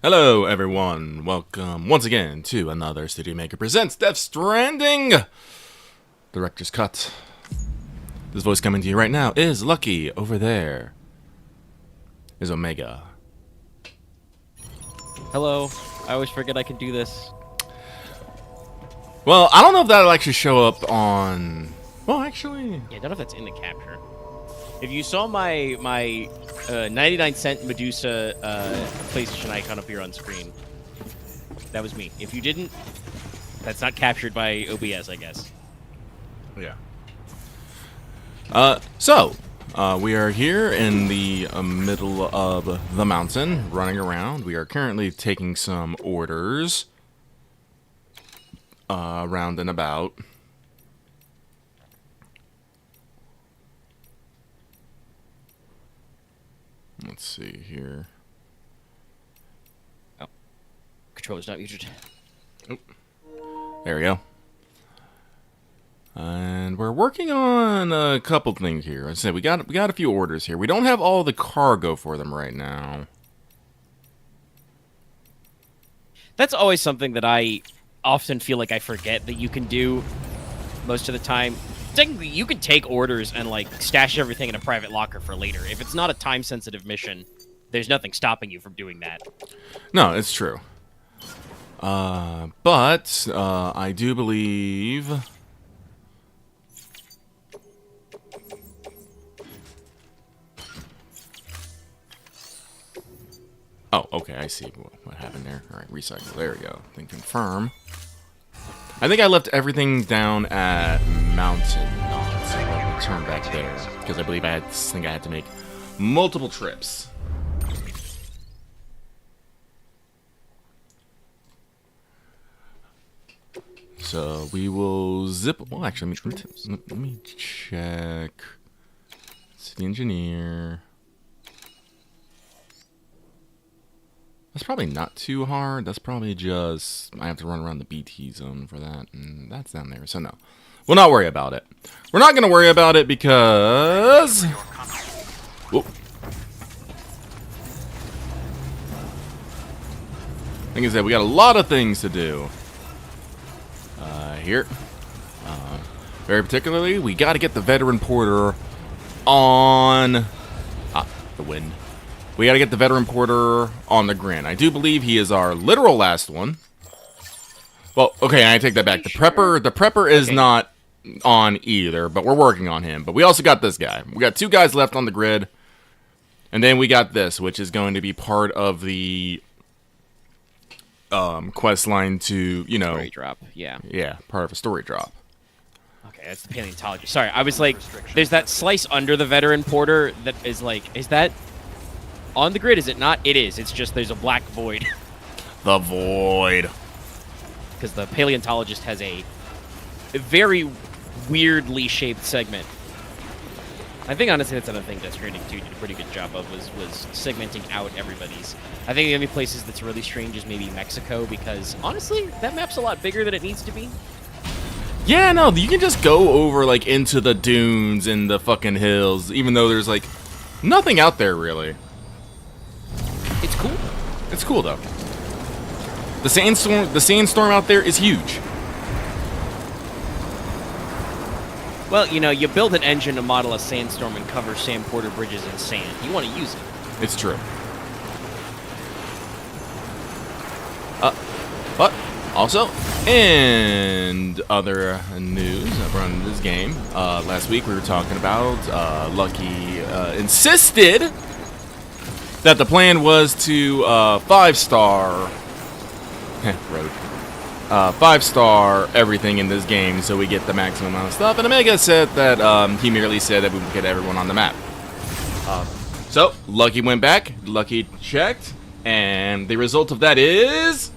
Hello, everyone. Welcome once again to another Studio Maker Presents Death Stranding! Director's Cut. This voice coming to you right now is Lucky. Over there is Omega. Hello. I always forget I can do this. Well, I don't know if that'll actually show up on... Well, actually... Yeah, I don't know if that's in the capture. If you saw my 99-cent Medusa PlayStation icon appear on screen, that was me. If you didn't, that's not captured by OBS, I guess. Yeah. We are here in the middle of the mountain, running around. We are currently taking some orders around and about. Let's see here. Oh. Controller's not muted. Oh. There we go. And we're working on a couple things here. I said we got a few orders here. We don't have all the cargo for them right now. That's always something that I often feel like I forget that you can do most of the time. Technically, you can take orders and, like, stash everything in a private locker for later. If it's not a time-sensitive mission, there's nothing stopping you from doing that. No, it's true. But I do believe... Oh, okay, I see what happened there. All right, recycle. There we go. Then confirm. I think I left everything down at Mountain Knot, so I'll return back there. Because I believe I had to make multiple trips. So we will zip... Well, actually, let me check. City Engineer... That's probably not too hard. That's probably just... I have to run around the BT zone for that. And that's down there. So no. We'll not worry about it. We're not going to worry about it because... Whoop. Like I said, we got a lot of things to do. Here. Very particularly, we got to get the veteran porter on... the wind. We gotta get the veteran porter on the grin. I do believe he is our literal last one. Well, okay, I take that back. The prepper is not on either, but we're working on him. But we also got this guy. We got two guys left on the grid. And then we got this, which is going to be part of the quest line to, you know... Story drop, yeah. Yeah, part of a story drop. Okay, that's the paleontologist. Sorry, I was like, there's that slice under the veteran porter that is like, is that... on the grid, is it not? It is. It's just there's a black void. The void. Because the paleontologist has a very weirdly shaped segment. I think, honestly, that's another thing that Stranding 2 did a pretty good job of, was segmenting out everybody's. I think the only places that's really strange is maybe Mexico, because, honestly, that map's a lot bigger than it needs to be. Yeah, no, you can just go over, like, into the dunes and the fucking hills, even though there's, like, nothing out there, really. It's cool. It's cool though. The sandstorm out there is huge. Well, you know, you build an engine to model a sandstorm and cover Sam Porter bridges in sand. You want to use it. It's true. But also, and other news around this game. Last week we were talking about Lucky insisted that the plan was to 5-star road. 5-star everything in this game so we get the maximum amount of stuff. And Omega said that he merely said that we would get everyone on the map. So Lucky went back, Lucky checked, and the result of that is...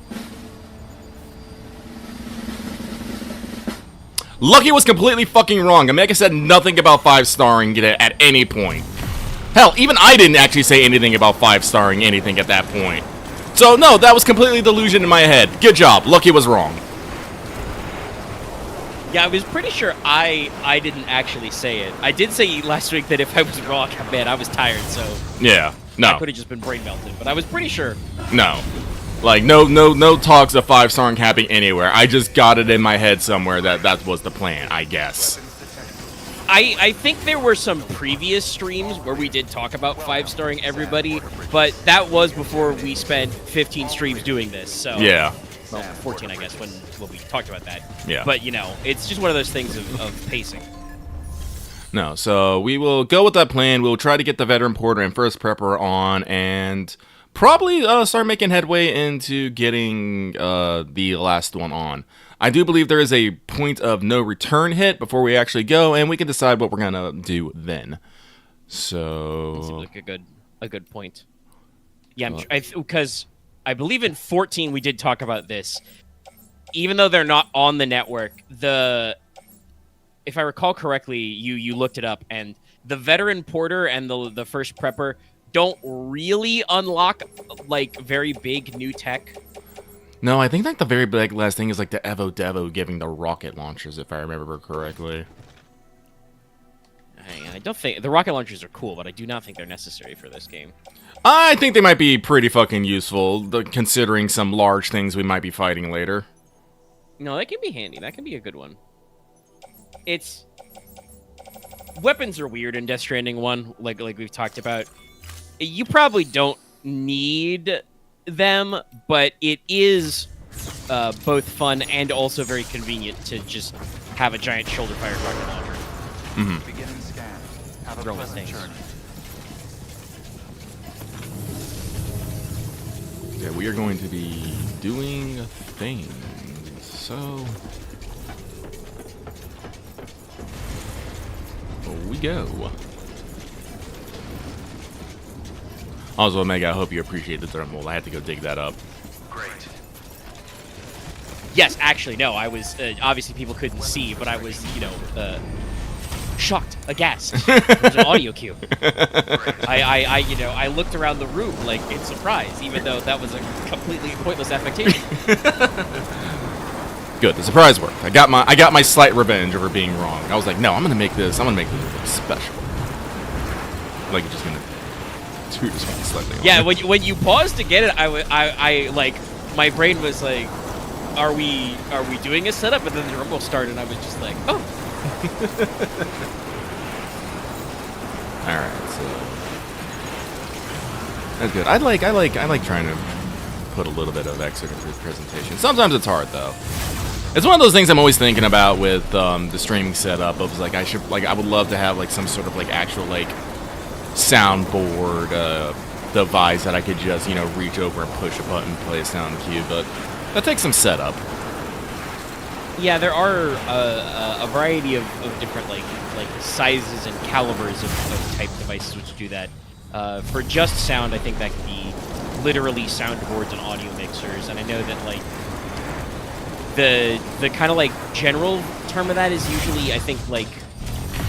Lucky was completely fucking wrong. Omega said nothing about 5-starring it at any point. Hell, even I didn't actually say anything about 5-starring anything at that point. So, no, that was completely delusion in my head. Good job. Lucky was wrong. Yeah, I was pretty sure I didn't actually say it. I did say last week that if I was wrong, man, I was tired, so... Yeah, no. I could have just been brain melted, but I was pretty sure. No. Like, no talks of 5-starring happening anywhere. I just got it in my head somewhere that was the plan, I guess. I think there were some previous streams where we did talk about 5-starring everybody, but that was before we spent 15 streams doing this, so... Yeah. Well, 14, I guess, when we talked about that. Yeah. But, you know, it's just one of those things of pacing. No, so we will go with that plan. We'll try to get the veteran porter and first prepper on, and probably start making headway into getting the last one on. I do believe there is a point of no return hit before we actually go, and we can decide what we're gonna do then. So that seems like a good point. Yeah, because I believe in 14 we did talk about this. Even though they're not on the network, if I recall correctly, you looked it up, and the veteran porter and the first prepper don't really unlock like very big new tech. No, I think like the very big last thing is like the Evo Devo giving the rocket launchers, if I remember correctly. I don't think the rocket launchers are cool, but I do not think they're necessary for this game. I think they might be pretty fucking useful, considering some large things we might be fighting later. No, that can be handy. That can be a good one. It's weapons are weird in Death Stranding 1, like we've talked about. You probably don't need them, but it is both fun and also very convenient to just have a giant shoulder-fired rocket launcher. Mm-hmm. Beginning scan. Have a Throwing pleasant things. journey. Yeah, we are going to be doing things. So we go. Also, Omega, I hope you appreciate the thermal. I had to go dig that up. Great. Yes, actually, no. I was obviously people couldn't see, but I was, shocked, aghast. It was an audio cue. I looked around the room like in surprise, even though that was a completely pointless affectation. Good, the surprise worked. I got my slight revenge over being wrong. I was like, no, I'm gonna make this look special. Like you're just gonna toot just slightly. Yeah, when you paused to get it, I like my brain was like, are we doing a setup? And then the rumble started, and I was just like, oh. All right, so that's good. I like trying to put a little bit of extra into the presentation. Sometimes it's hard though. It's one of those things I'm always thinking about with the streaming setup. Of like I would love to have like some sort of like actual like soundboard device that I could just reach over and push a button, play a sound cue, but that takes some setup. Yeah, there are a variety of different like sizes and calibers of type devices which do that. For just sound, I think that can be literally soundboards and audio mixers, and I know that like the kind of like general term of that is usually I think like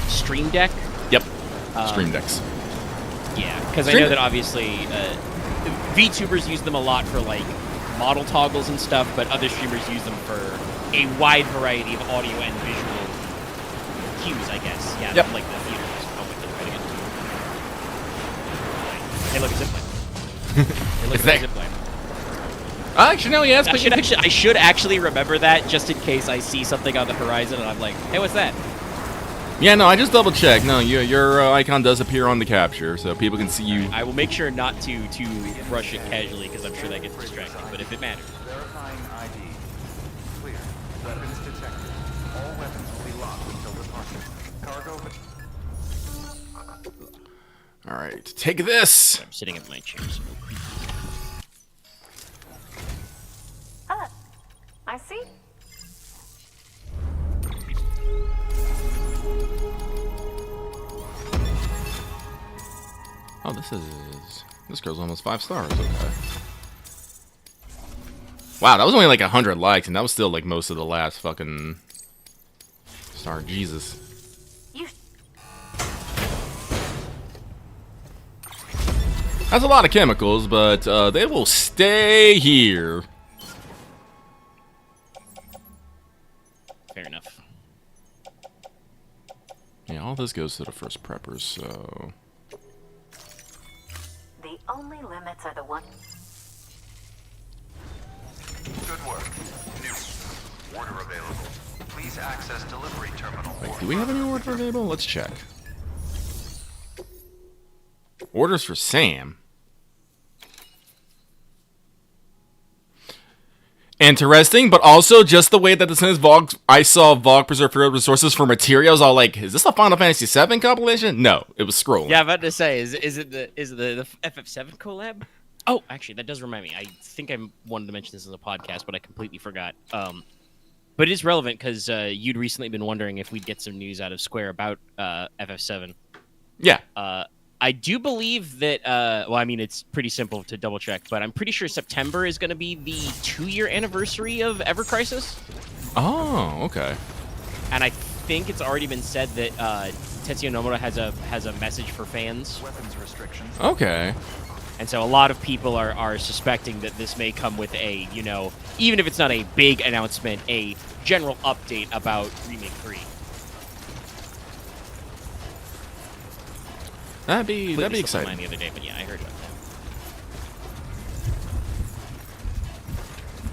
Stream Deck. Yep, Stream Decks. Yeah, because I know that obviously VTubers use them a lot for like model toggles and stuff, but other streamers use them for a wide variety of audio and visual cues, I guess. Yeah, yep. Like the theaters. Oh, wait, they're fighting it. Hey, look, a zipline. Hey, look, a zipline. Actually, no, yes, I should actually remember that just in case I see something on the horizon and I'm like, hey, what's that? Yeah, no, I just double checked. No, your icon does appear on the capture, so people can see you. I will make sure not to rush it casually because I'm sure that gets distracting. But if it matters, Verifying ID. Clear. Weapons detected. All weapons will be locked until departure. Cargo. All right, take this. I'm sitting in my chair. So no creep. I see. Oh, this girl's almost 5 stars. Okay. Wow, that was only like 100 likes, and that was still like most of the last fucking star. Jesus. That's a lot of chemicals, but they will stay here. Fair enough. Yeah, all this goes to the first preppers, so. The only limits are the one. Good work. New. Order available. Please access delivery terminal. Wait, do we have any order available? Let's check. Orders for Sam. Interesting, but also just the way that this is Vogue, I saw Vogue preserve resources for materials. All like, is this a Final Fantasy VII compilation? No, it was scrolling. Yeah, I'm about to say, is it the FF7 collab? Oh, actually, that does remind me. I think I wanted to mention this in the podcast, but I completely forgot. But it is relevant because you'd recently been wondering if we'd get some news out of Square about FF7. Yeah. I do believe that, well, I mean, it's pretty simple to double check, but I'm pretty sure September is going to be the 2-year anniversary of Ever Crisis. Oh, okay. And I think it's already been said that Tetsuya Nomura has a message for fans. Weapons restrictions. Okay. And so a lot of people are suspecting that this may come with a, you know, even if it's not a big announcement, a general update about Remake 3. That'd be Completely slipped my exciting. mind the other day, but yeah, I heard about that.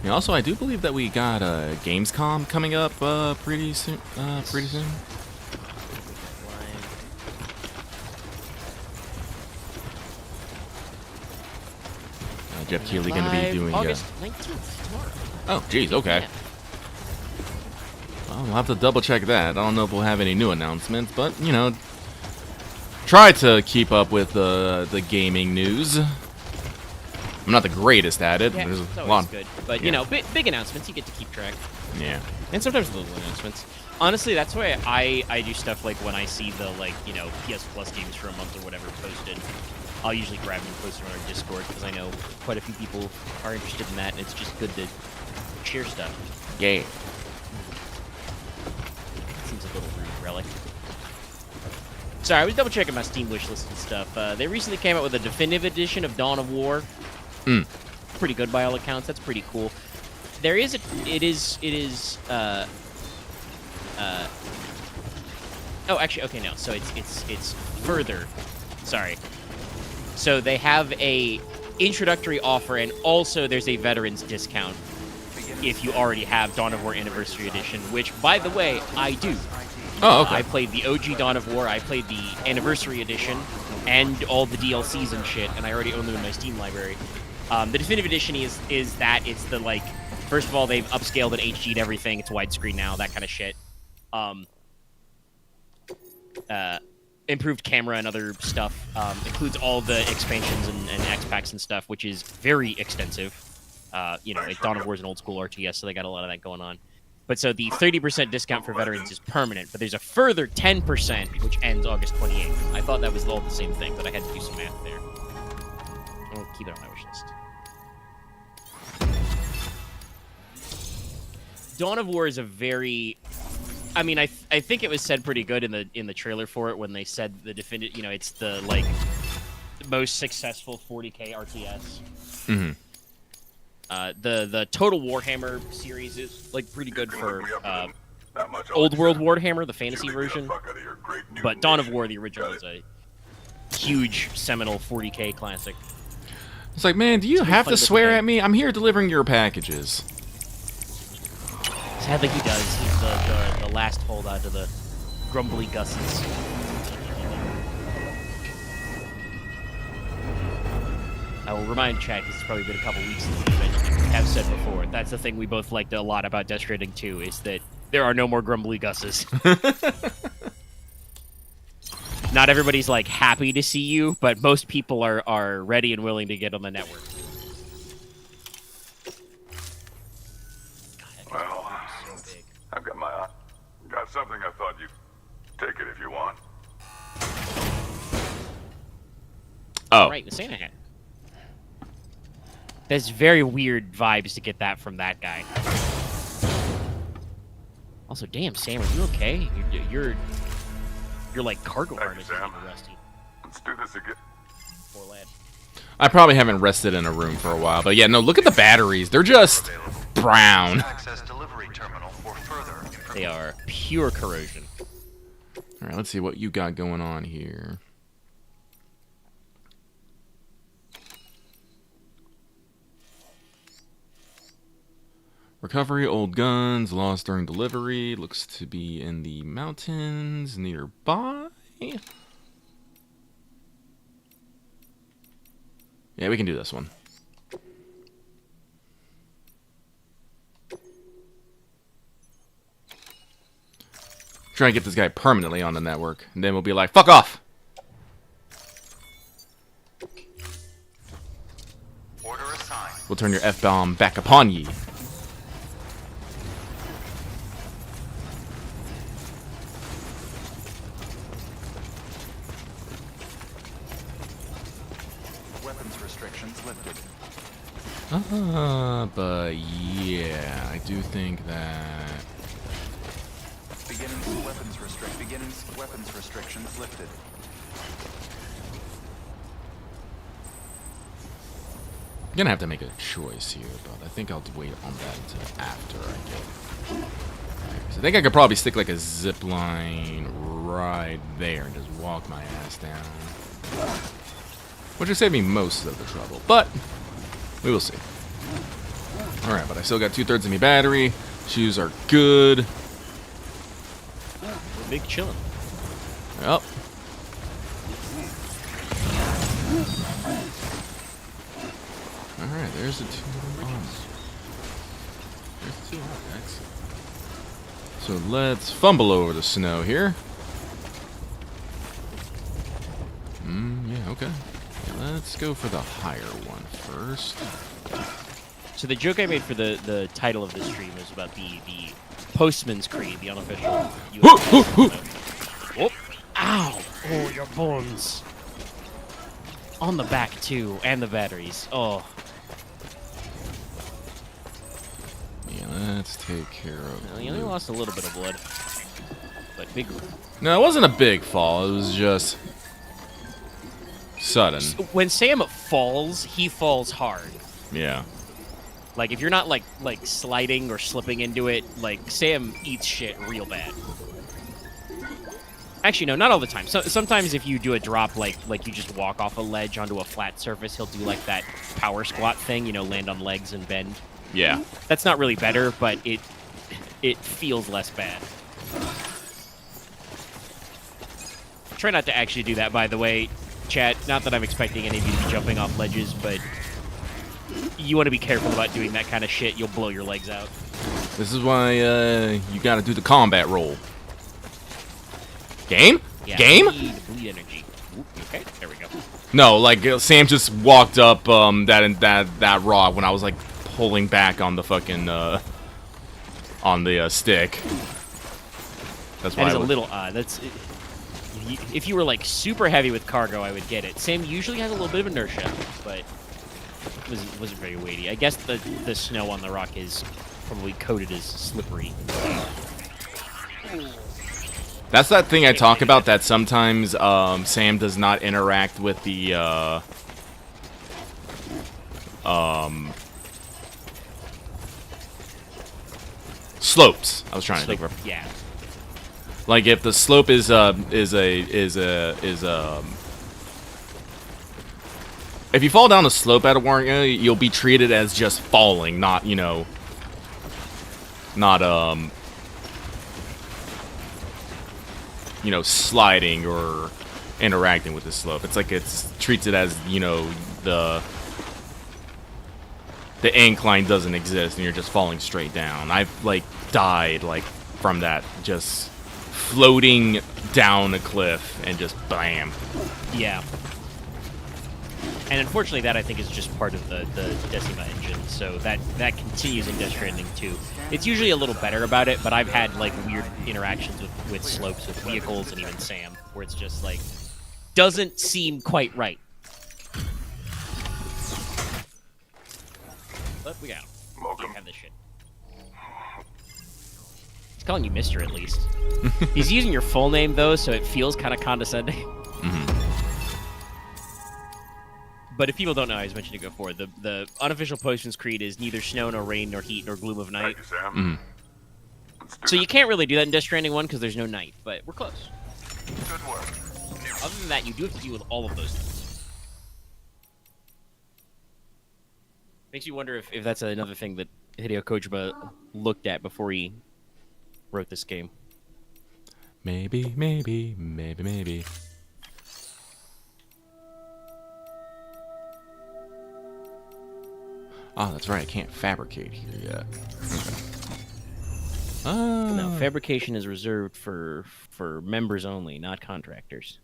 And also, I do believe that we got Gamescom coming up pretty soon. Jeff Keighley going to be doing. August 19th, tomorrow. Oh, geez. Okay. Yeah. Well, we'll have to double check that. I don't know if we'll have any new announcements, but you know, try to keep up with the gaming news. I'm not the greatest at it. Yeah, There's it's a always lot. good. But, you know, big announcements, you get to keep track. Yeah. And sometimes little announcements. Honestly, that's why I do stuff like when I see the, like, you know, PS Plus games for a month or whatever posted, I'll usually grab them and post them on our Discord because I know quite a few people are interested in that, and it's just good to share stuff. Yeah. Seems a little rude, relic. Sorry, I was double checking my Steam wishlist and stuff. They recently came out with a definitive edition of Dawn of War. Pretty good by all accounts. That's pretty cool. There is oh, actually, okay, no. So it's further. Sorry. So they have a introductory offer, and also there's a veterans discount if you already have Dawn of War Anniversary Edition, which, by the way, I do. Oh, okay. I played the OG Dawn of War, I played the Anniversary Edition, and all the DLCs and shit, and I already own them in my Steam library. The Definitive Edition is that it's the, like, first of all, they've upscaled and HD'd everything, it's widescreen now, that kind of shit. Improved camera and other stuff, includes all the expansions and X-Packs and stuff, which is very extensive. You know, Dawn of War is an old school RTS, so they got a lot of that going on. But so the 30% discount for veterans is permanent, but there's a further 10%, which ends August 28th. I thought that was all the same thing, but I had to do some math there. I'll keep it on my wish list. Dawn of War is a very... I mean, I think it was said pretty good in the trailer for it when they said the definitive... You know, it's the, like, most successful 40K RTS. Mm-hmm. The Total Warhammer series is, like, pretty good for Old World Warhammer, the fantasy version. But Dawn of War, the original, is a huge, seminal 40K classic. It's like, man, do you have to fun swear game. at me? I'm here delivering your packages. Sadly, he does. He's the last holdout of the grumbly Gusses. I will remind Chad, because it's probably been a couple weeks since we mentioned it. We have said before, that's the thing we both liked a lot about Death Stranding 2, is that there are no more grumbly Gusses. Not everybody's, like, happy to see you, but most people are ready and willing to get on the network. Well, I've got something I thought you'd take it if you want. Oh. Right, the Santa hat. There's very weird vibes to get that from that guy. Also, damn, Sam, are you okay? You're like cargo armor is Sam. rusty. Let's do this again. Poor lad. I probably haven't rested in a room for a while, but yeah, no, look at the batteries. They're just brown. Access delivery terminal for further information. They are pure corrosion. All right, let's see what you got going on here. Recovery, old guns, lost during delivery. Looks to be in the mountains nearby. Yeah, we can do this one. Try and get this guy permanently on the network, and then we'll be like, fuck off! Order assigned. We'll turn your F-bomb back upon ye. Weapons restrictions lifted. But yeah, I do think that... Beginning weapons restrictions lifted. I'm gonna have to make a choice here, but I think I'll wait on that until after I get... So I think I could probably stick like a zip line right there and just walk my ass down. Which would save me most of the trouble, but we will see. Alright, but I still got 2/3 of my battery. Shoes are good. Big chillin'. Yep. Alright, there's the 2 bombs. There's the 2 objects. So let's fumble over the snow here. Yeah, okay. Let's go for the higher one first. So the joke I made for the title of this stream is about the Postman's Creed, the unofficial US. Oh, ow! Oh, your bones. On the back, too, and the batteries. Oh. Yeah, let's take care of... Well, you only lost a little bit of blood. But big... No, it wasn't a big fall. It was just... sudden. When Sam falls, he falls hard. Yeah. Like, if you're not, like sliding or slipping into it, like, Sam eats shit real bad. Actually, no, not all the time. So, sometimes if you do a drop, like you just walk off a ledge onto a flat surface, he'll do, like, that power squat thing, you know, land on legs and bend. Yeah. That's not really better, but it feels less bad. Try not to actually do that, by the way, chat. Not that I'm expecting any of you to be jumping off ledges, but... you want to be careful about doing that kind of shit. You'll blow your legs out. This is why you gotta do the combat roll. Game? Yeah, Game? bleed energy. Oop, okay, there we go. No, like Sam just walked up that rock when I was like pulling back on the fucking on the stick. That's why that is a little odd. That's if you were like super heavy with cargo, I would get it. Sam usually has a little bit of inertia, but it wasn't very weighty. I guess the snow on the rock is probably coated as slippery. That's that thing I talk about, that sometimes Sam does not interact with the slopes. I was trying to think of. Yeah. Like if the slope is if you fall down a slope at a warrant, you'll be treated as just falling, not, you know, you know, sliding or interacting with the slope. It's like it's treats it as, you know, the incline doesn't exist and you're just falling straight down. I've like died like from that, just floating down a cliff and just bam. Yeah. And unfortunately, that I think is just part of the Decima engine, so that continues in Death Stranding 2. It's usually a little better about it, but I've had like weird interactions with slopes, with vehicles, and even Sam, where it's just like doesn't seem quite right. But we got him. Welcome. You have this shit. He's calling you Mister at least. He's using your full name though, so it feels kind of condescending. Mm-hmm. But if people don't know, I was mentioning it before, the unofficial Postman's Creed is neither snow, nor rain, nor heat, nor gloom of night. Thank you, Sam. Mm-hmm. Let's do So you this. can't really do that in Death Stranding 1 because there's no night, but we're close. Good work. Other than that, you do have to deal with all of those things. Makes you wonder if that's another thing that Hideo Kojima looked at before he wrote this game. Maybe, maybe, maybe, maybe. Oh, that's right. I can't fabricate here yet. Okay. No, fabrication is reserved for members only, not contractors.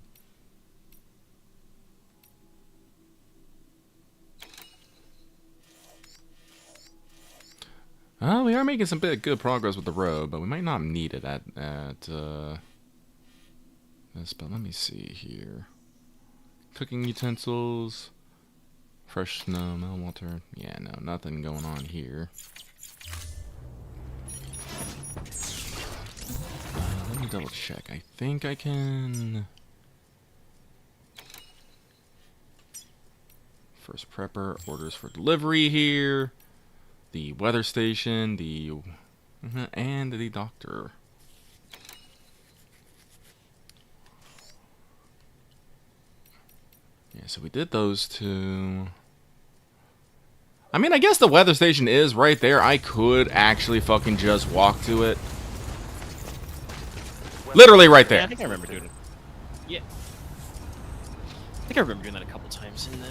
We are making some good progress with the road, but we might not need it at this. But let me see here. Cooking utensils, fresh snow, meltwater. Yeah, no, nothing going on here. Let me double check. I think I can. First prepper, orders for delivery here. The weather station, and the doctor. Yeah, so we did those two. I mean, I guess the weather station is right there. I could actually fucking just walk to it. Literally right there. Yeah, I think I remember doing it. Yeah. I think I remember doing that a couple times in the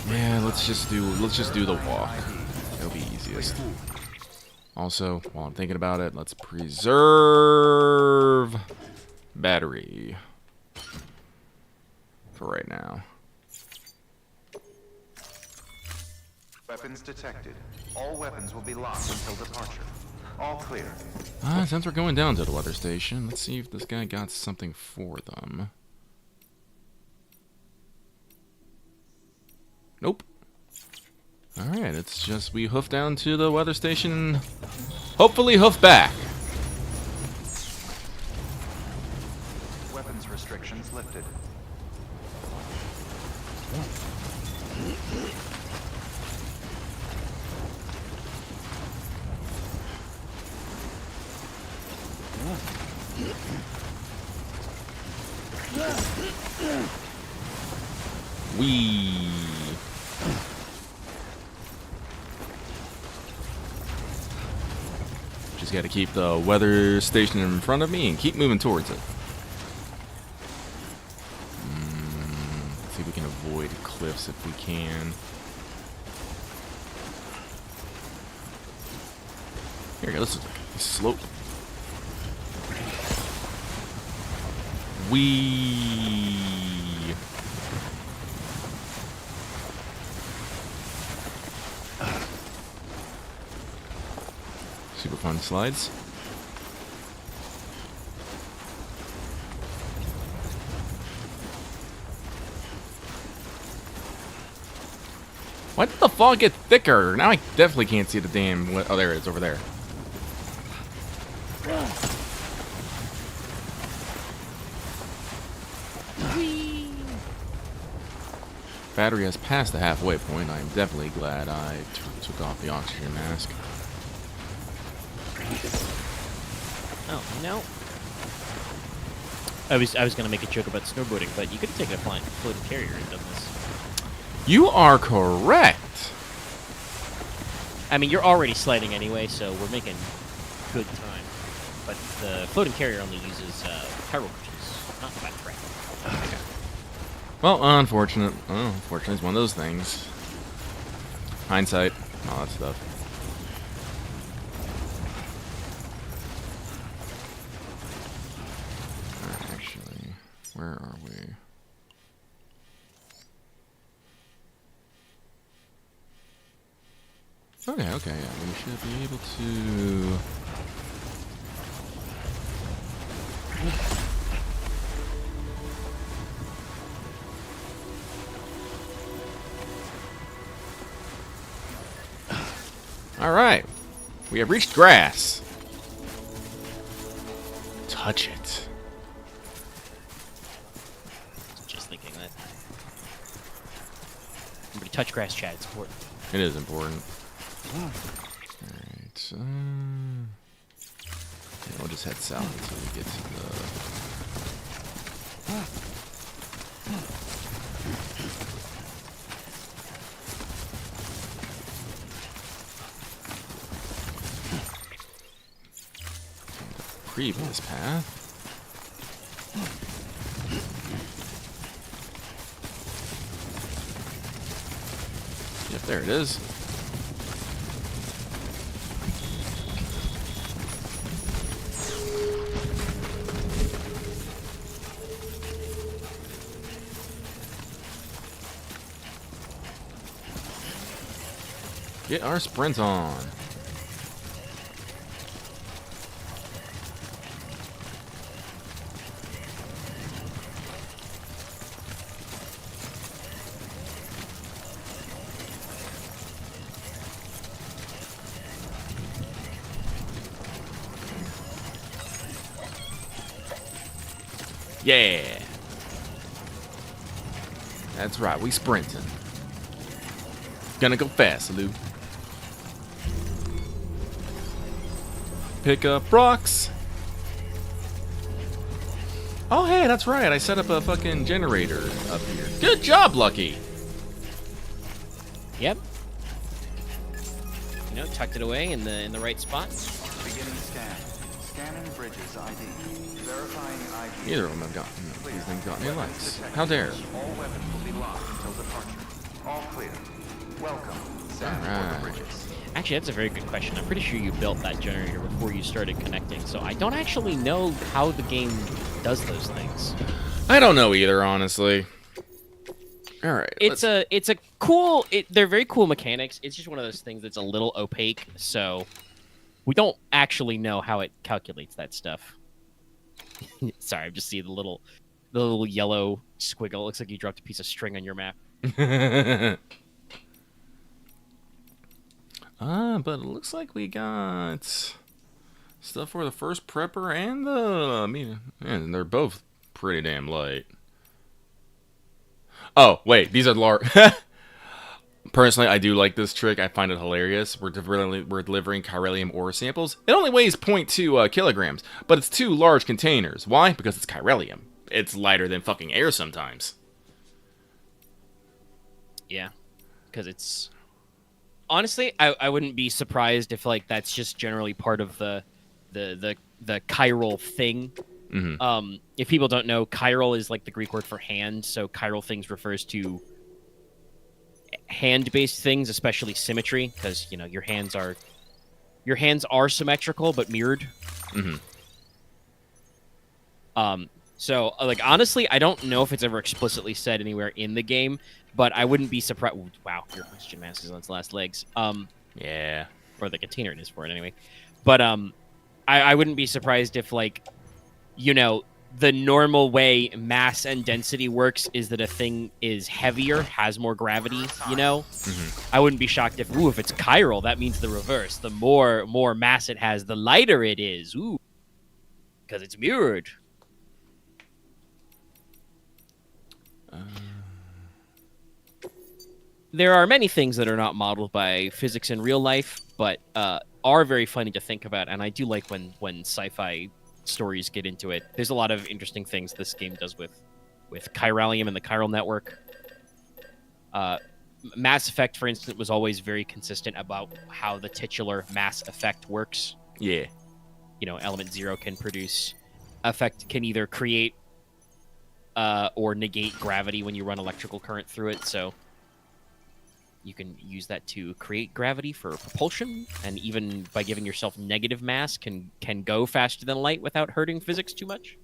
Yeah, let's just do the walk. It'll be easiest. Also, while I'm thinking about it, let's preserve battery for right now. Weapons detected. All weapons will be locked until departure. All clear. Since we're going down to the weather station, let's see if this guy got something for them. Nope. Alright, it's just we hoof down to the weather station and hopefully hoof back. Weapons restrictions lifted. Wee. Just gotta keep the weather station in front of me and keep moving towards it. Let's see if we can avoid cliffs if we can. Here we go, this is a slope. Wee. Super fun slides. Why did the fog get thicker? Now I definitely can't see the damn... Oh, there it is, over there. Battery has passed the halfway point. I am definitely glad I took off the oxygen mask. Oh, no. I was gonna make a joke about snowboarding, but you could have taken a floating carrier and done this. You are correct. I mean, you're already sliding anyway, so we're making good time. But the floating carrier only uses power, which is not that great. Okay. Well, unfortunately, it's one of those things. Hindsight, all that stuff. Actually, where are we? Okay, yeah, we should be able to... Alright, we have reached grass. Touch it. Just thinking that. Somebody touch grass, Chad. It's important. It is important. Alright, yeah, we'll just head south until we get to the... previous path. Yep, there it is. Get our sprint on. Yeah. That's right, we sprinting. Gonna go fast, Lou. Pick up rocks. Oh, hey, that's right. I set up a fucking generator up here. Good job, Lucky. Yep. You know, tucked it away in the right spot. Beginning scan. Scanning bridges ID. Verifying ID. Neither of them have gotten these things got any lights. How dare? All weapons will be locked until departure. All clear. Welcome. Send Alright. for the bridges. Actually, that's a very good question. I'm pretty sure you built that generator before you started connecting, so I don't actually know how the game does those things. I don't know either, honestly. All right. It's a cool. They're very cool mechanics. It's just one of those things that's a little opaque, so we don't actually know how it calculates that stuff. Sorry, I'm just seeing the little yellow squiggle. It looks like you dropped a piece of string on your map. But it looks like we got stuff for the first prepper and the and they're both pretty damn light. Oh, wait, these are large. Personally, I do like this trick. I find it hilarious. We're delivering chiralium ore samples. It only weighs 0.2 kilograms, but it's 2 large containers. Why? Because it's chiralium. It's lighter than fucking air sometimes. Yeah, because it's... Honestly, I wouldn't be surprised if like that's just generally part of the chiral thing. Mm-hmm. If people don't know, chiral is like the Greek word for hand, so chiral things refers to hand-based things, especially symmetry, because you know your hands are symmetrical but mirrored. Mm-hmm. So like honestly, I don't know if it's ever explicitly said anywhere in the game, but I wouldn't be surprised. Wow, your oxygen mask is on its last legs. Yeah. Or the container it is for it anyway. But I wouldn't be surprised if like, you know, the normal way mass and density works is that a thing is heavier, has more gravity, you know? Mm-hmm. I wouldn't be shocked if it's chiral, that means the reverse. The more mass it has, the lighter it is. Ooh. Because it's mirrored. There are many things that are not modeled by physics in real life, but are very funny to think about, and I do like when sci-fi stories get into it. There's a lot of interesting things this game does with chiralium and the chiral network. Mass Effect, for instance, was always very consistent about how the titular mass effect works. Yeah. You know, element 0 can either create or negate gravity when you run electrical current through it, so you can use that to create gravity for propulsion, and even by giving yourself negative mass can go faster than light without hurting physics too much.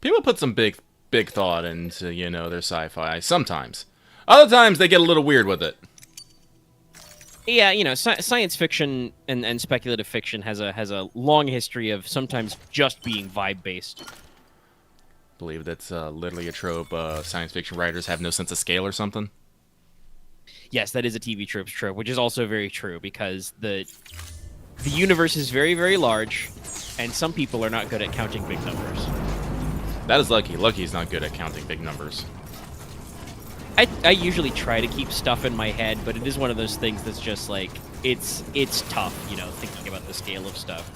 People put some big thought into, you know, their sci-fi sometimes. Other times they get a little weird with it. Yeah, you know, science fiction and speculative fiction has a long history of sometimes just being vibe-based. Believe that's literally a trope. Science fiction writers have no sense of scale or something. Yes, that is a TV trope, which is also very true, because the universe is very, very large, and some people are not good at counting big numbers. That is Lucky. Lucky's not good at counting big numbers. I usually try to keep stuff in my head, but it is one of those things that's just like, it's tough, you know, thinking about the scale of stuff.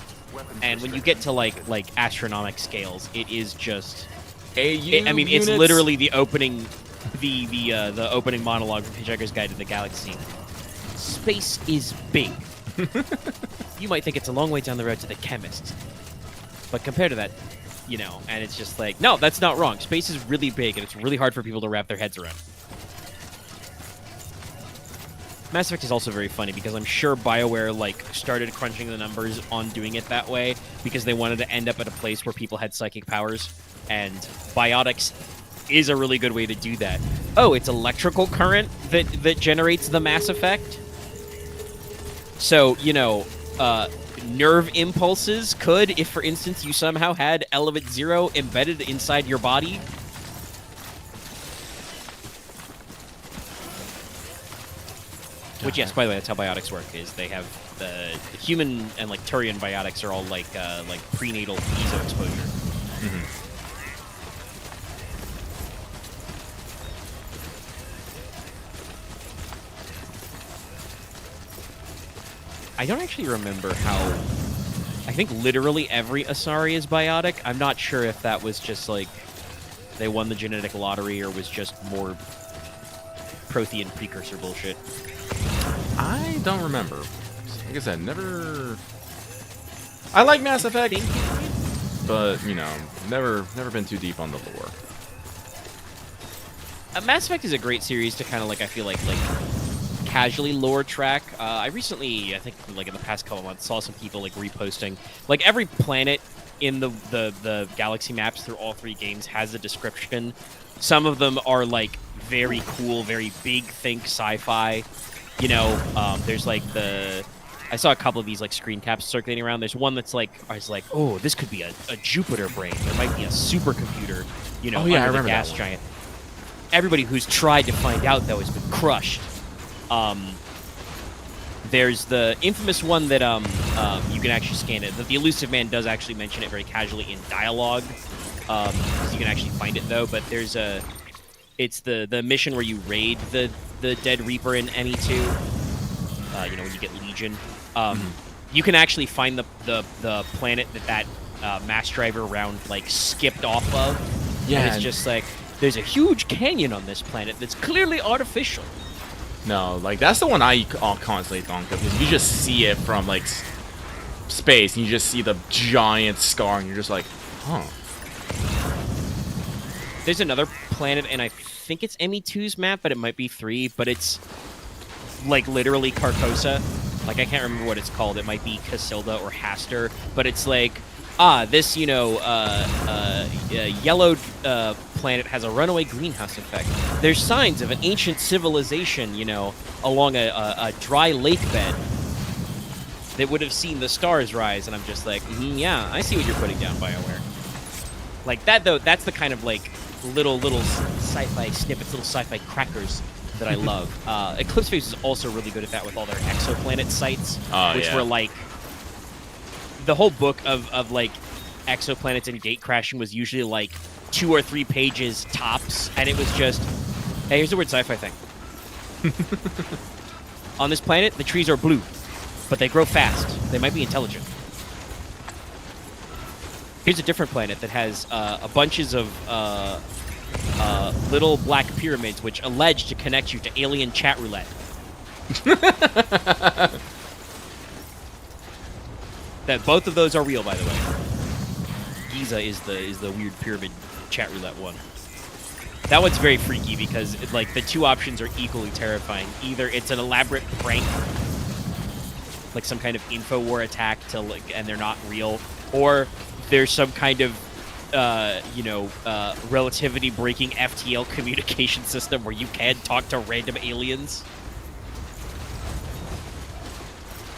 And when you get to like astronomic scales, it is just... it's literally the opening... The opening monologue from Hitchhiker's Guide to the Galaxy. Space is big. You might think it's a long way down the road to the chemist. But compared to that, you know, and it's just like, no, that's not wrong. Space is really big, and it's really hard for people to wrap their heads around. Mass Effect is also very funny because I'm sure BioWare like started crunching the numbers on doing it that way because they wanted to end up at a place where people had psychic powers, and biotics is a really good way to do that. Oh, it's electrical current that generates the Mass Effect. So, you know, nerve impulses could, if for instance you somehow had Element Zero embedded inside your body. Which, yes, by the way, that's how biotics work. Is they have the human and like Turian biotics are all like prenatal ESO exposure. Mm-hmm. I don't actually remember how. I think literally every Asari is biotic. I'm not sure if that was just like they won the genetic lottery or was just more Prothean precursor bullshit. I don't remember. Like I said, never. I like Mass Effect, but you know, never been too deep on the lore. Mass Effect is a great series to kind of like. I feel like casually lore track. I recently, I think, like in the past couple months, saw some people like reposting like every planet in the galaxy maps through all 3 games has a description. Some of them are like very cool, very big think sci-fi. You know, there's like I saw a couple of these like screen caps circulating around. There's one that's like, I was like, oh, this could be a Jupiter brain. There might be a supercomputer, you know, I under the remember gas that one. giant. Everybody who's tried to find out, though, has been crushed. There's the infamous one that you can actually scan it. The Elusive Man does actually mention it very casually in dialogue. You can actually find it, though. But there's it's the mission where you raid the Dead Reaper in ME2. You know, when you get Legion. You can actually find the planet that mass driver round like skipped off of. Yeah, and it's just like there's a huge canyon on this planet that's clearly artificial. No, like that's the one I constantly think of because you just see it from like space, and you just see the giant scar, and you're just like, huh. There's another planet, and I think it's ME2's map, but it might be 3, but it's like literally Carcosa. Like I can't remember what it's called. It might be Casilda or Haster, but it's like, this, you know, yellowed planet has a runaway greenhouse effect. There's signs of an ancient civilization, you know, along a dry lake bed that would have seen the stars rise, and I'm just like, yeah, I see what you're putting down, BioWare. Like that, though, that's the kind of like little sci-fi snippets, little sci-fi crackers that I love. Eclipse Phase is also really good at that with all their exoplanet sites, which were like the whole book of like exoplanets and gate crashing was usually like 2 or 3 pages tops, and it was just, hey, here's the weird sci-fi thing. On this planet, the trees are blue, but they grow fast. They might be intelligent. Here's a different planet that has a bunches of little black pyramids which allege to connect you to alien chat roulette. That both of those are real, by the way. Giza is the weird pyramid chat roulette one. That one's very freaky because like the 2 options are equally terrifying. Either it's an elaborate prank, like some kind of InfoWar attack to like, and they're not real, or there's some kind of relativity breaking FTL communication system where you can talk to random aliens.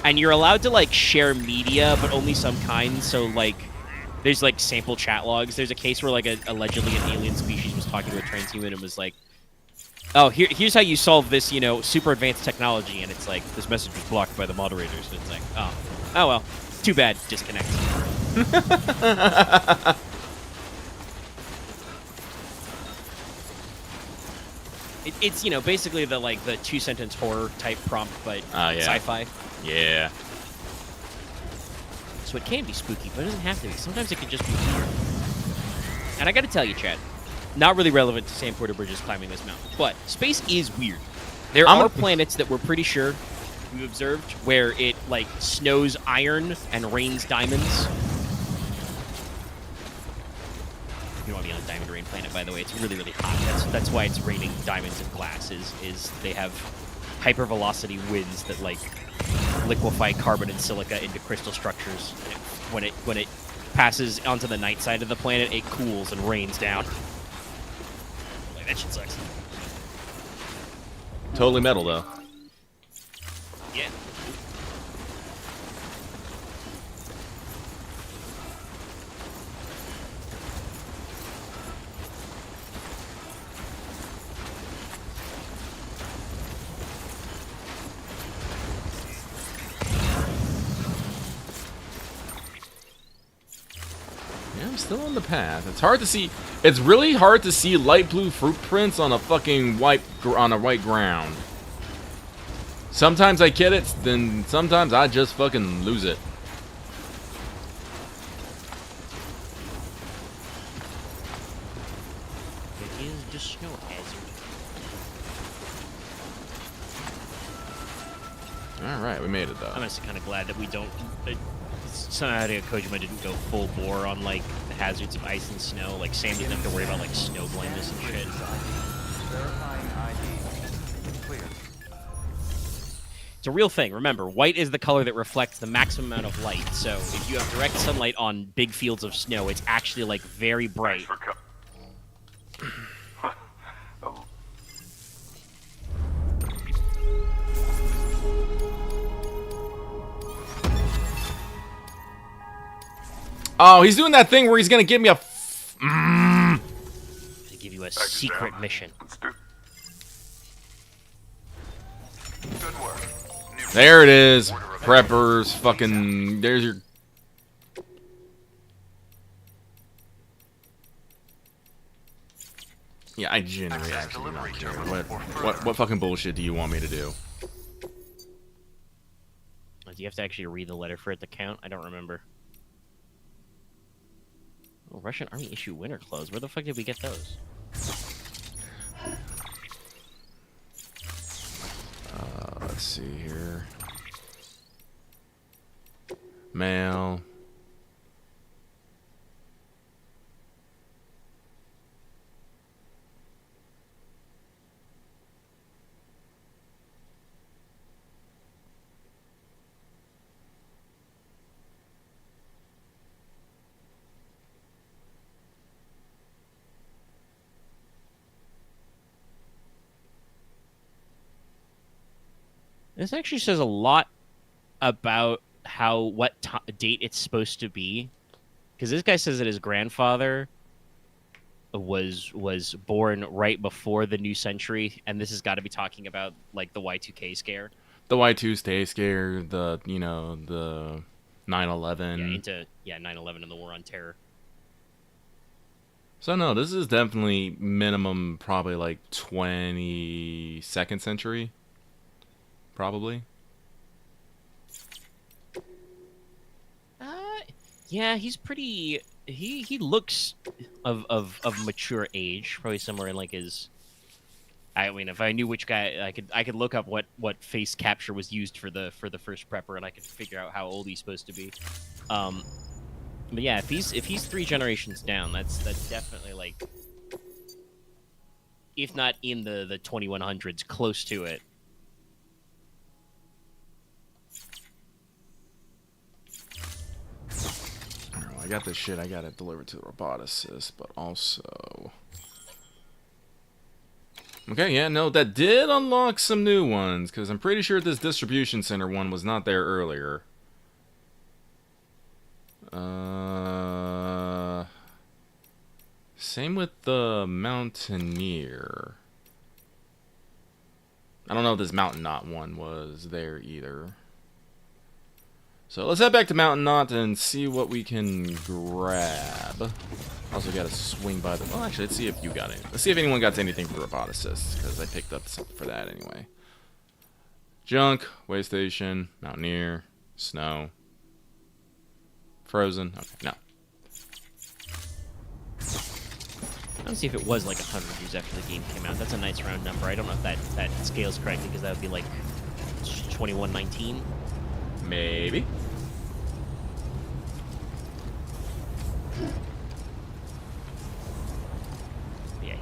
And you're allowed to, like, share media, but only some kind. So, like, there's, like, sample chat logs. There's a case where, like, allegedly an alien species was talking to a transhuman and was like, oh, here's how you solve this, you know, super advanced technology. And it's like, this message was blocked by the moderators. And it's like, oh well, too bad, disconnect. It's, you know, basically the 2-sentence horror type prompt, but sci-fi. Yeah. So it can be spooky, but it doesn't have to be. Sometimes it can just be weird. And I gotta tell you, Chad, not really relevant to Sam Porter Bridges climbing this mountain, but space is weird. There are planets that we're pretty sure we've observed where it, like, snows iron and rains diamonds. by the way. It's really, really hot. That's why it's raining diamonds and glass. Is they have hypervelocity winds that like liquefy carbon and silica into crystal structures. And when it passes onto the night side of the planet, it cools and rains down. Like, that shit sucks. Totally metal though. Yeah. Yeah, I'm still on the path. It's hard to see. It's really hard to see light blue footprints on a fucking white ground. Sometimes I get it, then sometimes I just fucking lose it. It is just snow hazard. All right, we made it though. I'm actually kind of glad that we don't. Somehow Kojima didn't go full bore on like the hazards of ice and snow. Like Sam doesn't have to worry about like snow blindness and shit. Verifying ID. Clear. It's a real thing. Remember, white is the color that reflects the maximum amount of light. So if you have direct sunlight on big fields of snow, it's actually like very bright. For Oh, he's doing that thing where he's gonna give me a. To give you a secret mission. Let's do. Good work. New There it is. Preppers, fucking. There's your. Yeah, I genuinely actually do not care. What fucking bullshit do you want me to do? Do you have to actually read the letter for it to count? I don't remember. Oh, Russian Army issue winter clothes. Where the fuck did we get those? Let's see here. Mail. This actually says a lot about what date it's supposed to be, because this guy says that his grandfather was born right before the new century, and this has got to be talking about like the Y2K scare. The Y2K scare, the the 9/11. Yeah, 9/11 and the War on Terror. So no, this is definitely minimum, probably like 22nd century. Probably. Yeah, he's pretty. He looks of mature age, probably somewhere in like his. I mean, if I knew which guy, I could look up what face capture was used for the first prepper, and I could figure out how old he's supposed to be. But yeah, if he's 3 generations down, that's definitely like, if not in the 2100s, close to it. I got this shit. I got it delivered to the roboticist, but also. Okay, yeah, no, that did unlock some new ones, because I'm pretty sure this distribution center one was not there earlier. Same with the Mountaineer. I don't know if this Mountain Knot one was there either. So let's head back to Mountain Knot and see what we can grab. Also got to swing by the... Well, actually, let's see if you got it. Let's see if anyone got anything for the roboticist, because I picked up something for that anyway. Junk, way station, Mountaineer, snow, frozen. Okay, no. Let's see if it was like 100 years after the game came out. That's a nice round number. I don't know if that scales correctly, because that would be like 2119. Maybe.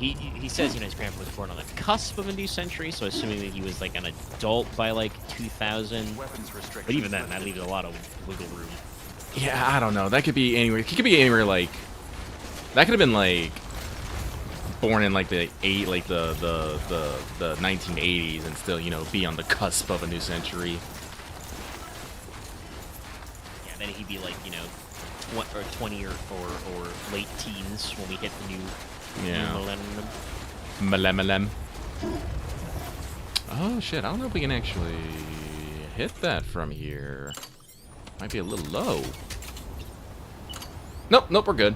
he says, you know, his grandpa was born on the cusp of a new century, so assuming that he was like an adult by like 2000. But even then, that leaves a lot of wiggle room. Yeah, I don't know. That could be anywhere. He could be anywhere. Like that could have been like born in like the 1980s and still, you know, be on the cusp of a new century. Yeah, then he'd be like, you know, 20 or late teens when we hit the new millennium. Millennium. Oh shit! I don't know if we can actually hit that from here. Might be a little low. Nope, we're good.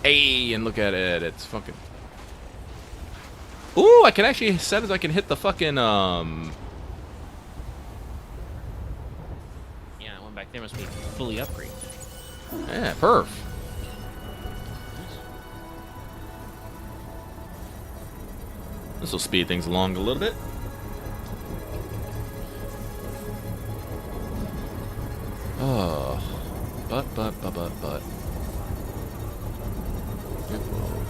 Hey, and look at it. It's fucking. Ooh, I can actually set it. I can hit the fucking Yeah, that one back there must be fully upgraded. Yeah, perf. This will speed things along a little bit. Oh, but.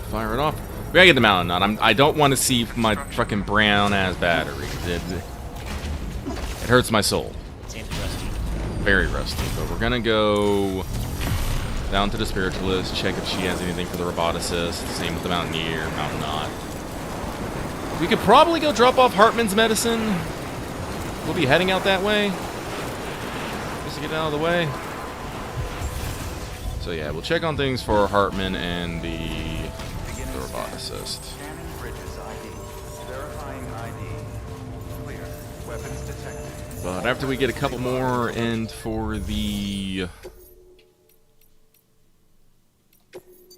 Fire it off. We gotta get the mountain on. I don't want to see my fucking brown ass battery. It hurts my soul. Seems rusty. Very rusty. But we're gonna go down to the spiritualist, check if she has anything for the roboticist. Same with the mountaineer, mountain knot. We could probably go drop off Hartman's medicine. We'll be heading out that way. Just to get out of the way. So yeah, we'll check on things for Hartman and the roboticist. Scanning bridges ID. Verifying ID. Clear. Weapons detected. But after we get a couple more in for the...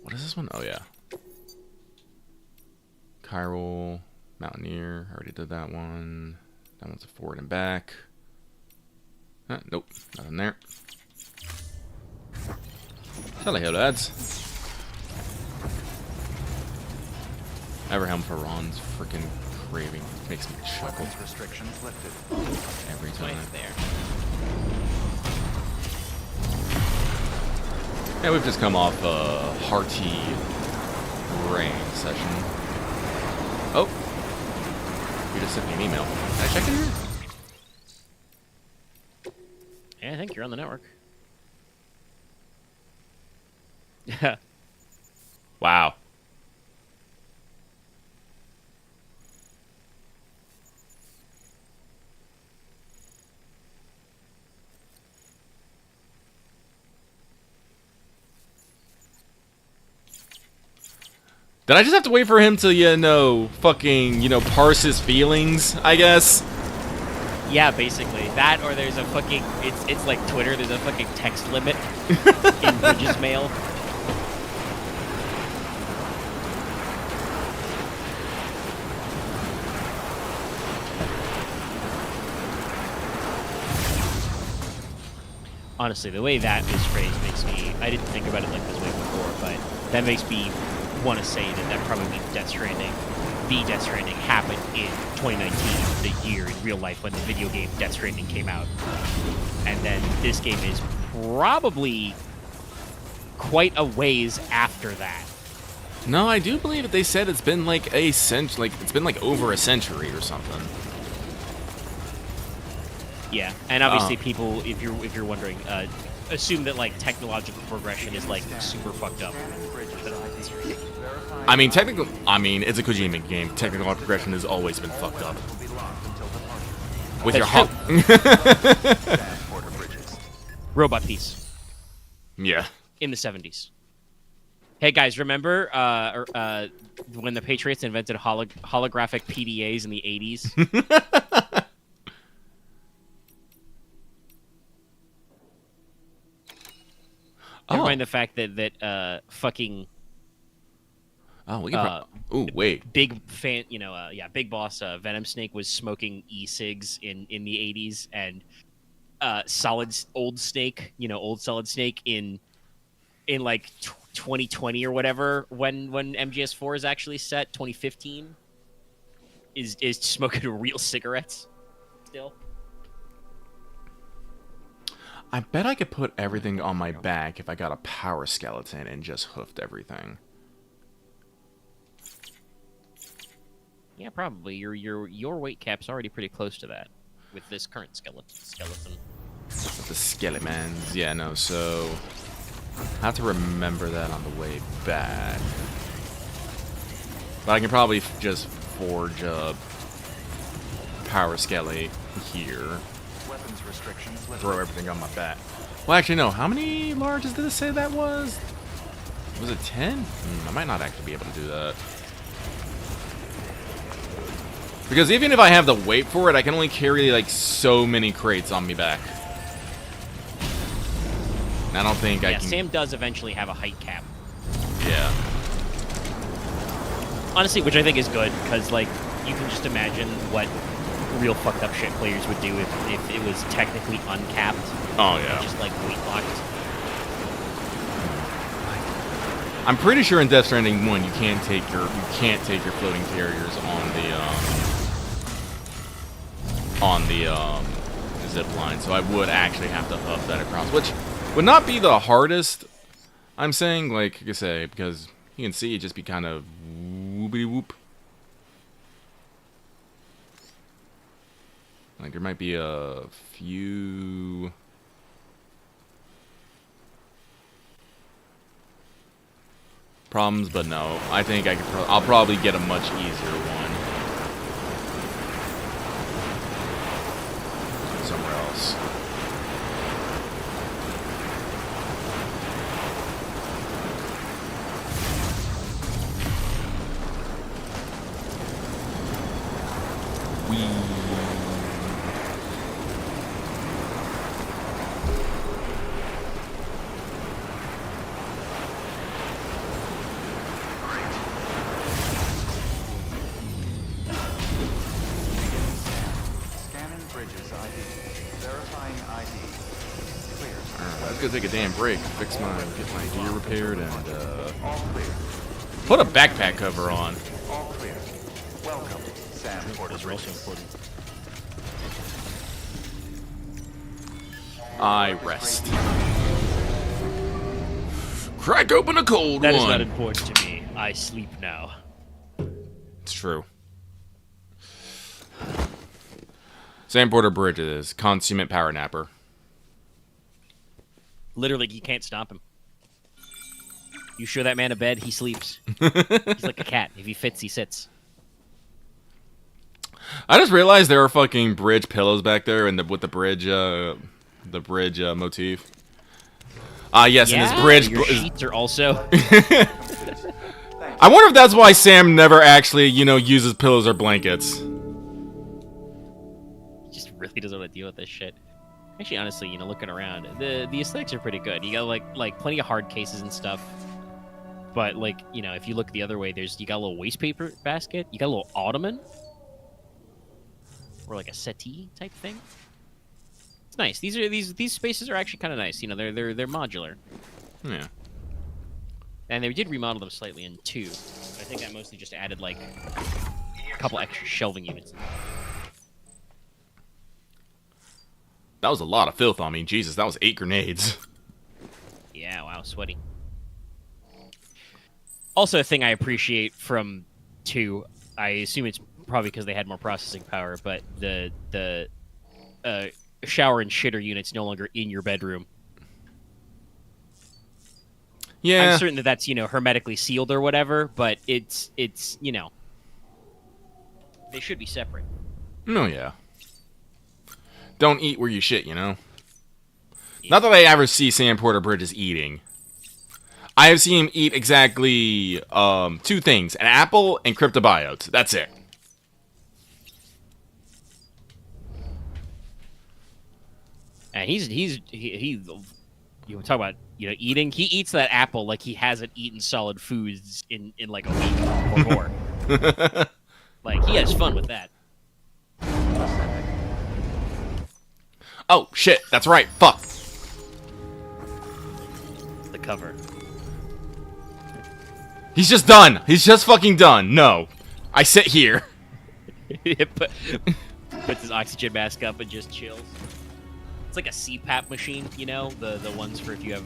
What is this one? Oh yeah. Chiral, Mountaineer, already did that one. That one's a forward and back. Nope, nothing there. Hello, lads. Everhelm for Ron's freaking craving makes me chuckle Weapons restrictions lifted. every time. Right there. Yeah, we've just come off a hearty rain session. Oh, you just sent me an email. Can I check in here? Yeah, I think you're on the network. Yeah. Wow. Did I just have to wait for him to, you know, fucking, you know, parse his feelings, I guess? Yeah, basically. That or there's a fucking... It's like Twitter. There's a fucking text limit in Bridges mail. Honestly, the way that is phrased makes me... I didn't think about it like this way before, but that makes me want to say that probably means Death Stranding. The Death Stranding happened in 2019, the year in real life when the video game Death Stranding came out. And then this game is probably quite a ways after that. No, I do believe that they said it's been like a century, it's been like over a century or something. Yeah, and obviously people, if you're wondering, assume that like technological progression is like super fucked up. I mean, it's a Kojima game. Technical progression has always been fucked up. With your That's hump. Robot Peace Yeah. in the 70s. Hey guys, remember when the Patriots invented holographic PDAs in the 80s? Never mind the fact that fucking Oh, we can. Ooh, wait. big fan, Big Boss Venom Snake was smoking e-cigs in the 80s, and Old Solid Snake in like 2020 or whatever, when MGS4 is actually set, 2015, is smoking real cigarettes still. I bet I could put everything on my back if I got a power skeleton and just hoofed everything. Yeah, probably. Your weight cap's already pretty close to that with this current skeleton. With the skeletons. Yeah, no, so I have to remember that on the way back. But I can probably just forge a power skelly here. Weapons restrictions lifted. Throw everything on my back. Well, actually, no. How many larges did it say that was? Was it 10? I might not actually be able to do that. Because even if I have the weight for it, I can only carry, like, so many crates on me back. And I don't think I can... Yeah, Sam does eventually have a height cap. Yeah. Honestly, which I think is good, because, like, you can just imagine what real fucked up shit players would do if it was technically uncapped. Oh, yeah. Just, like, weight locked. I'm pretty sure in Death Stranding 1 you can't take your floating carriers on the zip line, so I would actually have to up that across, which would not be the hardest. I'm saying, like I say, because you can see it just be kind of whoopity whoop. Like there might be a few. Problems, but no. I think I'll probably get a much easier one somewhere else. Scanning bridges ID. Verifying ID. Clear. Let's go take a damn break, get my gear repaired, and All clear. put a backpack cover on. All clear. Welcome, Sam Porter's. Are also important. I rest. Crack open a cold That one. is not important to me. I sleep now. It's true. Sam Porter Bridges, consummate power napper. Literally, you can't stop him. You show that man a bed, he sleeps. He's like a cat. If he fits, he sits. I just realized there are fucking bridge pillows back there, and with the bridge motif. Yes, and this bridge. Your sheets are also. I wonder if that's why Sam never actually, uses pillows or blankets. He just really doesn't want to deal with this shit. Actually, honestly, looking around, the aesthetics are pretty good. You got like plenty of hard cases and stuff. But if you look the other way, you got a little waste paper basket. You got a little ottoman, or like a settee type thing. It's nice. These spaces are actually kind of nice. They're modular. Yeah. And they did remodel them slightly in 2. I think that mostly just added like a couple extra shelving units. That was a lot of filth on me. Jesus, that was 8 grenades. Yeah, wow, sweaty. Also, a thing I appreciate from 2, I assume it's probably because they had more processing power, but the shower and shitter units no longer in your bedroom. Yeah. I'm certain that that's, hermetically sealed or whatever, but it's they should be separate. No, yeah. Don't eat where you shit, Yeah. Not that I ever see Sam Porter Bridges eating. I have seen him eat exactly 2 things: an apple and cryptobiotes. That's it. And he you talk about eating. He eats that apple like he hasn't eaten solid foods in like a week or more. Like he has fun with that. Oh shit! That's right. Fuck. The cover. He's just done. He's just fucking done. No, I sit here. Puts his oxygen mask up and just chills. It's like a CPAP machine, the ones for if you have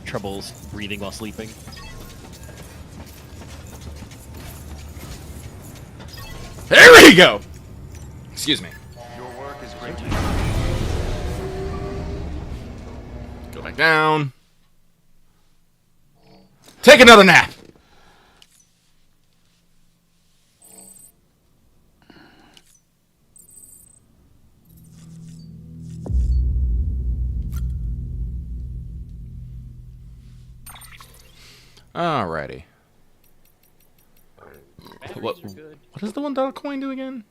troubles breathing while sleeping. There you go. Excuse me. Your work is great. Go back down. Take another nap. Alrighty. What does the $1 coin do again?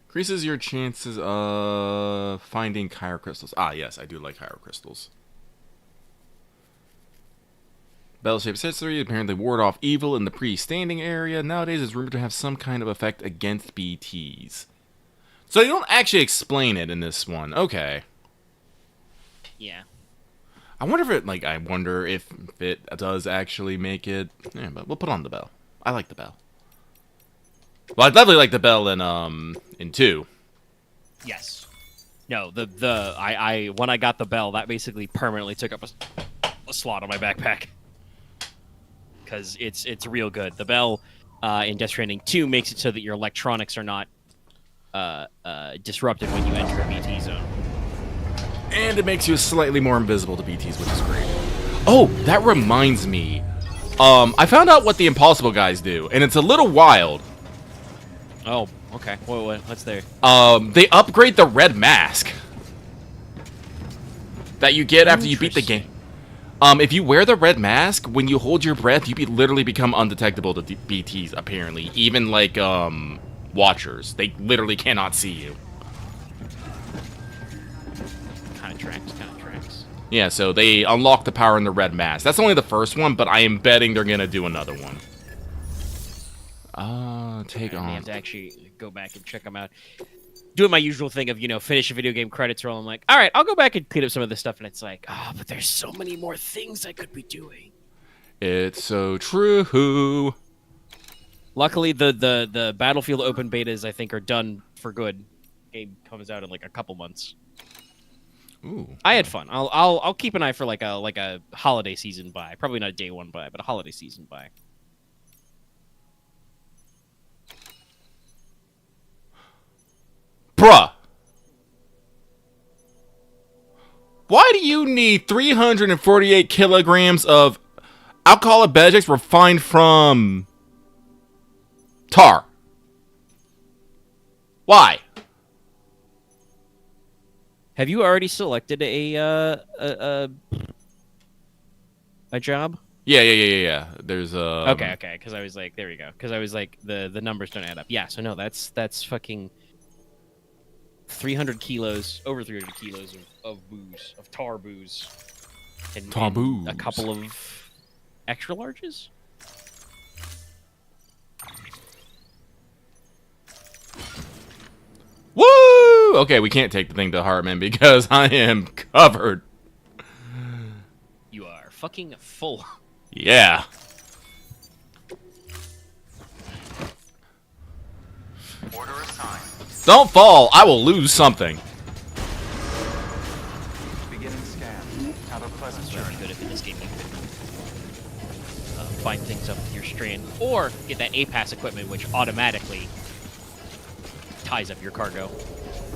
Increases your chances of finding Kyro crystals. Ah, yes, I do like Kyro crystals. Bell-shaped history apparently ward off evil in the pre-standing area. Nowadays, it's rumored to have some kind of effect against BTs. So you don't actually explain it in this one. Okay. Yeah. I wonder if it does actually make it. Yeah, but we'll put on the bell. I like the bell. Well, I'd definitely like the bell in 2. Yes. No, I when I got the bell, that basically permanently took up a slot on my backpack. Because it's real good. The bell in Death Stranding 2 makes it so that your electronics are not disrupted when you enter a BT zone. And it makes you slightly more invisible to BTs, which is great. Oh, that reminds me. I found out what the Impossible guys do, and it's a little wild. Oh, okay. What's there? They upgrade the red mask that you get after you beat the game. If you wear the red mask, when you hold your breath, you literally become undetectable to BTs, apparently. Even, like, watchers. They literally cannot see you. Kind of tracks. Yeah, so they unlock the power in the red mask. That's only the first one, but I am betting they're going to do another one. Take on. I have to actually go back and check them out. Doing my usual thing of, finish a video game credits roll. I'm like, all right, I'll go back and clean up some of this stuff. And it's like, but there's so many more things I could be doing. It's so true. Luckily, the Battlefield open betas, I think, are done for good. Game comes out in like a couple months. Ooh. I had fun. I'll keep an eye for like a holiday season buy. Probably not a day one buy, but a holiday season buy. Bruh. Why do you need 348 kilograms of alcoholic beverages refined from tar? Why? Have you already selected a job? Yeah. There's Okay. Because I was like, there we go. Because I was like, the numbers don't add up. Yeah. So no, that's fucking 300 kilos, over 300 kilos of booze, of tar booze, and a couple of extra larges. Woo! Okay, we can't take the thing to Hartman because I am covered. You are fucking full. Yeah. Order assigned. Don't fall. I will lose something. Beginning scan. Have a pleasant It's really journey. good if in this game you can find things up with your strand, or get that APAS equipment, which automatically ties up your cargo.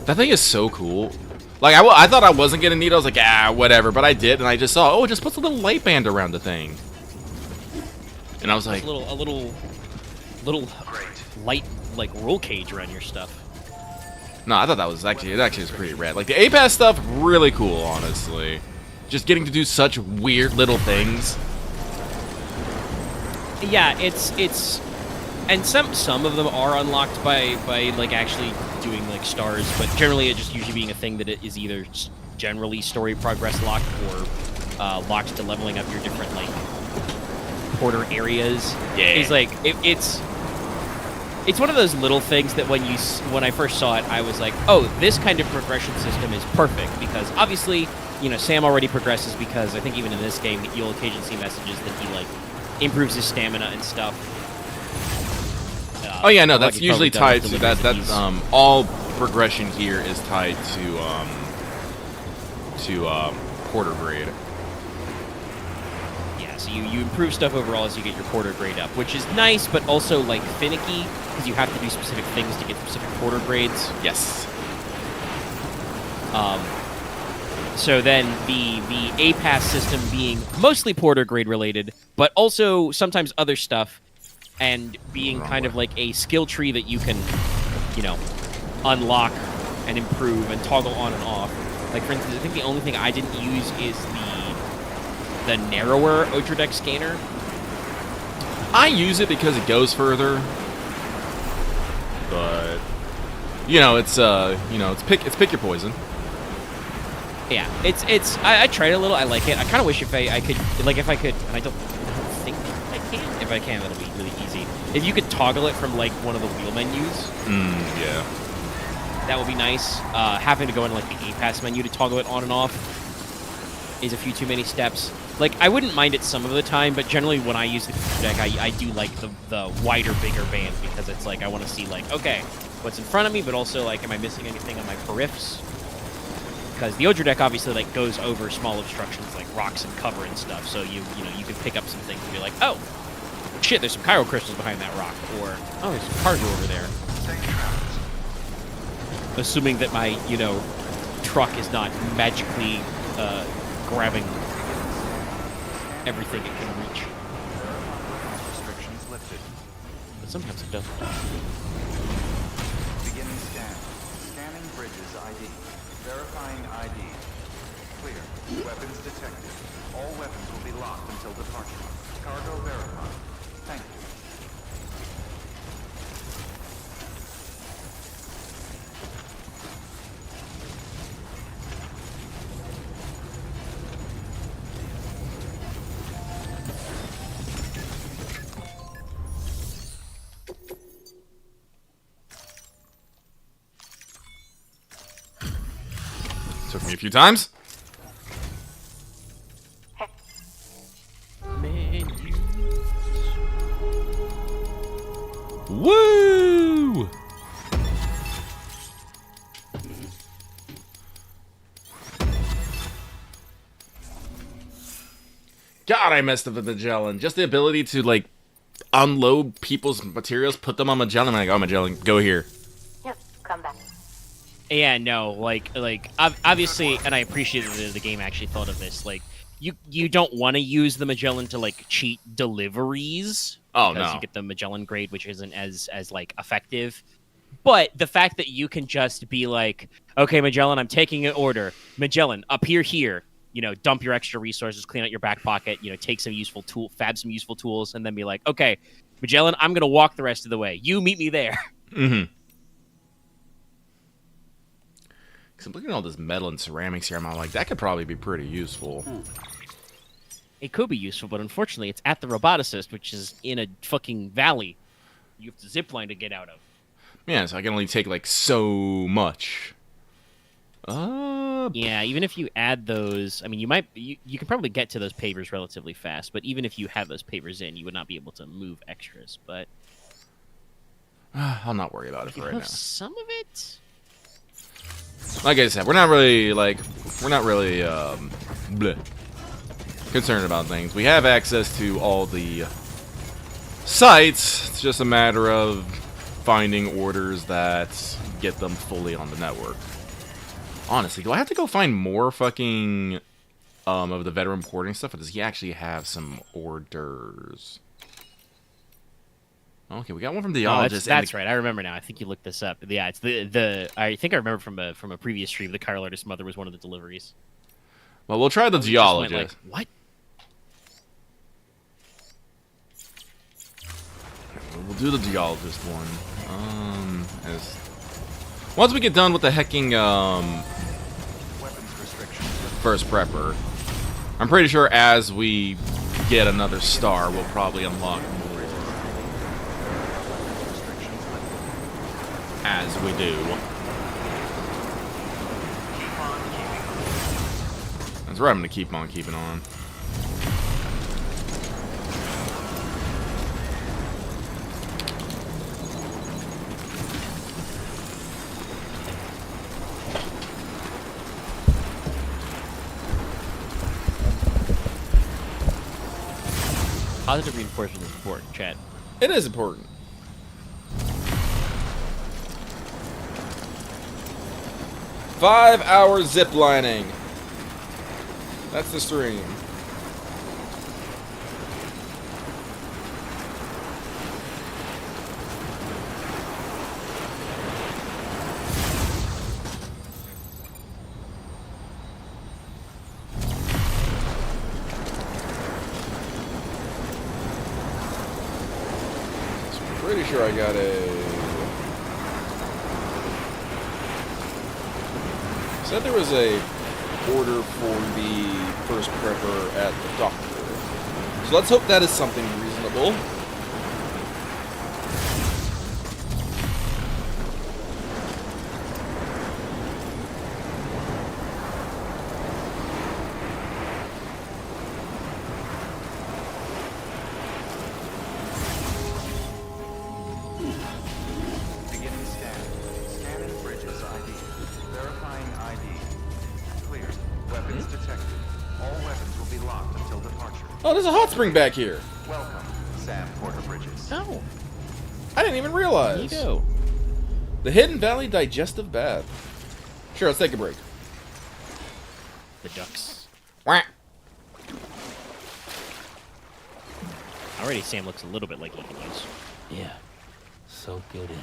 That thing is so cool. Like, I thought I wasn't gonna need it. I was like, whatever. But I did, and I just saw, oh, it just puts a little light band around the thing. And I was like, a little light, like, roll cage around your stuff. no, I thought that was actually, it actually was pretty rad. Like, the APAS stuff, really cool, honestly. Just getting to do such weird little things. Yeah, it's and some of them are unlocked by like actually doing like stars, but generally it just usually being a thing that it is either generally story progress locked or locked to leveling up your different like Porter areas. Yeah. It's like it's one of those little things that when I first saw it, I was like, oh, this kind of progression system is perfect, because obviously, Sam already progresses, because I think even in this game you'll occasionally see messages that he like improves his stamina and stuff. Oh yeah, no, that's like usually probably tied done to with that. deliveries That's of these. all progression here is tied to Porter grade. Yeah, So you improve stuff overall as you get your porter grade up, which is nice, but also like finicky because you have to do specific things to get specific porter grades. Yes. So then the A-Pass system being mostly porter grade related, but also sometimes other stuff, and being kind of like a skill tree that you can, you know, unlock and improve and toggle on and off. Like, for instance, I think the only thing I didn't use is the narrower Odradek scanner. I use it because it goes further, but you know, it's pick your poison. Yeah, I tried a little. I like it. I kind of wish if I could, and I don't think I can. If I can, that'll be really easy. If you could toggle it from like one of the wheel menus. Yeah. That would be nice. Having to go in like the A-Pass menu to toggle it on and off is a few too many steps. Like, I wouldn't mind it some of the time, but generally when I use the deck, I do like the wider, bigger band, because it's like I want to see like, okay, what's in front of me, but also like, am I missing anything on my periffs? Because the Odra deck obviously like goes over small obstructions like rocks and cover and stuff, so you can pick up some things and be like, oh, shit, there's some Chiral crystals behind that rock, or oh, there's some cargo over there. Assuming that my, truck is not magically grabbing everything it can reach. Restrictions lifted. But sometimes it doesn't. Beginning scan. Scanning bridges ID. Verifying ID. Clear. Weapons detected. All weapons will be locked until departure. Cargo verified. Thank you. Took me a few times. Woo! God, I messed up with Magellan. Just the ability to, like, unload people's materials, put them on Magellan. I'm like, oh, Magellan, go here. Yep, come back. Yeah, no, like obviously, and I appreciate that the game actually thought of this. Like, you don't want to use the Magellan to like cheat deliveries. Oh, because no. you get the Magellan grade, which isn't as like effective. But the fact that you can just be like, okay, Magellan, I'm taking an order. Magellan, appear here. Dump your extra resources, clean out your back pocket. Take some useful fab some useful tools, and then be like, okay, Magellan, I'm gonna walk the rest of the way. You meet me there. Mm-hmm. Because I'm looking at all this metal and ceramics here. I'm like, that could probably be pretty useful. It could be useful, but unfortunately, it's at the roboticist, which is in a fucking valley. You have to zipline to get out of. Yeah, so I can only take, like, so much. Yeah, even if you add those, I mean, you can probably get to those pavers relatively fast, but even if you have those pavers in, you would not be able to move extras, but... I'll not worry about it for right now. Some of it? Like I said, we're not really bleh, concerned about things. We have access to all the sites. It's just a matter of finding orders that get them fully on the network. Honestly, do I have to go find more fucking of the veteran porting stuff, or does he actually have some orders? Okay, we got one from the geologist. That's right. I remember now. I think you looked this up. Yeah, it's the. I think I remember from a previous stream. The Chiral artist's mother was one of the deliveries. Well, we'll try the geologist. What? We'll do the geologist one. Once we get done with the hecking first prepper, I'm pretty sure as we get another star, we'll probably unlock more. As we do. That's right, I'm gonna keep on keeping on. positive reinforcement is important, chat. It is important. Five-hour zip lining. That's the stream. Pretty sure I got a... Said there was a order for the first prepper at the doctor. So let's hope that is something reasonable. Beginning scan. Scanning bridges ID. Verifying ID. Clear. Weapons detected. All weapons will be locked until departure. Oh, there's a hot spring back here. Welcome, Sam Porter Bridges. Oh, I didn't even realize. neato. The Hidden Valley Digestive Bath. Sure, let's take a break. The ducks. Wah. Already, Sam looks a little bit like he can use. Yeah. Soak it in.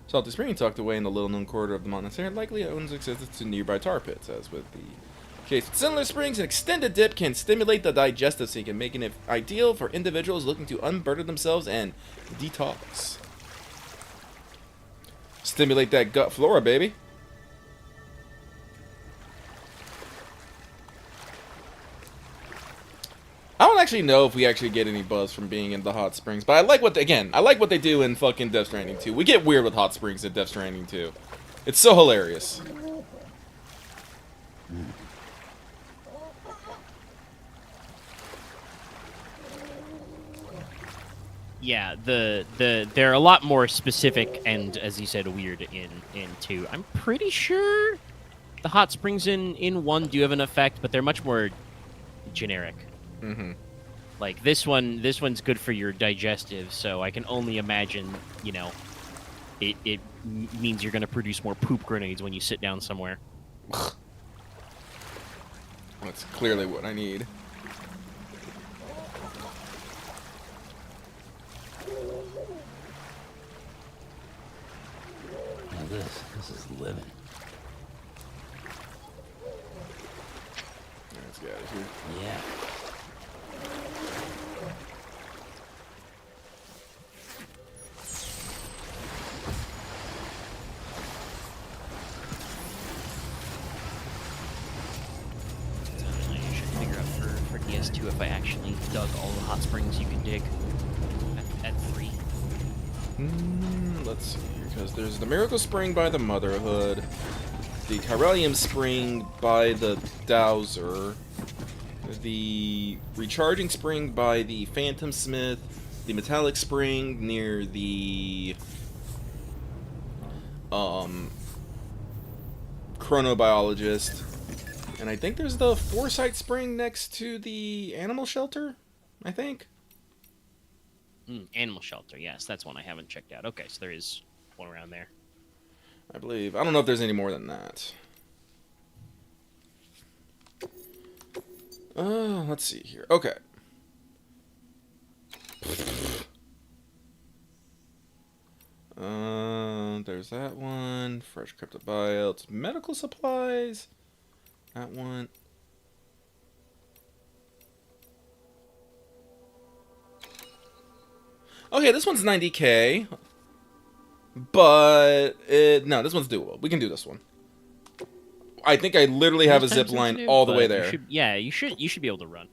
Salty Spring, tucked away in the little-known corridor of the monastery, likely owns existence to nearby tar pits. As with the case with similar springs, an extended dip can stimulate the digestive system, making it ideal for individuals looking to unburden themselves and detox. Stimulate that gut flora, baby. I don't actually know if we actually get any buzz from being in the hot springs, but I like what I like what they do in fucking Death Stranding 2. We get weird with hot springs in Death Stranding 2. It's so hilarious. Yeah, they're a lot more specific and, as you said, weird in 2. I'm pretty sure the hot springs in 1 do have an effect, but they're much more generic. Mm-hmm. Like this one's good for your digestive, so I can only imagine, you know, it means you're going to produce more poop grenades when you sit down somewhere. That's clearly what I need. Now this is living. Let's get out of here. Yeah. I should figure out for DS2 if I actually dug all the hot springs you can dig at 3. Let's see, because there's the Miracle Spring by the Motherhood, the Chiralium Spring by the Dowser, the Recharging Spring by the Phantom Smith, the Metallic Spring near the Chronobiologist, and I think there's the Foresight Spring next to the Animal Shelter, I think. Animal shelter, yes, that's one I haven't checked out. Okay, so there is one around there. I believe. I don't know if there's any more than that. Let's see here. Okay. There's that one. Fresh cryptobiotes. Medical supplies. That one. Okay, this one's 90k. But, no, this one's doable. We can do this one. I think I literally have a zip line all the way there. You should be able to run.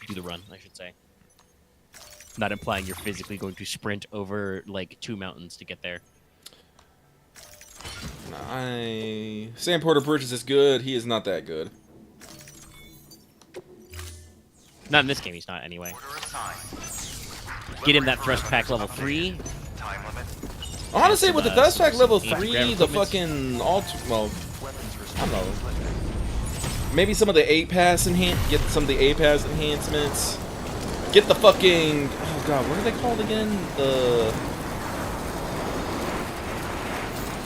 Do the run, I should say. Not implying you're physically going to sprint over, like, 2 mountains to get there. Sam Porter Bridges is good. He is not that good. Not in this game, he's not, anyway. Get him that thrust pack level 3. Honestly, with the thrust pack level some 3, the fucking well, I don't know. Maybe some of the get some of the A-Pass enhancements. Get the fucking, oh god, what are they called again?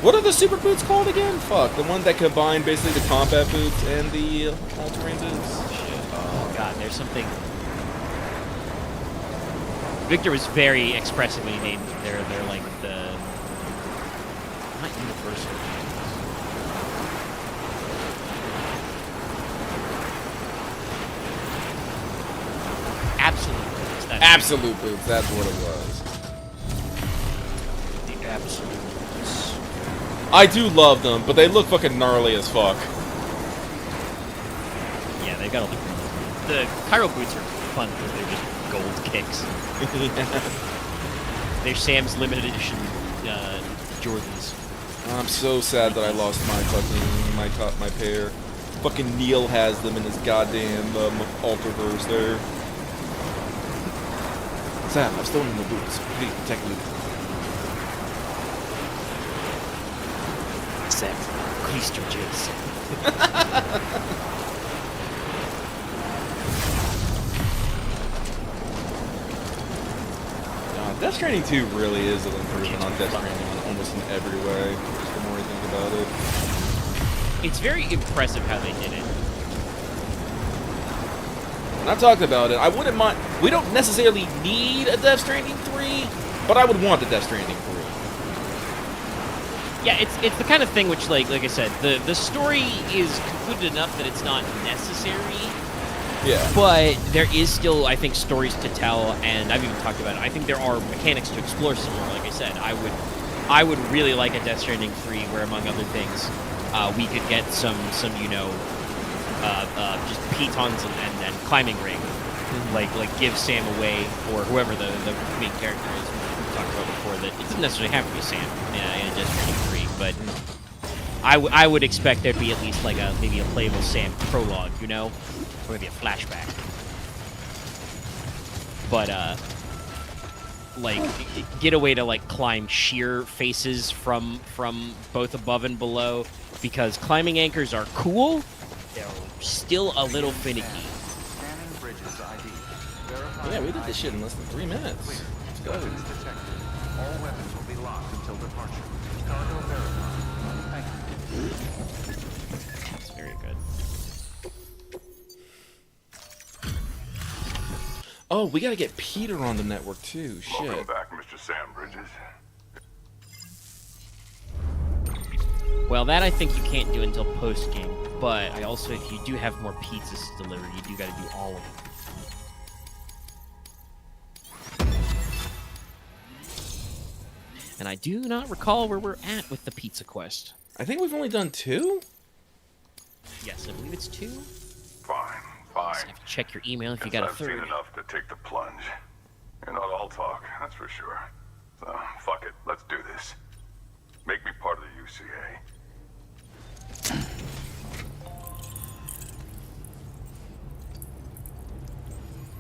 What are the super boots called again? Fuck, the one that combine basically the combat boots and the all-terrain boots. Shit. Oh god, there's something. Victor was very expressive when he named them. They're like the not universal. Absolute boots. Absolute boots, that's what it was. The absolute boots. I do love them, but they look fucking gnarly as fuck. Yeah, they've got all the Cairo boots are fun because they're just gold kicks. They're Sam's limited edition Jordans. I'm so sad that I lost my fucking my pair. Fucking Neil has them in his goddamn Ultraverse there. Sam, I've stolen the boots. Please protect me. Sam, increased your chase. Death Stranding 2 really is an improvement on Death Stranding in almost in every way, just the more you think about it. It's very impressive how they did it. And I've talked about it. I wouldn't mind. We don't necessarily need a Death Stranding 3, but I would want the Death Stranding 3. Yeah, it's the kind of thing which, like I said, the story is concluded enough that it's not necessary. Yeah. But there is still, I think, stories to tell, and I've even talked about it. I think there are mechanics to explore some more. Like I said, I would really like a Death Stranding 3 where, among other things, we could get some just pitons and climbing ring. Mm-hmm. Like give Sam away, or whoever the main character is. We talked about before that it doesn't necessarily have to be Sam in a Death Stranding 3, but I would expect there'd be at least like maybe a playable Sam prologue, you know? Or maybe a flashback. But, like, get a way to, like, climb sheer faces from both above and below, because climbing anchors are cool, they're still a little finicky. Scanning bridges ID. Yeah, we did this shit in less than 3 minutes. Clear. Let's go. Weapons detected. All weapons will be locked until departure. Cargo verified. Thank you. That's very good. Oh, we gotta get Peter on the network too. Shit. Welcome back, Mr. Sam Bridges. Well, that I think you can't do until post-game, but I also, if you do have more pizzas to deliver, you do gotta do all of them. And I do not recall where we're at with the pizza quest. I think we've only done 2? Yes, I believe it's 2. Fine, fine. Just have to check your email if you Guess got a I've seen third. enough to take the plunge. You're not all talk, that's for sure. So, fuck it, let's do this. Make me part of the UCA.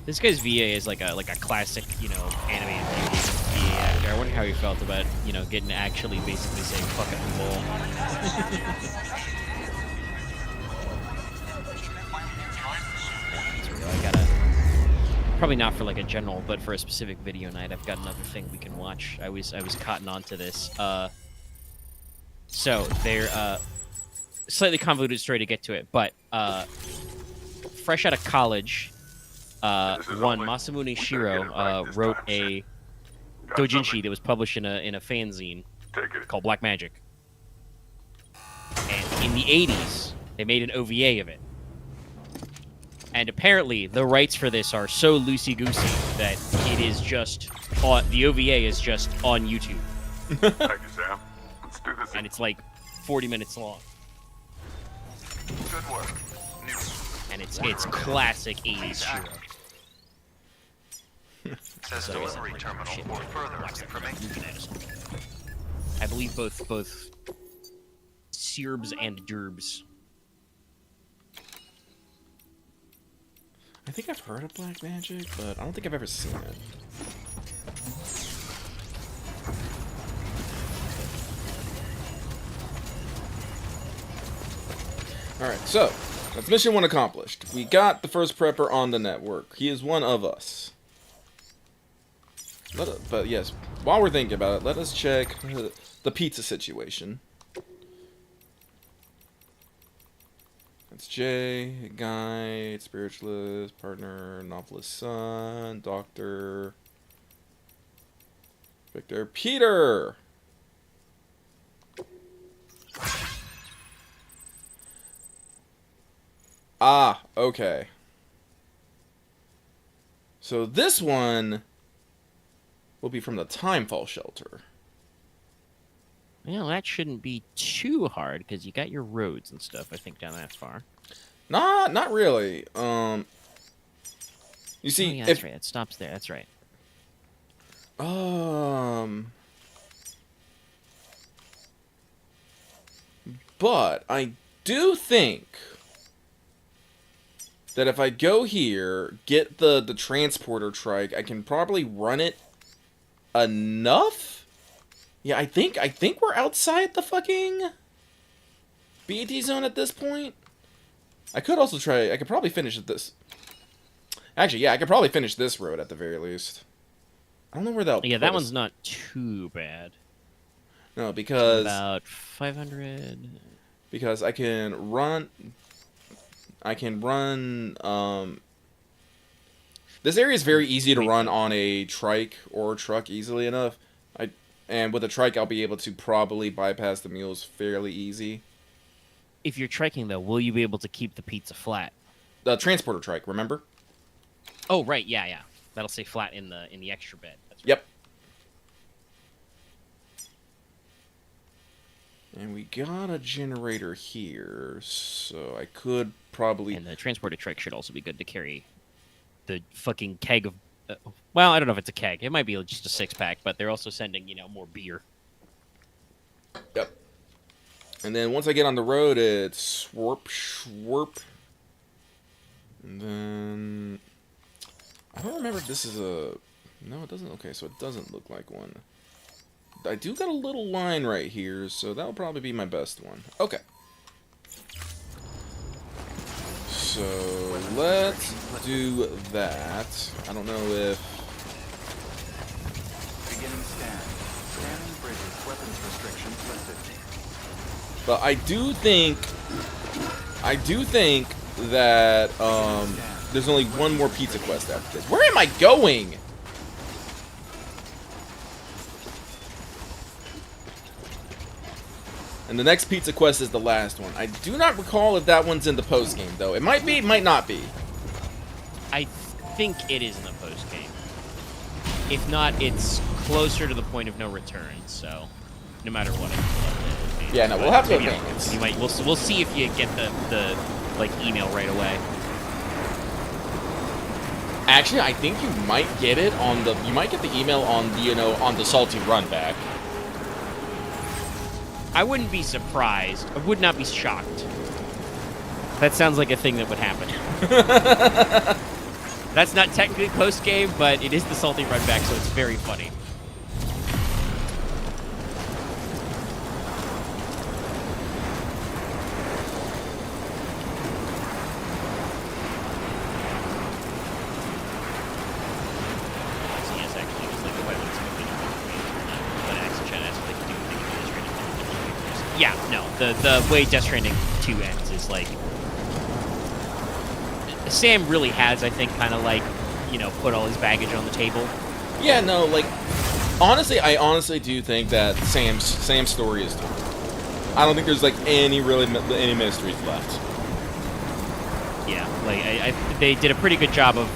This guy's VA is like a classic, you know, animated VA actor. I wonder how he felt about, you know, getting to actually basically say "fuck it" and bull. I gotta probably not for like a general, but for a specific video night. I've got another thing we can watch. I was cotton on to this. So they're slightly convoluted story to get to it, but fresh out of college. Masamune Shiro wrote a doujinshi that was published in a fanzine called Black Magic. And in the 80s, they made an OVA of it. And apparently, the rights for this are so loosey-goosey that it is just the OVA is just on YouTube. Thank you, Sam. Let's do this. And it's like 40 minutes long. Good work. New. And it's classic 80s Shiro. Says delivery terminal for further information. I believe both Serbs and Derbs. I think I've heard of Black Magic, but I don't think I've ever seen it. Alright, so, That's mission 1 accomplished. We got the first prepper on the network. He is one of us. But yes, while we're thinking about it, let us check the pizza situation. It's Jay, guide, spiritualist, partner, novelist son, doctor, Victor, Peter! Ah, okay. So this one will be from the Timefall shelter. Well, that shouldn't be too hard because you got your roads and stuff. I think down that far. Not really. You see, Oh, yeah, that's right. It stops there. That's right. But I do think that if I go here, get the transporter trike, I can probably run it enough. Yeah, I think we're outside the fucking BAT zone at this point. I could also try. I could probably finish this. Actually, yeah, I could probably finish this road at the very least. I don't know where that. Yeah, that one's not too bad. No, because about 500. Because I can run. This area is very easy to run on a trike or truck easily enough. And with a trike, I'll be able to probably bypass the mules fairly easy. If you're triking, though, will you be able to keep the pizza flat? The transporter trike, remember? Oh, right, yeah. That'll stay flat in the extra bed. That's right. Yep. And we got a generator here, so I could probably... And the transporter trike should also be good to carry the fucking keg of... well, I don't know if it's a keg. It might be just a 6-pack, but they're also sending, more beer. Yep. And then once I get on the road, it's swarp. And then... I don't remember if this is a... No, it doesn't. Okay, so it doesn't look like one. I do got a little line right here, so that'll probably be my best one. Okay. So, let's do that. I don't know if... Beginning scan. Scanning bridges. Weapons restrictions lifted. But I do think that, there's only one more pizza quest after this. Where am I going? And the next pizza quest is the last one. I do not recall if that one's in the post game, though. It might be, it might not be. I think it is in the post game. If not, it's closer to the point of no return. So, no matter what, it'll be. Yeah, no, we'll have to advance. You might. We'll see if you get the email right away. Actually, I think you might get it on the. You might get the email on the on the salty run back. I wouldn't be surprised. I would not be shocked. That sounds like a thing that would happen. That's not technically post-game, but it is the salty run back, so it's very funny. So yes, actually, it's like the weapons but Axe Chat has what they can do with Death Stranding. Yeah, no, the way Death Stranding 2 ends is like Sam really has, I think, kind of like, put all his baggage on the table. Yeah, no, like, honestly, I honestly do think that Sam's story is told. I don't think there's like any mysteries left. Yeah, like they did a pretty good job of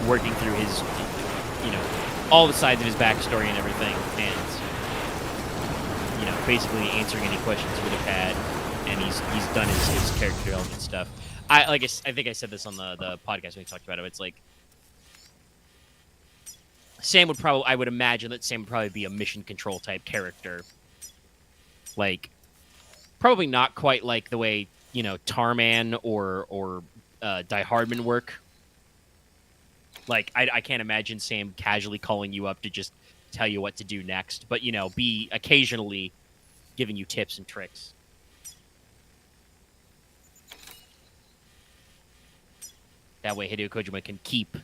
working through his, all the sides of his backstory and everything, and basically answering any questions you would have had, and he's done his character development stuff. I think I said this on the podcast when we talked about it. It's like I would imagine that Sam would probably be a mission control type character. Like, probably not quite like the way, Tarman or Die Hardman work. Like, I can't imagine Sam casually calling you up to just tell you what to do next, but, be occasionally giving you tips and tricks. That way Hideo Kojima can keep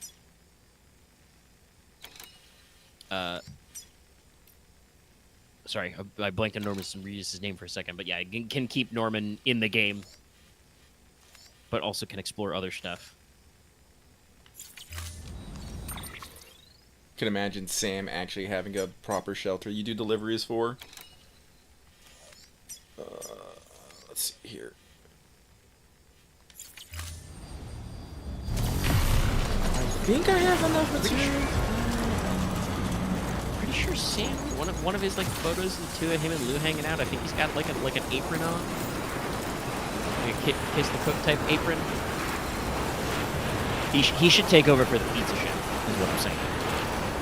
sorry, I blanked on Norman Reedus' name for a second, but yeah, can keep Norman in the game, but also can explore other stuff. Can imagine Sam actually having a proper shelter you do deliveries for. Let's see here. I think I have enough material. Pretty sure Sam, one of his like photos of the two of him and Lou hanging out. I think he's got like an apron on, like a Kiss the Cook type apron. He should take over for the pizza chef. Is what I'm saying.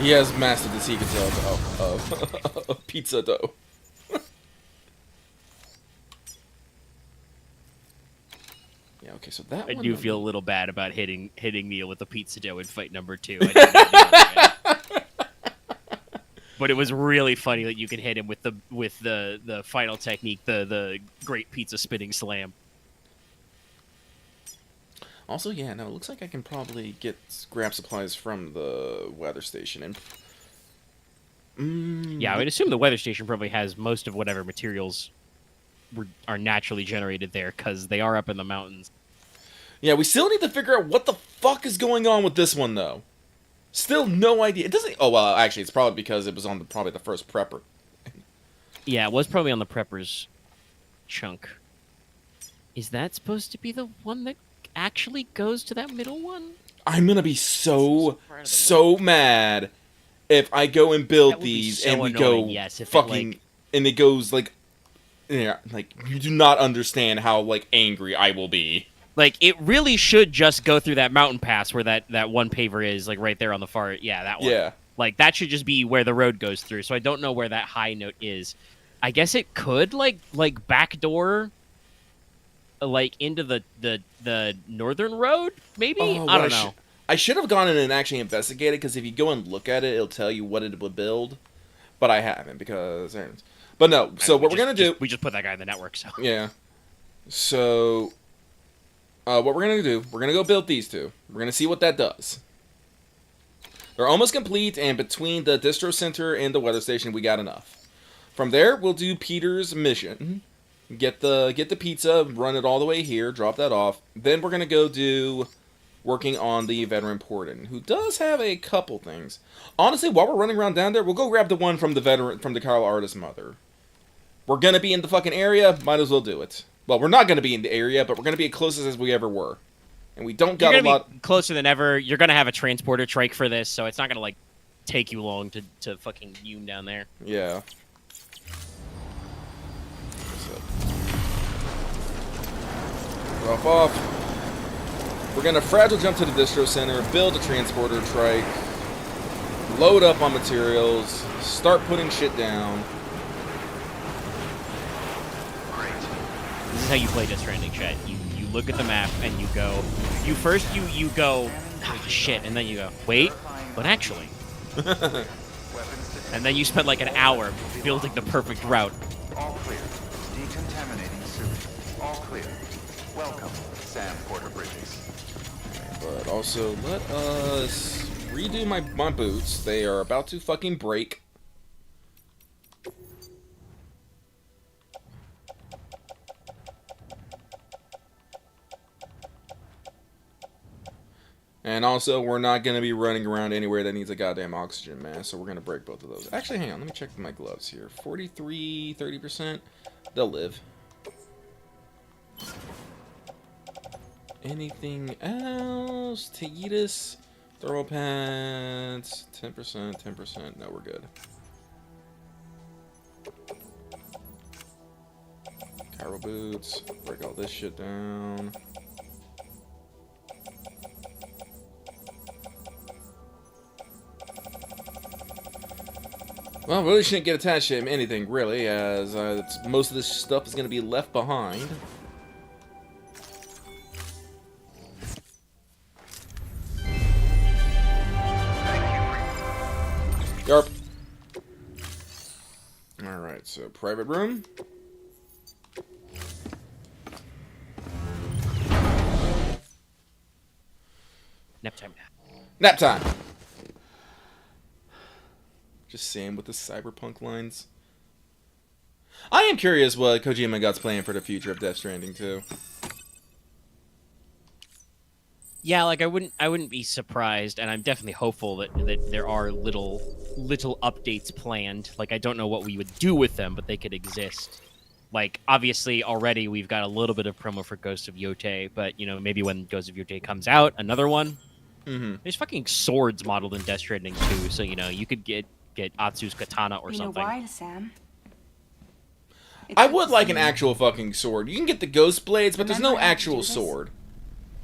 He has mastered the secrets of pizza dough. Yeah, okay, so that I one... do feel a little bad about hitting Neil with the pizza dough in fight number 2. I didn't know that. But it was really funny that you could hit him with the final technique, the great pizza spinning slam. Also, yeah, no, it looks like I can probably grab supplies from the weather station. And Yeah, I would assume the weather station probably has most of whatever materials are naturally generated there, because they are up in the mountains. yeah, we still need to figure out what the fuck is going on with this one, though. Still no idea. It doesn't... Oh, well, actually, it's probably because it was on probably the first prepper. Yeah, it was probably on the Prepper's chunk. Is that supposed to be the one that actually goes to that middle one? I'm gonna be so mad if I go and build That would be these so and we annoying, go yes, if it, fucking... like- And it goes, like... Yeah, like, you do not understand how, like, angry I will be. Like, it really should just go through that mountain pass where that one paver is, like, right there on the far... Yeah, that one. Yeah. Like, that should just be where the road goes through, so I don't know where that high note is. I guess it could, like backdoor, like, into the northern road, maybe? Oh, I don't know. I should have gone in and actually investigated, because if you go and look at it, it'll tell you what it would build. But I haven't, because... But no, so what we're going to do... We just put that guy in the network, so... Yeah. So... what we're going to do, we're going to go build these two. We're going to see what that does. They're almost complete, and between the distro center and the weather station, we got enough. From there, we'll do Peter's mission. Get the pizza, run it all the way here, drop that off. Then we're going to go do working on the veteran Porton, who does have a couple things. Honestly, while we're running around down there, we'll go grab the one from the Carl Artist mother. We're going to be in the fucking area, might as well do it. Well, we're not going to be in the area, but we're going to be as close as we ever were. And we don't got a lot... Be closer than ever. You're going to have a transporter trike for this, so it's not going to, like, take you long to fucking Yoon down there. Yeah. Drop off. We're going to fragile jump to the distro center, build a transporter trike, load up on materials, start putting shit down. This is how you play Death Stranding, chat. You look at the map and you go... You go... Oh, shit. And then you go, wait, but actually... And then you spend like an hour building the perfect route. All clear. Decontaminating suit. All clear. Welcome, Sam Porter-Bridges. But also, let us redo my boots. They are about to fucking break. And also, we're not going to be running around anywhere that needs a goddamn oxygen mask, so we're going to break both of those. Actually, hang on, let me check my gloves here. 43, 30%. They'll live. Anything else? Tayitis, thermal pants, 10%, 10%. No, we're good. Carol boots, break all this shit down. Well, really shouldn't get attached to anything, really, as most of this stuff is going to be left behind. Yarp. Alright, so private room. Nap time. Just saying with the cyberpunk lines. I am curious what Kojima got's playing for the future of Death Stranding too. Yeah, like I wouldn't be surprised, and I'm definitely hopeful that there are little updates planned. Like I don't know what we would do with them, but they could exist. Like obviously already we've got a little bit of promo for Ghost of Yotei, but you know maybe when Ghost of Yotei comes out, another one. Mm-hmm. There's fucking swords modeled in Death Stranding too, so you know you could get Atsu's katana or something. Why, Sam? I would like an actual fucking sword. You can get the ghost blades, but there's no actual sword.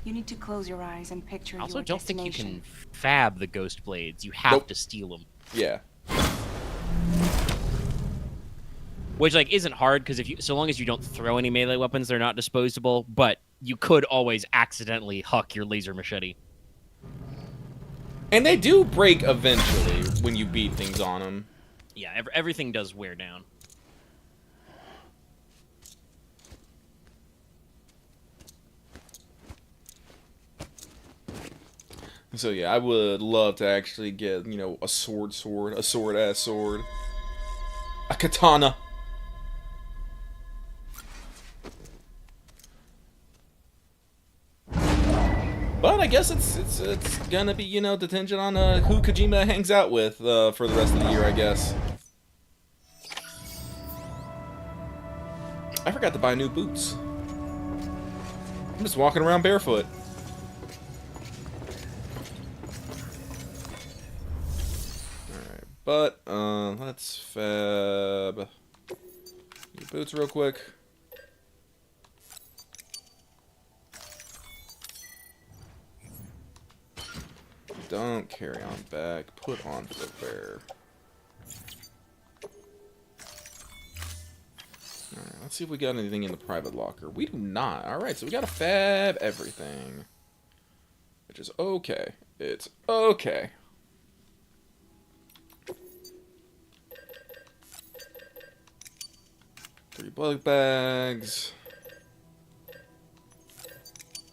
You need to close your eyes and picture I also your don't think you destination. can fab the ghost blades. You have to steal them. Yeah. Which like isn't hard because so long as you don't throw any melee weapons, they're not disposable. But you could always accidentally huck your laser machete. And they do break eventually when you beat things on them. Yeah, everything does wear down. So yeah, I would love to actually get, you know, a sword-ass sword. A katana. But I guess it's gonna be, you know, contingent on who Kojima hangs out with for the rest of the year, I guess. I forgot to buy new boots. I'm just walking around barefoot. Alright, but let's fab new boots real quick. Don't carry on back. Put on footwear. Alright, let's see if we got anything in the private locker. We do not. Alright, so we gotta fab everything. Which is okay. It's okay. Three bug bags.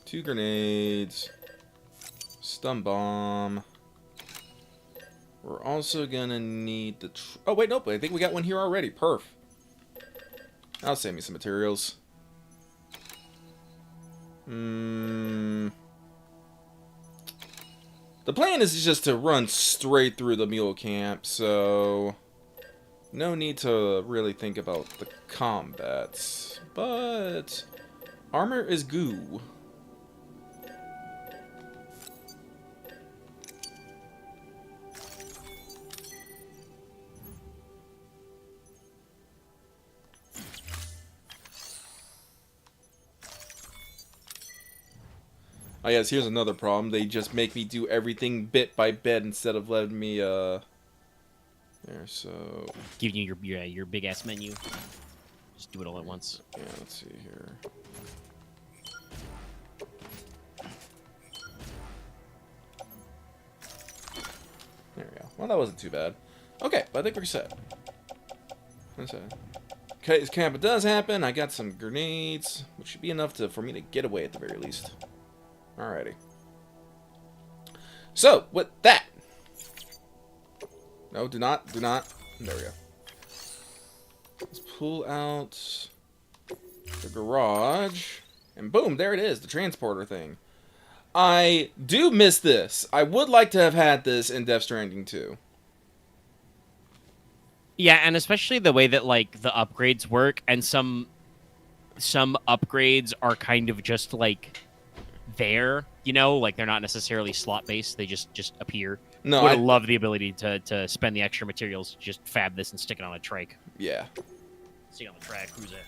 2 grenades. Stun bomb. We're also gonna need the... oh, wait, nope. I think we got one here already. Perf. That'll save me some materials. The plan is just to run straight through the mule camp, so... no need to really think about the combats. But... armor is goo. Oh yes, here's another problem. They just make me do everything bit by bit instead of letting me, there, so... giving you your big ass menu. Just do it all at once. Yeah, let's see here. There we go. Well, that wasn't too bad. Okay, but I think we're set. That's it. Okay, this camp does happen. I got some grenades, which should be enough for me to get away at the very least. Alrighty. So, with that... no, do not. There we go. Let's pull out the garage. And boom, there it is, the transporter thing. I do miss this. I would like to have had this in Death Stranding 2. Yeah, and especially the way that like the upgrades work, and some upgrades are kind of just like there, you know, like they're not necessarily slot based; they just appear. No, I love the ability to spend the extra materials, just fab this and stick it on a trike. Yeah. Stick it on the track, cruise it.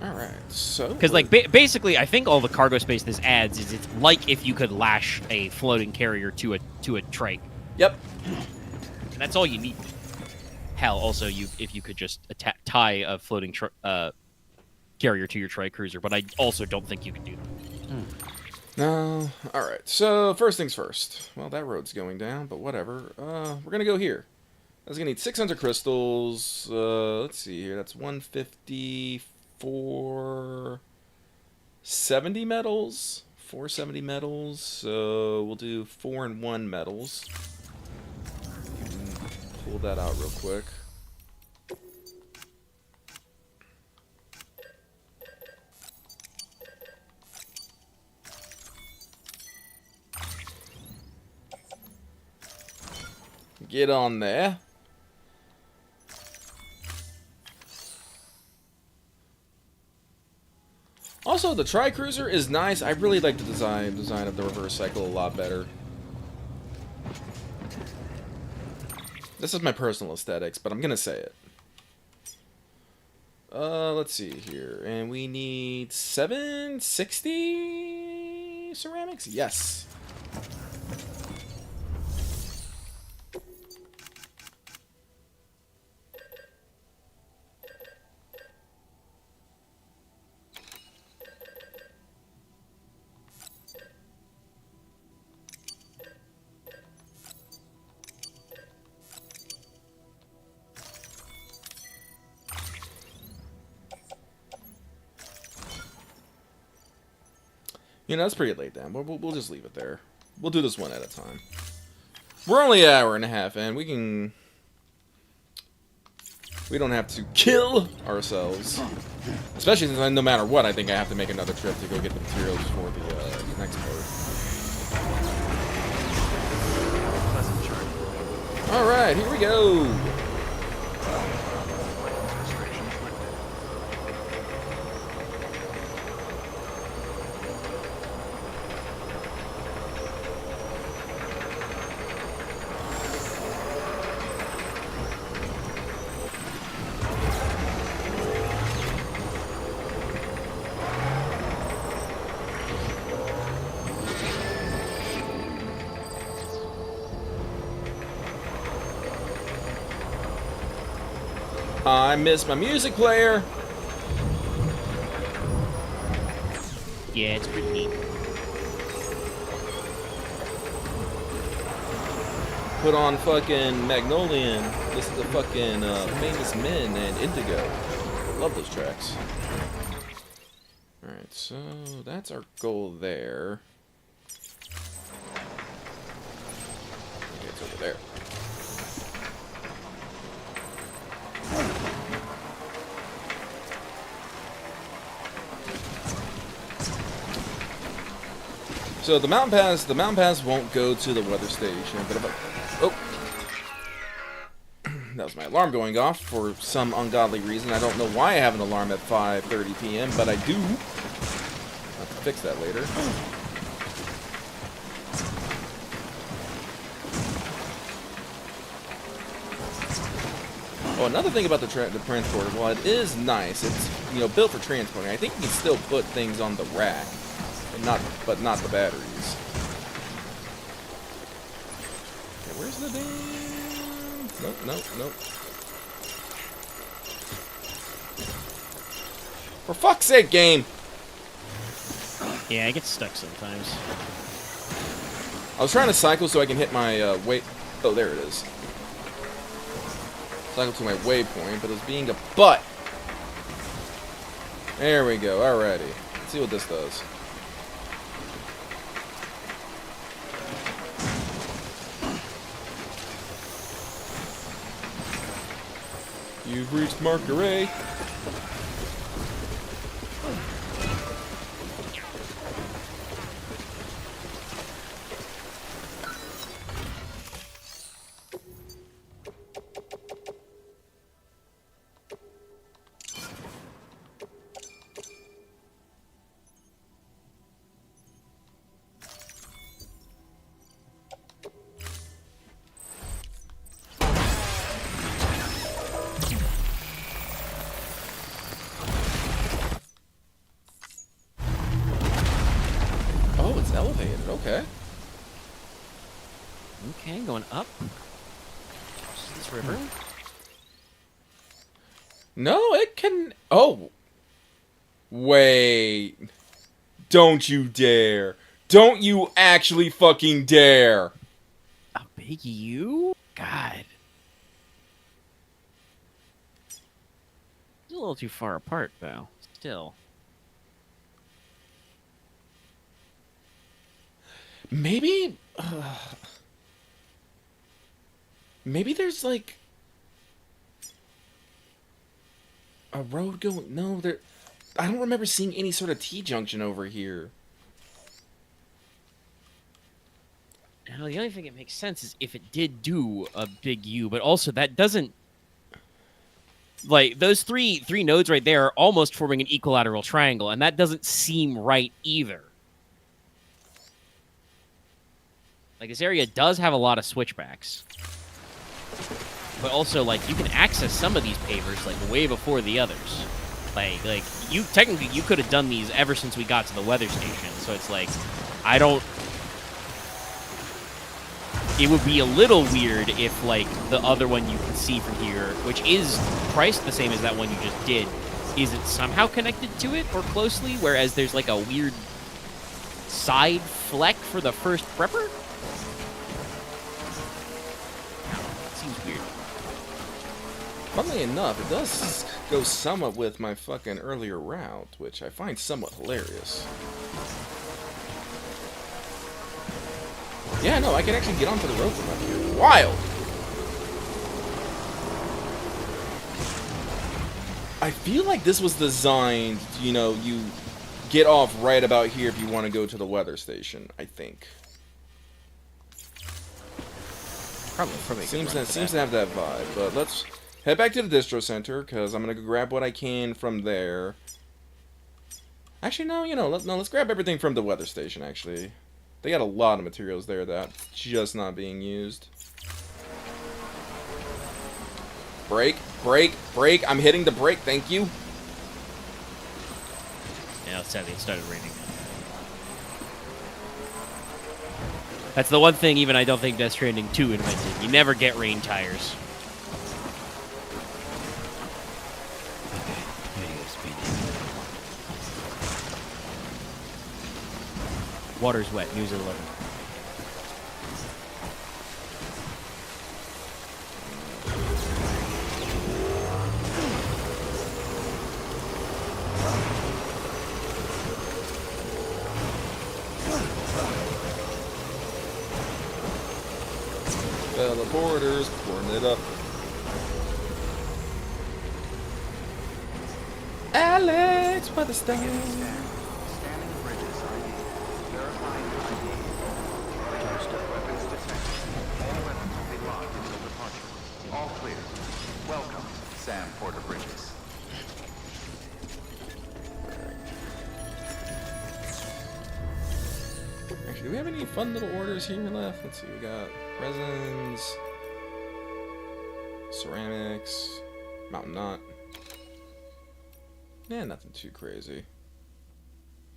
All right, so Because like basically, I think all the cargo space this adds is it's like if you could lash a floating carrier to a trike. Yep. And that's all you need. Hell, also if you could just tie a floating carrier to your trike cruiser, but I also don't think you can do that. No. All right. So first things first. Well, that road's going down, but whatever. We're gonna go here. I was gonna need 600 crystals. Let's see here. That's 150 for 70 metals 470 metals, so we'll do 4 and 1 metals. Pull that out real quick. Get on there. Also, the Tri-Cruiser is nice. I really like the design of the reverse cycle a lot better. This is my personal aesthetics, but I'm gonna say it. Let's see here. And we need 760 ceramics? Yes. You know, that's pretty late then. We'll just leave it there. We'll do this one at a time. We're only an hour and a half in. We don't have to kill ourselves. Especially since no matter what, I think I have to make another trip to go get the materials for the next part. Pleasant journey. Alright, here we go. Restrictions lifted. I miss my music player. Yeah, it's pretty neat. Put on fucking Magnolian. Listen to fucking Famous Men and Indigo. Love those tracks. Alright, so that's our goal there. Okay, it's over there. So the mountain pass won't go to the weather station, but oh, that was my alarm going off for some ungodly reason. I don't know why I have an alarm at 5:30 p.m., but I do. I'll have to fix that later. Oh, another thing about the transporter, while it is nice, it's built for transporting. I think you can still put things on the rack. But not the batteries. Okay, where's the damn? Nope. For fuck's sake, game! Yeah, I get stuck sometimes. I was trying to cycle so I can hit my weight. Oh, there it is. Cycle to my waypoint, but it's being a butt. There we go. Alrighty. Let's see what this does. You've reached marker A. Elevated, okay. Okay, going up. Is this river? No, it can... Oh. Wait. Don't you dare. Don't you actually fucking dare. A big U? God. It's a little too far apart, though. Still. Maybe... maybe there's, like... a road going... No, there... I don't remember seeing any sort of T-junction over here. Now, the only thing that makes sense is if it did do a big U, but also that doesn't... Like, those three nodes right there are almost forming an equilateral triangle, and that doesn't seem right either. Like, this area does have a lot of switchbacks. But also, like, you can access some of these pavers, like, way before the others. Like, you technically, you could have done these ever since we got to the weather station. So it's like, I don't... It would be a little weird if, like, the other one you can see from here, which is priced the same as that one you just did, isn't somehow connected to it or closely, whereas there's, like, a weird side fleck for the first prepper? Seems weird. Funnily enough, it does go somewhat with my fucking earlier route, which I find somewhat hilarious. Yeah, no, I can actually get onto the road from up here. Wild! I feel like this was designed, you know, you get off right about here if you want to go to the weather station, I think. Probably Seems to have that vibe, but let's head back to the distro center, because I'm going to grab what I can from there. Actually, no, you know, let's grab everything from the weather station, actually. They got a lot of materials there that's just not being used. Brake, brake, brake. I'm hitting the brake, thank you. Yeah, sadly, it started raining. That's the one thing even I don't think Death Stranding 2 invented. You never get rain tires. Okay, here you go, speed. Water's wet. News at 11. Teleporters, pouring it up. Alex, what is that? Scanning bridges ID. Verifying ID. Weapons detected. All weapons will be locked until departure. All clear. Welcome, Sam Porter Bridges. Actually, do we have any fun little orders here left? Let's see, we got resins, ceramics, mountain knot. Yeah, nothing too crazy.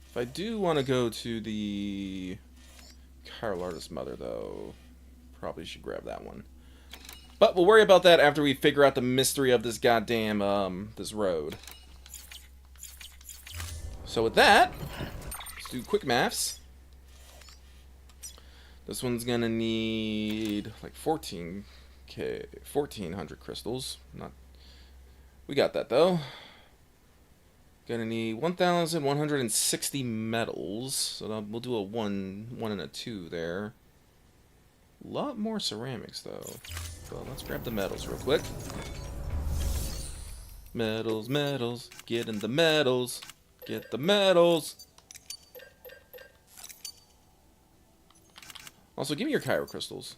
If I do want to go to the Chiral Artist Mother, though, probably should grab that one. But we'll worry about that after we figure out the mystery of this goddamn, this road. So with that, let's do quick maths. This one's gonna need like 1400 crystals. We got that though. Gonna need 1,160 metals. So we'll do a 1 and a 2 there. A lot more ceramics though. So let's grab the metals real quick. Metals, metals, get in the metals, get the metals. Also, give me your Chiral crystals.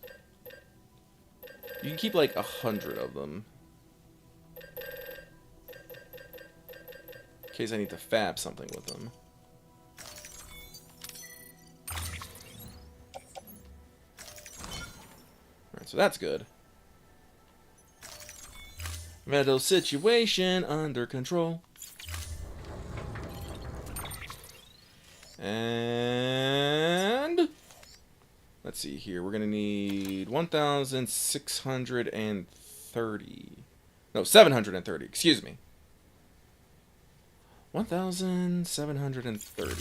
You can keep like 100 of them. In case I need to fab something with them. Alright, so that's good. Metal situation under control. And let's see here. We're gonna need 1,630. No, 730. Excuse me. 1,730.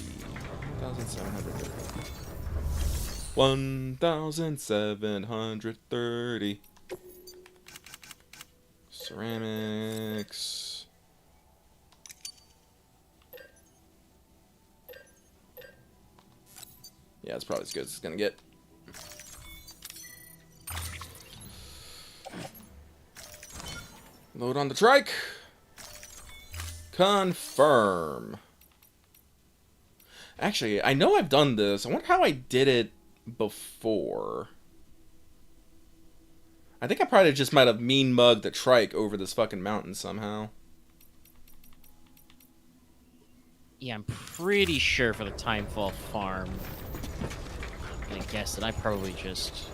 1,730. 1,730. Ceramics. Yeah, it's probably as good as it's gonna get. Load on the trike. Confirm. Actually, I know I've done this. I wonder how I did it before. I think I probably just might have mean mugged the trike over this fucking mountain somehow. Yeah, I'm pretty sure for the Timefall farm. I'm gonna guess that I probably just...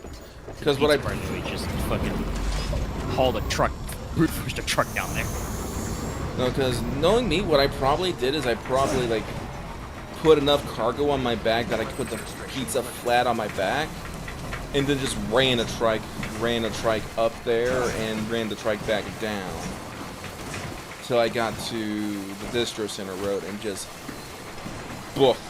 Because what I... We just fucking hauled a truck, brute forced a truck down there. No, because knowing me, what I probably did is I probably, like, put enough cargo on my back that I could put the pizza flat on my back, and then just ran a trike up there and ran the trike back down till I got to the distro center road and just booked.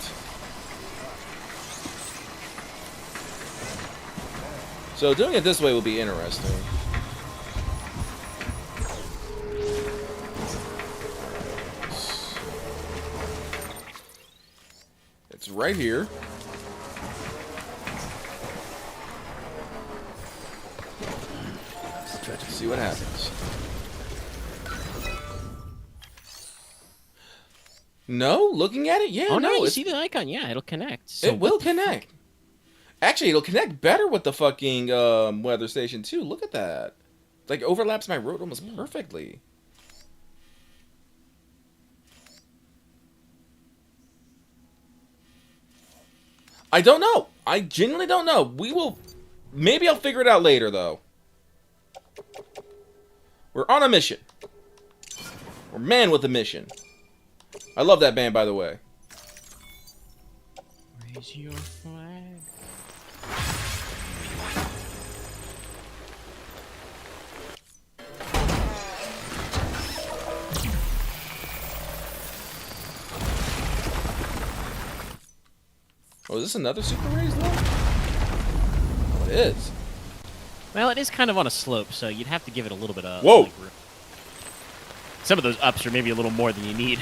So doing it this way will be interesting. It's right here. Let's try to see what happens. No? Looking at it? Yeah, Oh, no, you it's- see the icon? Yeah, it'll connect. So it will connect. Actually, it'll connect better with the fucking weather station, too. Look at that. Like, overlaps my road almost perfectly. I don't know. I genuinely don't know. We will... Maybe I'll figure it out later, though. We're on a mission. We're man with a mission. I love that band, by the way. Raise your flag. Oh, is this another super raised one? Oh, it is. Well, it is kind of on a slope, so you'd have to give it a little bit of... Whoa! Like, room. Some of those ups are maybe a little more than you need.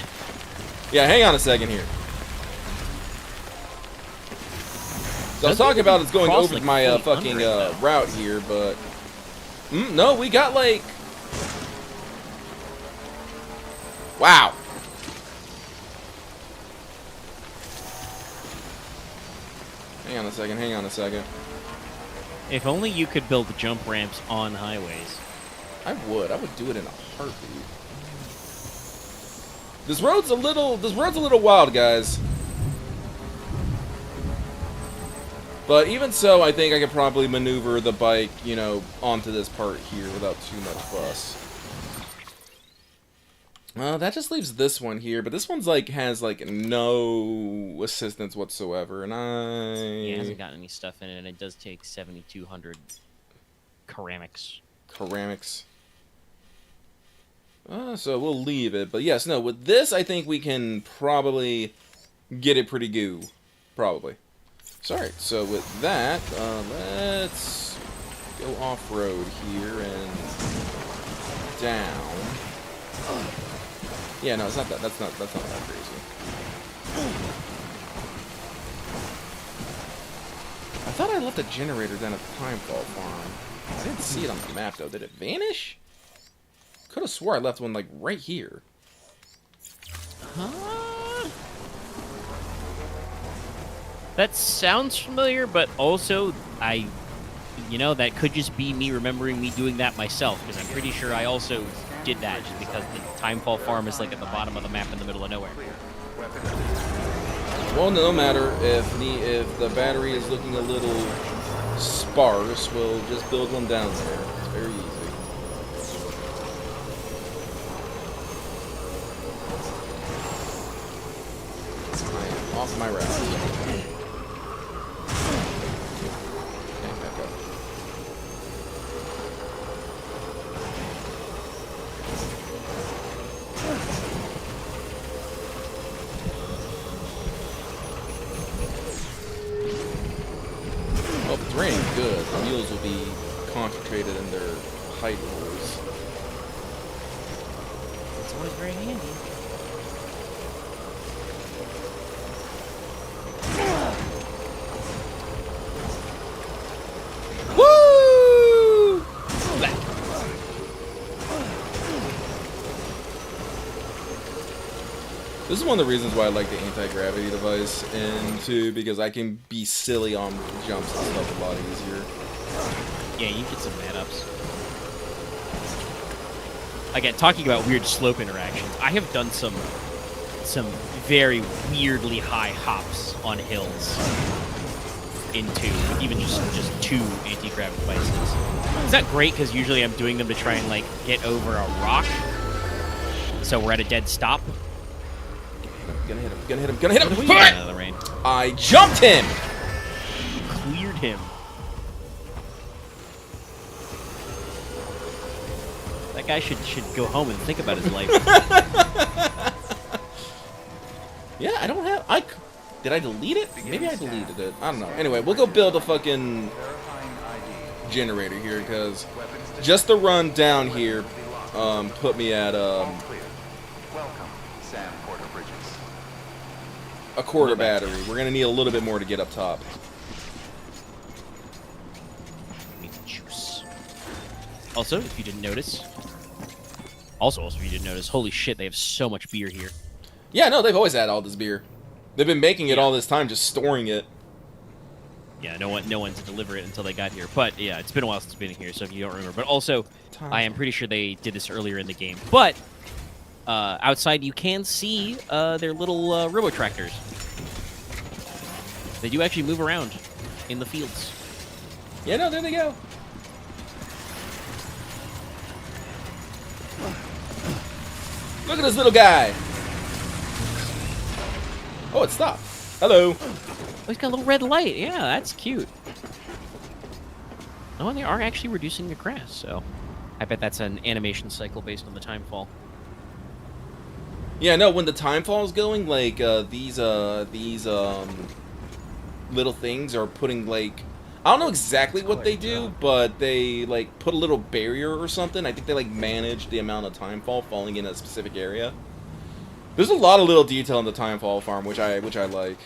Yeah, hang on a second here. So I was talking about it's going cross, over like, my fully fucking under it, though. route here, but... no, we got like... Wow. Hang on a second, hang on a second. If only you could build jump ramps on highways. I would do it in a heartbeat. This road's a little wild, guys. But even so, I think I could probably maneuver the bike, you know, onto this part here without too much fuss. That just leaves this one here, but this one's like has like no assistance whatsoever, and Yeah, it hasn't got any stuff in it, and it does take 7,200 ceramics. ceramics. So we'll leave it, but yes, no, with this I think we can probably get it pretty goo, probably. So, alright, so with that, let's go off-road here and down. Yeah, no, it's not that. That's not that crazy. I thought I left a generator down at the Timefall farm. I didn't see it on the map though. Did it vanish? Could have swore I left one like right here. Huh? That sounds familiar, but also you know, that could just be me remembering me doing that myself, because I'm pretty sure I also did that just because the Timefall farm is like at the bottom of the map in the middle of nowhere. Well, no matter if the battery is looking a little sparse, we'll just build one down there. It's very easy. I am off my route. Okay, back up. Well, if it's raining good, the mules will be concentrated in their hide holes. It's always very handy. This is one of the reasons why I like the anti-gravity device in 2, because I can be silly on jumps and stuff a lot easier. Yeah, you can get some man-ups. Again, talking about weird slope interactions, I have done some very weirdly high hops on hills in 2, with even just 2 anti-gravity devices. Is that great? Because usually I'm doing them to try and, like, get over a rock. So we're at a dead stop. Gonna hit him, gonna hit him, gonna hit him! What are we doing out of the rain? I jumped him! Cleared him. That guy should go home and think about his life. Yeah, I don't have... Did I delete it? Maybe I deleted it. I don't know. Anyway, we'll go build a fucking generator here, because just the run down here put me at Welcome, Sam Porter Bridges. a quarter battery. We're going to need a little bit more to get up top. Need the juice. Also, if you didn't notice... if you didn't notice, holy shit, they have so much beer here. Yeah, no, they've always had all this beer. They've been making it all this time, just storing it. Yeah, no one to deliver it until they got here. But yeah, it's been a while since it's been here, so if you don't remember. But also, I am pretty sure they did this earlier in the game. But outside, you can see their little robo tractors. They do actually move around in the fields. Yeah, no, there they go. Look at this little guy. Oh, it stopped. Hello. Oh, he's got a little red light. Yeah, that's cute. Oh, and they are actually reducing the grass, so I bet that's an animation cycle based on the time fall. Yeah, no, when the time fall is going, like, these little things are putting, like, I don't know exactly what they do, but they, like, put a little barrier or something. I think they, like, manage the amount of time fall falling in a specific area. There's a lot of little detail in the time fall farm, which I like.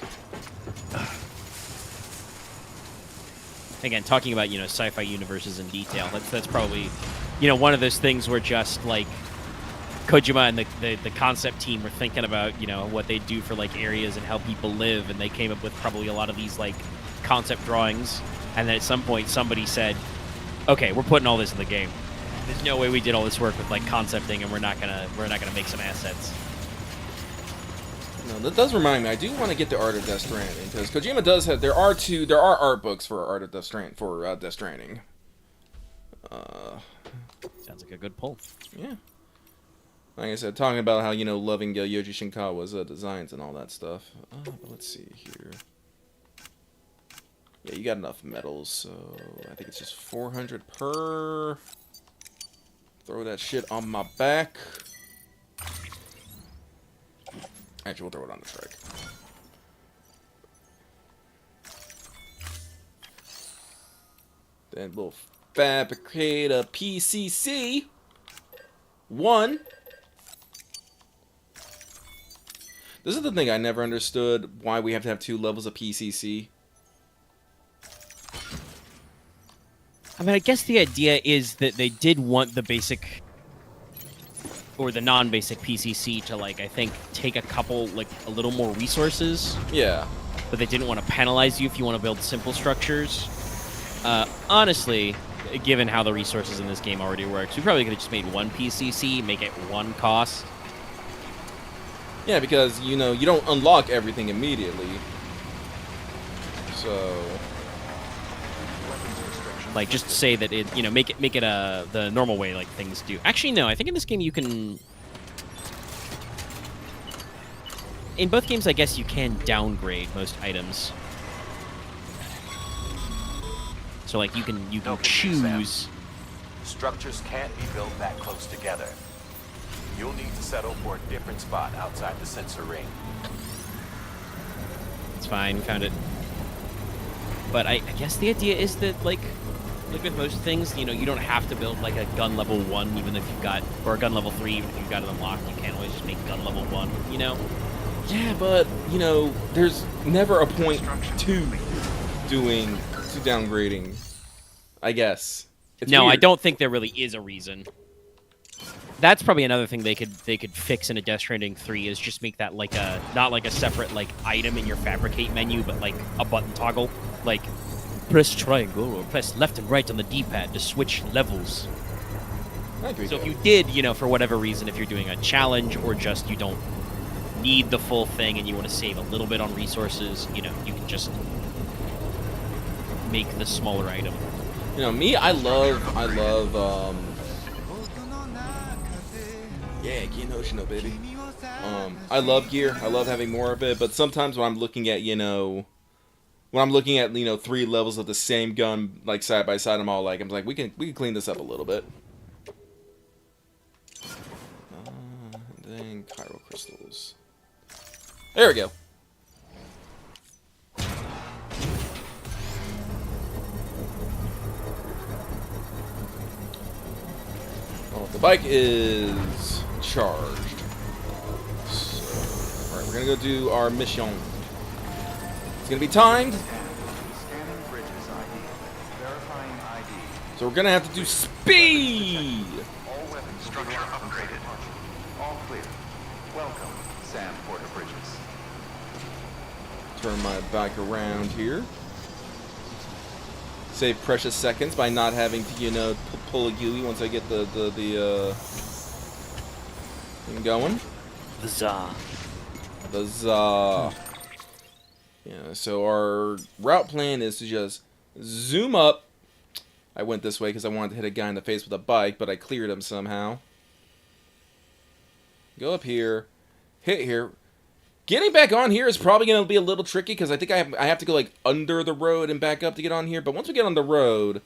Again, talking about, sci-fi universes in detail, that's probably, one of those things where just, like, Kojima and the concept team were thinking about, what they do for, like, areas and how people live, and they came up with probably a lot of these, like, concept drawings, and then at some point somebody said, okay, we're putting all this in the game. There's no way we did all this work with, like, concepting, and we're not gonna make some assets. No, that does remind me. I do want to get the Art of Death Stranding, because Kojima does have. There are art books for Art of Death Stranding. Sounds like a good pull. Yeah. Like I said, talking about how loving Yoji Shinkawa's designs and all that stuff. But let's see here. Yeah, you got enough metals, so I think it's just 400 per. Throw that shit on my back. Actually, we'll throw it on the strike. Then we'll fabricate a PCC. 1. This is the thing I never understood, why we have to have 2 levels of PCC. I mean, I guess the idea is that they did want the basic or the non-basic PCC to, like, I think take a couple, like, a little more resources. Yeah. But they didn't want to penalize you if you want to build simple structures. Honestly, given how the resources in this game already works, we probably could have just made 1 PCC, make it 1 cost. Yeah, because, you don't unlock everything immediately. So... Like, just say that it, make it the normal way, like, things do. Actually, no, I think in this game you can... In both games, I guess you can downgrade most items. So, like, you can choose... Structures can't be built that close together. You'll need to settle for a different spot outside the sensor ring. It's fine, we found it. But I guess the idea is that, like with most things, you don't have to build, like, a gun level 1, even if you've got... Or a gun level 3, even if you've got it unlocked. You can't always just make gun level 1, Yeah, but, there's never a point to downgrading, I guess. It's no, weird. I don't think there really is a reason. That's probably another thing they could fix in a Death Stranding 3 is just make that like a not like a separate like item in your fabricate menu, but like a button toggle. Like press triangle or press left and right on the D-pad to switch levels. I agree. So if you did, for whatever reason, if you're doing a challenge or just you don't need the full thing and you want to save a little bit on resources, you can just make the smaller item. Me, I love, yeah, Kinoshino, baby. I love gear. I love having more of it, but sometimes when I'm looking at, three levels of the same gun, like, side by side, I'm like, we can clean this up a little bit. And then Chiral Crystals. There we go. Well, the bike is charged. So, alright, we're gonna go do our mission. It's gonna be timed. Scanning bridges ID. Verifying ID. So we're gonna have to do speed. All weapons structure upgraded. All clear. Welcome, Sam Porter'S. Turn my bike around here. Save precious seconds by not having to, pull a GUI once I get the thing going. The za. The za. Yeah, so our route plan is to just zoom up. I went this way because I wanted to hit a guy in the face with a bike, but I cleared him somehow. Go up here. Hit here. Getting back on here is probably going to be a little tricky because I think I have to go like under the road and back up to get on here. But once we get on the road,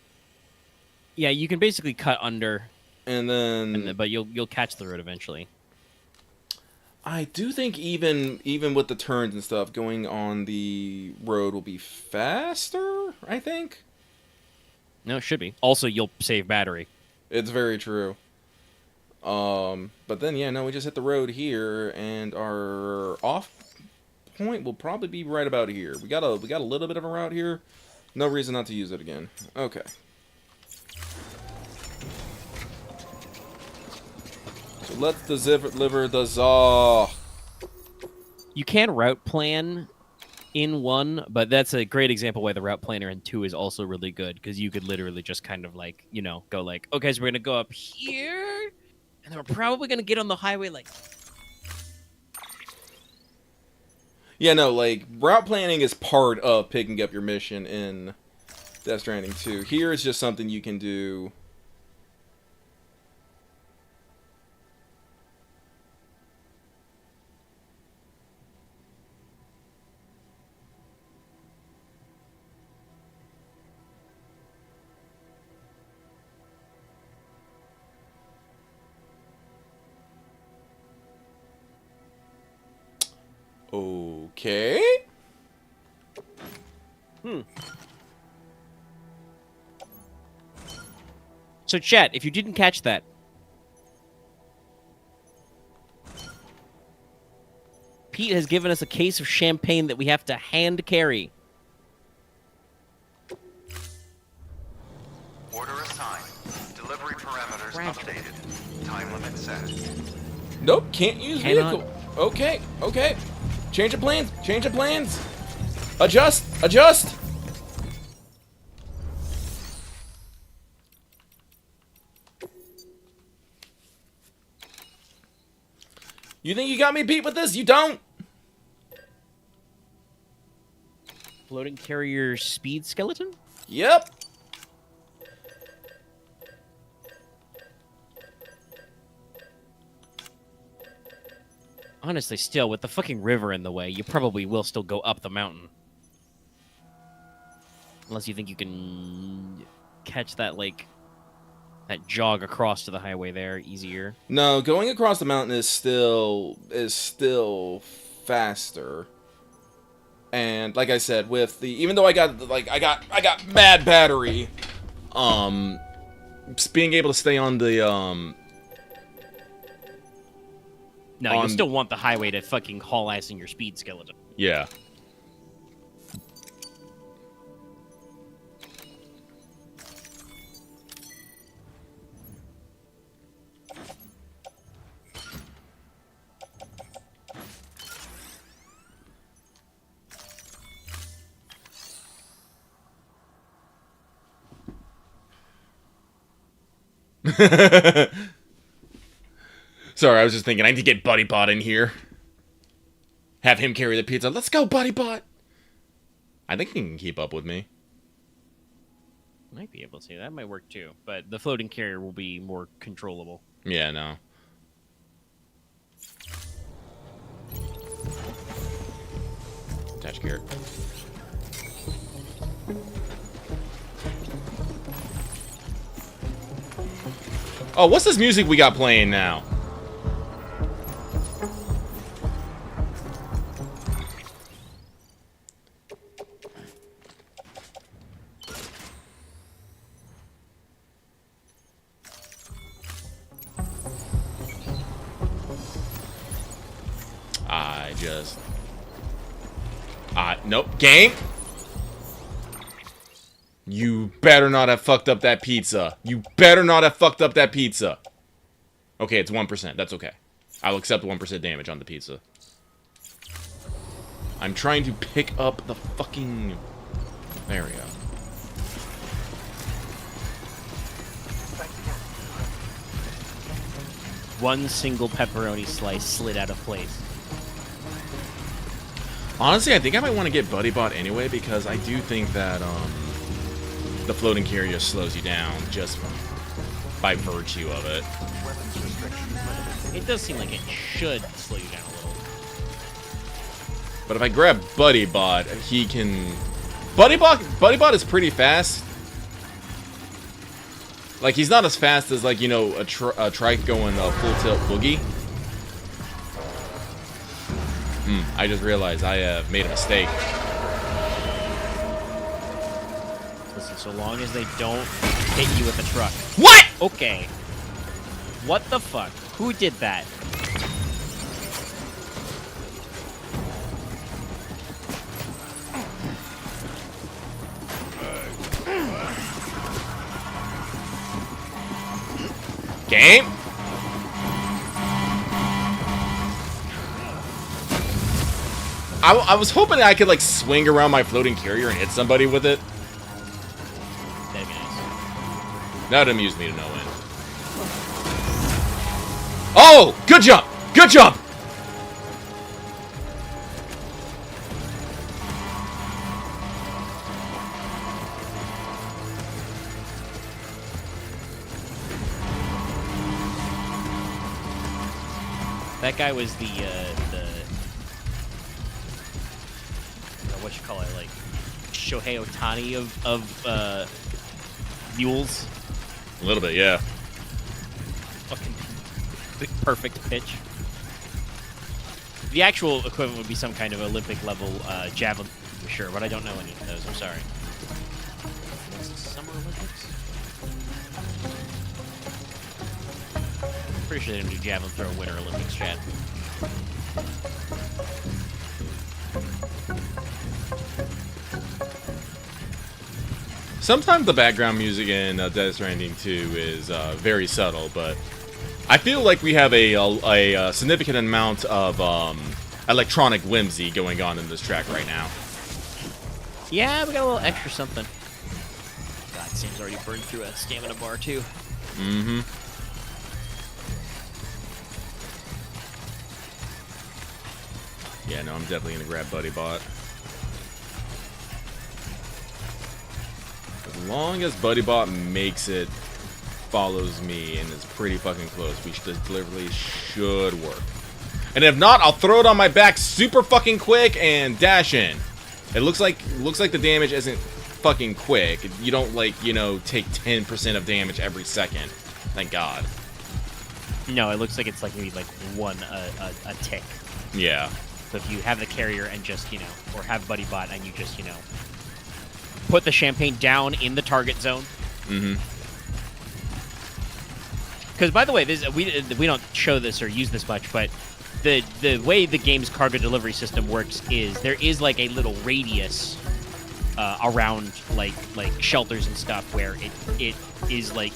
yeah, you can basically cut under, and then but you'll catch the road eventually. I do think even with the turns and stuff, going on the road will be faster. I think. No, it should be. Also, you'll save battery. It's very true. But then, yeah, no, we just hit the road here, and our off point will probably be right about here. We got a little bit of a route here. No reason not to use it again. Okay. So let's deliver the Zaw. You can route plan in 1, but that's a great example why the route planner in 2 is also really good, because you could literally just kind of like, go like, okay, so we're gonna go up here. And then we're probably going to get on the highway like... Yeah, no, like, route planning is part of picking up your mission in Death Stranding 2. Here is just something you can do. Okay. So, chat, if you didn't catch that, Pete has given us a case of champagne that we have to hand carry. Order assigned. Delivery parameters updated. Time limit set. Nope, can't use Cannot. vehicle. Okay, okay. Change of plans. Change of plans. Adjust. Adjust. You think you got me beat with this? You don't. Floating carrier speed skeleton? Yep. Honestly, still, with the fucking river in the way, you probably will still go up the mountain. Unless you think you can catch that, like, that jog across to the highway there easier. No, going across the mountain is still faster. And like I said, with the even though I got bad battery, being able to stay on the No, you still want the highway to fucking haul ass in your speed skeleton. Yeah. Sorry, I was just thinking I need to get Buddy Bot in here. Have him carry the pizza. Let's go, Buddy Bot. I think he can keep up with me. Might be able to. That might work too. But the floating carrier will be more controllable. Yeah, no. Attach carrot. Oh, what's this music we got playing now? Nope. Game? You better not have fucked up that pizza. You better not have fucked up that pizza. Okay, it's 1%. That's okay. I'll accept 1% damage on the pizza. I'm trying to pick up the fucking... There we go. One single pepperoni slice slid out of place. Honestly, I think I might want to get Buddy Bot anyway, because I do think that the floating carrier slows you down just by virtue of it. It does seem like it should slow you down a little. But if I grab Buddy Bot, he can... Buddy Bot is pretty fast. Like, he's not as fast as, like, you know, a trike going full tilt boogie. I just realized I made a mistake. Listen, so long as they don't hit you with a truck. What? Okay. What the fuck? Who did that? Game? I was hoping I could, like, swing around my floating carrier and hit somebody with it. That'd be nice. That would amuse me to no end. Oh! Good jump! Good jump! That guy was the what you call it, like Shohei Ohtani of mules. A little bit, yeah. Fucking perfect pitch. The actual equivalent would be some kind of Olympic level javelin, for sure, but I don't know any of those. I'm sorry. What's the Summer Olympics? Pretty sure they didn't do javelin throw Winter Olympics, Chad. Sometimes the background music in Death Stranding 2 is very subtle, but I feel like we have a significant amount of electronic whimsy going on in this track right now. Yeah, we got a little extra something. God, Sam's already burned through a stamina bar, too. Mm-hmm. Yeah, no, I'm definitely gonna grab Buddy Bot. As long as Buddy Bot makes it, follows me, and is pretty fucking close, we should deliberately should work. And if not, I'll throw it on my back super fucking quick and dash in. It looks like the damage isn't fucking quick. You don't, like, you know, take 10% of damage every second. Thank God. No, it looks like it's like maybe like one a tick. Yeah. So if you have the carrier and just, you know, or have Buddy Bot and you just, you know, put the champagne down in the target zone. Mm-hmm. Because, by the way, this, we don't show this or use this much, but the way the game's cargo delivery system works is there is like a little radius around like shelters and stuff where it is like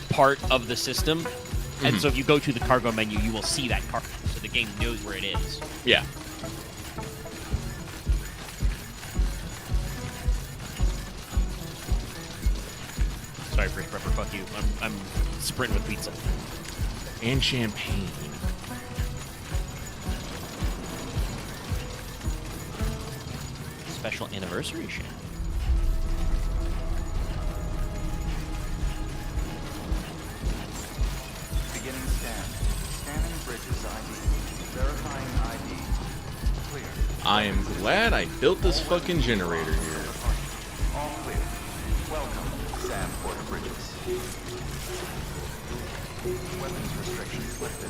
part of the system. And so if you go to the cargo menu, you will see that cargo. So the game knows where it is. Yeah. So sorry, Chris Prepper. Fuck you. I'm sprinting with pizza. And champagne. Special anniversary shit. Beginning scan. Scanning bridges ID. Verifying ID. Clear. I am glad I built this fucking generator here. All clear. Welcome, Sam Porter Bridges. Weapons restrictions lifted.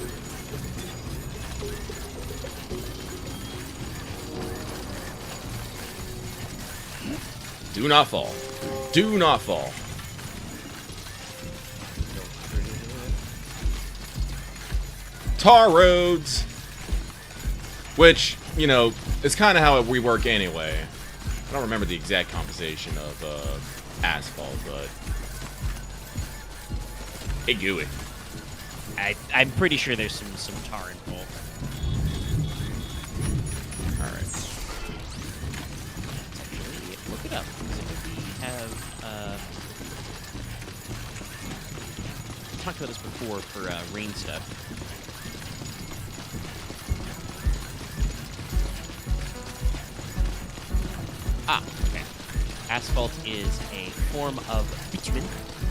Do not fall. Do not fall. Tar roads. Which, you know, is kind of how we work anyway. I don't remember the exact composition of asphalt, but... Hey, gooey. I'm pretty sure there's some tar involved. Alright. Actually, look it up. Because I think we have talked about this before for rain stuff. Ah, okay. Asphalt is a form of bitumen,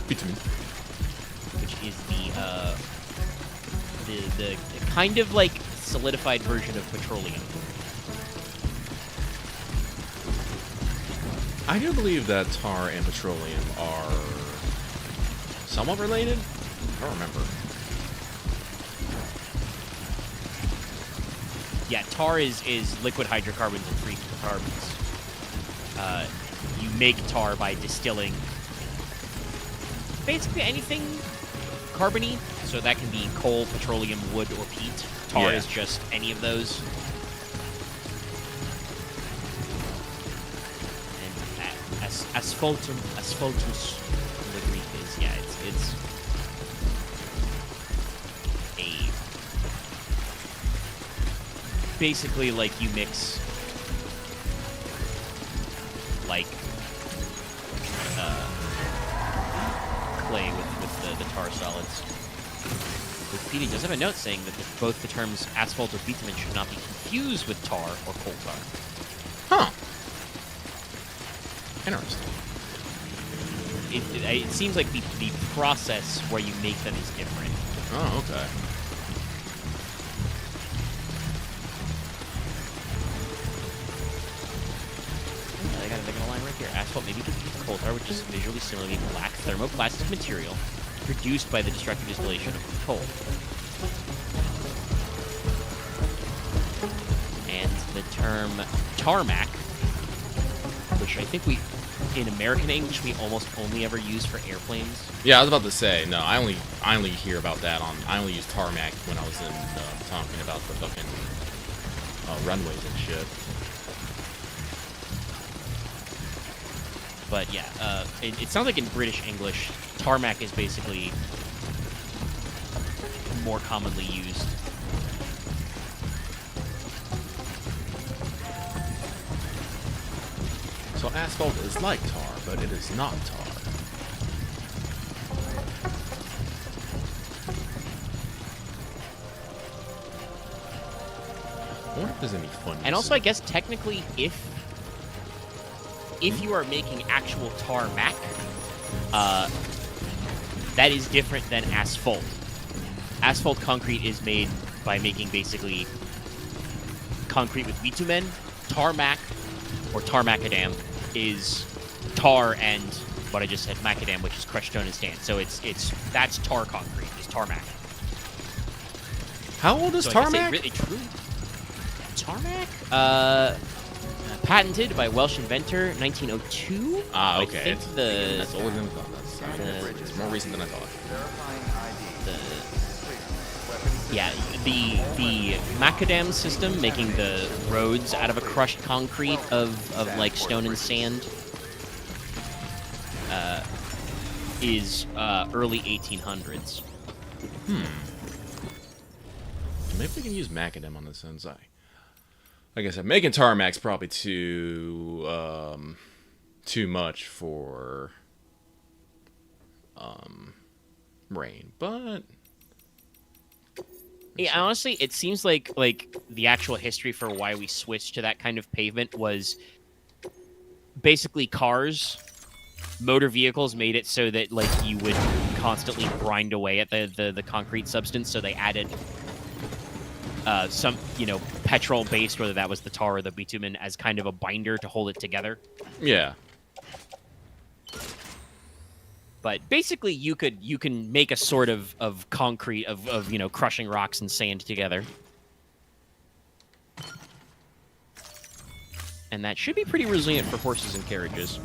Bitumen. which is the kind of like solidified version of petroleum. I do believe that tar and petroleum are somewhat related. I don't remember. Yeah, tar is liquid hydrocarbons and free carbons. You make tar by distilling basically anything carbony. So that can be coal, petroleum, wood, or peat. Tar Yeah. is just any of those. And asphaltus in the Greek is, yeah, it's a basically like you mix like clay with the tar solids. Wikipedia does have a note saying that both the terms asphalt or bitumen should not be confused with tar or coal tar. Huh. Interesting. It seems like the process where you make them is different. Oh, okay. They got a line right here. Asphalt may be confused with coal tar, which is visually similarly black thermoplastic material produced by the destructive distillation of coal. And the term tarmac, which I think in American English, we almost only ever use for airplanes. Yeah, I was about to say, no, I only hear about that I only use tarmac when I was in, talking about the fucking, runways and shit. But yeah, it sounds like in British English, tarmac is basically more commonly used. So asphalt is like tar, but it is not tar. I wonder if there's any fun. And also, I guess technically, if you are making actual tarmac, that is different than asphalt. Asphalt concrete is made by making basically concrete with bitumen. Tarmac, or tar macadam, is tar and what I just said, macadam, which is crushed stone and sand. So that's tar concrete, is tarmac. How old is So I guess tarmac? Tarmac? Patented by Welsh inventor, 1902. Ah, I okay. think That's older than I thought. It's more recent than I thought. the macadam system, making the roads out of a crushed concrete of like stone and sand, is early 1800s. Maybe we can use macadam on this end. Like I said, making tarmac's probably too much for rain, but Yeah, honestly, it seems like the actual history for why we switched to that kind of pavement was basically cars, motor vehicles made it so that like you would constantly grind away at the concrete substance. So they added some petrol based, whether that was the tar or the bitumen, as kind of a binder to hold it together. yeah. But basically, you can make a sort of concrete of crushing rocks and sand together, and that should be pretty resilient for horses and carriages.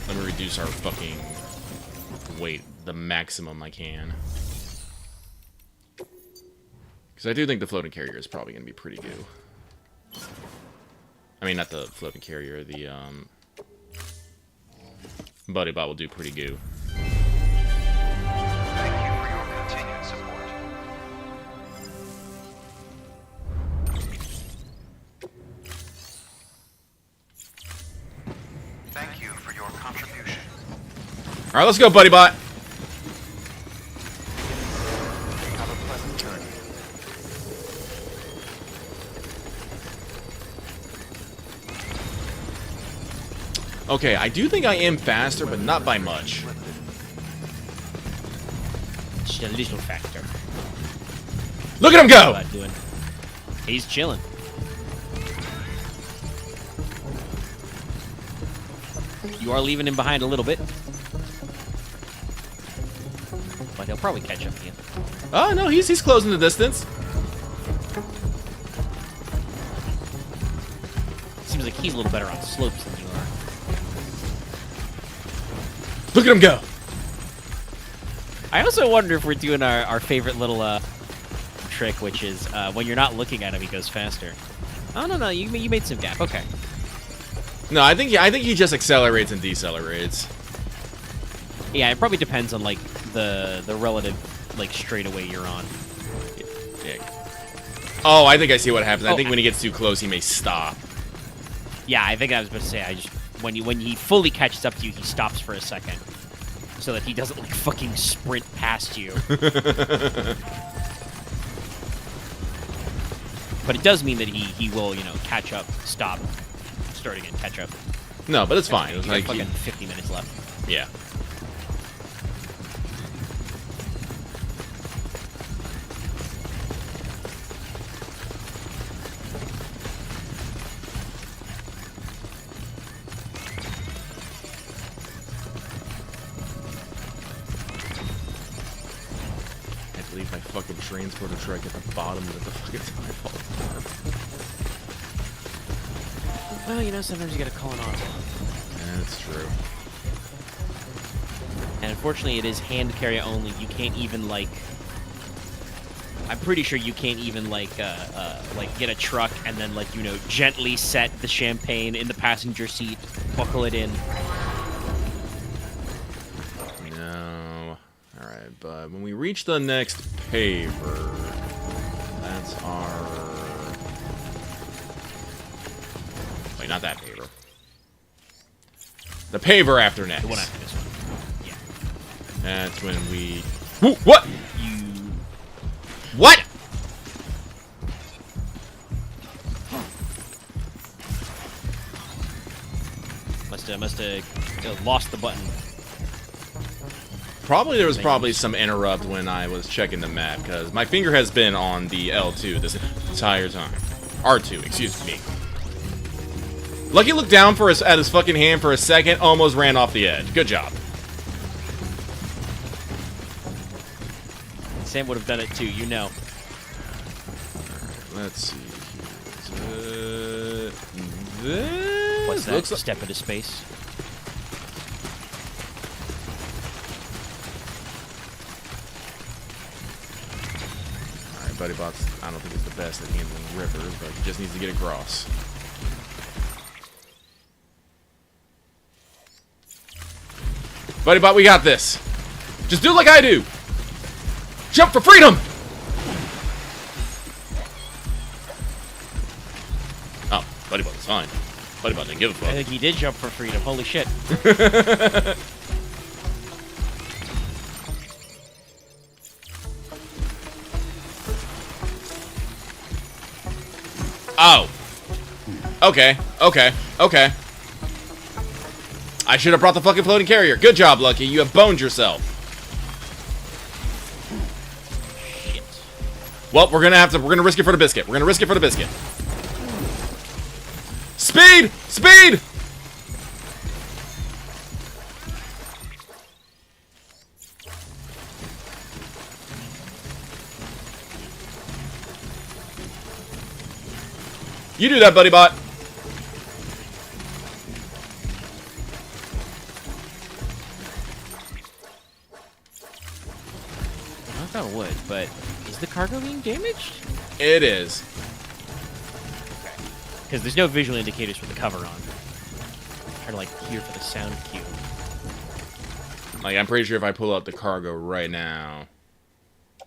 Let me reduce our fucking weight the maximum I can, because I do think the floating carrier is probably gonna be pretty good. I mean, not the floating carrier, the buddy bot will do pretty good. Thank you for your continued support. Thank you for your contribution. All right, let's go, buddy bot. Have a pleasant journey. Okay, I do think I am faster, but not by much. Just a little factor. Look at him go! But he's chilling. You are leaving him behind a little bit, but he'll probably catch up to you. Oh no, he's closing the distance. Seems like he's a little better on slopes than you are. Look at him go! I also wonder if we're doing our favorite little trick, which is when you're not looking at him, he goes faster. Oh no, you made some gap. Okay. No, I think he just accelerates and decelerates. Yeah, it probably depends on like the relative like straightaway you're on. Yeah. Oh, I think I see what happens. I Oh, think when he gets too close, he may stop. Yeah, I think I was about to say when he fully catches up to you, he stops for a second, so that he doesn't like fucking sprint past you. But it does mean that he will catch up, stop, start again, catch up. No, but it's fine. You It's got like fucking 50 minutes left. yeah. I believe my fucking transporter truck at the bottom of the fucking sidewalk. Well, sometimes you gotta call it off. That's true. And unfortunately, it is hand carry only. You can't even like. I'm pretty sure you can't even like get a truck and then gently set the champagne in the passenger seat, buckle it in. No. All right, but when we reach the next paver, that's our. Wait, not that paver. The paver after next. The one after this one. Yeah. That's when we. Woo, what? You. What? Must have lost the button. Probably there was probably some interrupt when I was checking the map, because my finger has been on the L2 this entire time. R2, excuse me. Lucky looked down at his fucking hand for a second, almost ran off the edge. Good job. Sam would have done it too, Let's see. This What's that? looks like Step into space. Alright, Buddy Bot's, I don't think he's the best at handling rivers, but he just needs to get across. Buddy Bot, we got this. Just do like I do. Jump for freedom! Oh, Buddy Bot was fine. Buddy Bot didn't give a I fuck. think he did jump for freedom. Holy shit. Oh. Okay. Okay. Okay. I should have brought the fucking floating carrier. Good job, Lucky. You have boned yourself. Shit. Well, we're gonna risk it for the biscuit. We're gonna risk it for the biscuit. Speed! Speed! You do that, Buddy Bot. Knock on wood, but is the cargo being damaged? It is. Because there's no visual indicators for the cover on. I'm trying to like hear for the sound cue. Like, I'm pretty sure if I pull up the cargo right now.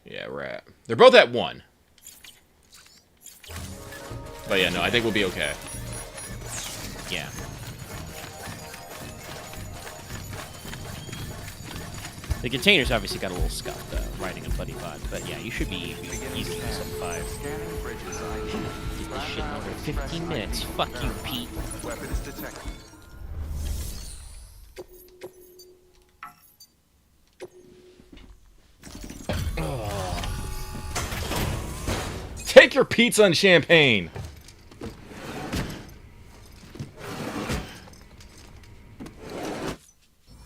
Yeah, right. They're both at 1. But yeah, no, I think we'll be okay. Yeah. The container's obviously got a little scuffed riding a Buddy Bot, but yeah, you should be easy to sub 5. Scanning bridges ID. Get this shit in under 15 minutes. Fuck you, Pete. Weapons detected. Take your pizza and champagne.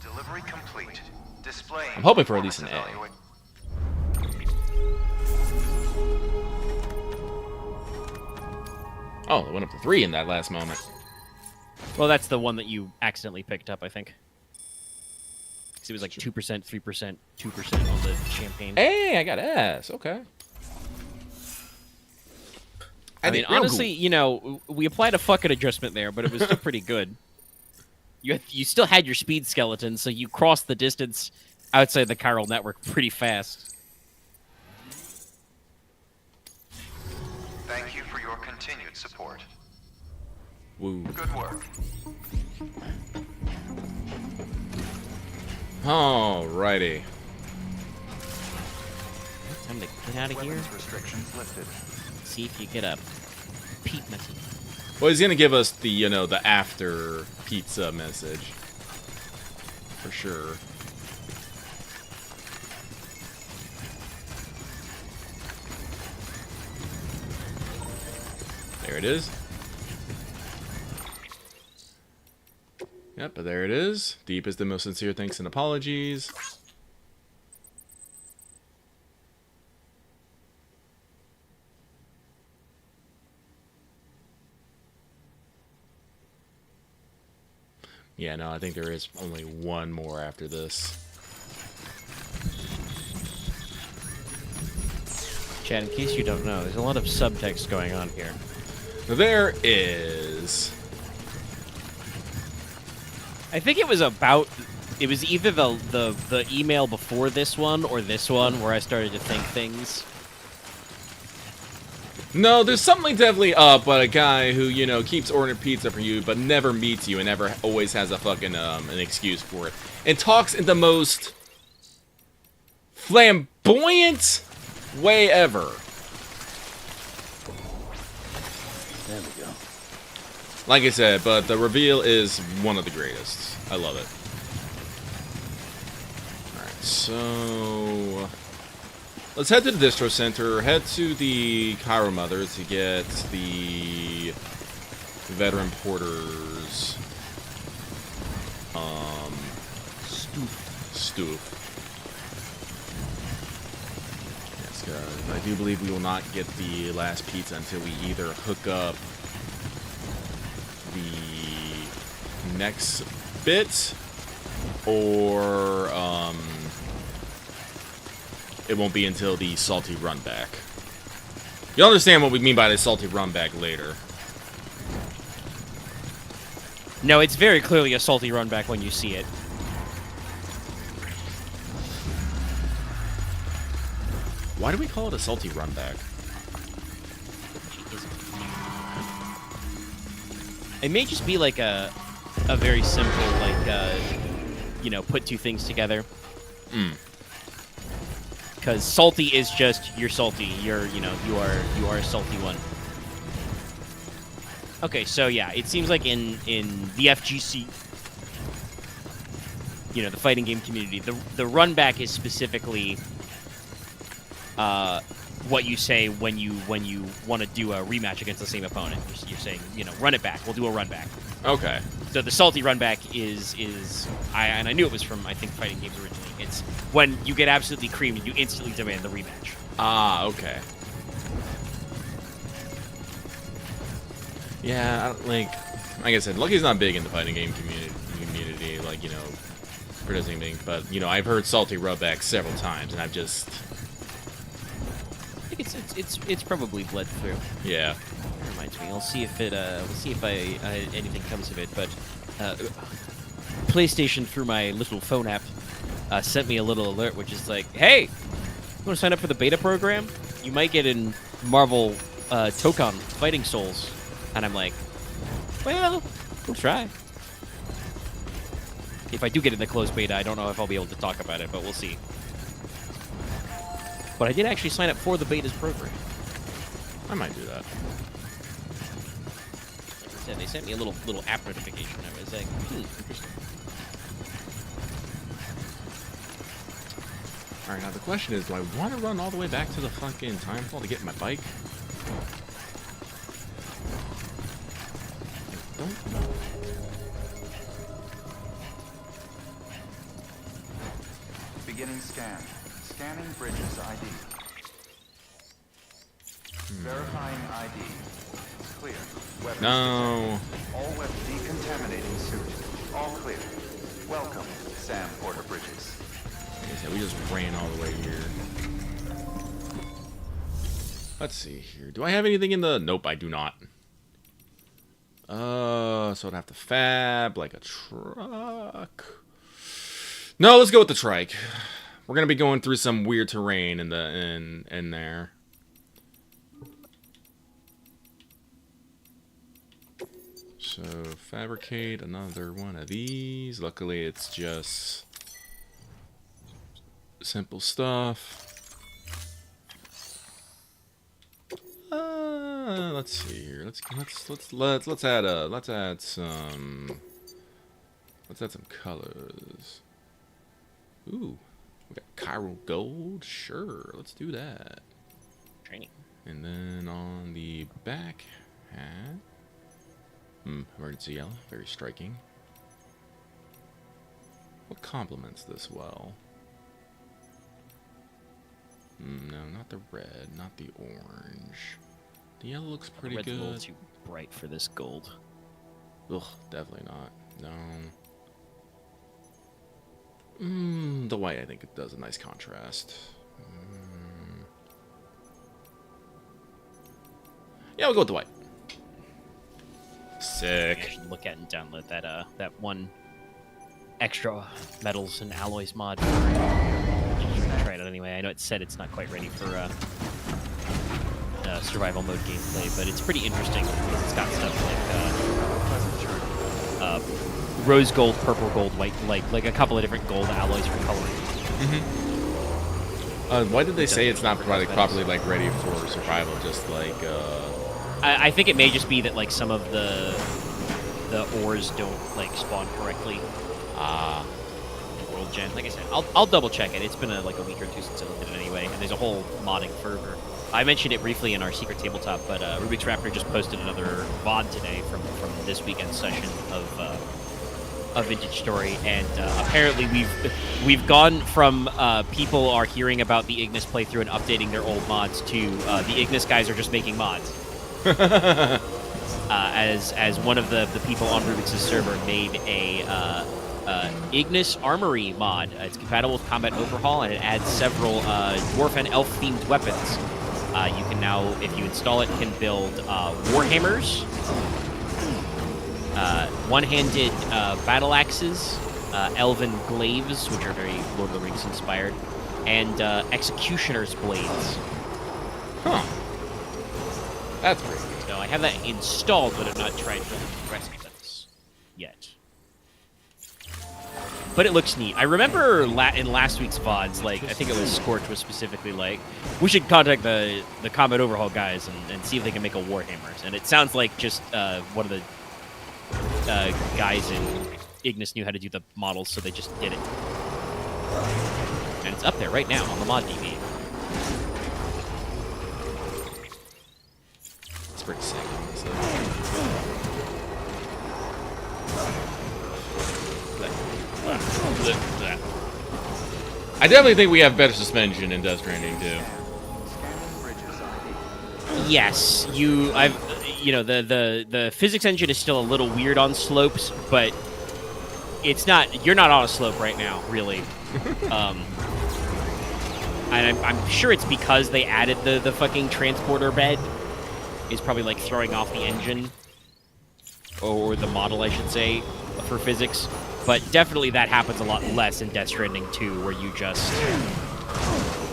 Delivery complete. Displaying. I'm hoping for at least an A. Oh, it went up to 3 in that last moment. Well, that's the one that you accidentally picked up, I think. 'Cause it was like 2%, 3%, 2% on the champagne. Hey, I got S. Okay. I mean, honestly, you know, we applied a fucking adjustment there, but it was still pretty good. You still had your speed skeleton, so you crossed the distance outside the chiral network pretty fast. Thank you for your continued support. Woo. Good work. Alrighty. Time to get out of here. Weapons restrictions lifted. See if you get a Pete message. Well, he's gonna give us the, you know, the after pizza message. For sure. There it is. Yep, but there it is. Deepest and most sincere thanks and apologies. Yeah, no, I think there is only one more after this. Chad, in case you don't know, there's a lot of subtext going on here. There is. I think it was about... It was either the email before this one or this one where I started to think things. No, there's something definitely up, but a guy who, you know, keeps ordering pizza for you, but never meets you and never always has a fucking, an excuse for it. And talks in the most flamboyant way ever. There we go. Like I said, but the reveal is one of the greatest. I love it. Alright, so... let's head to the distro center, head to the Cairo Mother to get the veteran Porter's stoof. Yes, guys. I do believe we will not get the last pizza until we either hook up the next bit or it won't be until the salty run back. You'll understand what we mean by the salty run back later. No, it's very clearly a salty run back when you see it. Why do we call it a salty run back? It may just be like a very simple, like, you know, put two things together. Because salty is just, you're salty. You're, you know, you are a salty one. Okay, so yeah, it seems like in the FGC, you know, the fighting game community, the run back is specifically what you say when you want to do a rematch against the same opponent. You're saying, you know, run it back. We'll do a run back. Okay. So the salty run back is and I knew it was from, I think, fighting games originally. It's when you get absolutely creamed and you instantly demand the rematch. Ah, okay. Yeah, like I said, Lucky's not big in the fighting game community, like, you know, producing things, but, you know, I've heard salty rubback several times, and I've just... I think it's probably bled through. Yeah. That reminds me. I'll see if it we'll see if anything comes of it. But PlayStation, through my little phone app, sent me a little alert, which is like, "Hey, you want to sign up for the beta program? You might get in Marvel Tokon Fighting Souls." And I'm like, "Well, we'll try." If I do get in the closed beta, I don't know if I'll be able to talk about it, but we'll see. But I did actually sign up for the beta's program. I might do that. Like I said, they sent me a little app notification. I was like, interesting. Alright, now the question is, do I want to run all the way back to the fucking Timefall to get my bike? I don't know. Beginning scan. Scanning bridges ID. Verifying ID. Clear. Weapons No. detected. All weapon decontaminating suit. All clear. Welcome, Sam Porter Bridges. Like I said, we just ran all the way here. Let's see here. Do I have anything in the... Nope, I do not. So I'd have to fab like a truck. No, let's go with the trike. We're gonna be going through some weird terrain in there. So fabricate another one of these. Luckily, it's just simple stuff. Let's see here. Let's add some colors. Ooh, we got Chiral Gold. Sure, let's do that. Training. And then on the back hat, emergency yellow, very striking. What complements this well? No, not the red, not the orange. The yellow looks pretty Red's a little good. too bright for this gold. Ugh, definitely not. No. The white, I think it does a nice contrast. Yeah, we'll go with the white. Sick. I should look at and download that one extra metals and alloys mod. Try it out anyway. I know it said it's not quite ready for survival mode gameplay, but it's pretty interesting because it's got stuff like rose gold, purple gold, white, like a couple of different gold alloys for coloring. Why did they say it's not properly like ready for survival? Just like I think it may just be that like some of the ores don't like spawn correctly. World gen. Like I said, I'll double check it. It's been like a week or two since I looked at it anyway, and there's a whole modding fervor. I mentioned it briefly in our secret tabletop, but Rubik's Raptor just posted another VOD today from this weekend's session of Vintage Story, and apparently we've gone from people are hearing about the Ignis playthrough and updating their old mods to the Ignis guys are just making mods. As one of the people on Rubik's server made a Ignis Armory mod. It's compatible with Combat Overhaul, and it adds several dwarf and elf themed weapons. You can now, if you install it, can build warhammers, one-handed battle axes, elven glaives, which are very Lord of the Rings inspired, and executioner's blades. Huh. That's pretty good. So I have that installed, but I've not tried to rescue this yet. But it looks neat. I remember in last week's VODs, like, I think it was Scorch was specifically like, we should contact the Combat Overhaul guys and see if they can make a Warhammers. And it sounds like just one of the guys in Ignis knew how to do the models, so they just did it. And it's up there right now on the mod DB. It's pretty sick, honestly. I definitely think we have better suspension in Death Stranding too. Yes, you know, the physics engine is still a little weird on slopes, but it's not. You're not on a slope right now, really. And I'm sure it's because they added the fucking transporter bed. Is probably like throwing off the engine, or the model, I should say, for physics. But definitely that happens a lot less in Death Stranding 2, where you just...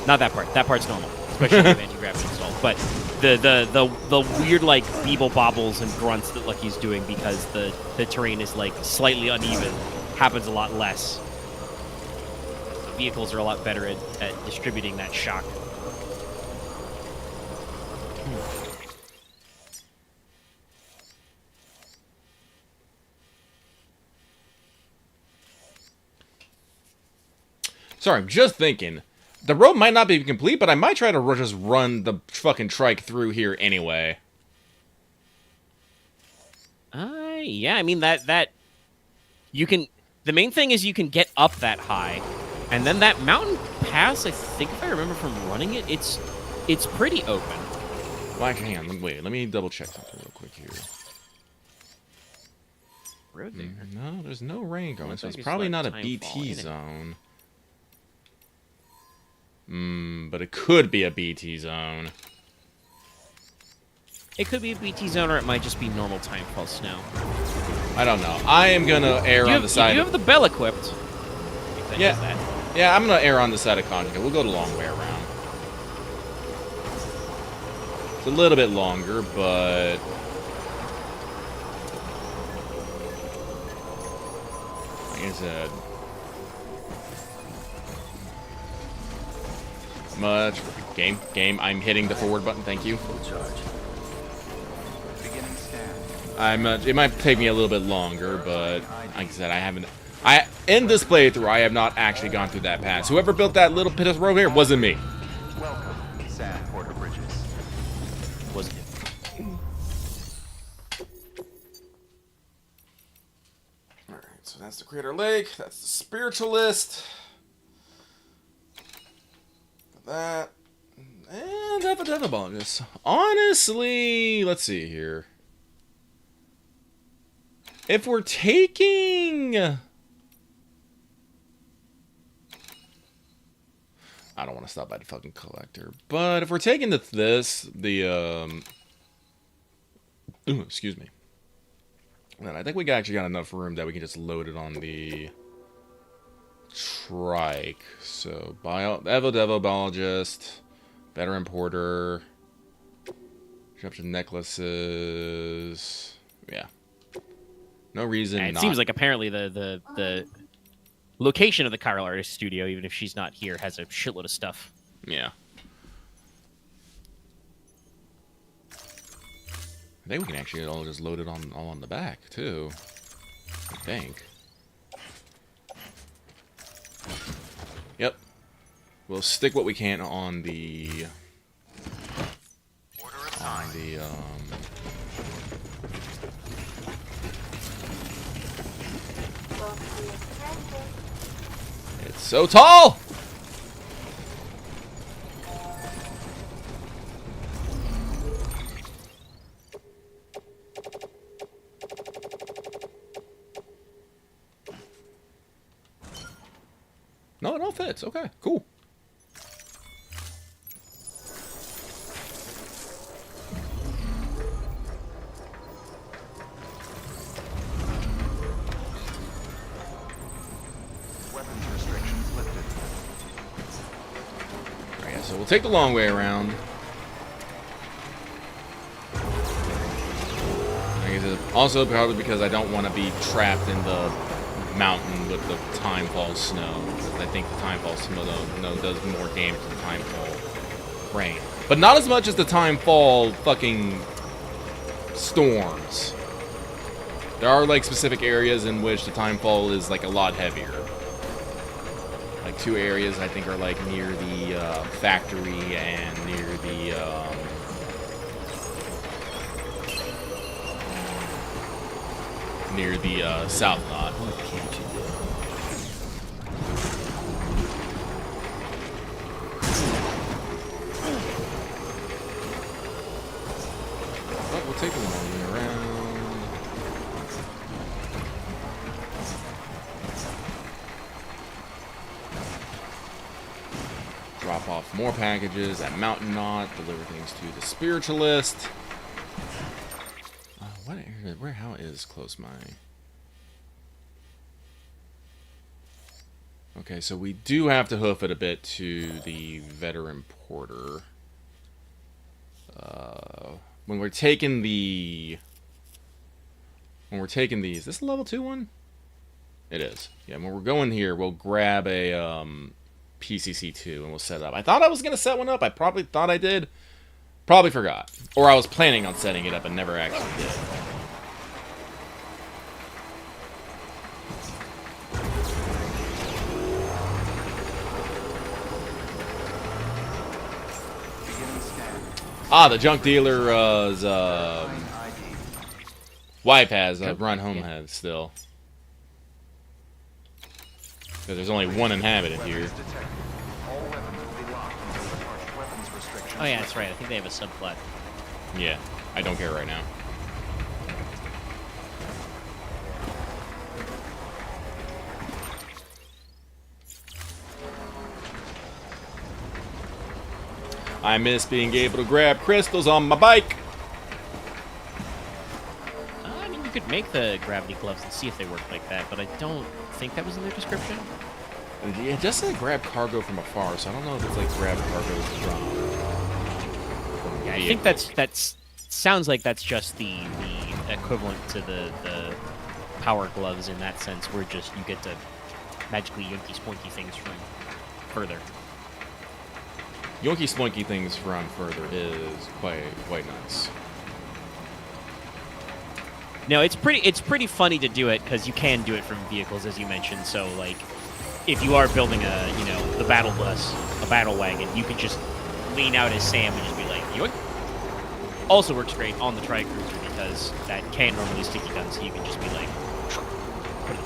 Not that part. That part's normal, especially with anti-gravity installed. But the weird, like, beeble bobbles and grunts that Lucky's doing because the terrain is, like, slightly uneven happens a lot less. The vehicles are a lot better at distributing that shock. Sorry, I'm just thinking. The road might not be complete, but I might try to just run the fucking trike through here anyway. Yeah, I mean, that... You can... The main thing is you can get up that high. And then that mountain pass, I think if I remember from running it, it's pretty open. Well, actually, hang on. Wait, let me double check something real quick here. Road there. No, there's no rain going, so it's like probably it's not a like BT timefall, isn't it? zone. But it could be a BT zone. It could be a BT zone, or it might just be normal timefall snow. I don't know. I am gonna err on the side. You have the bell equipped. Yeah, yeah. I'm gonna err on the side of conjugate. We'll go the long way around. It's a little bit longer, but like I said, much game. I'm hitting the forward button. Thank you. Full charge. Beginning scan. It might take me a little bit longer, but like I said, in this playthrough, I have not actually gone through that pass. Whoever built that little pit of road here wasn't me. Welcome, San Porter Bridges. Wasn't it? Alright, so that's the Crater Lake, that's the Spiritualist. That, and Evidentibonus. Honestly, let's see here. If we're taking... I don't want to stop by the fucking collector, but if we're taking excuse me. Then I think we actually got enough room that we can just load it on the trike. So, Devo Biologist, Veteran Porter, Disruption Necklaces. Yeah. No reason It not. seems like apparently the location of the Chiral Artist Studio, even if she's not here, has a shitload of stuff. Yeah. I think we can actually all just load it all on the back, too. I think. Yep. We'll stick what we can on the... It's so tall! No, it all fits. Okay, cool. Weapons restrictions lifted. Alright, so we'll take the long way around. Also, probably because I don't want to be trapped in the mountain with the timefall snow. Because I think the timefall snow does more damage than timefall rain. But not as much as the timefall fucking storms. There are like specific areas in which the timefall is like a lot heavier. Like 2 areas I think are like near the factory and near the south knot. What can't you do? But we'll take them all the way around. Drop off more packages at Mountain Knot. Deliver things to the Spiritualist. What area? Where? How is close my? Okay, so we do have to hoof it a bit to the Veteran Porter. When we're taking the... Is this a level 2 one? It is. Yeah, when we're going here, we'll grab a PCC2 and we'll set it up. I thought I was going to set one up. I probably thought I did. Probably forgot. Or I was planning on setting it up and never actually did. Ah, the junk dealer's wife has run home head still. Because there's only one inhabitant here. Oh yeah, that's right. I think they have a subplot. Yeah, I don't care right now. I miss being able to grab crystals on my bike. I mean, you could make the gravity gloves and see if they work like that, but I don't think that was in their description. Yeah, it just said grab cargo from afar, so I don't know if it's like grab cargo from Yeah, I think that's sounds like that's just the equivalent to the power gloves in that sense, where just you get to magically yoinky spoinky things from further. Yoinky Splinky things from further is quite nice. No, it's pretty funny to do it because you can do it from vehicles, as you mentioned. So like, if you are building the battle bus, a battle wagon, you can just lean out as Sam and just be like yoink. Also works great on the Tri-Cruiser because that can normally sticky gun, so you can just be like. Put it.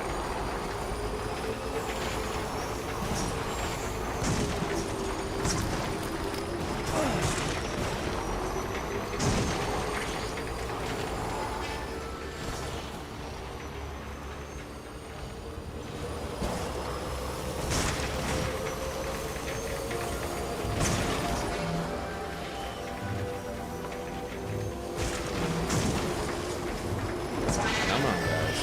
Come on, guys.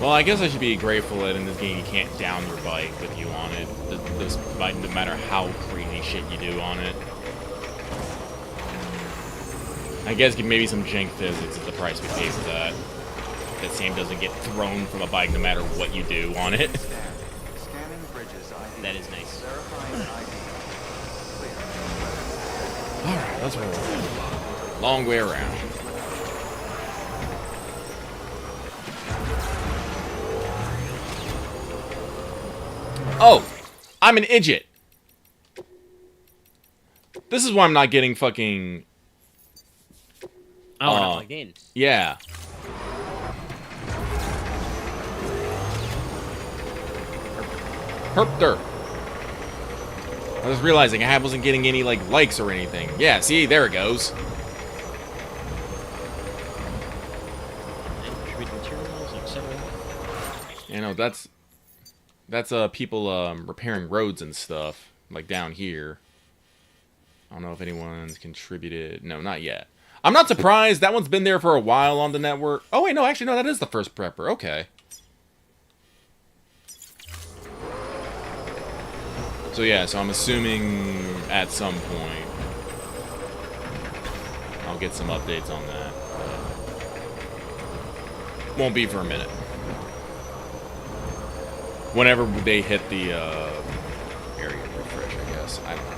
Well, I guess I should be grateful that in this game you can't down your bike with you on it. This bike, no matter how crazy shit you do on it. I guess maybe some jank physics is the price we pay for that. That Sam doesn't get thrown from a bike no matter what you do on it. Scanning bridges ID. That is nice. Verifying ID. Clear. Alright, let's roll. Long way around. Oh! I'm an idiot! This is why I'm not getting fucking... Oh, we're not plugged in. Yeah. Herpter. I was realizing I wasn't getting any, like, likes or anything. Yeah, see? There it goes. Contribute materials, etc. You know, that's people, repairing roads and stuff. Like, down here. I don't know if anyone's contributed. No, not yet. I'm not surprised. That one's been there for a while on the network. Oh, wait, no, actually, no, that is the first prepper. Okay. So yeah, so I'm assuming at some point I'll get some updates on that. Won't be for a minute. Whenever they hit the area refresh, I guess. I don't know.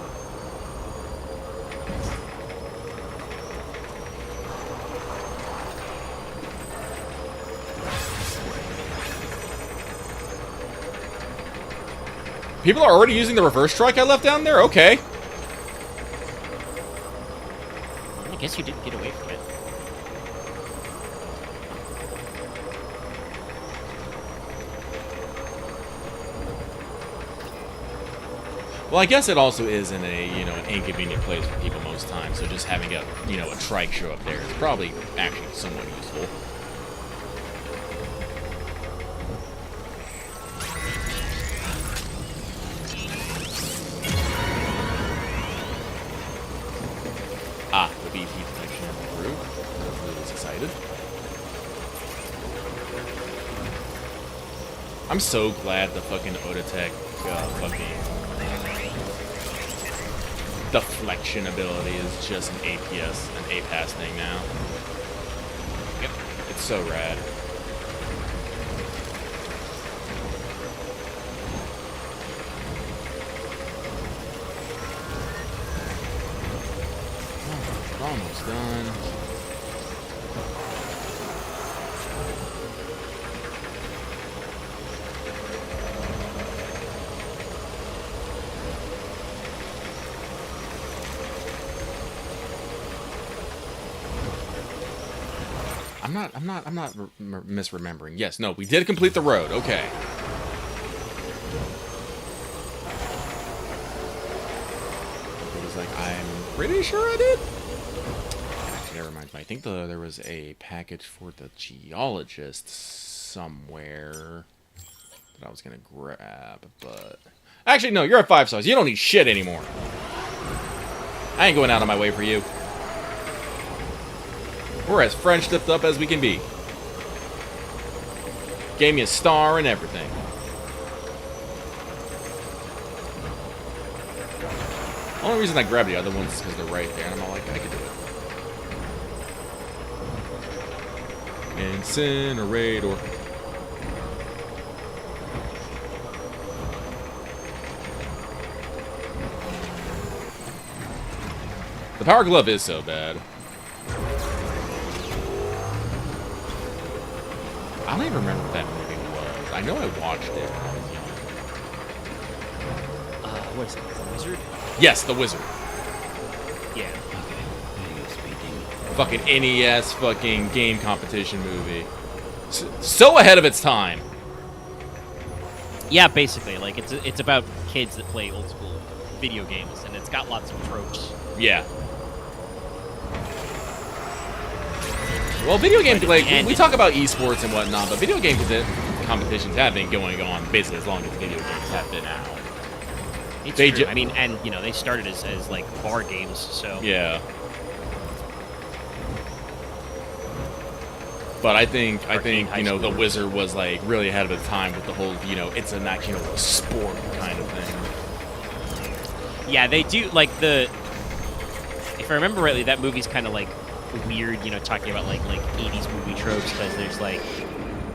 People are already using the reverse strike I left down there? Okay. I guess you did get away from it. Well, I guess it also is in a, you know, an inconvenient place for people most times, so just having a, you know, a trike show up there is probably actually somewhat useful. Ah, the BP protection improved. I was excited. I'm so glad the fucking Odatech fucking deflection ability is just an APS, an APAS thing now. Yep, it's so rad. Oh, we're almost done. I'm not misremembering. Yes, no, we did complete the road. Okay. It was like, I'm pretty sure I did. Actually, that reminds me. I think there was a package for the geologist somewhere that I was gonna grab, but actually, no, you're at 5 stars. You don't need shit anymore. I ain't going out of my way for you. We're as friendshipped up as we can be. Gave me a star and everything. Only reason I grabbed the other ones is because they're right there, and I'm all like, I can do it. Incinerator. The Power Glove is so bad. I don't even remember what that movie was. I know I watched it when I was young. What is it? The Wizard? Yes, The Wizard. Yeah. Fucking NES fucking game competition movie. So ahead of its time. Yeah, basically, like it's about kids that play old school video games, and it's got lots of tropes. Yeah. Well, video games, like, we talk about esports and whatnot, but video game competitions have been going on basically as long as video games have been out. It's true. I mean, and, you know, they started as like, bar games, so... Yeah. But I think you know, The Wizard was, like, really ahead of its time with the whole, you know, it's an actual sport kind of thing. Yeah, they do, like, if I remember rightly, that movie's kind of, like, weird, you know, talking about like 80s movie tropes, because there's like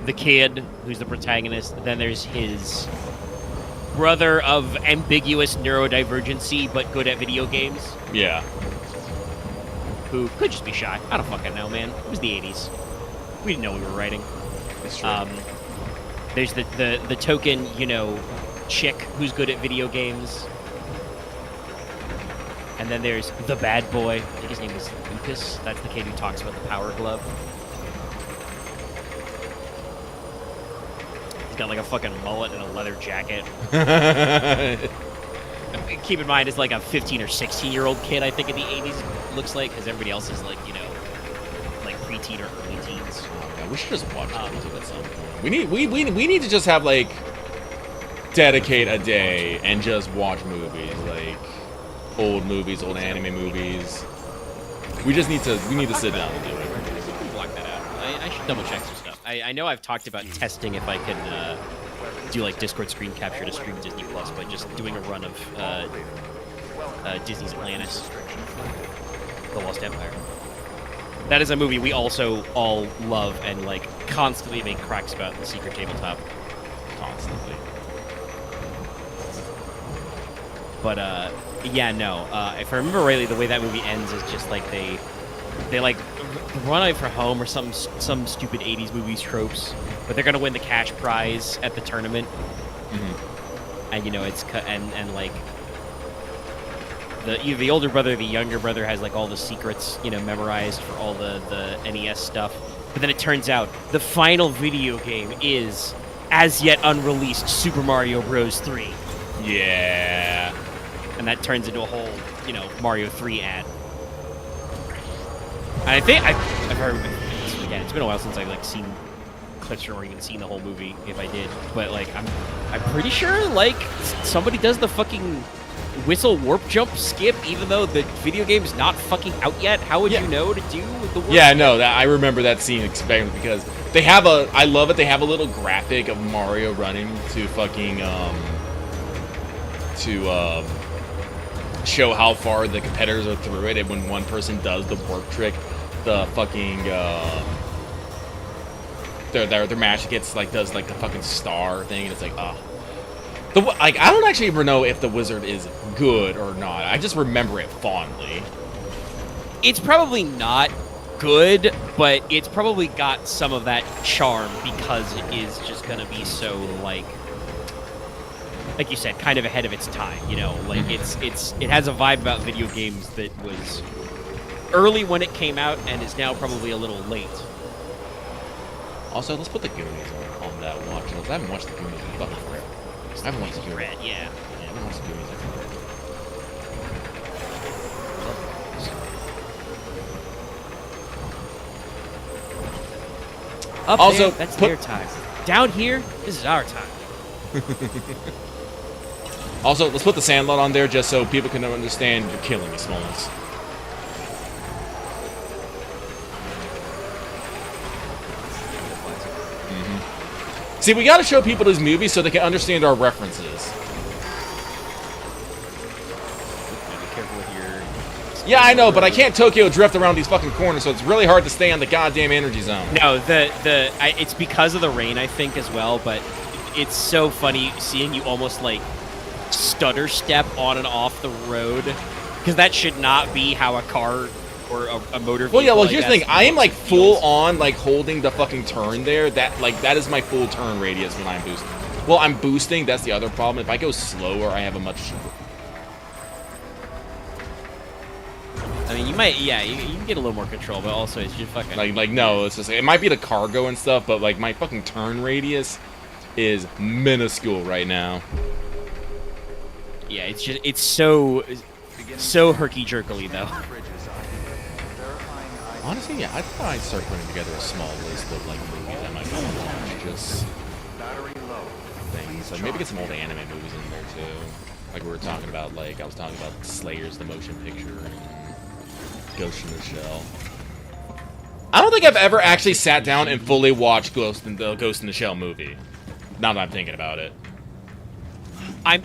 the kid who's the protagonist, then there's his brother of ambiguous neurodivergency but good at video games. Yeah. Who could just be shy. I don't fucking know, man. It was the 80s. We didn't know we were writing. That's true. There's the token, you know, chick who's good at video games. And then there's the bad boy. I think his name is Lucas. That's the kid who talks about the Power Glove. He's got like a fucking mullet and a leather jacket. Keep in mind, it's like a 15 or 16-year-old kid, I think, in the 80s looks like, because everybody else is like, you know, like preteen or early teens. Yeah, we should just watch it at some point. We need to just have like dedicate a day and just watch movies, like old movies, old anime movies. We need to sit down and do it. We can block that out. I should double check some stuff. I know I've talked about testing if I can do like Discord screen capture to stream Disney Plus by just doing a run of Disney's Atlantis, The Lost Empire. That is a movie we also all love and like constantly make cracks about in the Secret Tabletop. Constantly. But yeah, no. If I remember rightly, the way that movie ends is just like they like run away for home or some stupid 80s movies tropes, but they're gonna win the cash prize at the tournament. Mm-hmm. And you know it's and like either the older brother or the younger brother has like all the secrets, you know, memorized for all the NES stuff. But then it turns out the final video game is as yet unreleased Super Mario Bros. 3. Yeah. And that turns into a whole, you know, Mario 3 ad. And I think I've heard, again, it's been a while since I've like seen clips or even seen the whole movie, if I did. But like, I'm pretty sure like somebody does the fucking whistle warp jump skip, even though the video game's not fucking out yet. How would you know to do the warp? Yeah, no, I remember that scene especially because they have I love it. They have a little graphic of Mario running to fucking show how far the competitors are through it, and when one person does the warp trick, the fucking their match gets like does like the fucking star thing, and it's like like I don't actually ever know if the wizard is good or not. I just remember it fondly. It's probably not good, but it's probably got some of that charm because it is just gonna be so like you said, kind of ahead of its time, you know, like it has a vibe about video games that was early when it came out and is now probably a little late. Also, let's put the Goonies on that watch. I haven't watched the Goonies in fucking forever. I haven't watched the Goonies. Red, yeah. I haven't watched the Goonies in forever. Up Also, there, that's their time. Down here, this is our time. Also, let's put the Sandlot on there just so people can understand you're killing me, Smolens. See, we gotta show people these movies so they can understand our references. Be careful with your... Yeah, I know, but I can't Tokyo drift around these fucking corners, so it's really hard to stay on the goddamn energy zone. No, it's because of the rain, I think, as well, but it's so funny seeing you almost, like, stutter step on and off the road, because that should not be how a car or a motor vehicle. Well, yeah, well, here's the thing. I am, like, full on, like, holding the fucking turn there. That is my full turn radius when I'm boosting. Well, I'm boosting. That's the other problem. If I go slower, I have a much... I mean, you might, yeah, you can get a little more control, but also it's just fucking... Like, no, it's just... It might be the cargo and stuff, but, like, my fucking turn radius is minuscule right now. Yeah, it's just... It's so herky-jerkily, though. Honestly, yeah, I thought I'd start putting together a small list of, like, movies I might want to watch. Just things. Like, maybe get some old anime movies in there, too. Like we were talking about, like, I was talking about Slayers, the motion picture, and Ghost in the Shell. I don't think I've ever actually sat down and fully watched Ghost in the Shell movie. Now that I'm thinking about it. I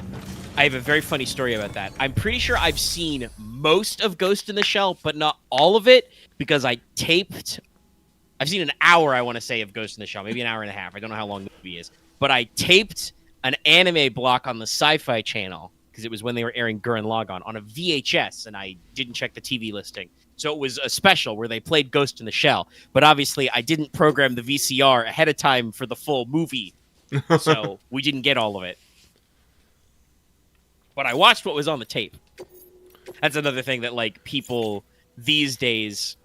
have a very funny story about that. I'm pretty sure I've seen most of Ghost in the Shell, but not all of it, because I've seen an hour, I want to say, of Ghost in the Shell, maybe an hour and a half. I don't know how long the movie is. But I taped an anime block on the Sci-Fi Channel, because it was when they were airing Gurren Lagann, on a VHS, and I didn't check the TV listing. So it was a special where they played Ghost in the Shell. But obviously, I didn't program the VCR ahead of time for the full movie, so we didn't get all of it. But I watched what was on the tape. That's another thing that, like, people these days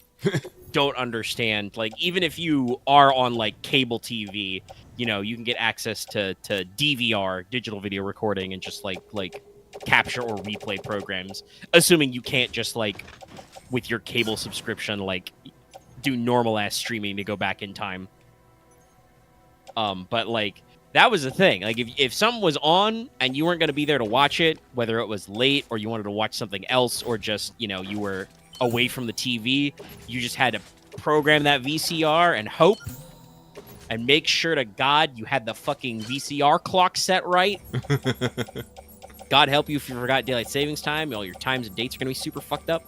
don't understand. Like, even if you are on, like, cable TV, you know, you can get access to DVR, digital video recording, and just, like capture or replay programs, assuming you can't just, like, with your cable subscription, like, do normal-ass streaming to go back in time. But, like, that was the thing. Like, if something was on and you weren't going to be there to watch it, whether it was late or you wanted to watch something else or just, you know, you were away from the TV, you just had to program that VCR and hope. And make sure to God you had the fucking VCR clock set right. God help you if you forgot daylight savings time. All your times and dates are going to be super fucked up.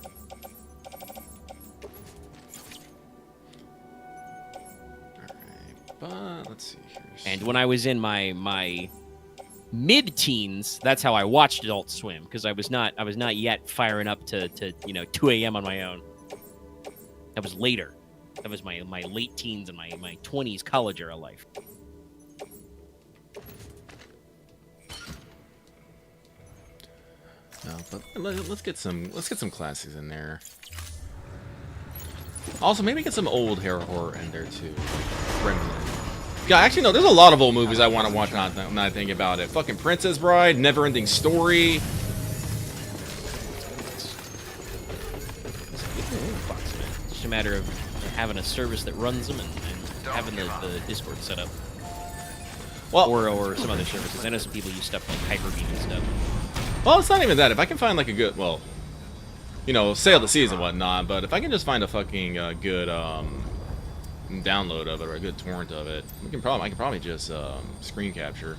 But let's see here. And when I was in my mid-teens, that's how I watched Adult Swim, because I was not yet firing up to 2 a.m. on my own. That was later. That was my late teens and my 20s college era life. No, but let's get some classics in there. Also, maybe get some old horror in there too. Remnant. Yeah, actually, no. There's a lot of old movies I want to watch now that I think about it. Fucking Princess Bride, Never-Ending Story. It's just a matter of having a service that runs them and having the Discord set up. Well, or some other services. I know some people use stuff like Hyper-V and stuff. well, it's not even that. If I can find like a good, well, sale the season and whatnot, but if I can just find a fucking good download of it or a good torrent of it, I can probably just screen capture.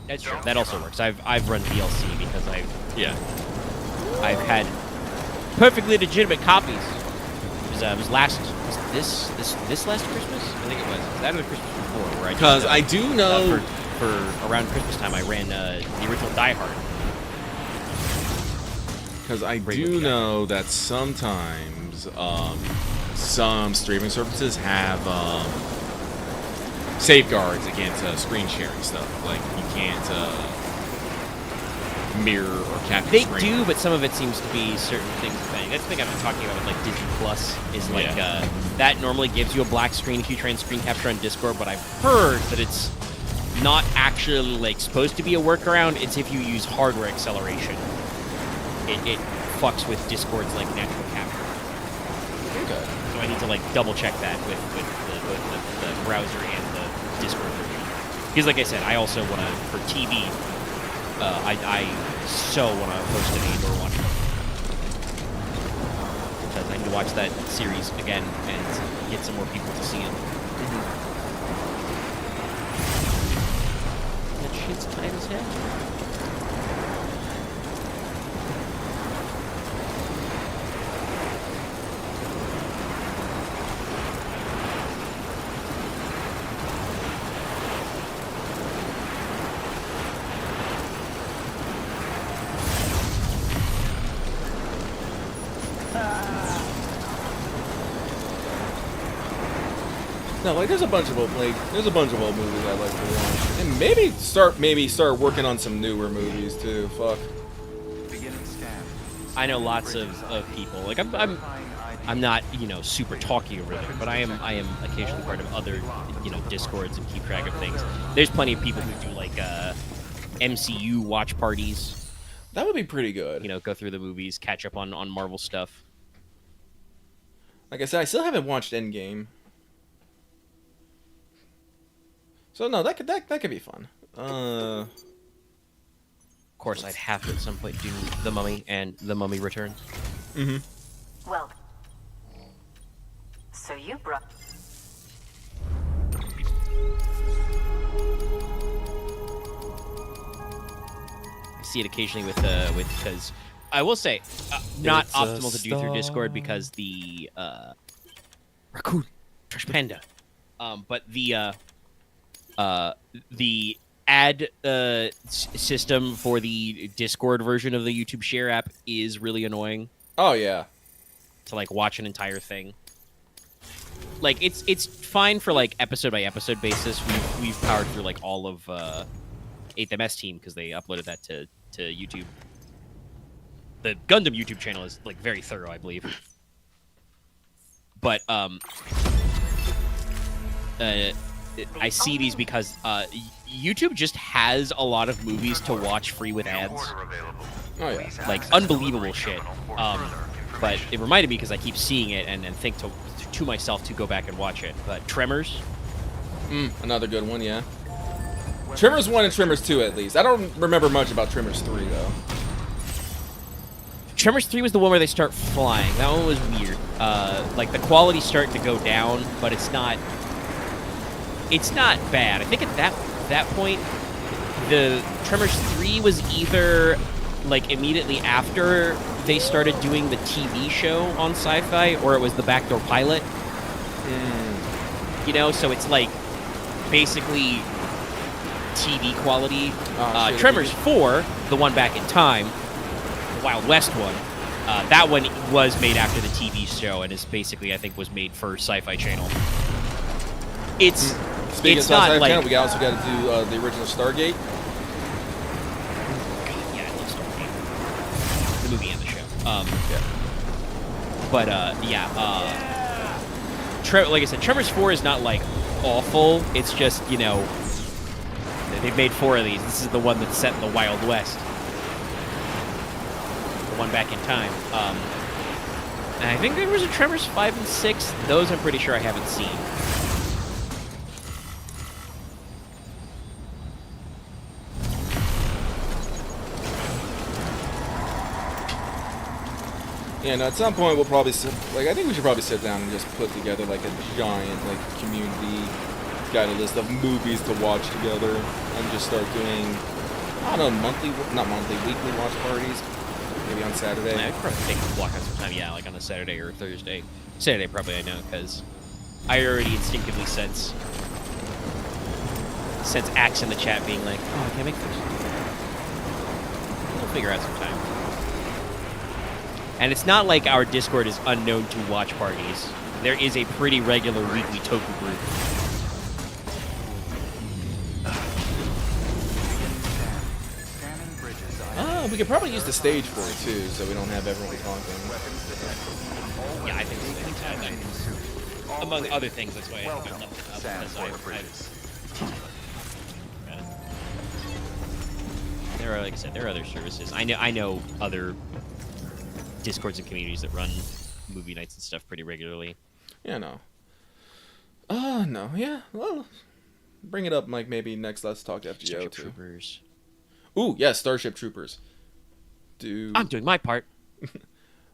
That's true. That also works. I've run DLC because I've had perfectly legitimate copies. It was this last Christmas? I think it was. It was that or the Christmas before, where Because I do know for around Christmas time I ran the original Die Hard. Because I do know that sometimes some streaming services have safeguards against screen sharing stuff. Like you can't mirror or capture They screen. do, but some of it seems to be certain things. That's the thing I've been talking about with like Disney Plus is like that normally gives you a black screen if you try and screen capture on Discord. But I've heard that it's not actually like supposed to be a workaround. It's if you use hardware acceleration. It fucks with Discord's like natural capture. Okay. So I need to like double check that with the browser and the Discord version. Because like I said, I also want to for TV. I so want to host an Andor one because I need to watch that series again and get some more people to see it. That shit's tight as hell. No, like there's a bunch of old movies I'd like to watch, and maybe start working on some newer movies too. Fuck. I know lots of people. Like I'm not super talky over it, but I am occasionally part of other Discords and keep track of things. There's plenty of people who do like MCU watch parties. That would be pretty good. Go through the movies, catch up on Marvel stuff. Like I said, I still haven't watched Endgame. So no, that could be fun. Of course, I'd have to at some point do The Mummy and The Mummy Returns. Mm-hmm. Well, so you brought... I see it occasionally with because I will say not optimal to do through Discord because the raccoon trash panda, but the ad system for the Discord version of the YouTube share app is really annoying. Oh yeah. To like watch an entire thing. Like it's fine for like episode by episode basis. We've powered through like all of 8MS Team because they uploaded that to YouTube. The Gundam YouTube channel is like very thorough, I believe. But I see these because YouTube just has a lot of movies to watch free with ads. Oh yeah. Like unbelievable shit. But it reminded me because I keep seeing it and think to myself to go back and watch it. But Tremors. Another good one, yeah. Tremors 1 and Tremors 2 at least. I don't remember much about Tremors 3 though. Tremors 3 was the one where they start flying. That one was weird. Like the quality's starting to go down, but it's not it's not bad. I think at that point, the Tremors 3 was either like immediately after they started doing the TV show on Sci-Fi, or it was the backdoor pilot. You know, so it's like basically TV quality. Tremors 4, the one back in time, the Wild West one, that one was made after the TV show and is basically, I think, was made for Sci-Fi Channel. It's Speaking it's of not Sci-Fi like Channel, we also got to do the original Stargate. God, yeah, I love Stargate, the movie and the show. Yeah. But like I said, Tremors 4 is not like awful. It's just, you know, they've made 4 of these. This is the one that's set in the Wild West. The one back in time. And I think there was a Tremors 5 and 6. Those I'm pretty sure I haven't seen. Yeah, no, at some point we'll probably I think we should probably sit down and just put together like a giant like community guided list of movies to watch together and just start doing, I don't know, weekly watch parties, maybe on Saturday. I'd probably take a walk out sometime, yeah, like on a Saturday or a Thursday. Saturday probably, I know, because I already instinctively sense Axe in the chat being like, oh, I can't make this. We'll figure out some time. And it's not like our Discord is unknown to watch parties. There is a pretty regular weekly Toku group. We could probably use the stage for it too, so we don't have everyone talking. Yeah, I think so. Among other things, that's why I haven't left it up. There are, like I said, there are other services. I know other Discords and communities that run movie nights and stuff pretty regularly. Yeah, no. No, yeah. Well, bring it up, Mike. Maybe next Let's Talk FGO Starship too. Troopers. Ooh, yes, Starship Troopers. I'm doing my part.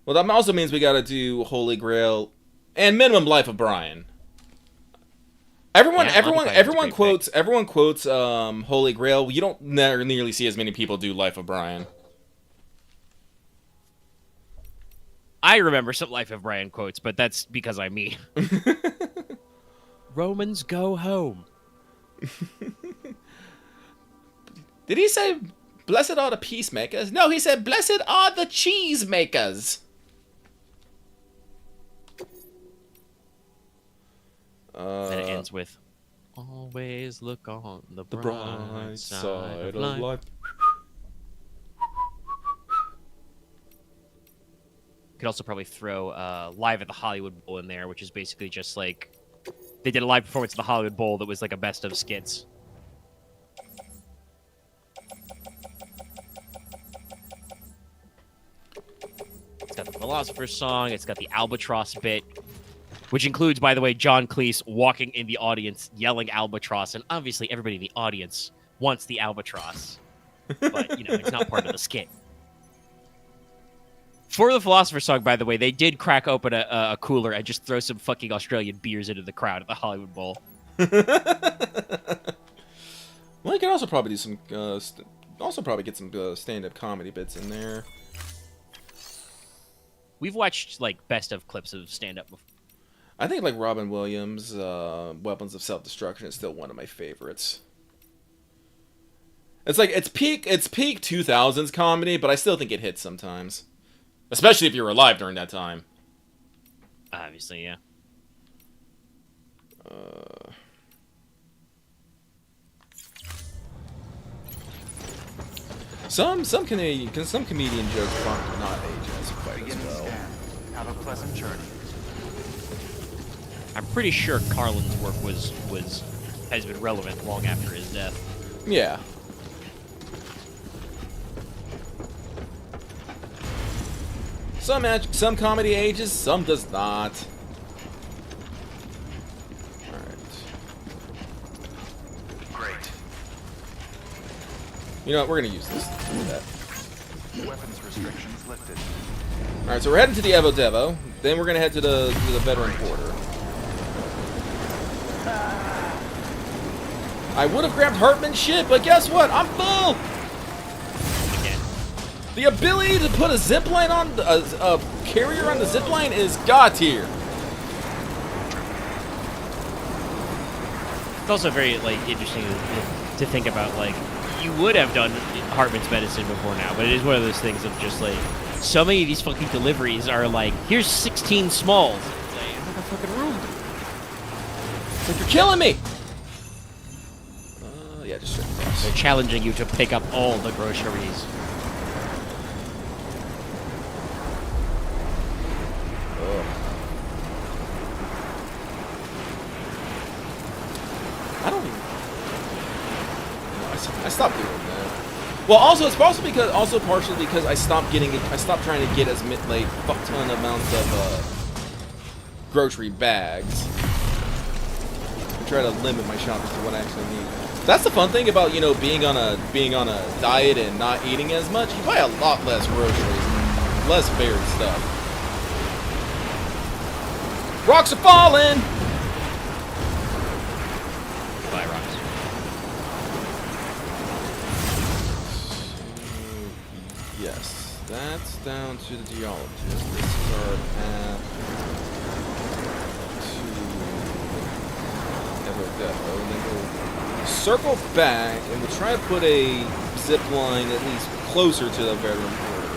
Well, that also means we gotta do Holy Grail and minimum Life of Brian. Everyone quotes Holy Grail. You don't nearly see as many people do Life of Brian. I remember some Life of Brian quotes, but that's because I'm me. Romans go home. Did he say, blessed are the peacemakers? No, he said, blessed are the cheesemakers. Then it ends with, always look on the bright side of life. Could also probably throw Live at the Hollywood Bowl in there, which is basically just like, they did a live performance of the Hollywood Bowl that was like a best of skits. It's got the Philosopher's Song, it's got the Albatross bit, which includes, by the way, John Cleese walking in the audience, yelling Albatross, and obviously everybody in the audience wants the Albatross. But, you know, it's not part of the skit. For the Philosopher's Song, by the way, they did crack open a cooler and just throw some fucking Australian beers into the crowd at the Hollywood Bowl. Well, you can also probably do some, get some stand-up comedy bits in there. We've watched, like, best of clips of stand-up before. I think, like, Robin Williams' Weapons of Self-Destruction is still one of my favorites. It's like, it's peak 2000s comedy, but I still think it hits sometimes. Especially if you were alive during that time. Obviously, yeah. Some comedian jokes probably not age as quite as well. Have a pleasant journey. I'm pretty sure Carlin's work has been relevant long after his death. Yeah. Some comedy ages, some does not. Alright. Great. You know what, we're gonna use this. Do that. Weapons restrictions lifted. Alright, so we're heading to the Evo Devo. Then we're gonna head to the veteran quarter. I would have grabbed Hartman's shit, but guess what? I'm full. Again. The ability to put a zipline on a carrier on the zipline is god tier. It's also very like interesting to think about. Like, you would have done Hartman's medicine before now, but it is one of those things of just like so many of these fucking deliveries are like, here's 16 smalls. It's like, I have a fucking room. It's like, you're killing me. Yeah, just straight across. They're challenging you to pick up all the groceries. I don't even. I stopped doing that. Well, also it's partially because I stopped trying to get as like fuck ton amounts of grocery bags. I try to limit my shopping to what I actually need. That's the fun thing about, you know, being on a diet and not eating as much. You buy a lot less groceries, less varied stuff. Rocks are falling. Buy rocks. Yes, that's down to the geologist. This is our path to Evo, and then we'll circle back, and we'll try to put a zip line at least closer to the veteran border.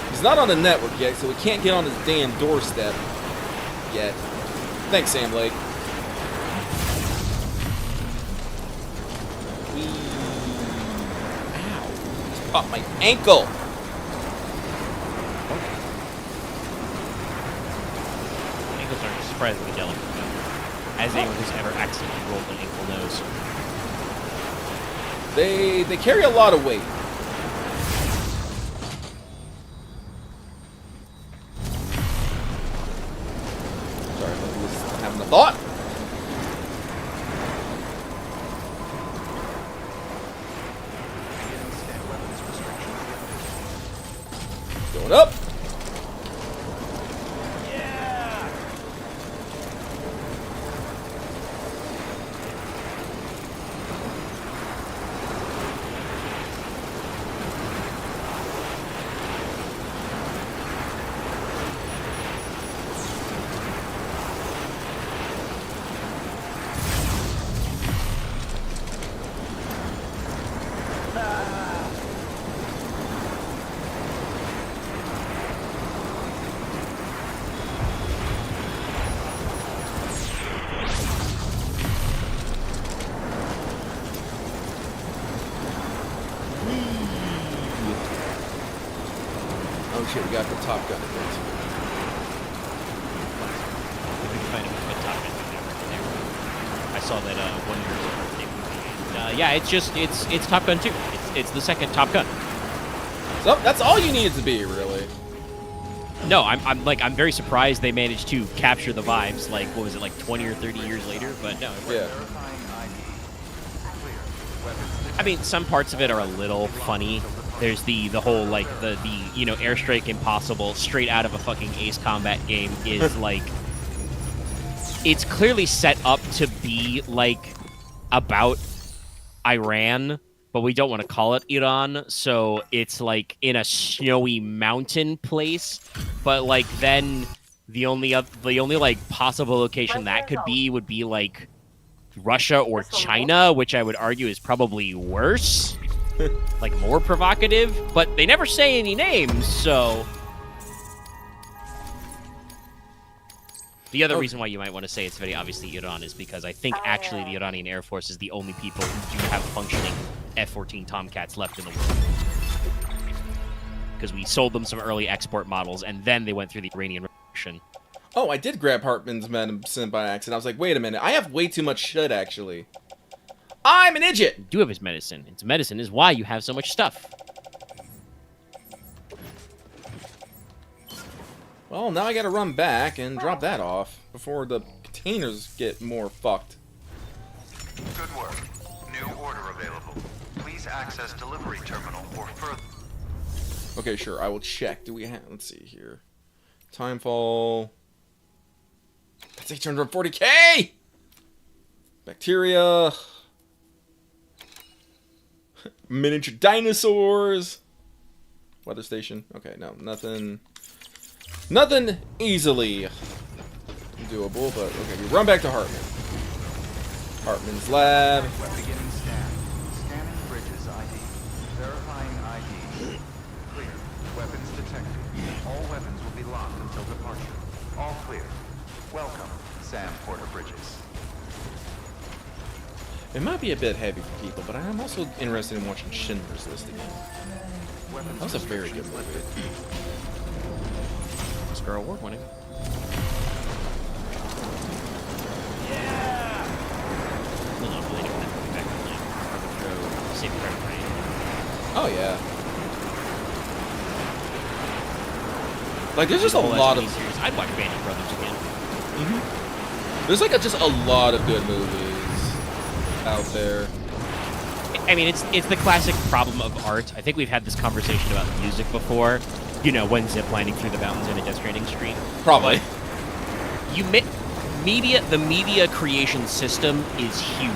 He's not on the network yet, so we can't get on his damn doorstep yet. Thanks, Sam Lake. Ow. Just popped my ankle. Ankles are surprisingly delicate, as anyone who's ever accidentally rolled an ankle knows. They carry a lot of weight. Sorry, I was having a thought. Going up. Oh shit, we got the Top Gun in there too. I saw that 1 year birthday movie. And, yeah, it's Top Gun 2. It's the second Top Gun. So that's all you needed to be, really. No, I'm very surprised they managed to capture the vibes. Like, what was it, like 20 or 30 years later? But no, it worked. Yeah. I mean, some parts of it are a little funny. There's the whole like the you know, Airstrike Impossible straight out of a fucking Ace Combat game is like, it's clearly set up to be like about Iran, but we don't want to call it Iran, so it's like in a snowy mountain place. But like then the only like possible location that could be would be like Russia or China, which I would argue is probably worse. Like more provocative, but they never say any names, so the other reason why you might want to say it's very obviously Iran is because I think actually the Iranian Air Force is the only people who do have functioning F-14 Tomcats left in the world. Because we sold them some early export models, and then they went through the Iranian Revolution. Oh, I did grab Hartman's medicine by accident. I was like, wait a minute, I have way too much shit, actually. I'm an idiot! You do have his medicine. Its medicine is why you have so much stuff. Well, now I gotta run back and drop that off before the containers get more fucked. Good work. New order available. Please access delivery terminal for further. Okay, sure, I will check. Do we have... Let's see here. Timefall... That's 840k! Bacteria... miniature dinosaurs. Weather station. Okay, no, nothing easily doable. But okay, we run back to Hartman. Hartman's lab. Beginning scan. Scanning bridges ID. Verifying ID. Clear. Weapons detected. All weapons will be locked until departure. All clear. Welcome, Sam Porter Bridges. It might be a bit heavy for people, but I'm also interested in watching Schindler's List again. That was a very good movie. Oscar award winning. Oh yeah. Like there's just a lot of. I'd watch Band Brothers again. There's like just a lot of good movies out there. I mean, it's the classic problem of art. I think we've had this conversation about music before. You know, when ziplining through the mountains in a Death Stranding stream. Probably. The media creation system is huge.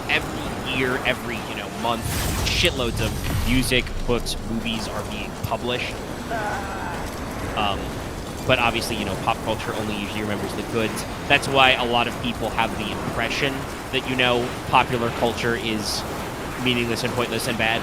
Every year, every month, shitloads of music, books, movies are being published. But obviously, pop culture only usually remembers the goods. That's why a lot of people have the impression that, popular culture is meaningless and pointless and bad.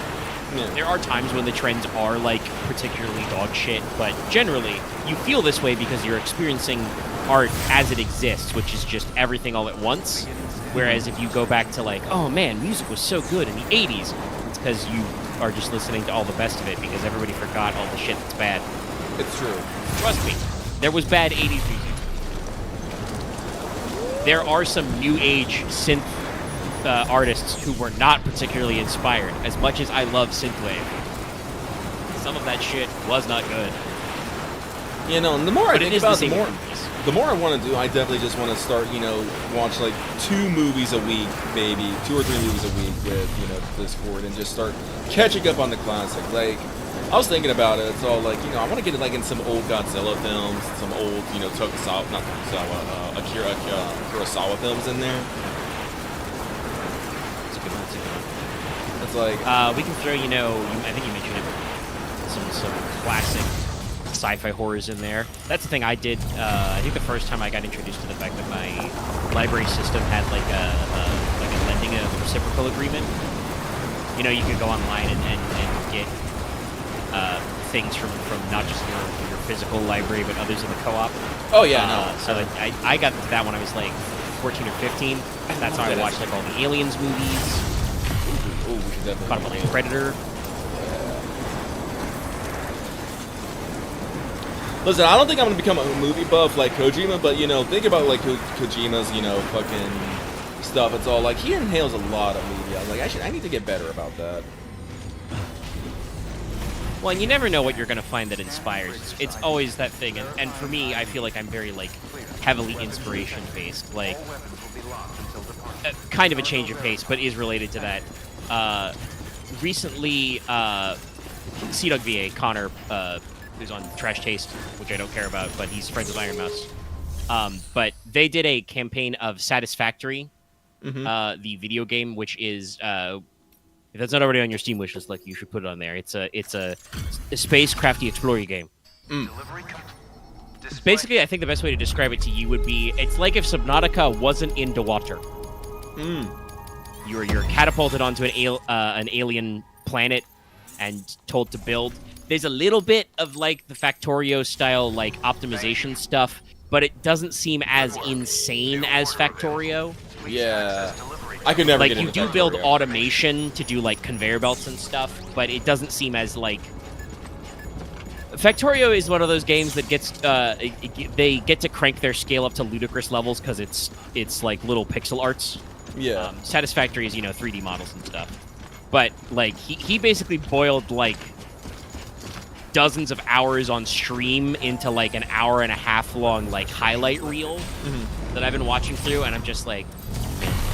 Yeah. There are times when the trends are, particularly dog shit, but generally, you feel this way because you're experiencing art as it exists, which is just everything all at once. Whereas if you go back to, oh man, music was so good in the 80s, it's because you are just listening to all the best of it because everybody forgot all the shit that's bad. It's true. Trust me, there was bad 80s music. There are some new age synth artists who were not particularly inspired. As much as I love synthwave, some of that shit was not good. And the more I think about it, the more I want to do, I definitely just want to start, watch 2 movies a week, maybe 2 or 3 movies a week with, Discord, and just start catching up on the classic. I was thinking about it. It's all I want to get in some old Godzilla films, some old, Tokusawa, not Tokusawa, Akira Kurosawa films in there. It's a good one. It's we can throw, I think you mentioned it, some classic sci-fi horrors in there. That's the thing I did. I think the first time I got introduced to the fact that my library system had a lending a reciprocal agreement. You could go online and get things from not just your physical library, but others in the co-op. Oh yeah, So I got into that when I was 14 or 15. That's how I watched all the Aliens movies. Ooh, we should definitely. Caught up on Predator. Listen, I don't think I'm gonna become a movie buff like Kojima, but think about Kojima's fucking stuff. It's all he inhales a lot of media. I need to get better about that. Well, and you never know what you're going to find that inspires. It's always that thing. And for me, I feel like I'm very, heavily inspiration-based. Kind of a change of pace, but is related to that. Recently, CDawg VA, Connor, who's on Trash Taste, which I don't care about, but he's friends with Iron Mouse. But they did a campaign of Satisfactory, the video game, which is... if that's not already on your Steam wishlist, you should put it on there. It's a space crafty explorer game. Basically, I think the best way to describe it to you would be, it's like if Subnautica wasn't into water. You're catapulted onto an alien planet and told to build. There's a little bit of the Factorio style optimization stuff, but it doesn't seem as insane as Factorio. Yeah. I could never get into you do Factorio. build automation to do conveyor belts and stuff, but it doesn't seem as Factorio is one of those games that gets they get to crank their scale up to ludicrous levels because it's little pixel arts. Yeah. Satisfactory is 3D models and stuff, but he basically boiled dozens of hours on stream into an hour and a half long highlight reel that I've been watching through, and I'm just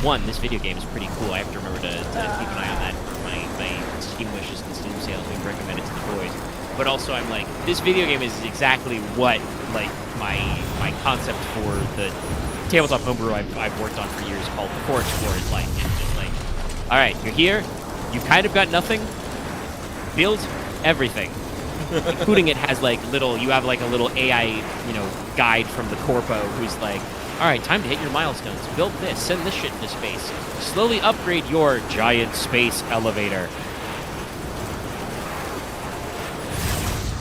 one, this video game is pretty cool. I have to remember to keep an eye on that for my Steam wishes and Steam sales. We've recommended to the boys. But also, I'm this video game is exactly what my concept for the tabletop homebrew I've worked on for years called the Core Explorer is like. It's just all right, you're here. you kind of got nothing. Build everything. Including it has like you have like a little AI, guide from the corpo who's like, all right, time to hit your milestones. Build this, send this shit into space. Slowly upgrade your giant space elevator.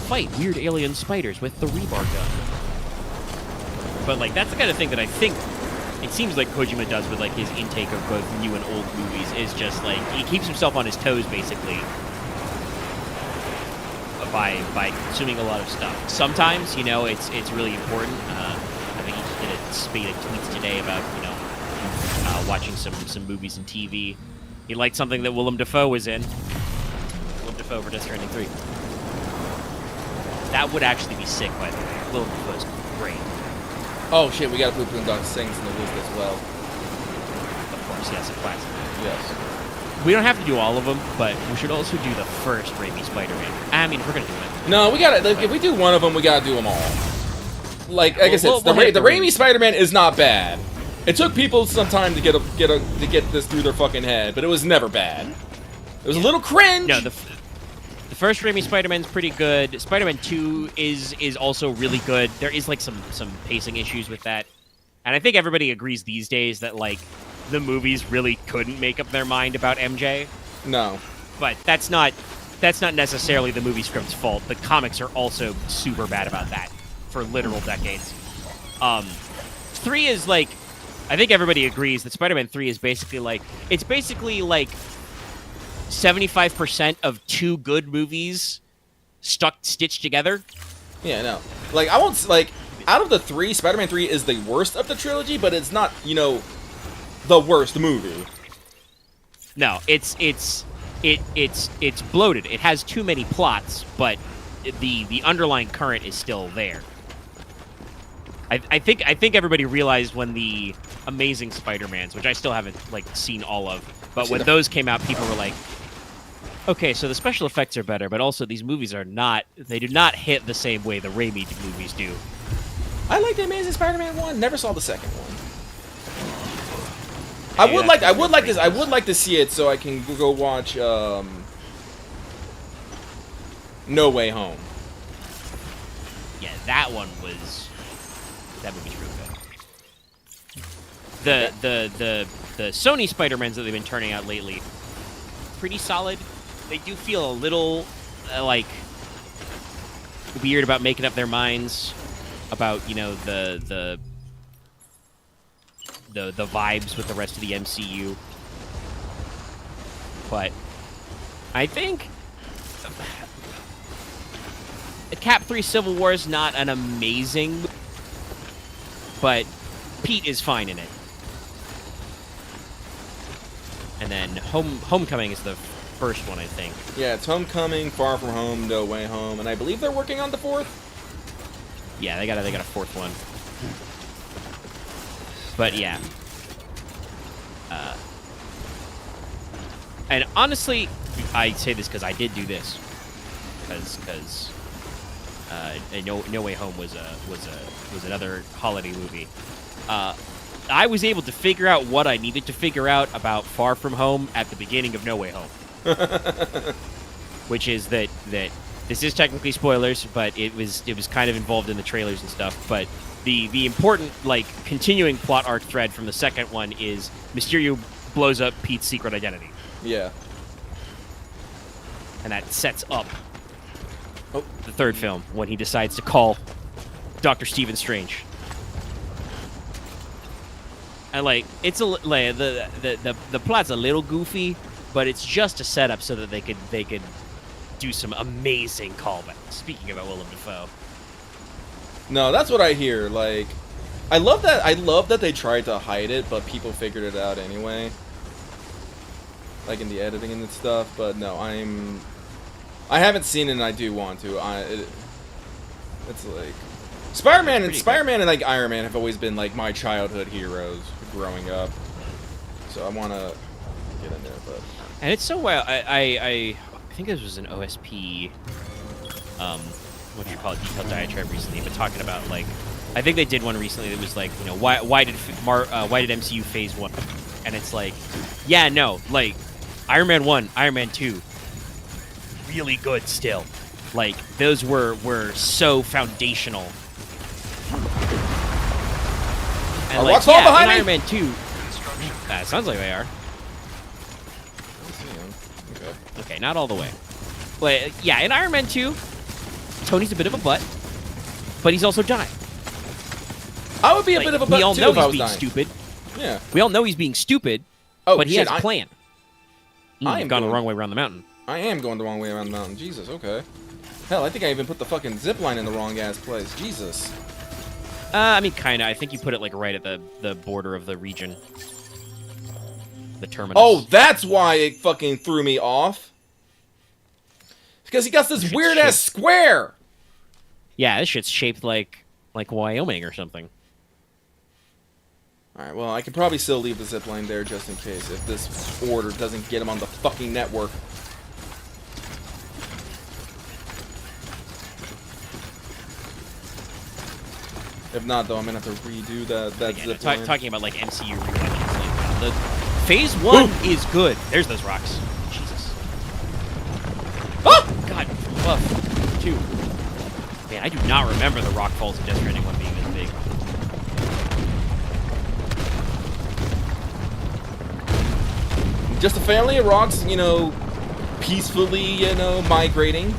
Fight weird alien spiders with the rebar gun. But like that's the kind of thing that I think it seems like Kojima does with like his intake of both new and old movies is just like he keeps himself on his toes basically. By consuming a lot of stuff. Sometimes, it's really important. I think he just did a spate of tweets today about, watching some movies and TV. He liked something that Willem Dafoe was in. Willem Dafoe for Death Stranding 3. That would actually be sick, by the way. Willem Dafoe's great. Oh shit, we gotta put Boondock Saints in the list as well. Of course, yes, a classic. Yes. We don't have to do all of them, but we should also do the first Raimi Spider-Man. I mean, if we're gonna do it. No, we gotta. Like, if we do one of them, we gotta do them all. Like I said, we'll the hit the Raimi Raimi. Spider-Man is not bad. It took people some time to get this through their fucking head, but it was never bad. It was a little cringe. No, the first Raimi Spider-Man's pretty good. Spider-Man 2 is also really good. There is like some pacing issues with that, and I think everybody agrees these days that like the movies really couldn't make up their mind about MJ. No. But that's not necessarily the movie script's fault. The comics are also super bad about that for literal decades. 3 is like, I think everybody agrees that Spider-Man 3 is basically like 75% of two good movies stitched together. Yeah, no. Like I won't like out of the 3, Spider-Man 3 is the worst of the trilogy, but it's not the worst movie. No, it's bloated. It has too many plots, but the underlying current is still there. I think everybody realized when the Amazing Spider-Mans, which I still haven't like seen all of, but when those came out, people were like, okay, so the special effects are better, but also these movies do not hit the same way the Raimi movies do. I like the Amazing Spider-Man 1. Never saw the second one. Hey, I would like to see it so I can go watch No Way Home. Yeah, that movie's real good. The Sony Spider-Mans that they've been turning out lately, pretty solid. They do feel a little like weird about making up their minds about the vibes with the rest of the MCU. But I think Cap 3 Civil War is not an amazing, but Pete is fine in it. And then Homecoming is the first one, I think. Yeah, it's Homecoming, Far From Home, No Way Home, and I believe they're working on the 4th. Yeah, they got a fourth one. But yeah. And honestly, I say this because I did do this. Because No Way Home was another holiday movie. I was able to figure out what I needed to figure out about Far From Home at the beginning of No Way Home. Which is that this is technically spoilers, but it was kind of involved in the trailers and stuff. But the important like continuing plot arc thread from the second one is Mysterio blows up Pete's secret identity. Yeah. And that sets up the third film when he decides to call Dr. Stephen Strange. And like it's the plot's a little goofy, but it's just a setup so that they could do some amazing callbacks. Speaking about Willem Dafoe. No, that's what I hear. Like, I love that they tried to hide it, but people figured it out anyway. Like in the editing and stuff. But no, I haven't seen it, and I do want to. It's like Spider-Man and like Iron Man have always been like my childhood heroes growing up. So I want to get in there, but. And it's so wild. I think this was an OSP, what do you call it, detailed diatribe recently, but talking about like, I think they did one recently that was like, why did MCU Phase 1? And it's like, yeah, no, like, Iron Man 1, Iron Man 2, really good still. Like, those were so foundational. And Are like, rocks all behind in me? Iron Man 2, sounds like they are. Okay. Okay, not all the way. But yeah, in Iron Man 2, Tony's a bit of a butt, but he's also dying. I would be a Like, bit of a we butt all too know if I he's was being dying. stupid. Yeah. We all know he's being stupid, Oh, but he shit, has a plan. I You've am gone the going- wrong way around the mountain. I am going the wrong way around the mountain. Jesus, okay. Hell, I think I even put the fucking zip line in the wrong ass place. Jesus. I mean, kind of. I think you put it like right at the border of the region. The terminus. Oh, that's why it fucking threw me off. Because he got this Shit's weird ass square. Yeah, this shit's shaped like Wyoming or something. Alright, well, I could probably still leave the zip line there just in case if this order doesn't get him on the fucking network. If not, though, I'm gonna have to redo that Again, zip line. talking about like MCU rewatches. Like, the Phase 1 is good. There's those rocks. Jesus. Ah! God, buff. 2. Man, I do not remember the rock falls in Death Stranding 1 being this big. Just a family of rocks, you know, peacefully, you know, migrating.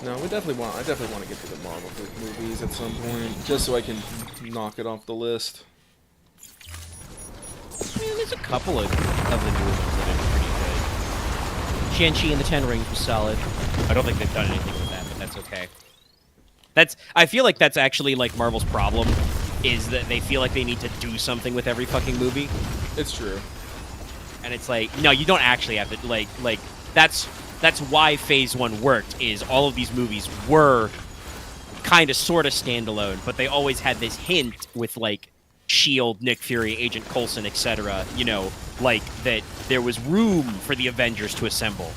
No, I definitely want to get to the Marvel movies at some point, just so I can knock it off the list. I mean, there's a couple of the new ones that are pretty good. Shang-Chi and the Ten Rings was solid. I don't think they've done anything with that, but that's okay. I feel like that's actually like Marvel's problem, is that they feel like they need to do something with every fucking movie. It's true. And it's like, no, you don't actually have to, like that's why Phase 1 worked, is all of these movies were kind of sort of standalone, but they always had this hint with, like, S.H.I.E.L.D., Nick Fury, Agent Coulson, etc., you know, like, that there was room for the Avengers to assemble.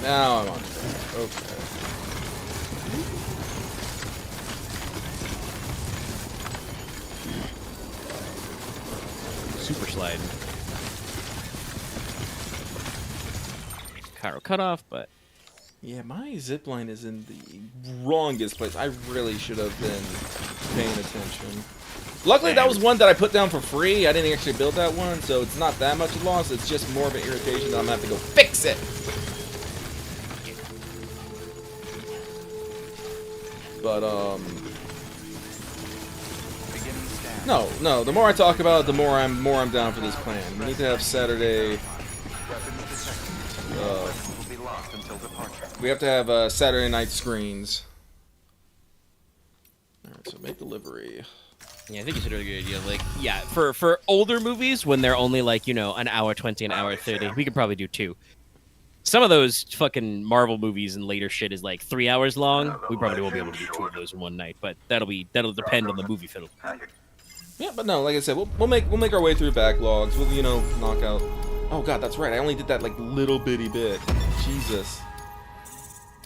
Now I'm on track. Okay. Super slide. Cairo cutoff, but Yeah, my zipline is in the wrongest place. I really should have been paying attention. Luckily, that was one that I put down for free. I didn't actually build that one, so it's not that much loss. It's just more of an irritation that I'm gonna have to go fix it. But no. The more I talk about it, the more I'm down for this plan. We need to have Saturday. We have to have Saturday night screens. All right, so make delivery. yeah, I think it's a really good idea. Like, yeah, for older movies, when they're only like, you know, an hour 20, an hour 30, we could probably do 2. Some of those fucking Marvel movies and later shit is like 3 hours long. We probably won't be able to do 2 of those in one night, but that'll depend on the movie film. Yeah, but no, like I said, we'll make our way through backlogs. We'll, you know, knock out. Oh god, that's right. I only did that like little bitty bit. Jesus.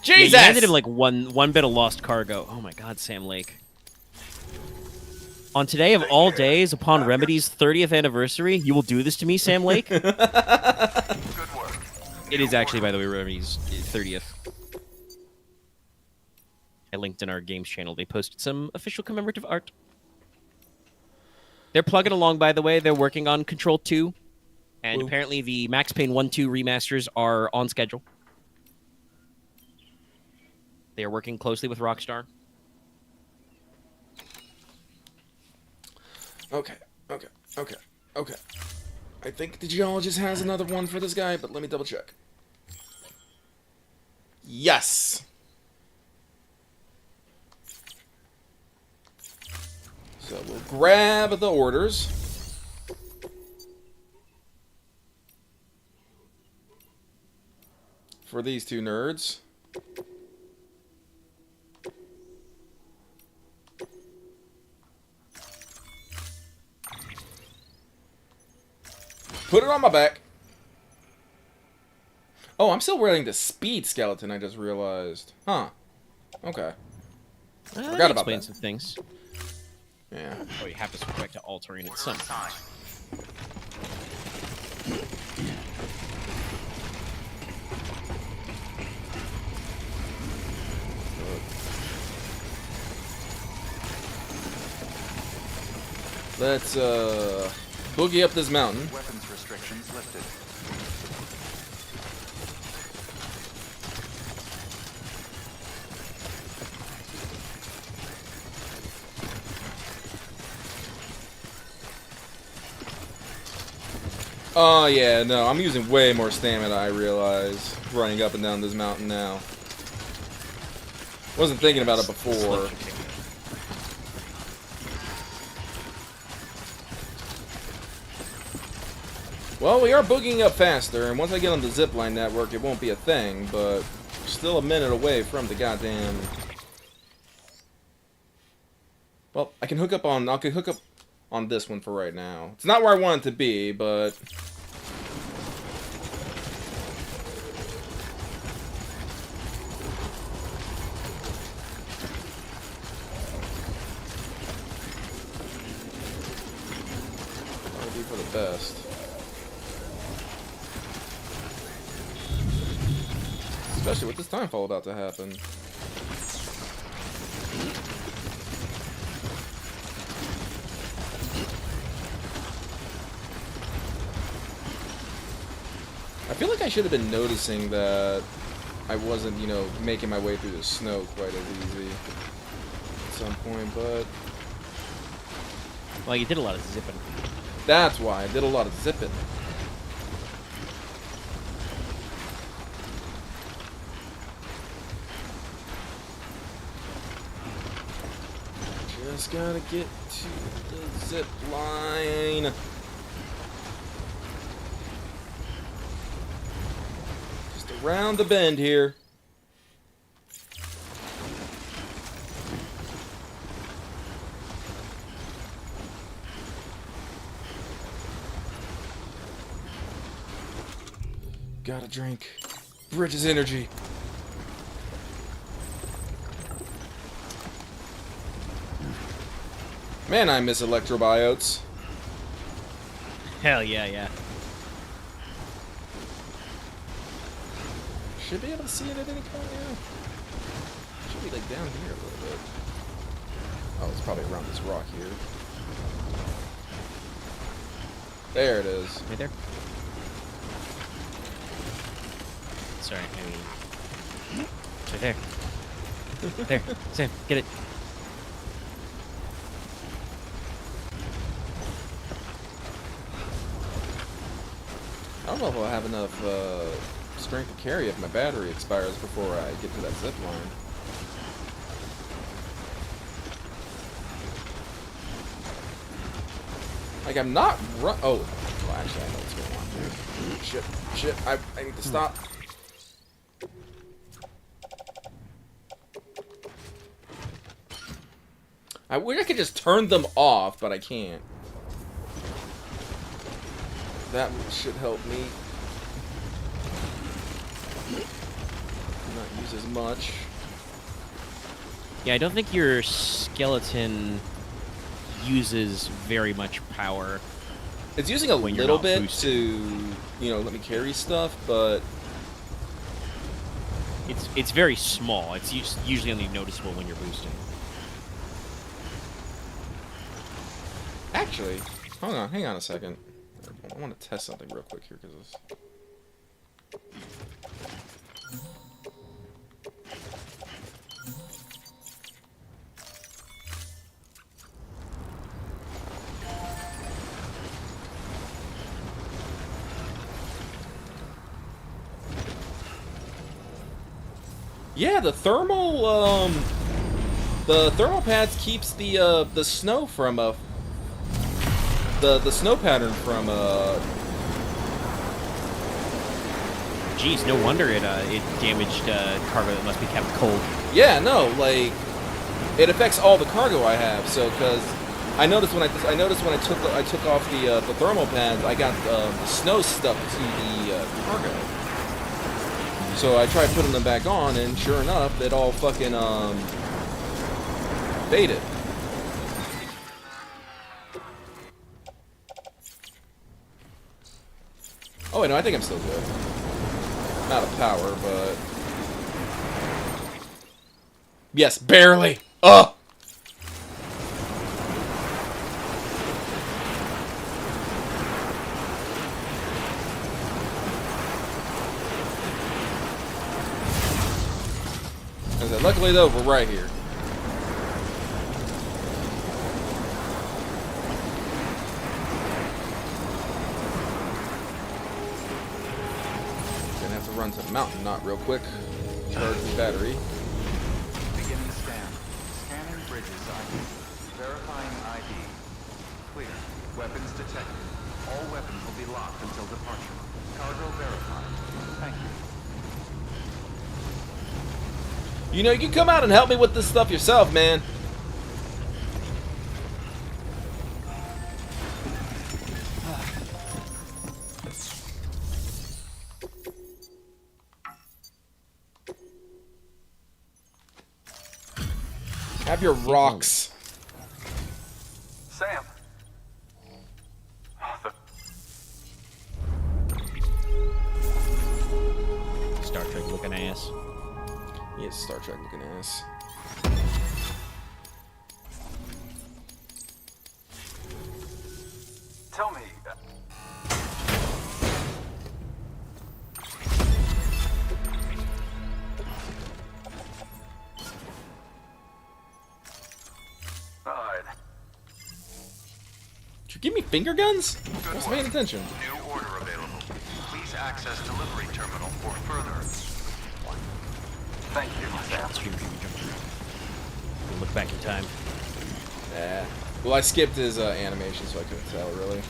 Yeah, Jesus. you handed him like one bit of lost cargo. Oh my god, Sam Lake. On today of all days, upon Remedy's 30th anniversary, you will do this to me, Sam Lake? Good work. It is actually, by the way, Remedy's 30th. I linked in our games channel. They posted some official commemorative art. They're plugging along, by the way. They're working on Control 2. And apparently the Max Payne 1-2 remasters are on schedule. They are working closely with Rockstar. Okay. I think the geologist has another one for this guy, but let me double check. Yes. So we'll grab the orders. For these two nerds. Put it on my back. Oh, I'm still wearing the speed skeleton, I just realized. Huh. Okay. Forgot about that. Some things. Yeah. Oh, you have to switch back to all terrain at some point. Let's boogie up this mountain. Weapons restrictions lifted. Oh yeah, no, I'm using way more stamina, I realize, running up and down this mountain now. Wasn't thinking about it before. Well, we are boogieing up faster, and once I get on the zipline network, it won't be a thing, but still a minute away from the goddamn... Well, I can hook up on this one for right now. It's not where I want it to be, but... That'll be for the best. Especially with this timefall about to happen. I feel like I should have been noticing that I wasn't, you know, making my way through the snow quite as easy at some point, but... Well, you did a lot of zipping. That's why I did a lot of zipping. Just gotta get to the zip line. Just around the bend here. Gotta drink Bridges energy. Man, I miss electrobiotes. Hell yeah, yeah. Should be able to see it at any point, yeah. Should be like down here a little bit. Oh, it's probably around this rock here. There it is. Right there. Sorry, I mean... It's right there. There, Sam, get it. I don't know if I'll have enough strength to carry if my battery expires before I get to that zip line. Like, I'm not oh, well, actually, I know what's going on here. Shit, I need to stop. I wish I could just turn them off, but I can't. That should help me not use as much. Yeah, I don't think your skeleton uses very much power. It's using a when you're little not bit boosted. to, you know, let me carry stuff, but It's very small. It's usually only noticeable when you're boosting. actually, hang on a second. I want to test something real quick here, because yeah, the thermal pads keeps the snow from the snow pattern from Geez, no wonder it damaged cargo that must be kept cold. yeah, no, like it affects all the cargo I have, so because I noticed when I took off the thermal pads, I got the snow stuck to the cargo. So I tried putting them back on, and sure enough, it all fucking faded. Oh wait, no, I think I'm still good. I'm out of power, but yes, barely. Ugh. Luckily, though, we're right here. Gonna have to run to the mountain, not real quick. Charge the battery. Beginning scan. Scanning bridges ID. Verifying ID. Clear. Weapons detected. All weapons will be locked until departure. Cargo verified. Thank you. You know, you can come out and help me with this stuff yourself, man. Have your rocks. Sam. Star Trek looking ass. He is Star Trek looking ass. Tell me. Alright. Did you give me finger guns? I Good wasn't work. paying attention. New order available. Please access delivery terminal for further. Thank you, Sam. Stream preview jump around. We'll look back in time. Nah. Well, I skipped his animation, so I couldn't tell, really.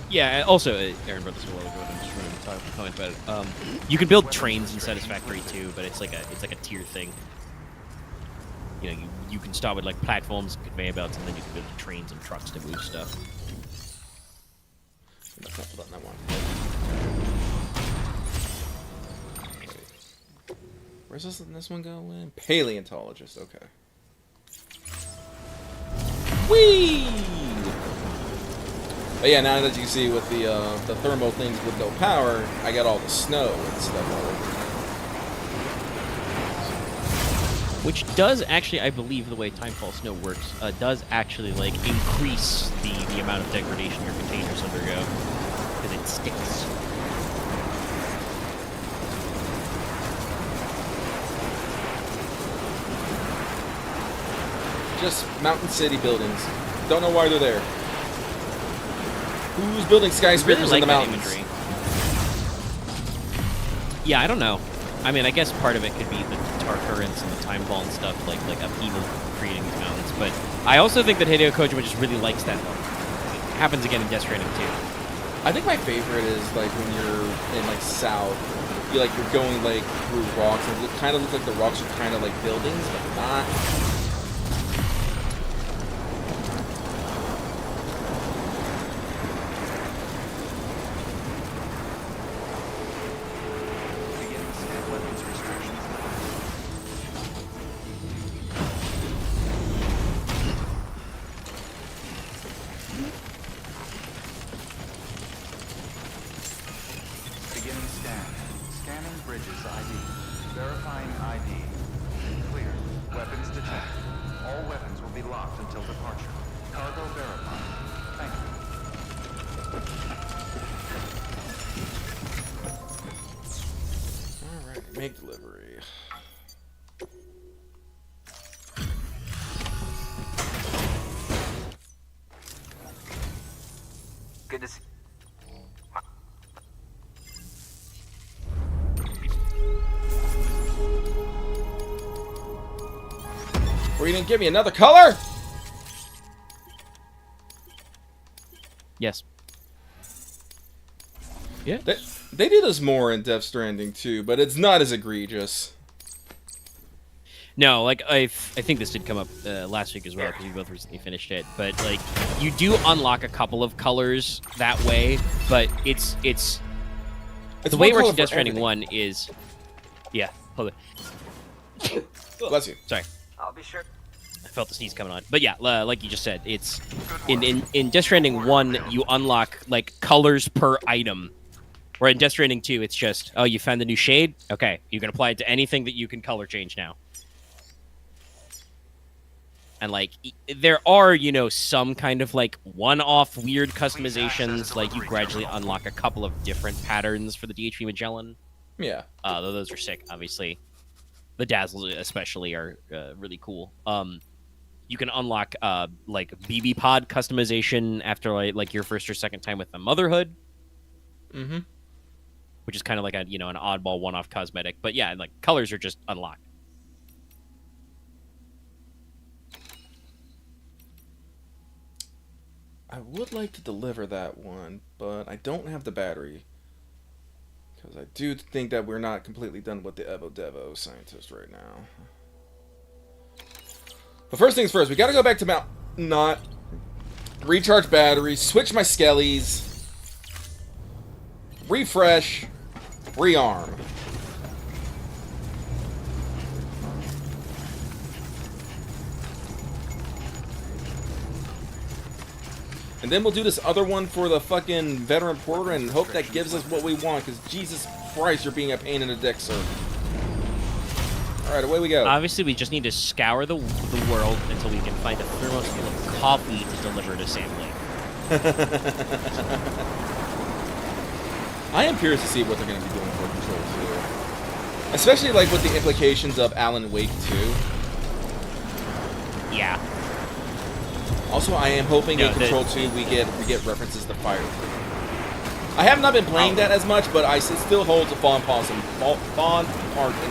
Yeah, also, Aaron brought this a while ago, and I'm just running to talk comment about it. You can build trains in Satisfactory too, but it's like a tier thing. You know, you can start with like platforms, conveyor belts, and then you can build trains and trucks to move stuff. That's not the button I want. Where's this one going? Paleontologist, okay. Whee! But yeah, now that you can see with the thermal things with no power, I got all the snow and stuff all over. Which does actually, I believe, the way Timefall Snow works, does actually like increase the amount of degradation your containers undergo because it sticks. Just Mountain City buildings. Don't know why they're there. Who's building skyscrapers Really in the like that mountains? imagery. Yeah, I don't know. I mean, I guess part of it could be the tar currents and the timefall and stuff, like upheaval creating these mountains. But I also think that Hideo Kojima just really likes that look. It happens again in Death Stranding too. I think my favorite is like when you're in like south, you're going like through rocks, and it kind of looks like the rocks are kind of like buildings, but not. Beginning scan. Weapons restrictions. Beginning scan. Scanning bridges ID. Verifying ID. Clear. Weapons detected. All weapons will be locked until departure. Cargo verified. Thank you. Alright, make delivery. Good to see. Or you didn't give me another color? Yes. Yeah. They do this more in Death Stranding too, but it's not as egregious. No, like I think this did come up last week as well because we both recently finished it. But like you do unlock a couple of colors that way, but it's the way it works in Death Stranding 1 is, yeah. Hold it. Bless you. Sorry. I'll be sure. I felt the sneeze coming on. But yeah, like you just said, it's in Death Stranding 1 you unlock like colors per item. Where in Death Stranding 2 it's just, oh, you found the new shade? Okay, you can apply it to anything that you can color change now. And like there are, you know, some kind of like one-off weird customizations, like you gradually unlock a couple of different patterns for the DHV Magellan. Yeah. Though those are sick, obviously. The Dazzles especially are really cool. You can unlock like BB pod customization after like your first or second time with the Motherhood. Mm-hmm. Which is kind of like a, you know, an oddball one-off cosmetic. But yeah, like colors are just unlocked. I would like to deliver that one, but I don't have the battery. Because I do think that we're not completely done with the Evo Devo scientist right now. But first things first, we gotta go back to Mount Knot, recharge batteries, switch my skellies, refresh, rearm. And then we'll do this other one for the fucking veteran porter and hope that gives us what we want, because Jesus Christ, you're being a pain in the dick, sir. Alright, away we go. Obviously, we just need to scour the world until we can find a thermos full of coffee to deliver to Sam Lake. I am curious to see what they're going to be doing for Control 2. Especially, like, with the implications of Alan Wake 2. Yeah. Also, I am hoping in Control 2 we get references to Fire 3. I have not been playing that as much, but it still holds a fond part in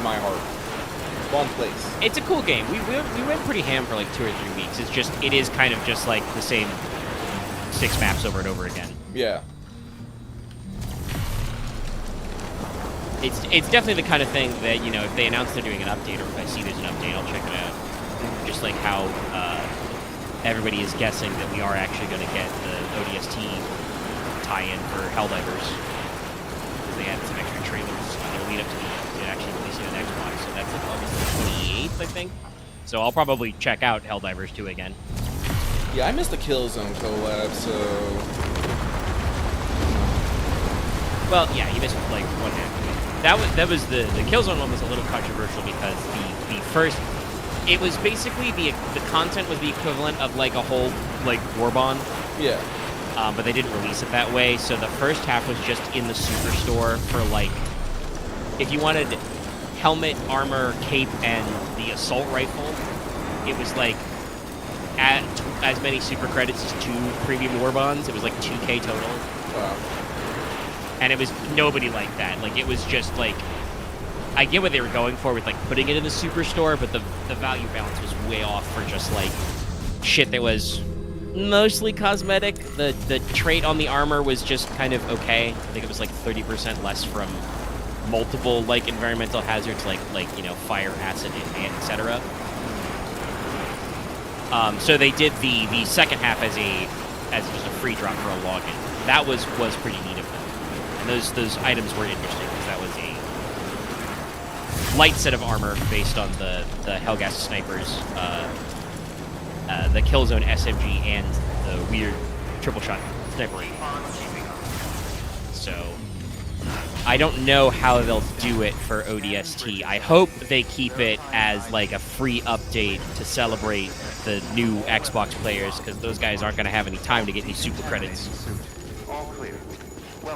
my heart. Fond place. It's a cool game. We went pretty ham for like 2 or 3 weeks. It is kind of just like the same 6 maps over and over again. Yeah. It's definitely the kind of thing that, you know, if they announce they're doing an update or if I see there's an update, I'll check it out. Just like how everybody is guessing that we are actually going to get the ODST tie-in for Helldivers. Because they added some extra trailers in the lead up to the actually releasing on Xbox. So that's like August 28th, I think. So I'll probably check out Helldivers 2 again. Yeah, I missed the Killzone collab, so... Well, yeah, you missed like one half of it. That was the Killzone one was a little controversial because the first... It was basically the content was the equivalent of like a whole like Warbond. Yeah. But they didn't release it that way. So the first half was just in the Superstore for like, if you wanted helmet, armor, cape, and the assault rifle, it was like as many super credits as 2 premium Warbonds. It was like 2K total. Wow. And it was nobody like that. Like it was just like. I get what they were going for with like putting it in the Superstore, but the value balance was way off for just like shit that was mostly cosmetic. The trait on the armor was just kind of okay. I think it was like 30% less from multiple like environmental hazards like you know, fire, acid, and etc. So they did the second half as just a free drop for a login. That was pretty neat of them. And those items were interesting because that was a light set of armor based on the Hellgas snipers, the Killzone SMG, and the weird triple shot sniper. So I don't know how they'll do it for ODST. I hope they keep it as like a free update to celebrate the new Xbox players, because those guys aren't going to have any time to get these super credits. All clear.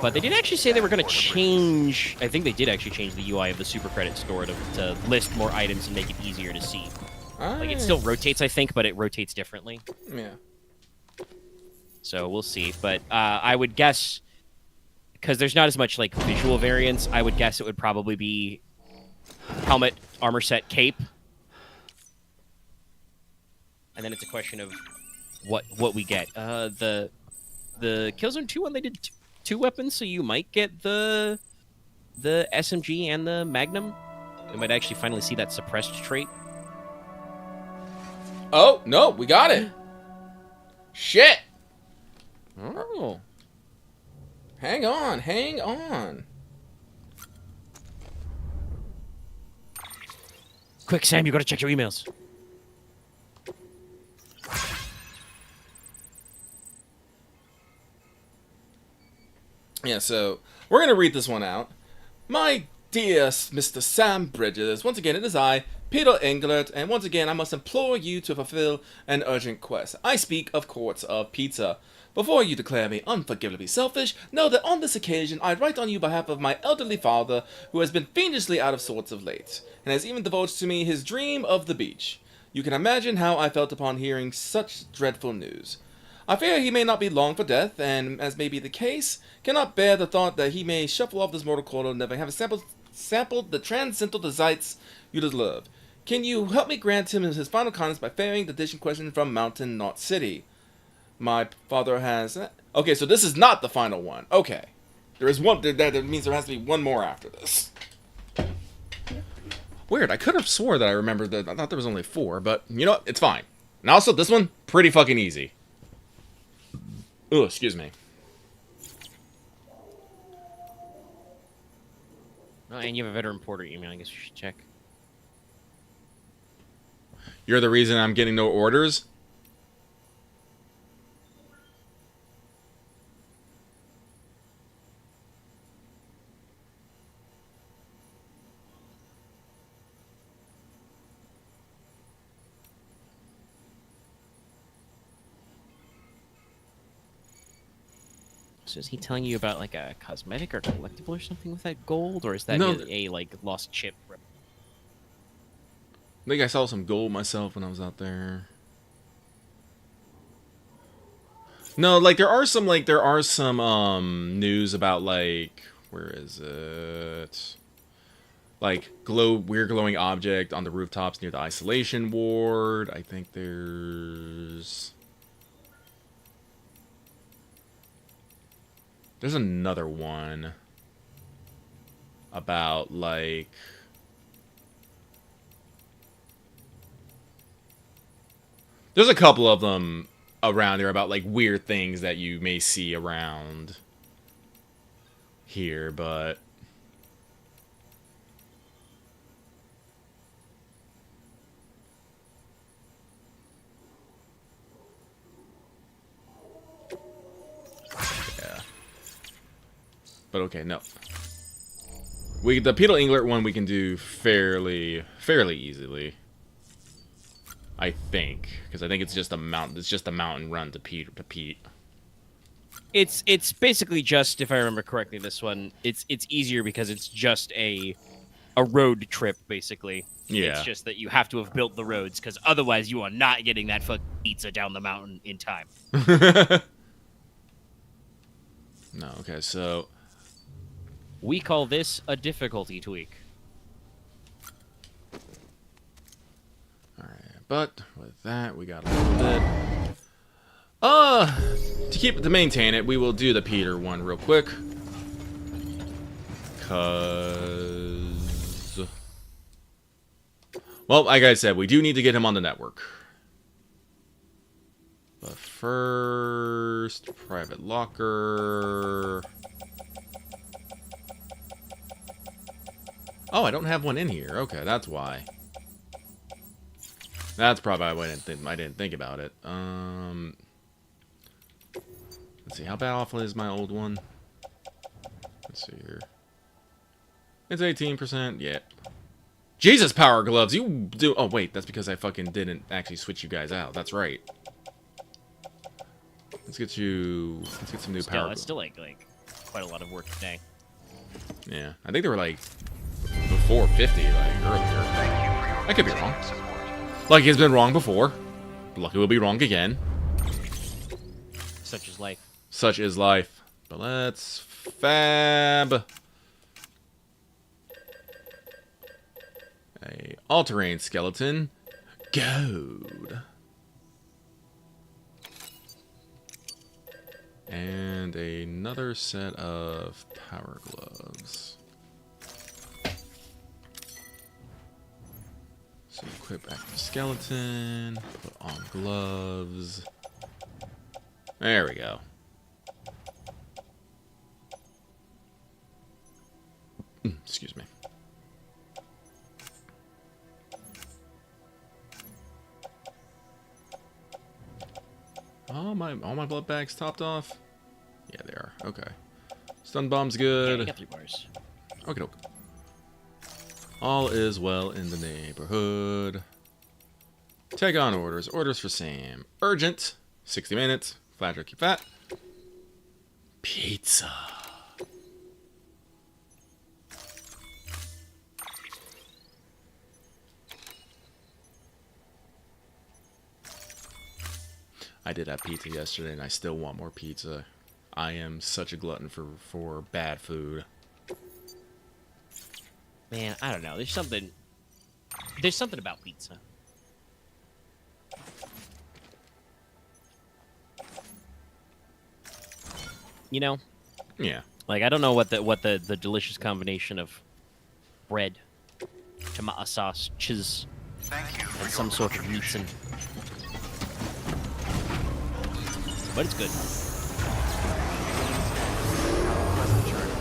But they did actually say they were going to change... I think they did actually change the UI of the Super Credit store to list more items and make it easier to see. Like, it still rotates, I think, but it rotates differently. Yeah. So we'll see. But I would guess... Because there's not as much, like, visual variance, I would guess it would probably be helmet, armor set, cape. And then it's a question of what we get. The Killzone 2 one, they did... 2 weapons, so you might get the SMG and the Magnum. We might actually finally see that suppressed trait. Oh, no, we got it. Shit. Oh. Hang on, hang on. Quick, Sam, you gotta check your emails. Yeah, so we're going to read this one out. My dear Mr. Sam Bridges, once again it is I, Peter Englert, and once again I must implore you to fulfill an urgent quest. I speak, of course, of pizza. Before you declare me unforgivably selfish, know that on this occasion I write on you behalf of my elderly father, who has been fiendishly out of sorts of late, and has even divulged to me his dream of the beach. You can imagine how I felt upon hearing such dreadful news. I fear he may not be long for death, and, as may be the case, cannot bear the thought that he may shuffle off this mortal coil, never having sampled the transcendental delights you deserve. Can you help me grant him his final kindness by ferrying the dish in question from Mountain Knot City? My father has... Okay, so this is not the final one. Okay. There is one... That means there has to be one more after this. Weird, I could have swore that I remembered that... I thought there was only 4, but you know what? It's fine. And also, this one, pretty fucking easy. Oh, excuse me. Oh, and you have a veteran Porter email. I guess you should check. You're the reason I'm getting no orders? So is he telling you about like a cosmetic or collectible or something with that gold, or is that No. a like lost chip? I think I saw some gold myself when I was out there. No, like there are some news about like where is it? Like weird glowing object on the rooftops near the isolation ward. I think there's another one about like there's a couple of them around here about like weird things that you may see around here, but yeah. But okay, no. The Peter Englert one we can do fairly easily. I think, because I think it's just a mountain. It's just a mountain run to Pete. It's basically just, if I remember correctly, this one. It's easier because it's just a road trip, basically. Yeah. It's just that you have to have built the roads, because otherwise you are not getting that fucking pizza down the mountain in time. No, okay, so We call this a difficulty tweak. alright, but with that we got a little bit. To maintain it, we will do the Peter one real quick. Cause well, like I said, we do need to get him on the network. But first, private locker. Oh, I don't have one in here. Okay, that's why. That's probably why I didn't think about it. Let's see, how bad awful is my old one? Let's see here. It's 18%. Yeah. Jesus, Power Gloves, you do. Oh wait, that's because I fucking didn't actually switch you guys out. That's right. Let's get some new Power Gloves. That's still like quite a lot of work today. Yeah, I think they were like before 50, like earlier. I could be wrong. Lucky has been wrong before. Lucky will be wrong again. Such is life. Such is life. But let's fab a all-terrain skeleton. Gold. And another set of Power Gloves. So equip active skeleton, put on gloves. There we go. Excuse me. All my blood bags topped off? Yeah, they are. Okay. Stun bomb's Yeah, good. you got 3 bars. Okay, doke. All is well in the neighborhood. Take on orders. Orders for Sam. Urgent. 60 minutes. Flat jerky fat. Pizza. I did have pizza yesterday, and I still want more pizza. I am such a glutton for bad food. Man, I don't know. There's something about pizza. You know, Yeah. like I don't know what the delicious combination of bread, tomato sauce, cheese, Thank you for and your some sort of meats contribution. and. But it's good. Pleasant journey.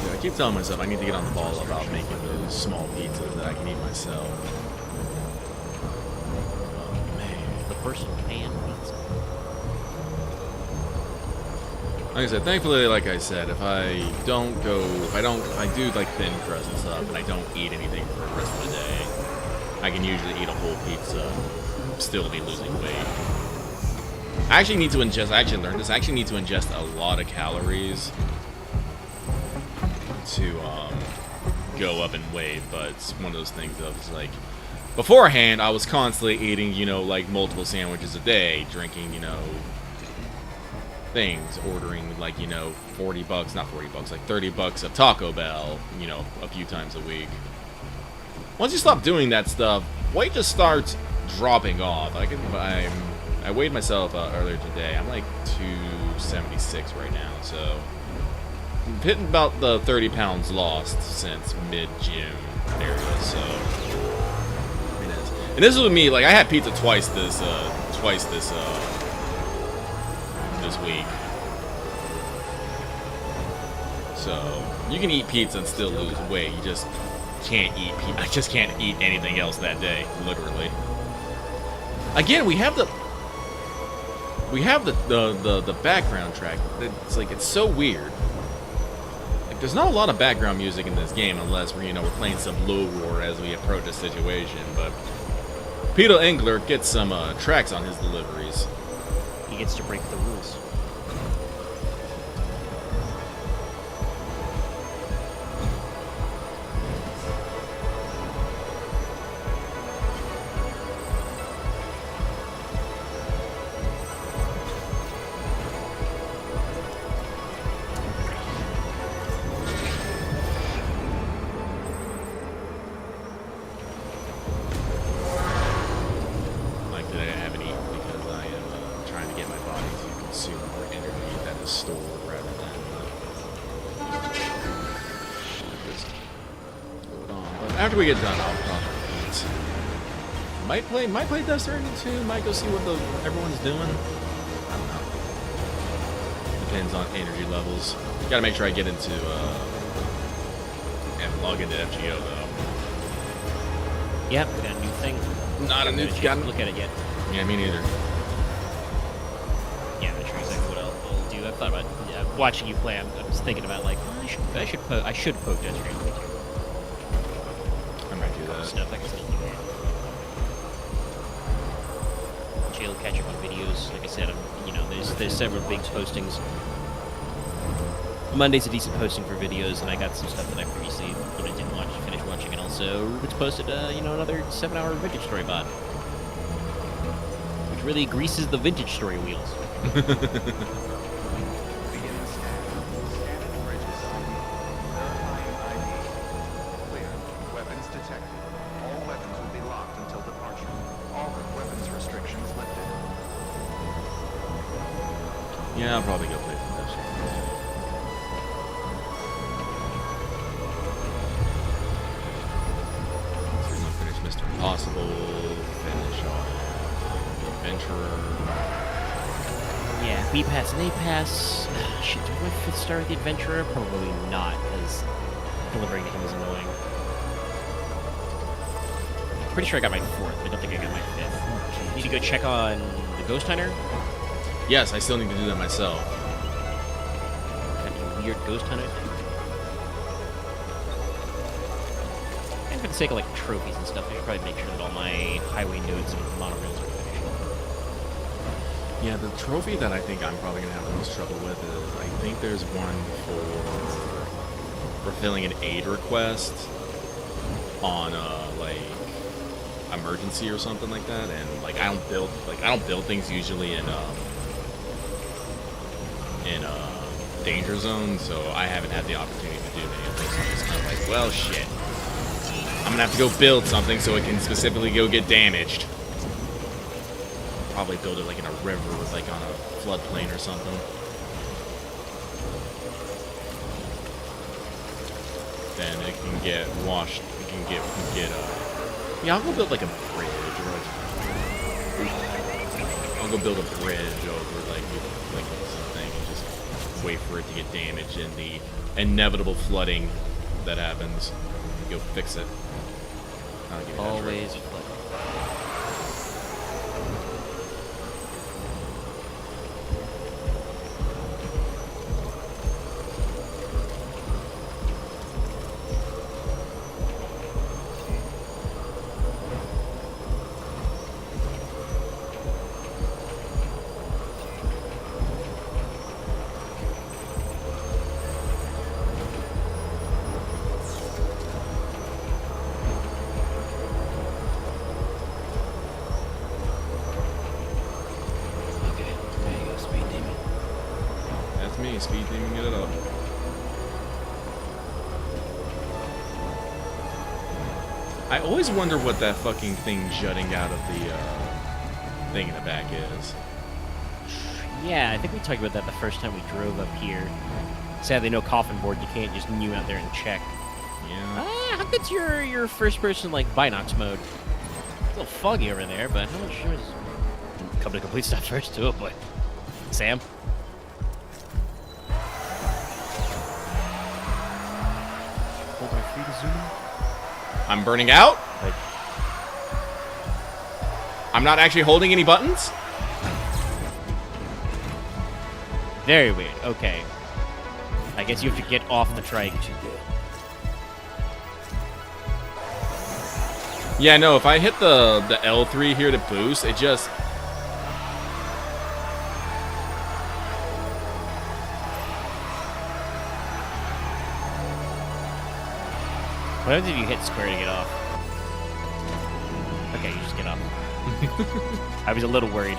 Yeah, I keep telling myself I need to get on the ball about making those small pizzas that I can eat myself. Oh, man. The personal pan pizza. Like I said, thankfully, like I said, if I do like thin crust and stuff, and I don't eat anything for the rest of the day, I can usually eat a whole pizza, and still be losing weight. I actually need to ingest, I actually learned this, I actually need to ingest a lot of calories to go up in weight, but it's one of those things of, it's like, beforehand, I was constantly eating, you know, like multiple sandwiches a day, drinking, you know, things, ordering like, you know, $40, not $40, like $30 of Taco Bell, you know, a few times a week. Once you stop doing that stuff, weight just starts dropping off. I weighed myself earlier today. I'm like 276 right now, so I'm hitting about the 30 pounds lost since mid-June area. So it is. And this is with me. Like I had pizza twice this week. So you can eat pizza and still lose weight. You just can't eat I just can't eat anything else that day, literally. Again, we have the background track. It's like, it's so weird. Like there's not a lot of background music in this game unless we're playing some low roar as we approach a situation, but Peter Engler gets some tracks on his deliveries. He gets to break the rules. Like today I haven't eaten because I am trying to get my body to consume more energy that is stored rather than put on. But after we get done, I'll probably eat. Might play Death Stranding 2. Might go see what everyone's doing. I don't know. Depends on energy levels. Gotta make sure I get into and log into FGO though. Yep, we got a new thing. Not a new. Haven't had a chance to look at it yet. Yeah, me neither. Yeah, I'm not sure exactly what I'll do. I thought about watching you play. I was thinking about like I should poke Death Stranding 2. I might do that. Stuff I can still do that. Chill, catch up on videos. Like I said, there's several big postings. Monday's a decent posting for videos, and I got some stuff that I previously didn't finish watching, and also it's posted another 7-hour vintage story bot, which really greases the vintage story wheels. Begin the scan. Scanning bridges ID. Verifying ID. Clear. Weapons detected. All weapons will be locked until departure. All weapons restrictions lifted. Yeah, I'll probably go play some Death Stranding. possible finish off Adventurer. Yeah, B pass and A pass. Shit, do I want 5th star with the Adventurer? Probably not, as delivering to him is annoying. Pretty sure I got my 4th, but I don't think I got my 5th. Need to go check on the Ghost Hunter. Yes, I still need to do that myself. Kind of weird Ghost Hunter thing. And for the sake of like trophies and stuff, I should probably make sure that all my highway nodes and monorails are finished. Yeah, the trophy that I think I'm probably gonna have the most trouble with is I think there's one for fulfilling an aid request on like emergency or something like that, and like I don't build things usually in danger zone, so I haven't had the opportunity to do any of this. I'm just kind of like, well, shit. I'm gonna have to go build something so it can specifically go get damaged. Probably build it like in a river with like on a floodplain or something. Then it can get washed. It can get yeah, I'll go build like a bridge, or I'll go build a bridge over like something and just wait for it to get damaged in the inevitable flooding that happens. Go fix it. I'll give you that Always trick. flooding. That's me, speed demon, get it up. I always wonder what that fucking thing jutting out of the thing in the back is. Yeah, I think we talked about that the first time we drove up here. Sadly, no coffin board. You can't just new out there and check. Yeah. How good's your first person like binocs mode? It's a little foggy over there, but how much is come to complete stuff first too, boy. Sam. Hold R3 to zoom in. I'm burning out? Like, I'm not actually holding any buttons? very weird. Okay. I guess you have to get off the trike. Yeah, no, if I hit the L3 here to boost, it just... What happens if you hit square to get off? Okay, you just get off. I was a little worried.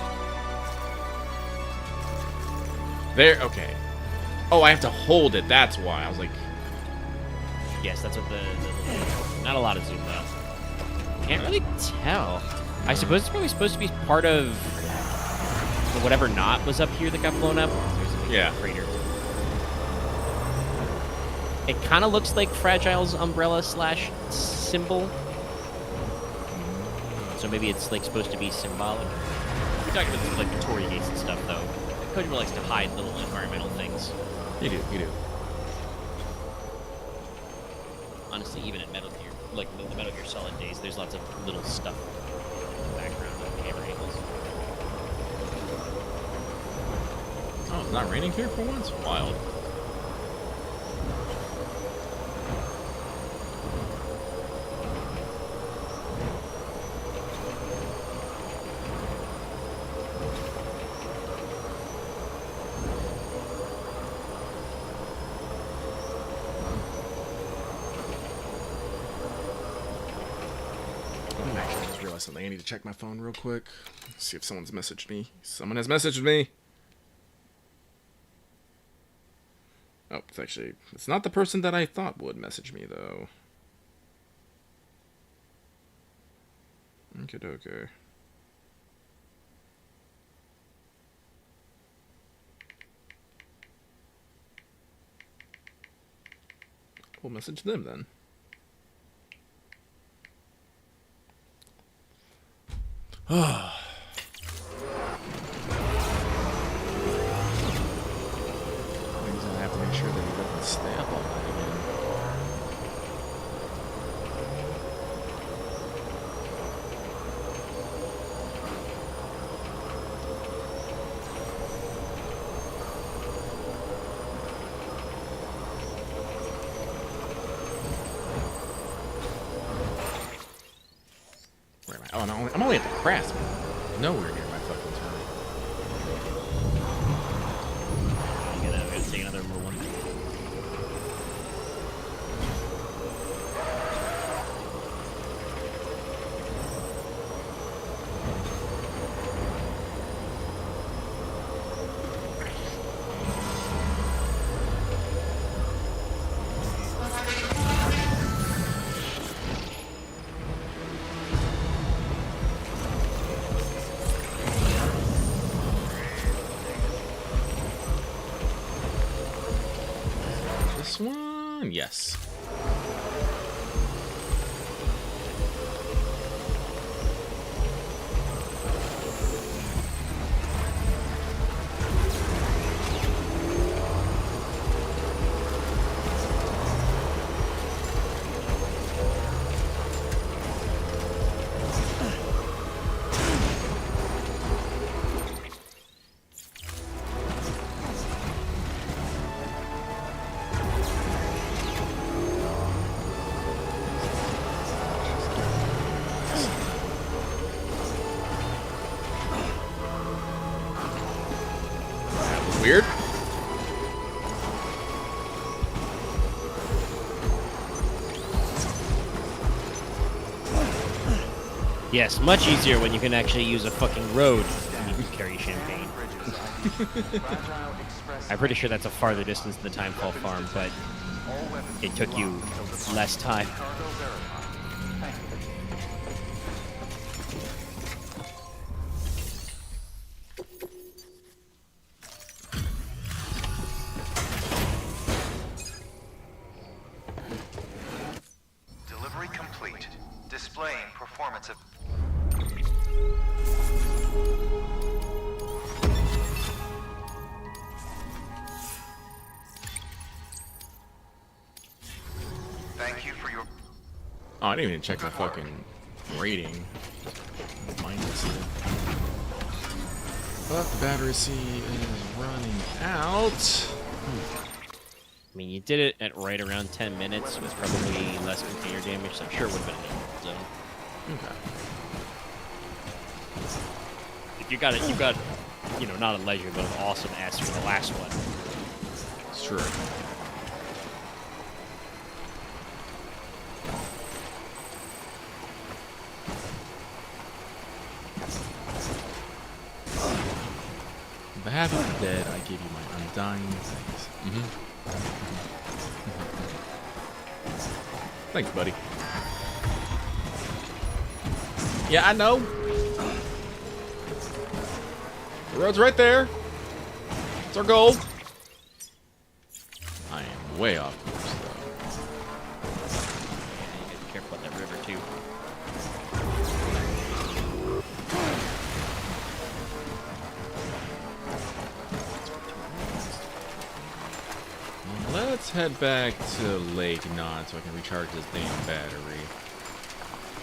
There, okay. Oh, I have to hold it, that's why. I was like... Yes, that's what the not a lot of zoom though. Can't really tell. I suppose it's probably supposed to be part of whatever knot was up here that got blown up. There's a big Yeah. crater. It kind of looks like Fragile's umbrella slash symbol. So maybe it's like supposed to be symbolic. We talked about this with like the Torii gates and stuff though. Kojima likes to hide little environmental things. You do, you do. Honestly, even in Metal Gear, like the Metal Gear Solid days, there's lots of little stuff in the background of camera angles. Oh, it's not raining here for once? Wild. Actually, I just realized something. I need to check my phone real quick. See if someone's messaged me. Someone has messaged me. Oh, it's not the person that I thought would message me, though. Okay. We'll message them then. I have to make sure that he doesn't stay up all night again. Where am I? Oh, no, I'm only at the craftsman. Nowhere near my fucking turret. We gotta take another number 1. This one? Yes. Weird. Yes, much easier when you can actually use a fucking road and you can carry champagne. I'm pretty sure that's a farther distance than the Timefall farm, but it took you less time. Delivery complete. Displaying performance of... Thank you for your... Oh, I didn't even check my fucking rating. Minus it. But the battery C is running out. I mean, you did it at right around 10 minutes with probably less container damage, so I'm sure it would have been an equal zone. Okay. If you got it, you got, you know, not a legend, but an awesome S for the last one. It's true. If I have you dead, I give you my undying thanks. Thanks, buddy. Yeah, I know. The road's right there. It's our goal. I am way off course, though. Yeah, you gotta be careful about that river, too. Let's head back to Lake Nod so I can recharge this damn battery.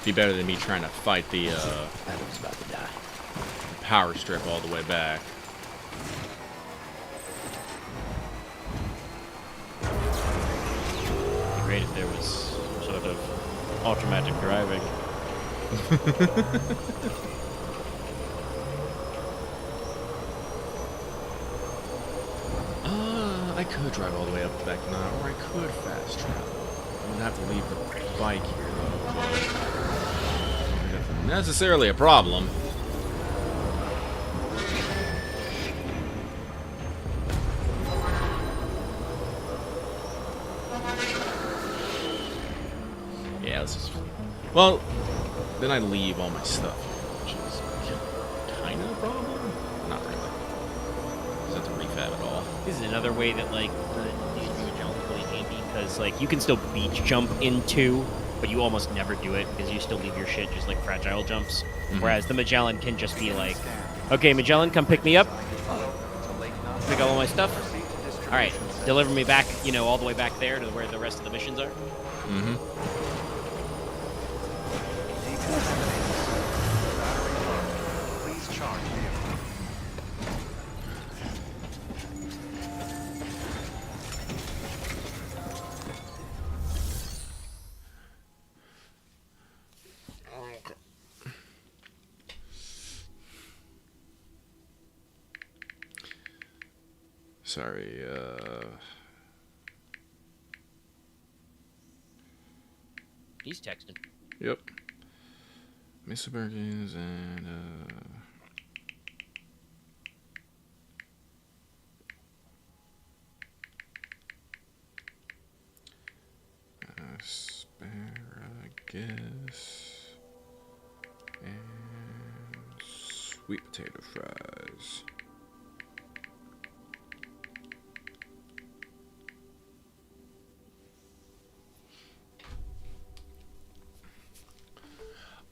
Be better than me trying to fight the Adam's about to die. power strip all the way back. It'd be great if there was some sort of automatic driving. I could drive all the way up to back now, or I could fast travel. I would have to leave the bike here, though. Not necessarily a problem. Yeah, let's just... Well, then I leave all my stuff, which is kind of a problem. Not really. Doesn't have to refab at all. This is another way that, like, these new jump really handy, because, like, you can still beach jump into but you almost never do it because you still leave your shit just like fragile jumps. Whereas the Magellan can just be like, okay, Magellan, come pick me up, pick up all my stuff. All right, deliver me back, you know, all the way back there to where the rest of the missions are. Please charge vehicle. Sorry, He's texting. Yep. Mr. Burgers and, asparagus and sweet potato fries.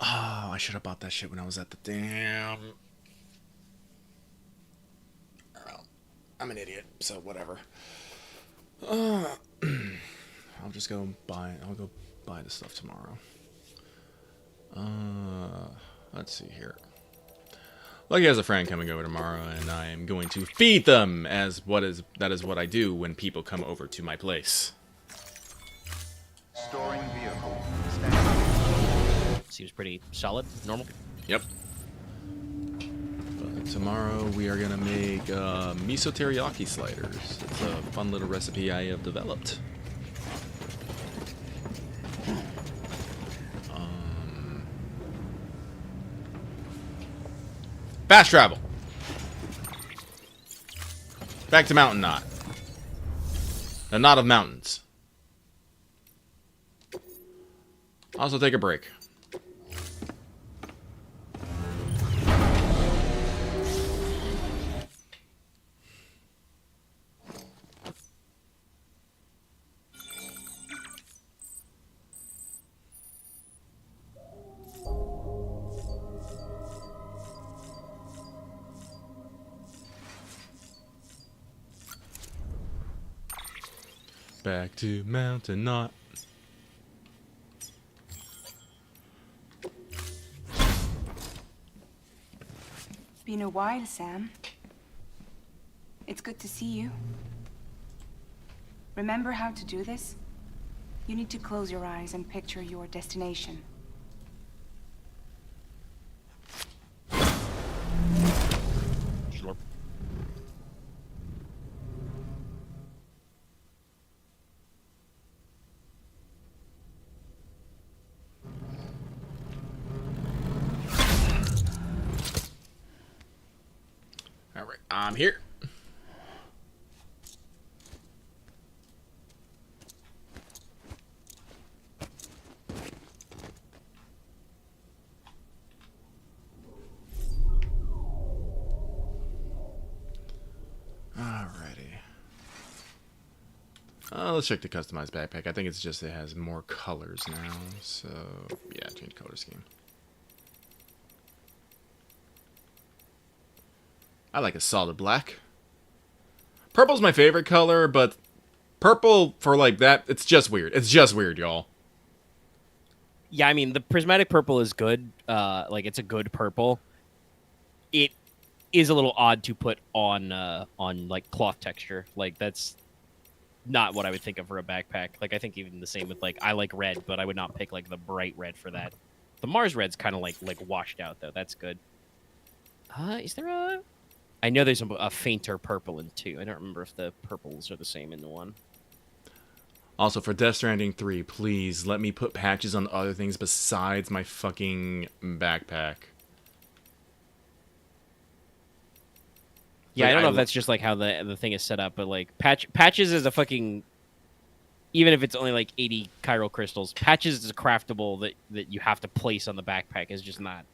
Oh, I should have bought that shit when I was at the damn. Well, I'm an idiot, so whatever. I'll just go buy. I'll go buy the stuff tomorrow. Let's see here. Lucky has a friend coming over tomorrow, and I am going to feed them. That is what I do when people come over to my place. Storing vehicle. Standing. Seems pretty solid, normal. Yep. Tomorrow we are gonna make miso teriyaki sliders. It's a fun little recipe I have developed. Fast travel. Back to Mountain Knot. The knot of mountains. Also take a break. Back to Mountain Knot. Been a while, Sam. It's good to see you. Remember how to do this? You need to close your eyes and picture your destination. Sure. All right, I'm here. Let's check the customized backpack. I think it's just it has more colors now. So, yeah, change color scheme. I like a solid black. Purple's my favorite color, but purple for like that, it's just weird. It's just weird, y'all. Yeah, I mean, the prismatic purple is good. Like, it's a good purple. It is a little odd to put on like cloth texture. Like, that's not what I would think of for a backpack. Like, I think even the same with like I like red, but I would not pick like the bright red for that. The Mars red's kind of like washed out though. That's good. Is there a? I know there's a fainter purple in 2. I don't remember if the purples are the same in the 1. Also, for Death Stranding 3, please let me put patches on other things besides my fucking backpack. Yeah, Like, I don't know if that's just like how the thing is set up, but like patches is a fucking, even if it's only like 80 chiral crystals, patches is a craftable that you have to place on the backpack is just not.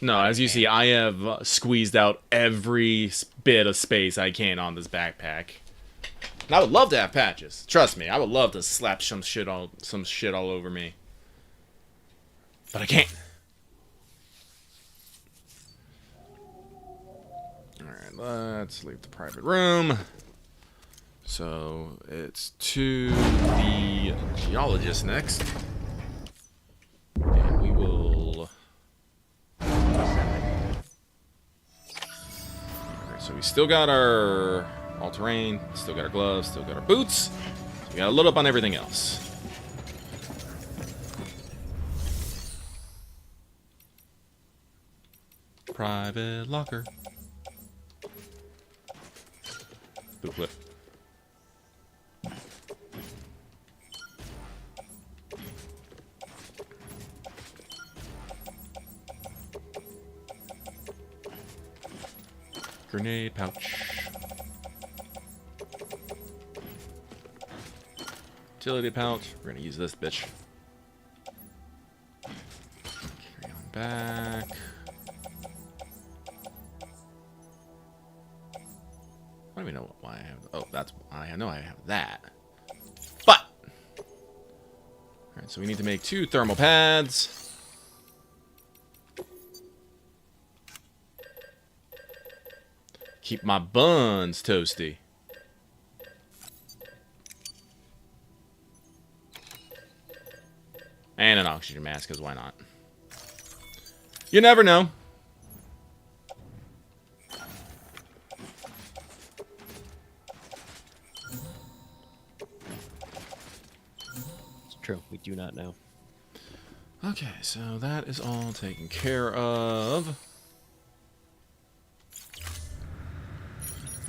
No, as you see, I have squeezed out every bit of space I can on this backpack. And I would love to have patches. Trust me, I would love to slap some shit all over me. But I can't. Alright, let's leave the private room. So, it's to the geologist next. And we will... Alright, so we still got our all-terrain, still got our gloves, still got our boots. So we gotta load up on everything else. Private locker. Boot flip. Grenade pouch. Utility pouch. We're gonna use this bitch. Carry on back. I don't even know why I have. Oh, that's why I know I have that. But alright, so we need to make 2 thermal pads. Keep my buns toasty. And an oxygen mask, because why not? You never know. It's true. We do not know. Okay, so that is all taken care of.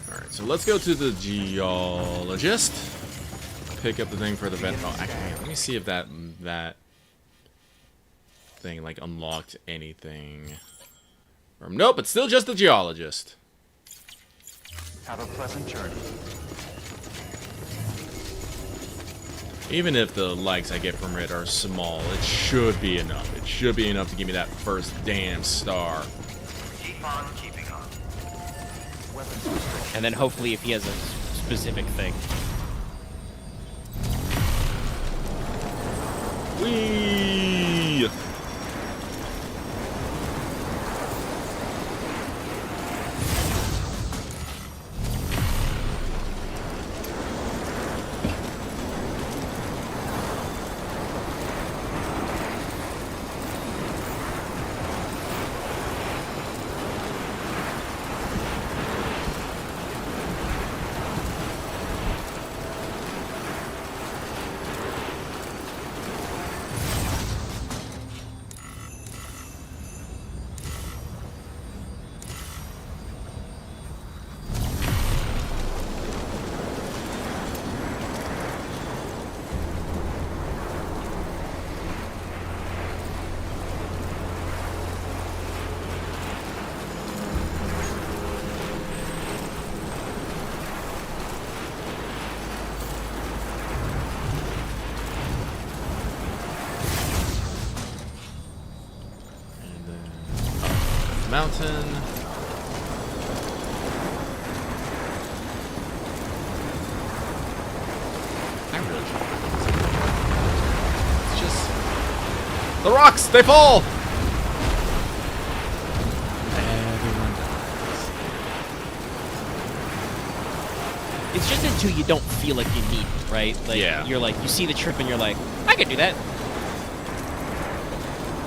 Alright, so let's go to the geologist. Pick up the thing for the vent. Oh, actually, let me see if that thing, like, unlocked anything. Or, nope, it's still just the geologist. Have a pleasant journey. Even if the likes I get from it are small, it should be enough. It should be enough to give me that first damn star. Keep on keeping on. Weapons restricted. And then hopefully if he has a specific thing. Whee! Mountain. I really should. It's just the rocks, they fall. Everyone dies. It's just until you don't feel like you need it, right? Like, Yeah. You're like, you see the trip and you're like, I could do that.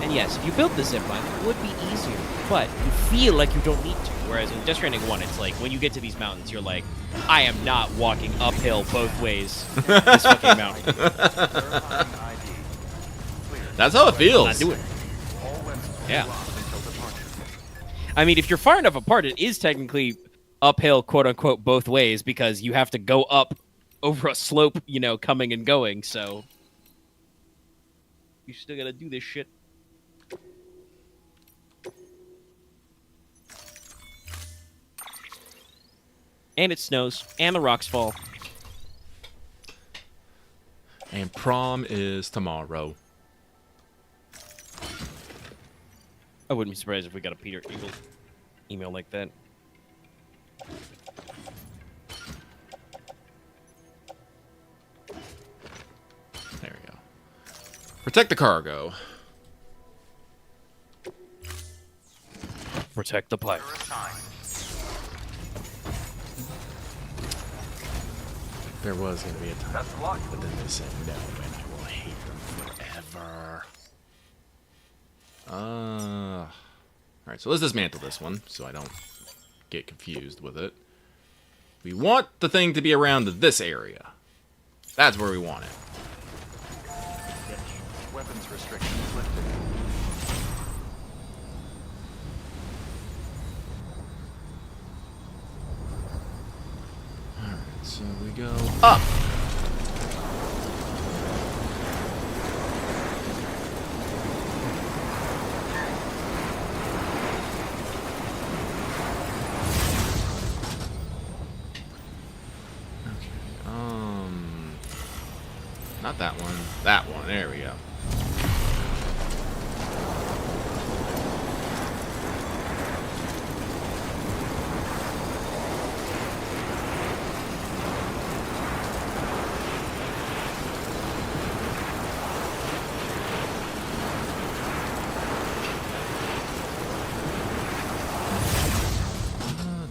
And yes, if you build the zipline, it would be easier, but you feel like you don't need to. Whereas in Death Stranding 1, it's like, when you get to these mountains, you're like, I am not walking uphill both ways this fucking mountain. Verifying ID. Clear. That's how it feels. Not doing it. All weapons will be Yeah. locked until departure. I mean, if you're far enough apart, it is technically uphill, quote-unquote, both ways, because you have to go up over a slope, you know, coming and going, so you still gotta do this shit. And it snows, and the rocks fall. And prom is tomorrow. I wouldn't be surprised if we got a Peter Eagle email like that. There we go. Protect the cargo. Protect the pipe. You're assigned. There was going to be a time, Best of luck. but then they said no, and I will hate them forever. Alright, so let's dismantle this one, so I don't get confused with it. We want the thing to be around this area. That's where we want it. Weapons restrictions lifted. Alright, so we go up. Not that one. That one. There we go.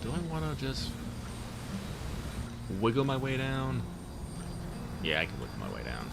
Do I want to just wiggle my way down? Yeah, I can wiggle my way down.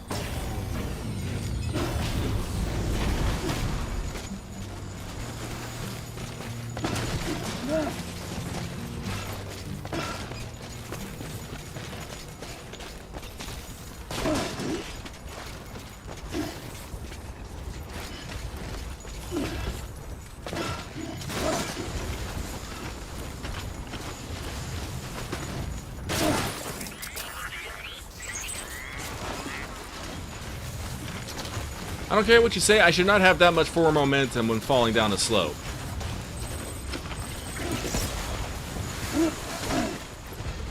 I don't care what you say, I should not have that much forward momentum when falling down a slope.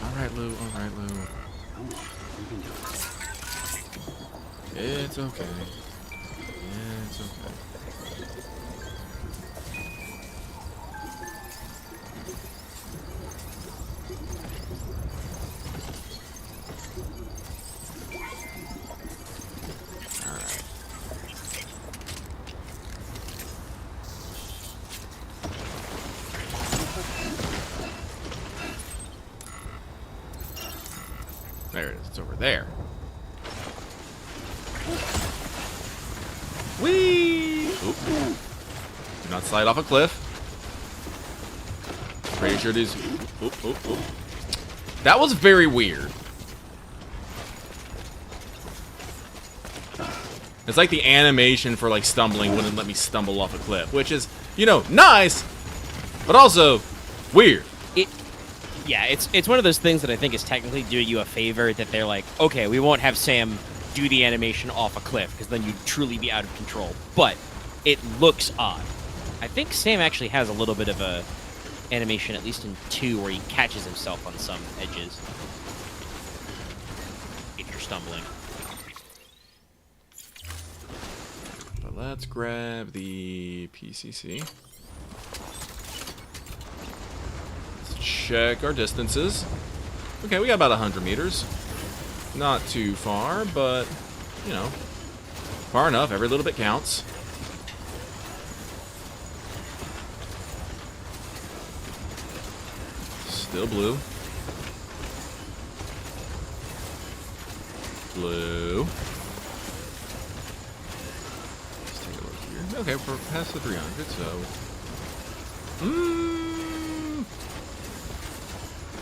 Alright, Lou, alright, Lou. It's okay. It's okay. There it is. It's over there. Whee! Oop. Do not slide off a cliff. Pretty sure these. Oop, oop, oop. That was very weird. It's like the animation for like stumbling wouldn't let me stumble off a cliff, which is, you know, nice, but also weird. Yeah, it's one of those things that I think is technically doing you a favor, that they're like, okay, we won't have Sam do the animation off a cliff, because then you'd truly be out of control. But it looks odd. I think Sam actually has a little bit of a animation, at least in 2, where he catches himself on some edges. If you're stumbling. But let's grab the PCC. Check our distances. Okay, we got about 100 meters. Not too far, but, you know, far enough. Every little bit counts. Still blue. Blue. Let's take a look here. Okay, we're past the 300, so...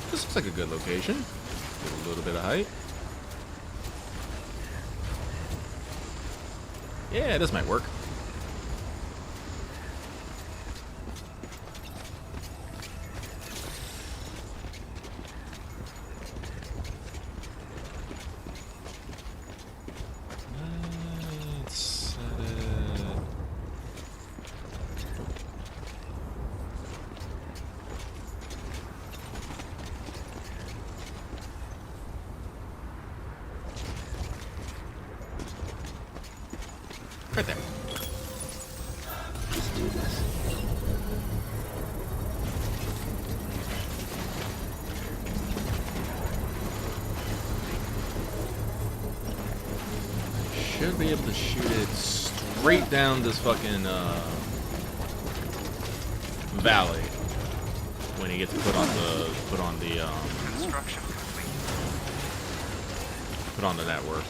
This looks like a good location. Get a little bit of height. Yeah, this might work. Let's set it. Right there. Should be able to shoot it straight down this fucking, valley when he gets put on the Construction complete. network.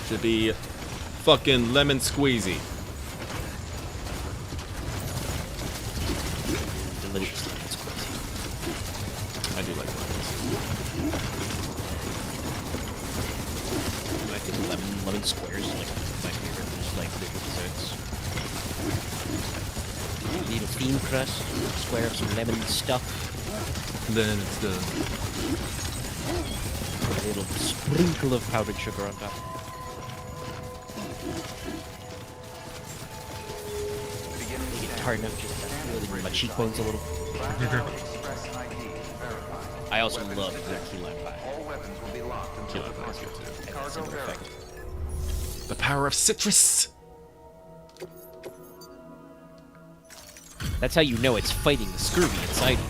Should be fucking lemon squeezy. Delicious lemon squeezy. I do like lemons. I think lemon squares is like my favorite. Just like little desserts. Little thin crust, square of some lemon stuff, Then it's the a little sprinkle of powdered sugar on top. Make it tart enough just to really my cheekbones a little. Express ID verified. I also love their key lime pie. All weapons will be locked until Key lime pie is departure. good too. Cargo Similar verified. effect. the power of citrus. That's how you know it's fighting the scurvy inside you.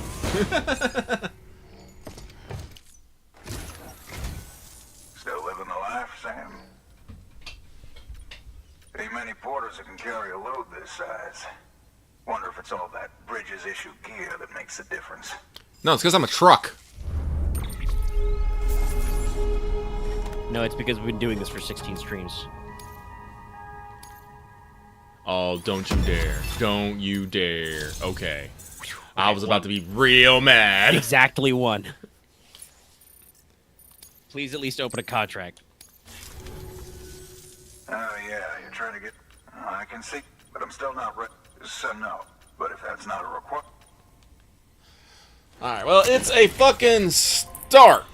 Still living the life, Sam? Ain't many porters that can carry a load this size. Wonder if it's all that Bridges issue gear that makes the difference. No, it's because I'm a truck. No, it's because we've been doing this for 16 streams. Oh, don't you dare. Don't you dare. Okay. I was about to be real mad. Exactly one. Please at least open a contract. Oh, yeah, you're trying to get... I can see, but I'm still not ready. So, no. But if that's not a requirement... Alright, well, it's a fucking start.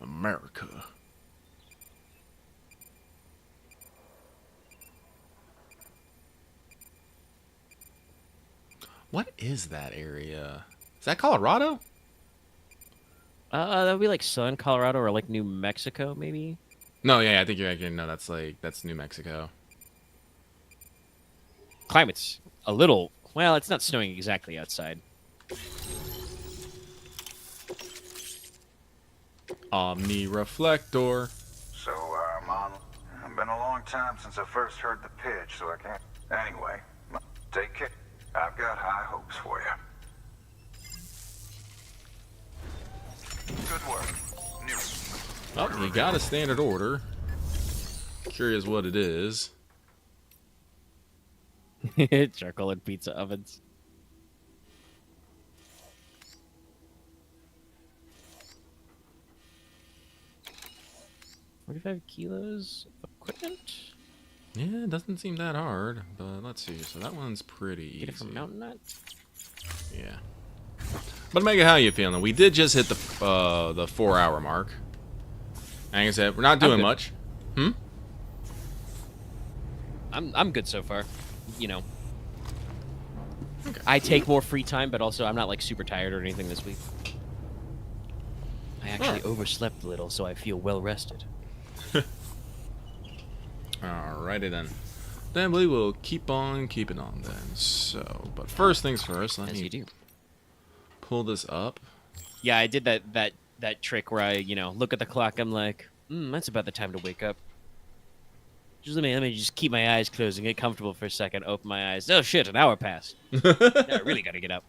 America. What is that area? Is that Colorado? That would be like Southern Colorado or like New Mexico, maybe? No, yeah, I think you're right. No, that's New Mexico. Climate's a little... Well, it's not snowing exactly outside. Omni reflector. So, I'm on... It's been a long time since I first heard the pitch, so I can't... Anyway, take care. I've got high hopes for you. Good work. New. Oh, you got a standard order. Curious what it is. Charcoal and pizza ovens. 45 kilos of equipment? Yeah, it doesn't seem that hard, but let's see. So that one's pretty easy. Get it from Mountain Nut? Yeah. But Mega, how you feeling? We did just hit the 4-hour mark. Like I said, we're not doing good. much. Hmm? I'm good so far. You know. I take more free time, but also I'm not like super tired or anything this week. I actually overslept a little, so I feel well rested. Alrighty then. Then we will keep on keeping on then. So, but first things first, let As me you do. pull this up. Yeah, I did that trick where I, look at the clock. I'm like, that's about the time to wake up. Just let me just keep my eyes closed and get comfortable for a second. Open my eyes. Oh shit, an hour passed. Now I really gotta get up.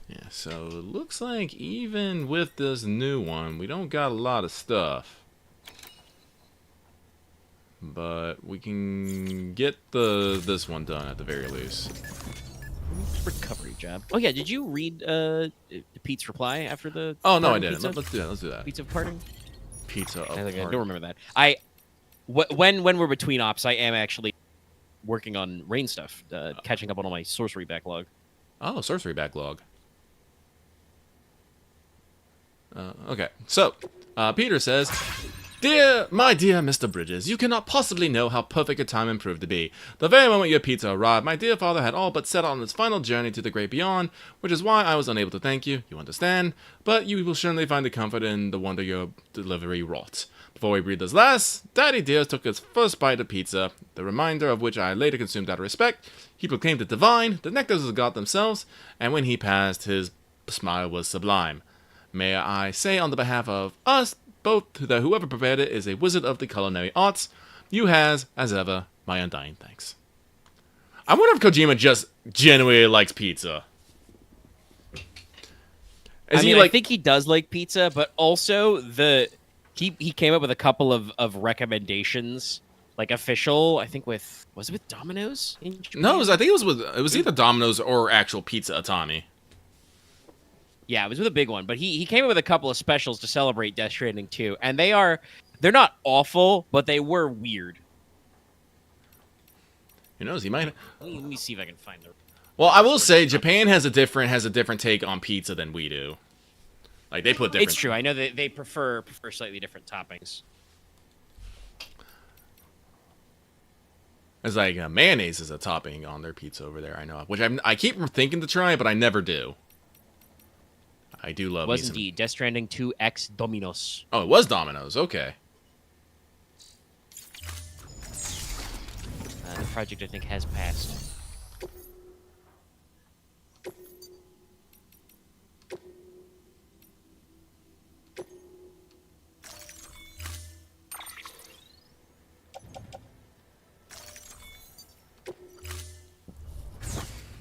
Yeah, so it looks like even with this new one, we don't got a lot of stuff. But we can get this one done at the very least. Recovery job. Oh yeah, did you read Pete's reply after the? Oh no, I parting didn't. pizza? Let's do that. Let's do that. Pizza parting. Pizza of I think I heart. don't remember that. When we're between ops, I am actually working on rain stuff, catching up on all my sorcery backlog. Oh, sorcery backlog. Okay, so Peter says, My dear Mr. Bridges, you cannot possibly know how perfect your timing proved to be. The very moment your pizza arrived, my dear father had all but set out on his final journey to the great beyond, which is why I was unable to thank you, you understand, but you will surely find the comfort in the wonder your delivery wrought. Before we breathed his last, Daddy Dears took his first bite of pizza, the remainder of which I later consumed out of respect. He proclaimed it divine, the nectars of God themselves, and when he passed, his smile was sublime. May I say on the behalf of us both that whoever prepared it is a wizard of the culinary arts. You has, as ever, my undying thanks. I wonder if Kojima just genuinely likes pizza. I think he does like pizza, but also he came up with a couple of recommendations, like official. I think was it with Domino's? In Japan? No, I think it was either Domino's or actual Pizza Atami. Yeah, it was with a big one, but he came up with a couple of specials to celebrate Death Stranding 2, and they're not awful, but they were weird. Who knows? He might. Let me see if I can find the. Well, I will say Japan has a different take on pizza than we do. Like they put different. It's true. I know they prefer slightly different toppings. It's like mayonnaise is a topping on their pizza over there. I know, which I keep thinking to try, but I never do. I do love. It was indeed Death Stranding 2 X Dominos. Oh, it was Domino's. Okay. The project I think has passed.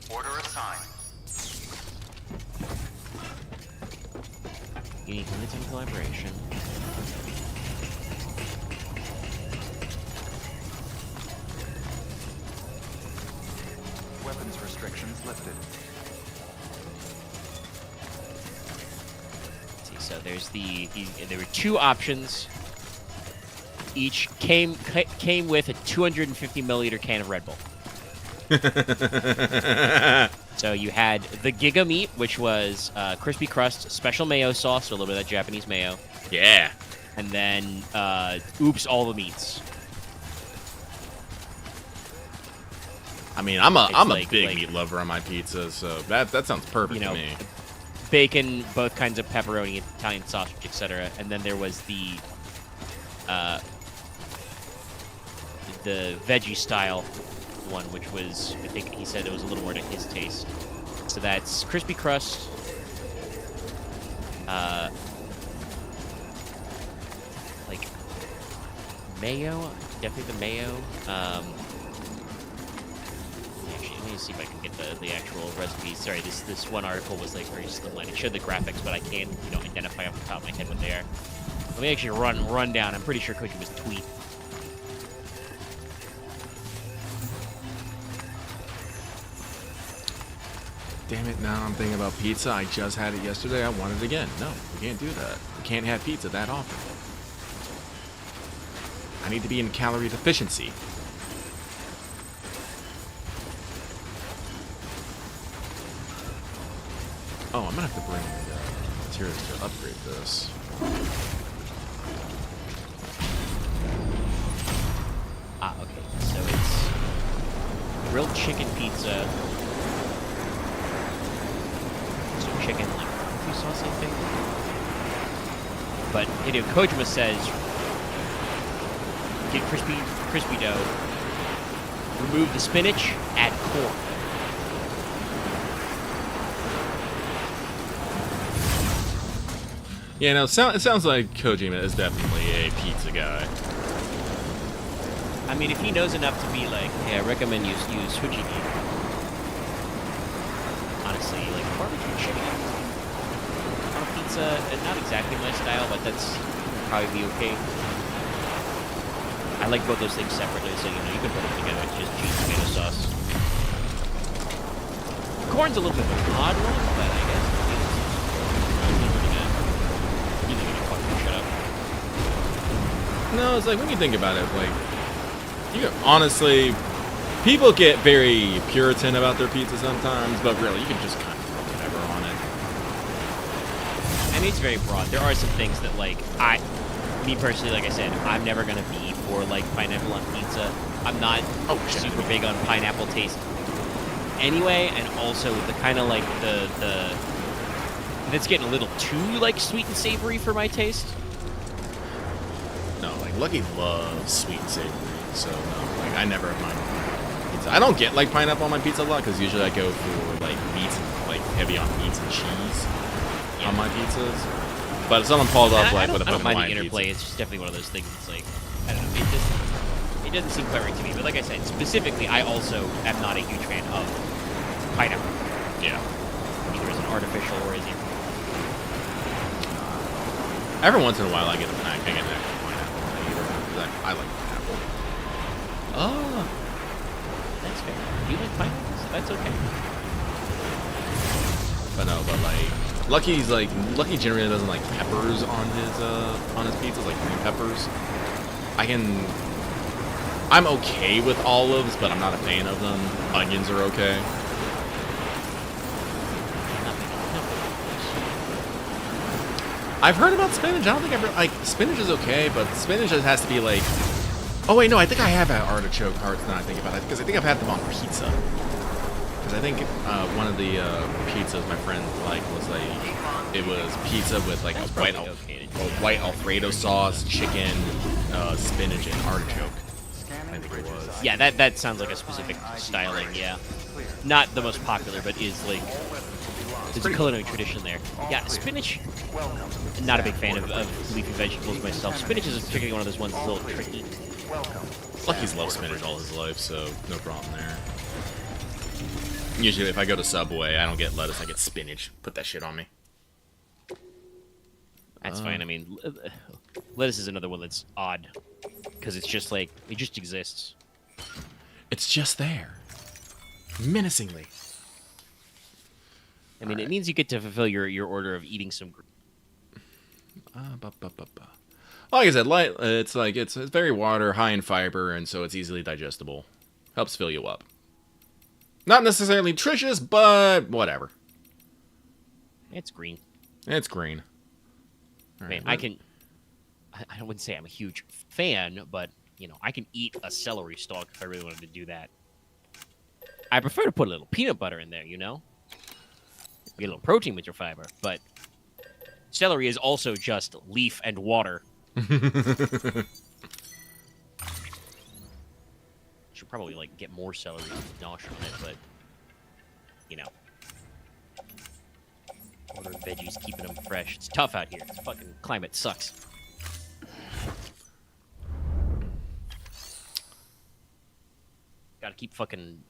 Order assigned. Unique limited collaboration. Weapons restrictions lifted. Let's see, so there's there were two options. Each came with a 250 milliliter can of Red Bull. So you had the Giga Meat, which was crispy crust, special mayo sauce, so a little bit of that Japanese mayo. Yeah. And then Oops All the Meats. I mean, I'm a like- big like- meat lover on my pizza, so that sounds perfect You know, to me. bacon, both kinds of pepperoni, Italian sausage, etc. And then there was the veggie style one, which was, I think he said it was a little more to his taste. So that's crispy crust, like mayo, definitely the mayo. Actually, let me see if I can get the actual recipe. Sorry, this one article was like very slimline. It showed the graphics, but I can't identify off the top of my head what they are. Let me actually run down. I'm pretty sure Cookie was tweet. Damn it, now I'm thinking about pizza. I just had it yesterday. I want it again. No, we can't do that. We can't have pizza that often. I need to be in calorie deficiency. Oh, I'm gonna have to bring the materials to upgrade this. Okay. So it's grilled chicken pizza. So chicken, like barbecue sauce, I think. But Hideo Kojima says, get crispy dough, remove the spinach, add corn. Yeah, no, it sounds like Kojima is definitely a pizza guy. I mean, if he knows enough to be like, hey, I recommend you use Hujiki. Honestly, like barbecue chicken on a pizza, not exactly my style, but that's probably be okay. I like both those things separately, so you can put them together. It's just cheese tomato sauce. Corn's a little bit of an odd one, but I guess he's gonna fucking shut up. No, it's like when you think about it, like honestly, people get very Puritan about their pizza sometimes, but really, you can just kind of throw whatever on it. I mean, it's very broad. There are some things that, like, me personally, like I said, I'm never gonna be for like pineapple on pizza. I'm not super big on pineapple taste anyway, and also the kind of like the that's getting a little too like sweet and savory for my taste. No, like Lucky loves sweet and savory, so no, like I never have mine on pizza. I don't get like pineapple on my pizza a lot because usually I go for like meats, like heavy on meats and cheese on my pizzas. But if someone pulls up like with a I don't mind the Hawaiian interplay. pizza, It's just definitely one of those things. It's like I don't know. It doesn't seem quite right to me. But like I said, specifically, I also am not a huge fan of pineapple. yeah. Either as an artificial or as a Every once in a while I get an extra pineapple. I like pineapple. Oh, that's fair. You like pineapples? That's okay. But no, but like Lucky generally doesn't like peppers on his pizzas, like green peppers. I'm okay with olives, but I'm not a fan of them. Onions are okay. I've heard about spinach. I don't think I've ever, like, spinach is okay, but spinach just has to be like, oh wait, no, I think I have had artichoke hearts now I think about it, because I think I've had them on pizza. Because I think one of the pizzas my friend liked was like, it was pizza with like a white Alfredo sauce, chicken, spinach, and artichoke. I think it was. Yeah, that sounds like a specific styling. Yeah, not the most popular, but is like there's a culinary tradition there. Yeah, spinach. Not a big fan of leafy vegetables myself. Spinach is particularly one of those ones that's a little tricky. Lucky's loved spinach all his life, so no problem there. Usually, if I go to Subway, I don't get lettuce, I get spinach. Put that shit on me. That's fine. I mean, lettuce is another one that's odd because it's just like it just exists. It's just there, menacingly. I mean, it means you get to fulfill your order of eating some. Like I said, it's very water, high in fiber, and so it's easily digestible. Helps fill you up. Not necessarily nutritious, but whatever. It's green. It's green. I mean, I wouldn't say I'm a huge fan, but you know, I can eat a celery stalk if I really wanted to do that. I prefer to put a little peanut butter in there, you know? Get a little protein with your fiber, but celery is also just leaf and water. Should probably like get more celery nosh on it, but you know, ordering veggies, keeping them fresh. It's tough out here. This fucking climate sucks. Gotta keep fucking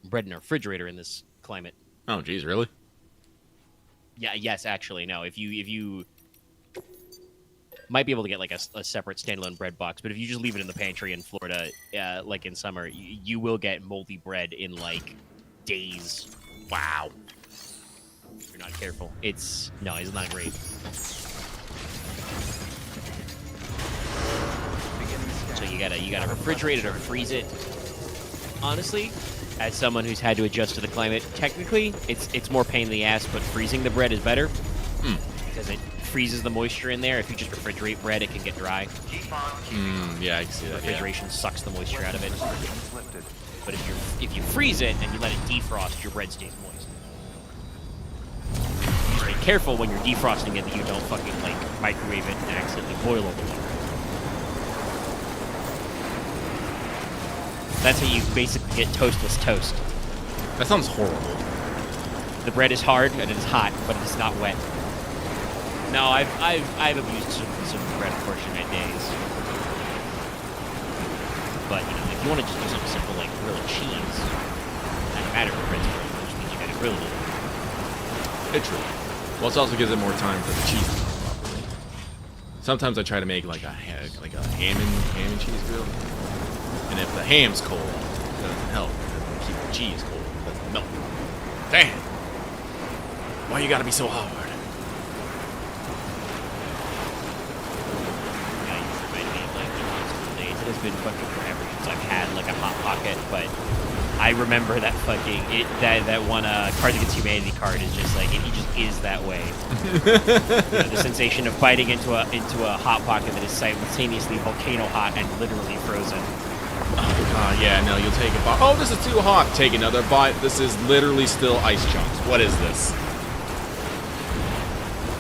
bread in a refrigerator in this climate. Oh, geez, really? Yeah, yes, actually, no. If you might be able to get like a separate standalone bread box, but if you just leave it in the pantry in Florida, like in summer, you will get moldy bread in like days. Wow. If you're not careful. It's not great. So you gotta refrigerate it or freeze it. Honestly, as someone who's had to adjust to the climate, technically, it's more pain in the ass, but freezing the bread is better. Because it freezes the moisture in there. If you just refrigerate bread, it can get dry. Yeah, I can see that. Refrigeration sucks the moisture out of it. But if you freeze it and you let it defrost, your bread stays moist. Just be careful when you're defrosting it that you don't fucking like microwave it and accidentally boil all the water. That's how you basically get toastless toast. That sounds horrible. The bread is hard and it is hot, but it is not wet. No, I've abused some bread, unfortunately, in my days. But you know, if you want to just do something simple like grilled cheese, it doesn't matter if bread's grilled, it just means you got to grill it. It's true. Well, it also gives it more time for the cheese to cook properly. Sometimes I try to make like a ham and cheese grill, and if the ham's cold, it doesn't help. It doesn't keep the cheese cold. It doesn't melt. Damn! Why you gotta be so hard? It has been fucking forever since I've had like a hot pocket, but I remember that fucking that one Cards Against Humanity card is just like he just is that way. You know, the sensation of biting into a hot pocket that is simultaneously volcano hot and literally frozen. Yeah, no, you'll take a bite. Oh, this is too hot. Take another bite. This is literally still ice chunks. What is this?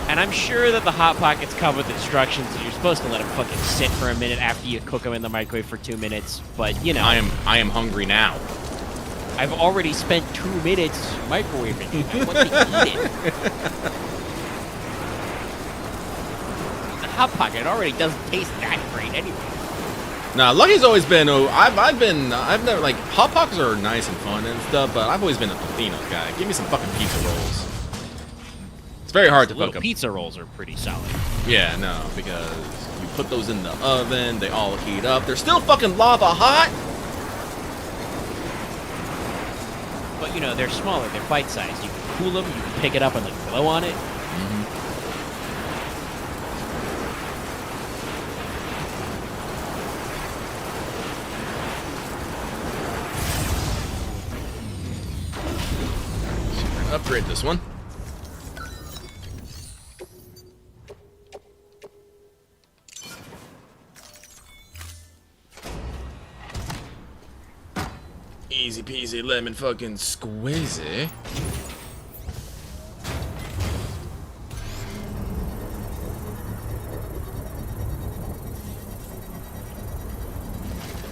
And I'm sure that the Hot Pockets come with instructions that you're supposed to let them fucking sit for a minute after you cook them in the microwave for 2 minutes. But, you know. I am hungry now. I've already spent 2 minutes microwaving it. I want to eat it. The Hot Pocket already doesn't taste that great anyway. Nah, Lucky's always been. I've never like Hot Pockets are nice and fun and stuff, but I've always been a Totino's guy. Give me some fucking pizza rolls. It's very hard to cook them. Pizza rolls are pretty solid. Yeah, no, because you put those in the oven, they all heat up. They're still fucking lava hot. But you know, they're smaller, they're bite-sized. You can cool them, you can pick it up and like blow on it. Upgrade this one. Easy peasy lemon fucking squeezy.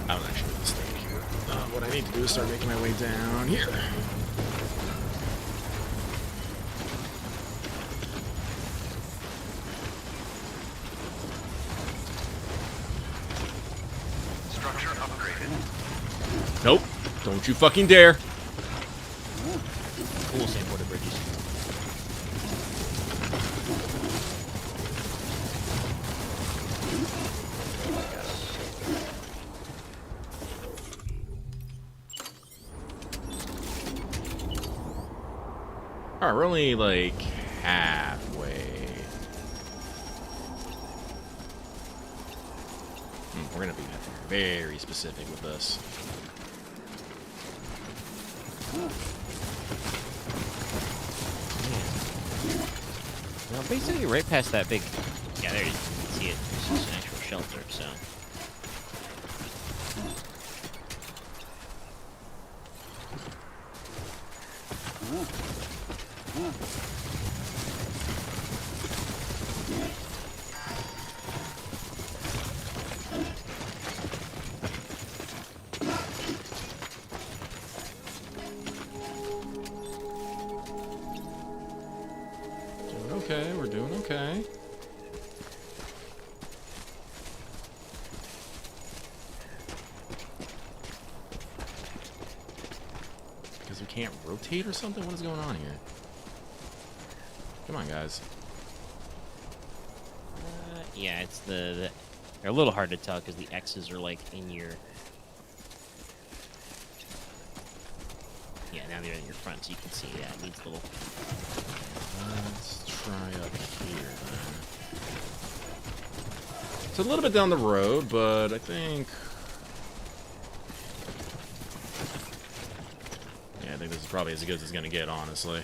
I don't actually want to stay here. What I need to do is start making my way down here. Structure upgraded. Nope. Don't you fucking dare. Cool, same Porter Bridges. Alright, we're only like halfway. We're gonna be very specific with this. Well, basically right past that big... Yeah, there you can see it. This is an actual shelter, so... Okay, we're doing okay. Because we can't rotate or something? What is going on here? Come on, guys. Yeah, it's they're a little hard to tell because the X's are like in your... Yeah, now they're in your front, so you can see, yeah, it needs a little... Let's try up here, then. It's a little bit down the road, but I think... Yeah, I think this is probably as good as it's going to get, honestly.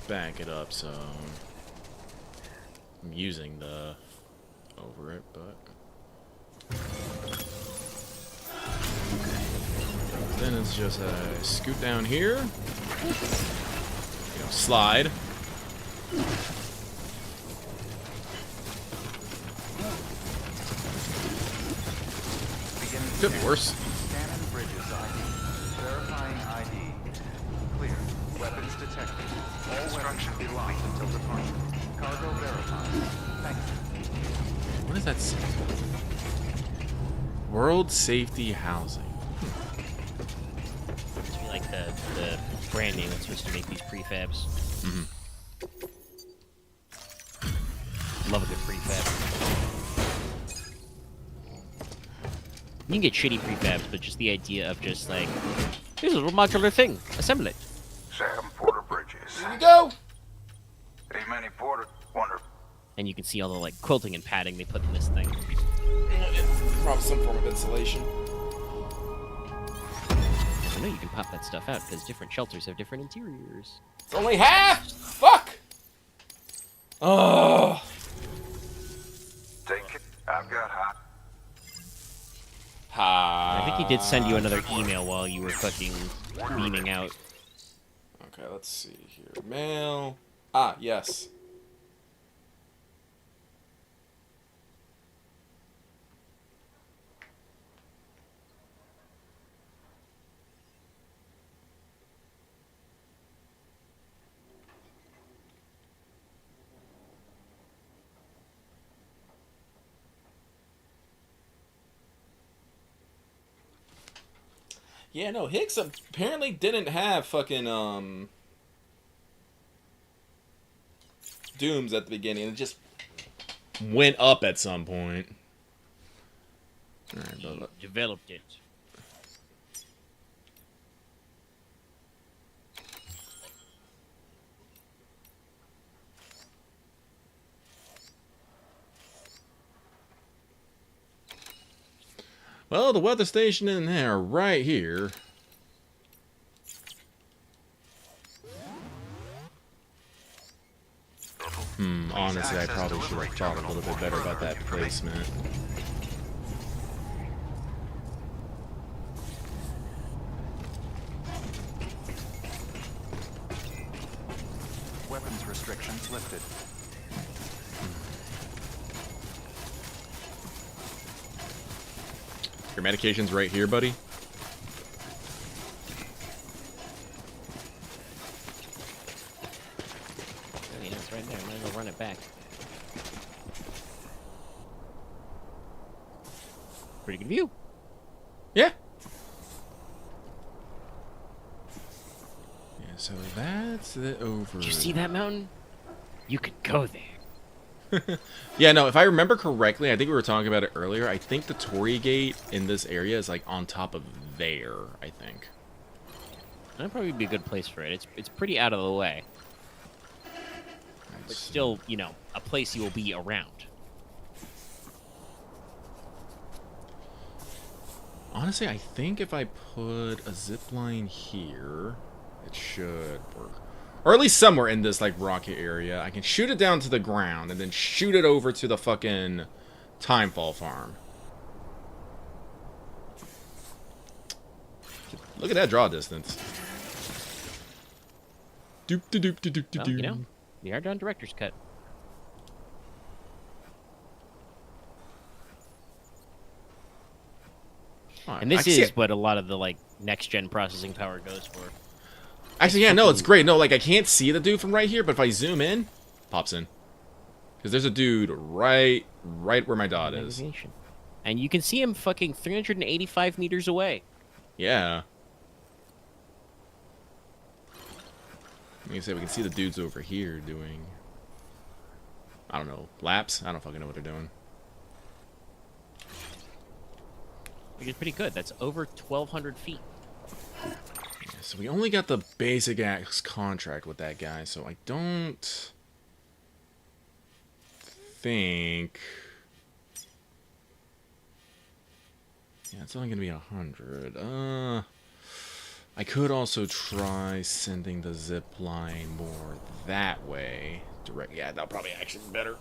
Back it up, so... I'm using the... over it, but... Then it's just a scoot down here. You know, slide. Could be worse. Scanning bridges ID. Verifying ID. Clear. Weapons detected. All weapons will be locked until departure. Cargo verified. Thank you. What does that say? World Safety Housing. Must be like the brand name that's supposed to make these prefabs. Mm-hmm. Love a good prefab. You can get shitty prefabs, but just the idea of just like, here's a little modular thing, assemble it. Sam Porter Bridges. Here we go. Hey, Manny Porter. Wonder. And you can see all the like quilting and padding they put in this thing. Probably some form of insulation. I know you can pop that stuff out because different shelters have different interiors. It's only half! Fuck! Oh. Take it. I've got hot. Ha. I think he did send you another email while you were fucking beaming out. Okay, let's see here. Mail. Ah, yes. Yeah, no, Hicks apparently didn't have fucking, Dooms at the beginning. It just went up at some point. Alright, He developed it. well, the weather station in there, right here. Honestly, I probably should have thought a little bit better about that placement. Weapons restrictions lifted. Your medication's right here, buddy. Oh, yeah, it's right there. I'm gonna go run it back. Pretty good view. Yeah. Yeah, so that's the over. Did you see that mountain? You could go there. Yeah, no, if I remember correctly, I think we were talking about it earlier. I think the Torii Gate in this area is like on top of there, I think. That'd probably be a good place for it. It's pretty out of the way. But still, you know, a place you will be around. Honestly, I think if I put a zip line here, it should work. Or at least somewhere in this, like, rocket area. I can shoot it down to the ground and then shoot it over to the fucking Timefall farm. Look at that draw distance. Doop de doop de doop de Well, doop. you know, we are done director's cut. Alright, And I this can see is it. what a lot of the, like, next-gen processing power goes for. Actually, yeah, no, it's great. No, like, I can't see the dude from right here, but if I zoom in, pops in. Because there's a dude right where my dot is. Navigation. And you can see him fucking 385 meters away. Yeah. Like I said, we can see the dudes over here doing, I don't know, laps? I don't fucking know what they're doing. Which is pretty good. That's over 1,200 feet. Yeah, so we only got the basic axe contract with that guy, so I don't think... Yeah, it's only going to be 100. I could also try sending the zip line more that way. Direct. Yeah, that'll probably actually be better.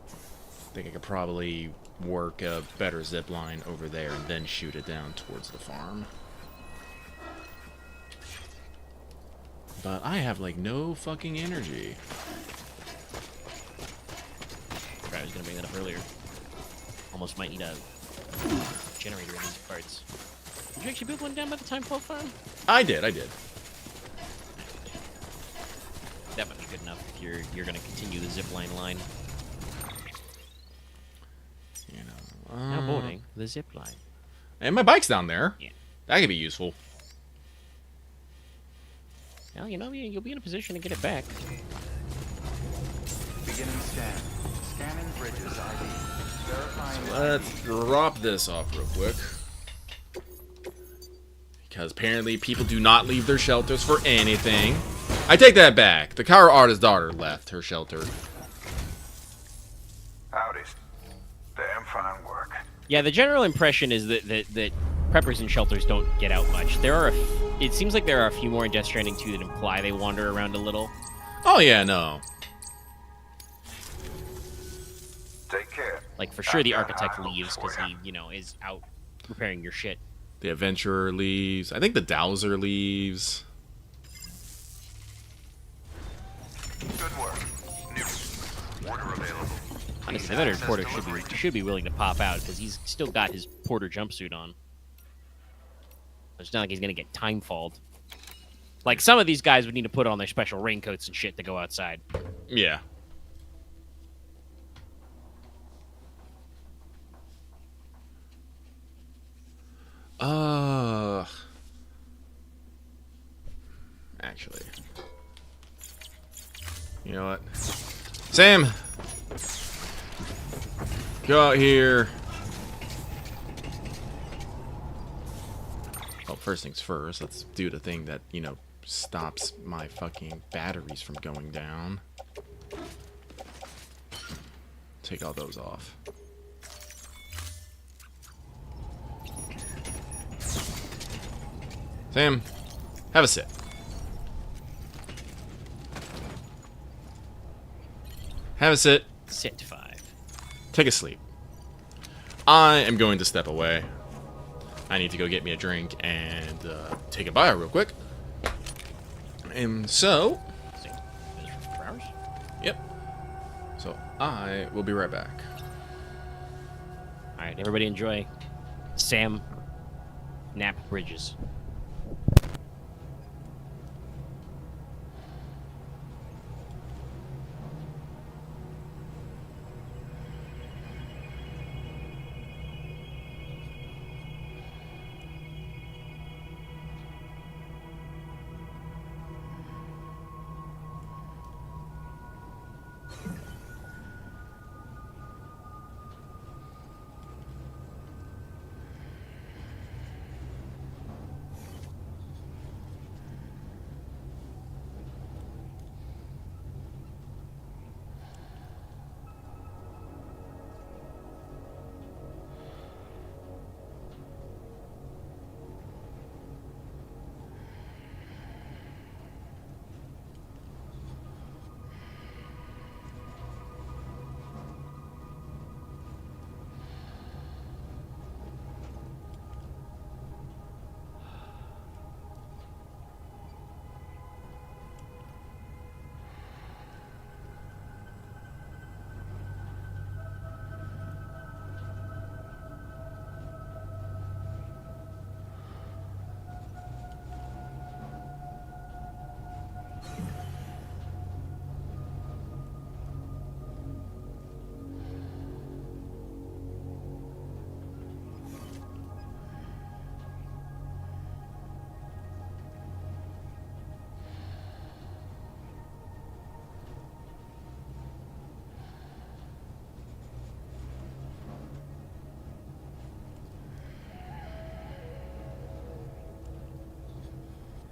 I think I could probably work a better zip line over there and then shoot it down towards the farm. But I have, like, no fucking energy. I was gonna bring that up earlier. Almost might need a generator in these parts. Did you actually build one down by the Timefall farm? I did. That might be good enough if you're gonna continue the zipline line. You know. Now boarding the zip line. And my bike's down there. Yeah. That could be useful. Well, you know, you'll be in a position to get it back. Beginning scan. Scanning bridges ID. Verifying Let's drop this off real quick. Because apparently people do not leave their shelters for anything. I take that back. The cover artist's daughter left her shelter. Howdy. Damn fine work. Yeah, the general impression is that preppers and shelters don't get out much. It seems like there are a few more in Death Stranding 2 that imply they wander around a little. Oh, yeah, no. Take care. Like, for sure, the I've got architect high hopes leaves for because ya. he, is out repairing your shit. The adventurer leaves. I think the dowser leaves. Good work. New order available. Honestly, I bet Porter should be willing to pop out because he's still got his Porter jumpsuit on. It's not like he's gonna get time-falled. Like, some of these guys would need to put on their special raincoats and shit to go outside. Yeah. Actually. You know what? Sam! Go out here. Well, first things first, let's do the thing that, stops my fucking batteries from going down. Take all those off. Sam, have a sit. Have a sit. Sit 5. Take a sleep. I am going to step away. I need to go get me a drink and take a bio real quick. And so, For hours? yep. So I will be right back. All right, everybody enjoy Sam Knapp Bridges.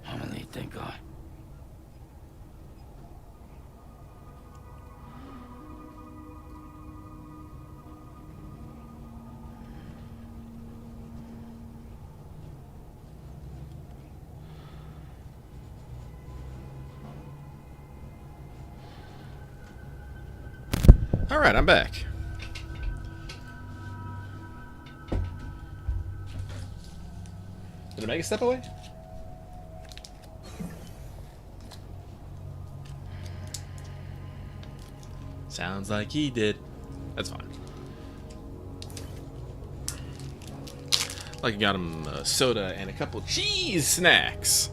Emily, thank God. All right, I'm back. Did I make a step away? Sounds like he did. That's fine. Like I got him a soda and a couple cheese snacks.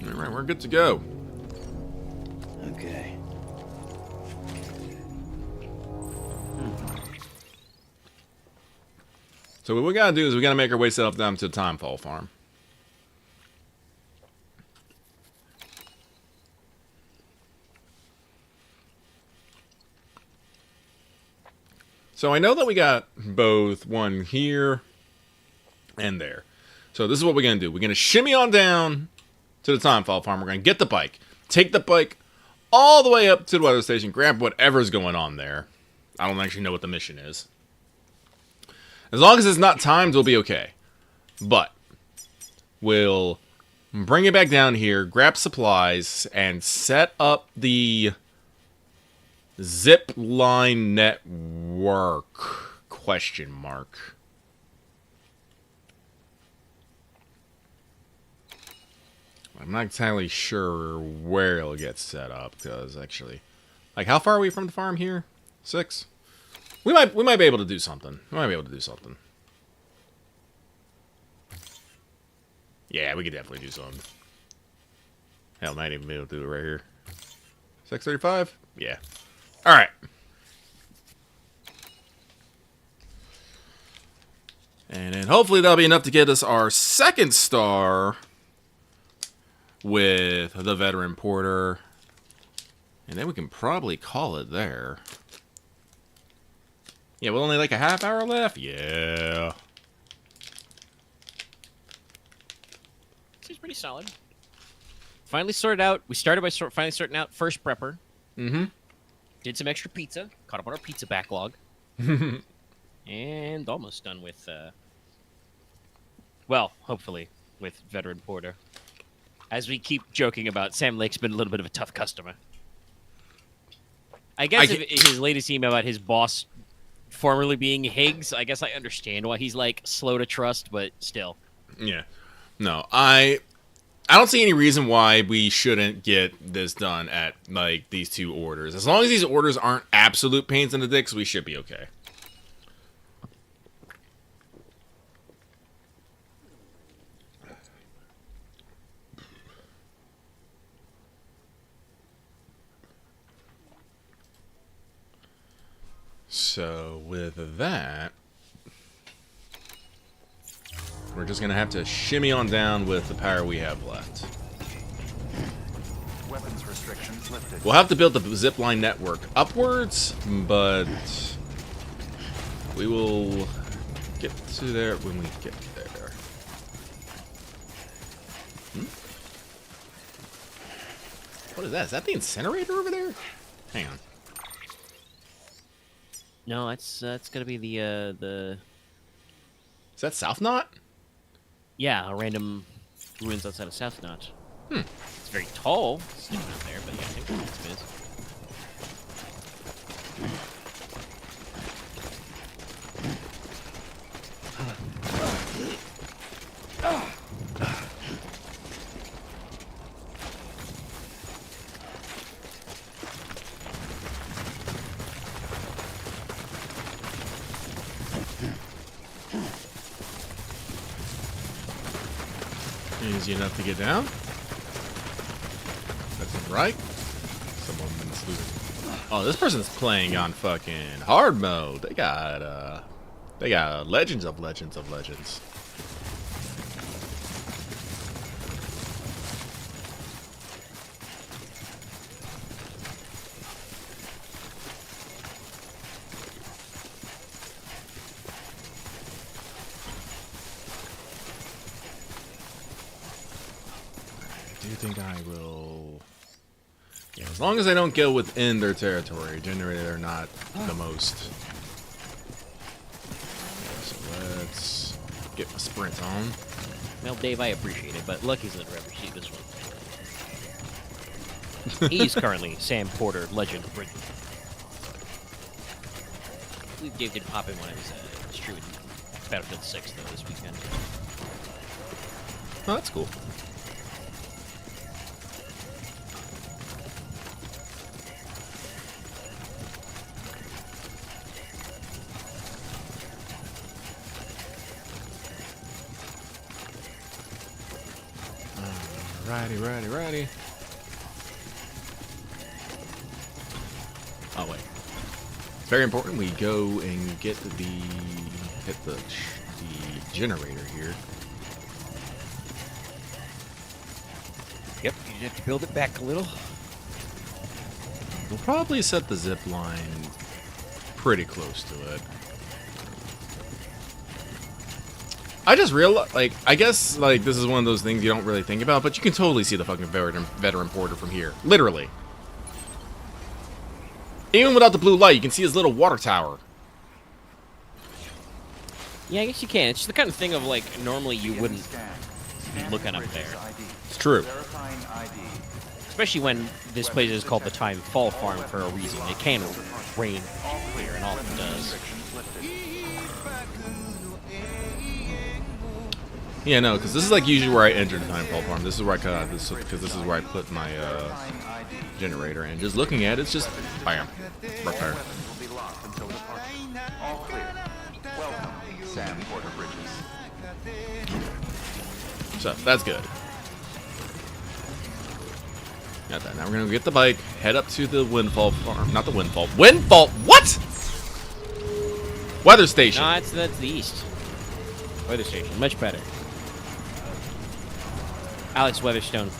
All right, we're good to go. Okay. So what we gotta do is we gotta make our way set up down to the Timefall farm. So I know that we got both one here and there. So this is what we're going to do. We're going to shimmy on down to the Timefall Farm. We're going to get the bike. Take the bike all the way up to the weather station. Grab whatever's going on there. I don't actually know what the mission is. As long as it's not timed, we'll be okay. But we'll bring it back down here, grab supplies, and set up the zip line network? Question mark. I'm not entirely sure where it'll get set up, because actually, like, how far are we from the farm here? 6? We might be able to do something. Yeah, we could definitely do something. Hell, might even be able to do it right here. 635? Yeah. All right. And then hopefully that'll be enough to get us our second star with the veteran Porter. And then we can probably call it there. Yeah, well, only like a half hour left? Yeah. Seems pretty solid. Finally sorted out. We started by finally sorting out first prepper. Mm-hmm. Did some extra pizza. Caught up on our pizza backlog. And almost done with, well, hopefully, with veteran Porter. As we keep joking about, Sam Lake's been a little bit of a tough customer. I guess if his latest email about his boss formerly being Higgs, I guess I understand why he's, like, slow to trust, but still. Yeah. No, I don't see any reason why we shouldn't get this done at, like, these 2 orders. As long as these orders aren't absolute pains in the dicks, we should be okay. So, with that, we're just going to have to shimmy on down with the power we have left. Weapons restrictions lifted. We'll have to build the zipline network upwards, but we will get to there when we get there. What is that? Is that the incinerator over there? Hang on. No, that's gonna be the Is that South Knot? yeah, a random ruins outside of South Knot. It's very tall, sticking out there, but yeah, I think that's what it is. Easy enough to get down. That's right. Someone's losing. Oh, this person's playing on fucking hard mode. They got Legends of Legends of Legends. I think I will. Yeah, as long as I don't go within their territory, generally they're not the most. Yeah, so let's get my sprint on. Well, Dave, I appreciate it, but Lucky's never ever see this one. He's currently Sam Porter, Legend of Britain. I believe Dave did pop in when I was streaming Battlefield 6 though this weekend. Oh, that's cool. Righty. Oh, wait. It's very important we go and get hit the generator here. Yep, you have to build it back a little. We'll probably set the zip line pretty close to it. I just realized, like, I guess, like, this is one of those things you don't really think about, but you can totally see the fucking veteran Porter from here. Literally. Even without the blue light, you can see his little water tower. Yeah, I guess you can. It's just the kind of thing of, like, normally you wouldn't be looking up there. It's true. Verifying ID. Especially when this place is called the Time Fall Farm for a reason. It can rain clear, and often does. Restrictions lifted. Yeah, no, because this is like usually where I enter the Timefall Farm. This is where I cut out this, because this is where I put my generator in. Just looking at it, it's just bam, right there. Weapons will be locked until departure. All clear. Welcome, Sam Porter Bridges. So that's good. Got that. Now we're gonna get the bike, head up to the Windfall Farm. Not the Windfall. Windfall. What? Weather station. No, that's the east. Weather station, much better. Alex Weatherstone.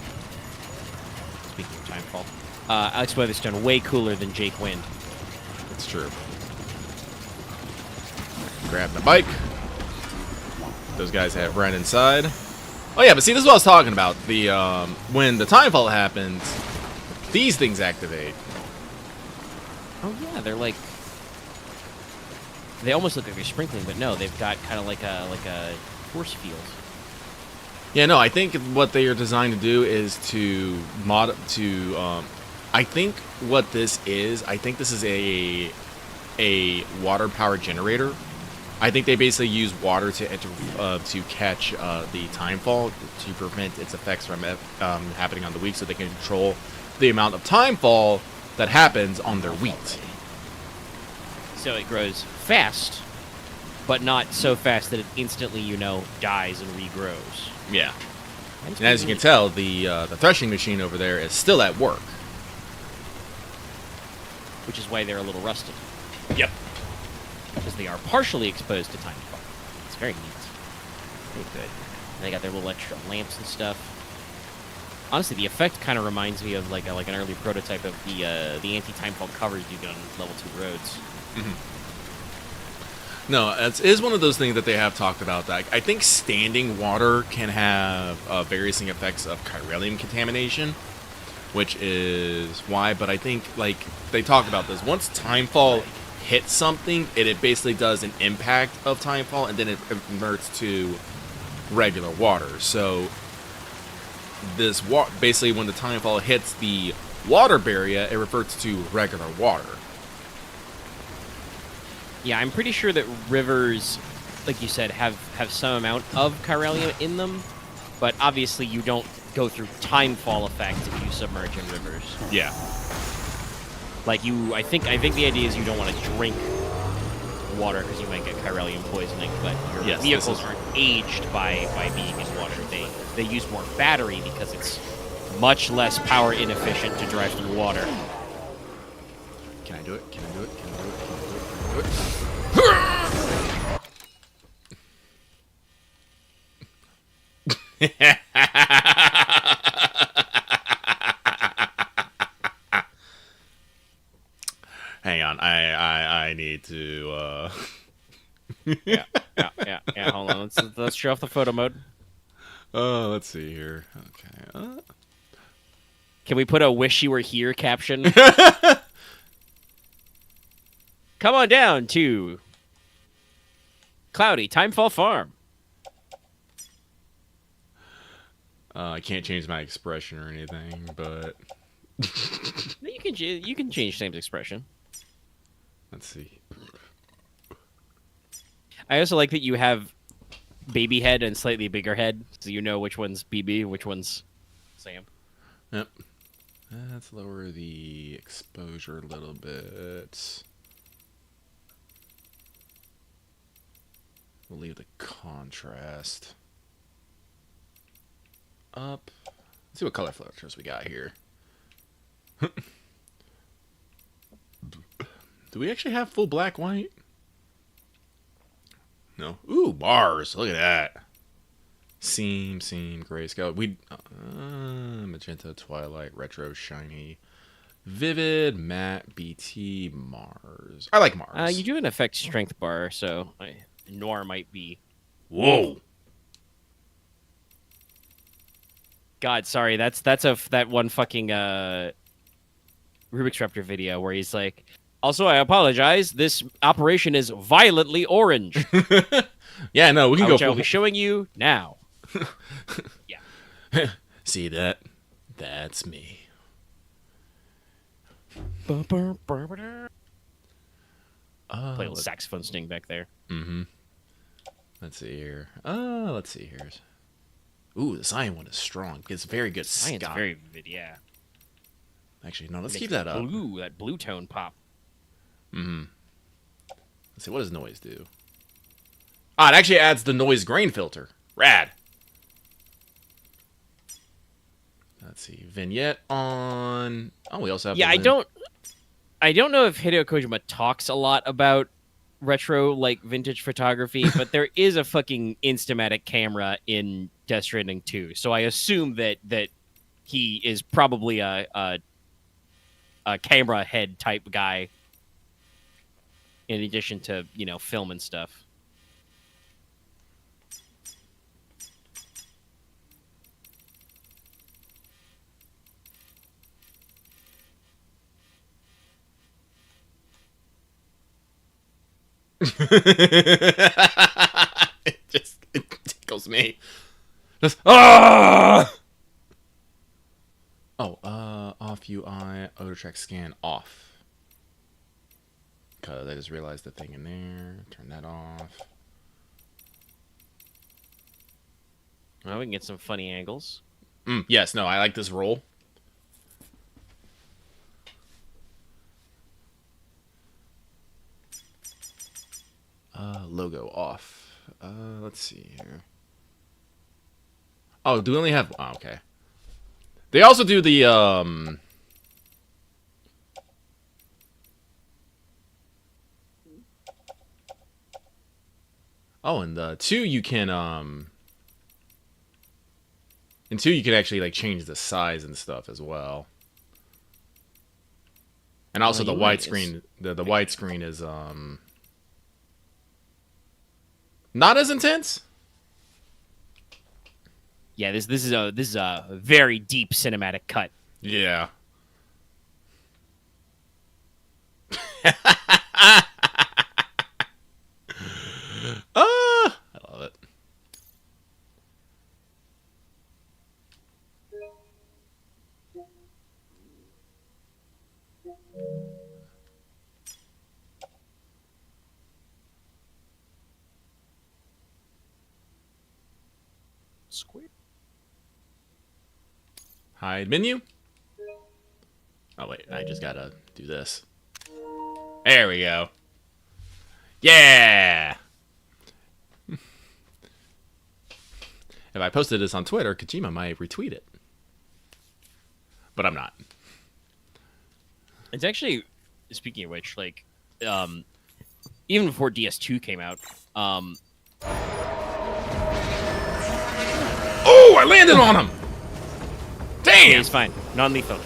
Speaking of Timefall, Alex Weatherstone way cooler than Jake Wind. That's true. Grab the bike. Those guys have right inside. Oh yeah, but see, this is what I was talking about. The when the timefall happens, these things activate. Oh yeah, they're like. They almost look like they're sprinkling, but no, they've got kind of like a force field. Yeah, no, I think what they are designed to do is to I think what this is, I think this is a water power generator. I think they basically use water to catch the timefall to prevent its effects from happening on the wheat, so they can control the amount of timefall that happens on their wheat. So it grows fast, but not so fast that it instantly, dies and regrows. Yeah. And as you can tell, the threshing machine over there is still at work. Which is why they're a little rusted. Yep. Because they are partially exposed to timefall. It's very neat. Very good. And they got their little extra lamps and stuff. Honestly, the effect kind of reminds me of like an early prototype of the anti-timefall covers you get on level 2 roads. No, it is one of those things that they have talked about. That I think standing water can have varying effects of chiralium contamination, which is why. But I think like they talked about this. Once timefall hits something, it basically does an impact of timefall, and then it converts to regular water. So this basically when the timefall hits the water barrier, it reverts to regular water. Yeah, I'm pretty sure that rivers, like you said, have some amount of chiralium in them, but obviously you don't go through timefall effects if you submerge in rivers. Yeah. Like I think the idea is you don't want to drink water because you might get chiralium poisoning, but your vehicles aren't aged by being in water. They use more battery because it's much less power inefficient to drive through water. Can I do it? Can I do it? Can I do it? Can I do it? Can I do it? Hang on, I need to yeah. Hold on, let's show off the photo mode. let's see here. Okay. Can we put a "Wish you were here" caption? Come on down to Cloudy Timefall Farm. I can't change my expression or anything, but You can change Sam's expression. let's see. I also like that you have baby head and slightly bigger head, so you know which one's BB, which one's Sam. Yep. Let's lower the exposure a little bit. We'll leave the contrast up. Let's see what color filters we got here. Do we actually have full black white? No. Ooh, bars. Look at that. Seam, grayscale. Magenta, twilight, retro, shiny, vivid, matte, BT, Mars. I like Mars. You do an effect strength bar, so Noir might be. Whoa. God, sorry. That's that one fucking Rubik's Raptor video where he's like, also, I apologize. This operation is violently orange, Yeah, no, we can go. which I'll be showing you now. Yeah. See that? That's me. Play a little saxophone sting back there. Let's see here. Let's see here. Ooh, the cyan one is strong. It's very good. Science Scott. very vivid, yeah. Actually, no. Let's Makes keep that up. That blue tone pop. Let's see. What does noise do? Ah, it actually adds the noise grain filter. Rad. Let's see. Vignette on. Oh, we also have. Yeah, I don't know if Hideo Kojima talks a lot about retro, like, vintage photography, but there is a fucking Instamatic camera in Death Stranding 2, so I assume that he is probably a camera head type guy in addition to, you know, film and stuff. it tickles me. Just ah. Oh, off UI auto track scan off. Cause I just realized the thing in there. Turn that off. Well, we can get some funny angles. Yes, no, I like this roll. Logo off. Let's see here. Oh, do we only have... Oh, okay. They also do the, Oh, and the 2 you can, In 2 you can actually, like, change the size and stuff as well. And also the widescreen... The widescreen is, not as intense? Yeah, this is a very deep cinematic cut. Yeah. I love it. Square. Hide menu. Oh, wait. I just gotta do this. There we go. Yeah! If I posted this on Twitter, Kojima might retweet it. But I'm not. It's actually, speaking of which, like, even before DS2 came out, Oh, I landed on him! Damn! he's fine. Non-lethal.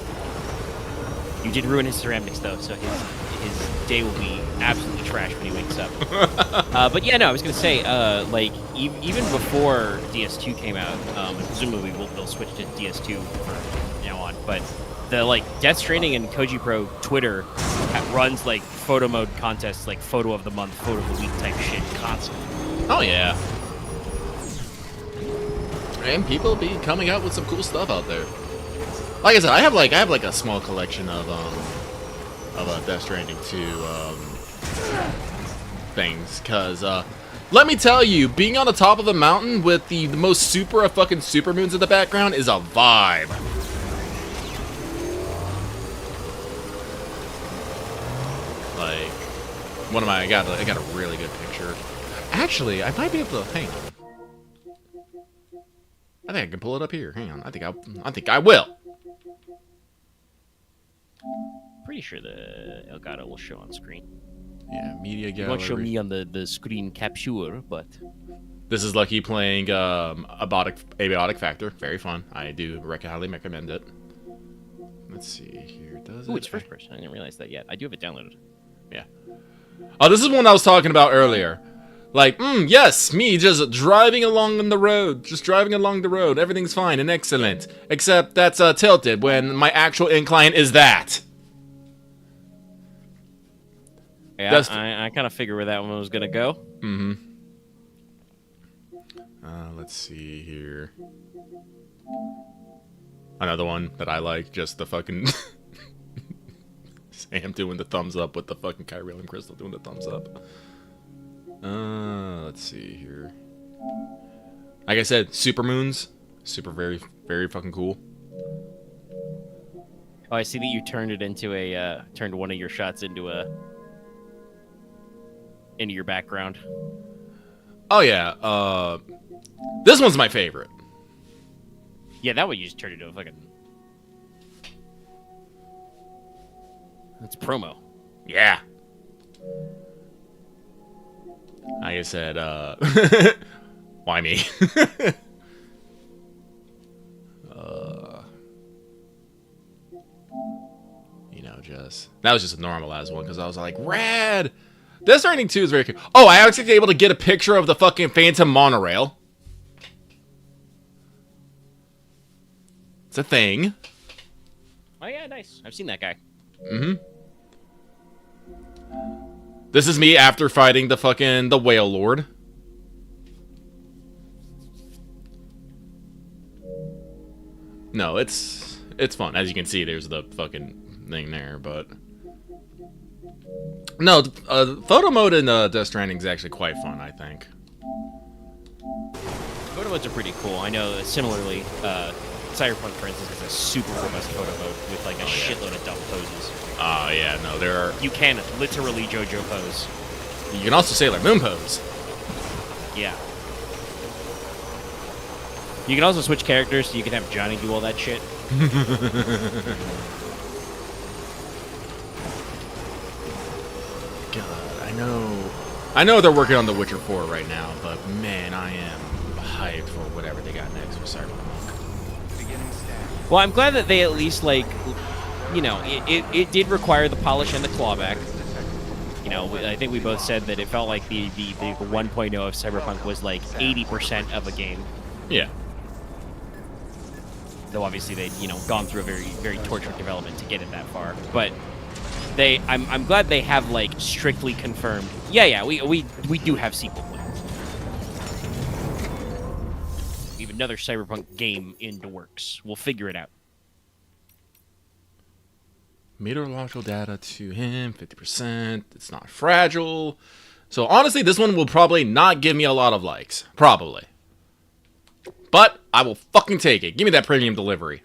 You did ruin his ceramics, though, so his day will be absolutely trash when he wakes up. But yeah, no, I was going to say, like, even before DS2 came out, and presumably they'll switch to DS2 from now on, but the, like, Death Stranding and Koji Pro Twitter runs, like, photo mode contests, like, photo of the month, photo of the week type shit constantly. Oh, yeah. And people be coming out with some cool stuff out there. Like I said, I have like a small collection of Death Stranding 2 things, cause let me tell you, being on the top of the mountain with the most super fucking supermoons in the background is a vibe. Like, one of my I got a really good picture. Actually, I might be able to hang on. I think I can pull it up here. Hang on. I think I will. Pretty sure the Elgato will show on screen. Yeah, media It gallery. won't show me on the screen capture, but... This is Lucky playing Abiotic Factor. Very fun. I do highly recommend it. Let's see here. Does Ooh, it? it's first person. I didn't realize that yet. I do have it downloaded. Yeah. Oh, this is one I was talking about earlier. Like, yes, me just driving along the road. Just driving along the road. Everything's fine and excellent. Except that's tilted when my actual incline is that. Yeah, I kind of figured where that one was going to go. Mm-hmm. Let's see here. Another one that I like, just the fucking... Sam doing the thumbs up with the fucking Kyriel and Crystal doing the thumbs up. Let's see here. Like I said, super moons. Super very, very fucking cool. Oh, I see that you turned it into a, turned one of your shots into your background. Oh yeah, this one's my favorite. Yeah, that one you just turned into a fucking... That's promo. Yeah. Like I said, why me? You know, just... That was just a normalized one, because I was like, rad! Death Stranding 2 is very cool. Oh, I was actually able to get a picture of the fucking Phantom Monorail. It's a thing. Oh yeah, nice. I've seen that guy. Mm-hmm. This is me after fighting the Whale Lord. No, it's fun. As you can see, there's the fucking thing there, but... No, photo mode in Death Stranding is actually quite fun, I think. Photo modes are pretty cool. I know, similarly, Cyberpunk, for instance, has a super robust photo mode with, like, a shitload of dumb poses. Oh, yeah, no, there are... You can literally JoJo pose. You can also Sailor Moon pose. Yeah. You can also switch characters, so you can have Johnny do all that shit. God, I know they're working on The Witcher 4 right now, but man, I am hyped for whatever they got next for Cyberpunk. Well, I'm glad that they at least, like, you know, it did require the polish and the clawback. You know, I think we both said that it felt like the 1.0 of Cyberpunk was like 80% of a game. Yeah. Though obviously they'd, you know, gone through a very, very tortured development to get it that far. But I'm glad they have, like, strictly confirmed. Yeah, we do have sequel plans. We have another Cyberpunk game in the works. We'll figure it out. Meteorological data to him, 50%. It's not fragile. So honestly, this one will probably not give me a lot of likes. Probably. But I will fucking take it. Give me that premium delivery.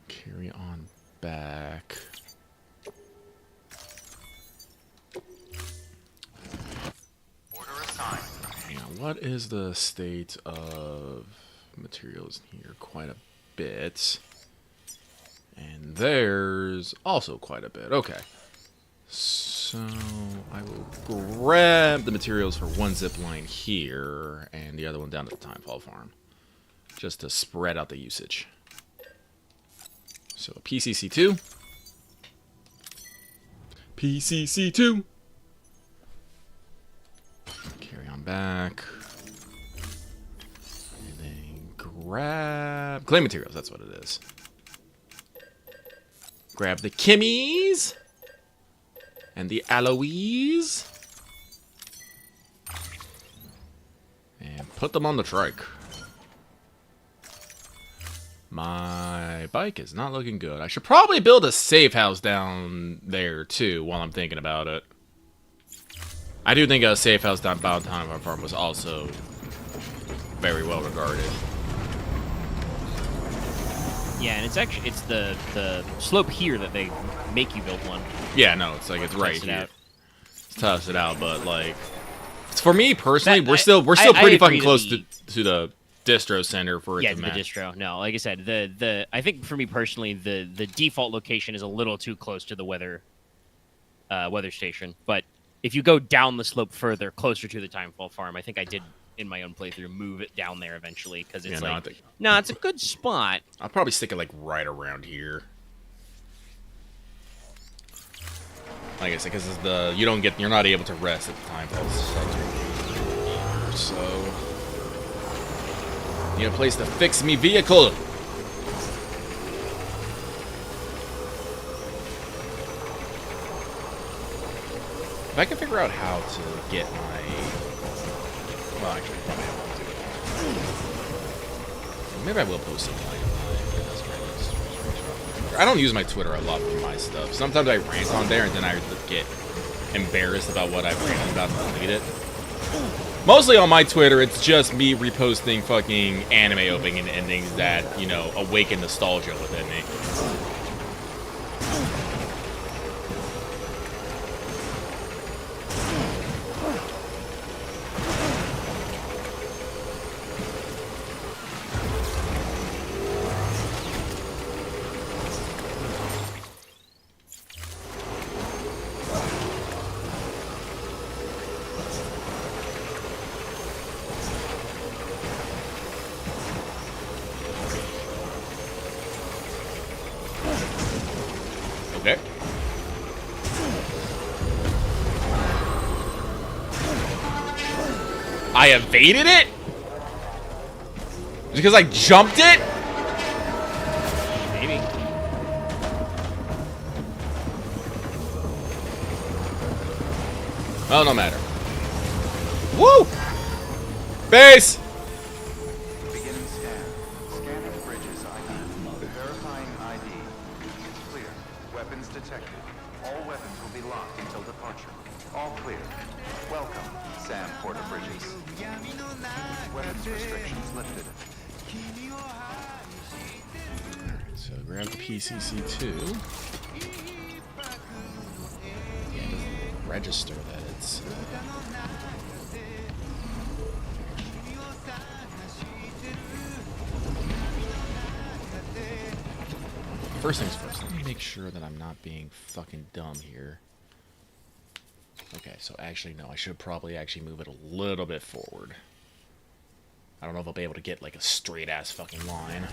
Carry on back. Order assigned. Hang on, what is the state of materials in here? Quite a bit. And there's also quite a bit. Okay. So I will grab the materials for one zip line here and the other one down at the Timefall farm. Just to spread out the usage. So PCC2. PCC2. Carry on back. And then grab clay materials, that's what it is. Grab the Kimmies and the Aloes and put them on the trike. My bike is not looking good. I should probably build a safe house down there too while I'm thinking about it. I do think a safe house down by the time farm was also very well regarded. Yeah, and it's actually the slope here that they make you build one. Yeah, no, it's like it's right Test it here. out. Let's test it out, but like, for me personally, That- we're still I pretty agree fucking to close the- to the distro center for it Yeah, to the match. distro. No, like I said, the I think for me personally, the default location is a little too close to the weather station. But if you go down the slope further, closer to the Timefall farm, I think I did in my own playthrough move it down there eventually because it's Yeah, no, I like, think- no, it's a good spot. I'll probably stick it like right around here. Like I said, because you're not able to rest at the time falls. So need a place to fix me vehicle. If I can figure out how to get my, well, actually, probably I won't do it. Maybe I will post something like that. I don't use my Twitter a lot for my stuff. Sometimes I rant on there and then I get embarrassed about what I've ranted about and delete it. Mostly on my Twitter, it's just me reposting fucking anime opening and endings that, you know, awaken nostalgia within me. Okay. I evaded it? Just because I jumped it? Maybe. Oh, no matter. Woo! Base! Beginning scan. Scanning bridges ID. Verifying ID. Clear. Weapons detected. All weapons will be locked until departure. All clear. Welcome, Sam Porter-Bridges. Weapons restrictions lifted. So grab the PCC2. Yeah, it doesn't register that it's... First things first, let me make sure that I'm not being fucking dumb here. Okay, so actually, no, I should probably actually move it a little bit forward. I don't know if I'll be able to get, like, a straight-ass fucking line.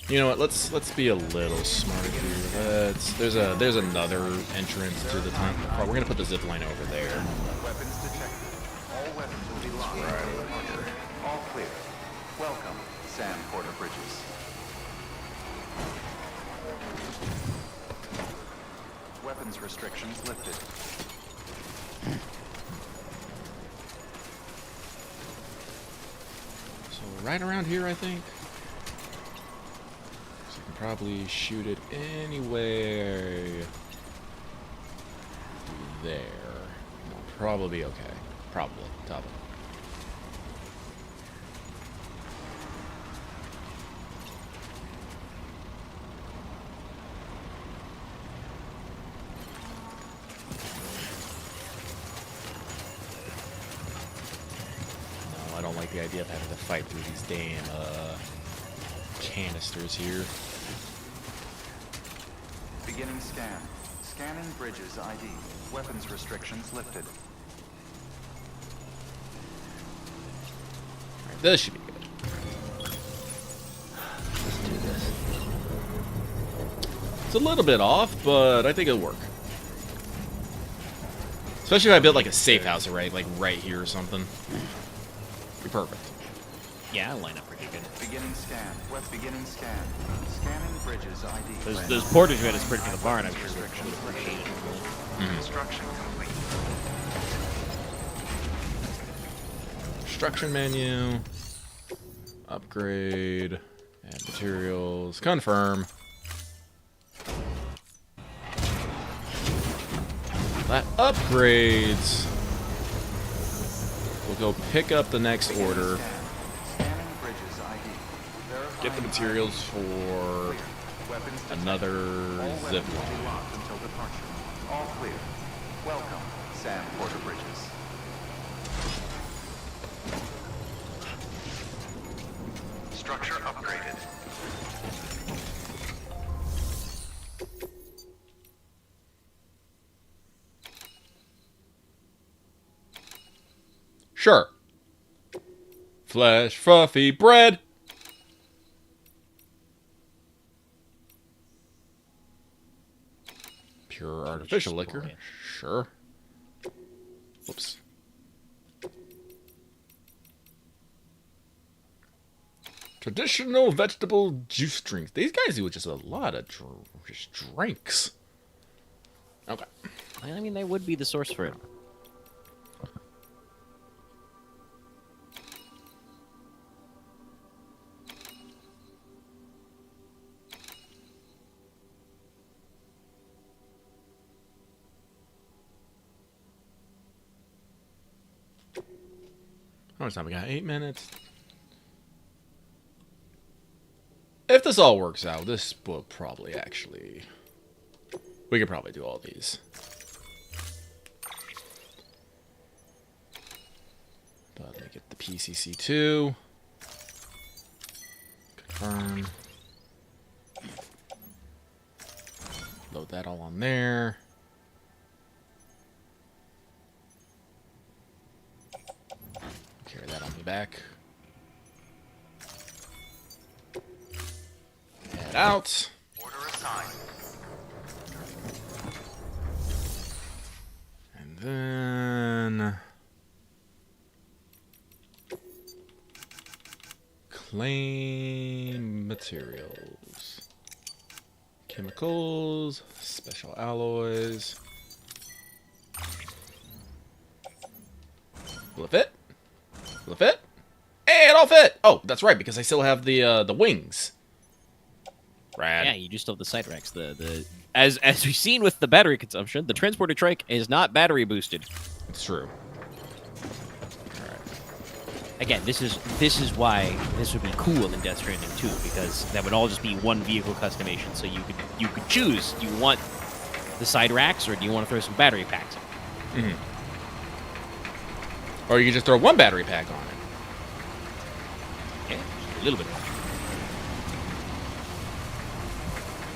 You know what, let's be a little smart here. There's another entrance to the time. We're gonna put the zip line over there. Weapons detected. All weapons will be locked until departure. All clear. Welcome, Sam Porter-Bridges. Weapons restrictions lifted. So right around here, I think. So you can probably shoot it anywhere. There. That'll probably be okay. Probably. Top it. I don't like the idea of having to fight through these damn canisters here. Beginning scan. Scanning bridges ID. Weapons restrictions lifted. Alright, this should be good. Let's do this. It's a little bit off, but I think it'll work. Especially if I built like a safe house, right? Like right here or something. Be perfect. Yeah, it'll line up pretty good. Beginning scan. Beginning scan. Scanning bridges ID. Those porters units bridge for the barn, I'm sure would appreciate it. Construction complete. Construction menu. Upgrade. Add materials. Confirm. That upgrades. We'll go pick up the next order. Scanning bridges ID. Get the materials for Weapons detected. another All zip weapons will be line. locked until departure. All clear. Welcome, Sam Porter-Bridges. Structure upgraded. Sure. Flesh, fluffy bread. Pure artificial liquor. Sure. Whoops. Traditional vegetable juice drinks. These guys do just a lot of just drinks. Okay. I mean, they would be the source for it. How much time we got? 8 minutes. If this all works out, this will probably actually... We could probably do all these. But let me get the PCC2. Confirm. Load that all on there. Carry that on me back. Head out. Order assigned. And then... Claim materials. Chemicals. Special alloys. Will it fit? Will it fit? Hey, it all fit! Oh, that's right, because I still have the wings. Rad. Yeah, you do still have the side racks. As we've seen with the battery consumption, the transporter trike is not battery boosted. It's true. Again, this is why this would be cool in Death Stranding 2, because that would all just be one vehicle customization. So you could choose, do you want the side racks or do you want to throw some battery packs in? Mm-hmm. Or you can just throw one battery pack on it. Yeah, just a little bit.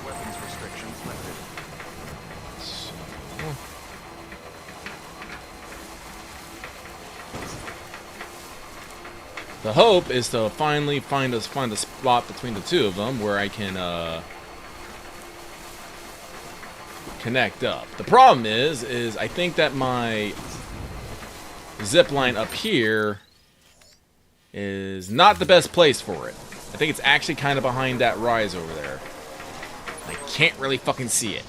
Weapons restrictions lifted. The hope is to finally find a spot between the two of them where I can connect up. The problem is I think that my zip line up here is not the best place for it. I think it's actually kind of behind that rise over there. I can't really fucking see it.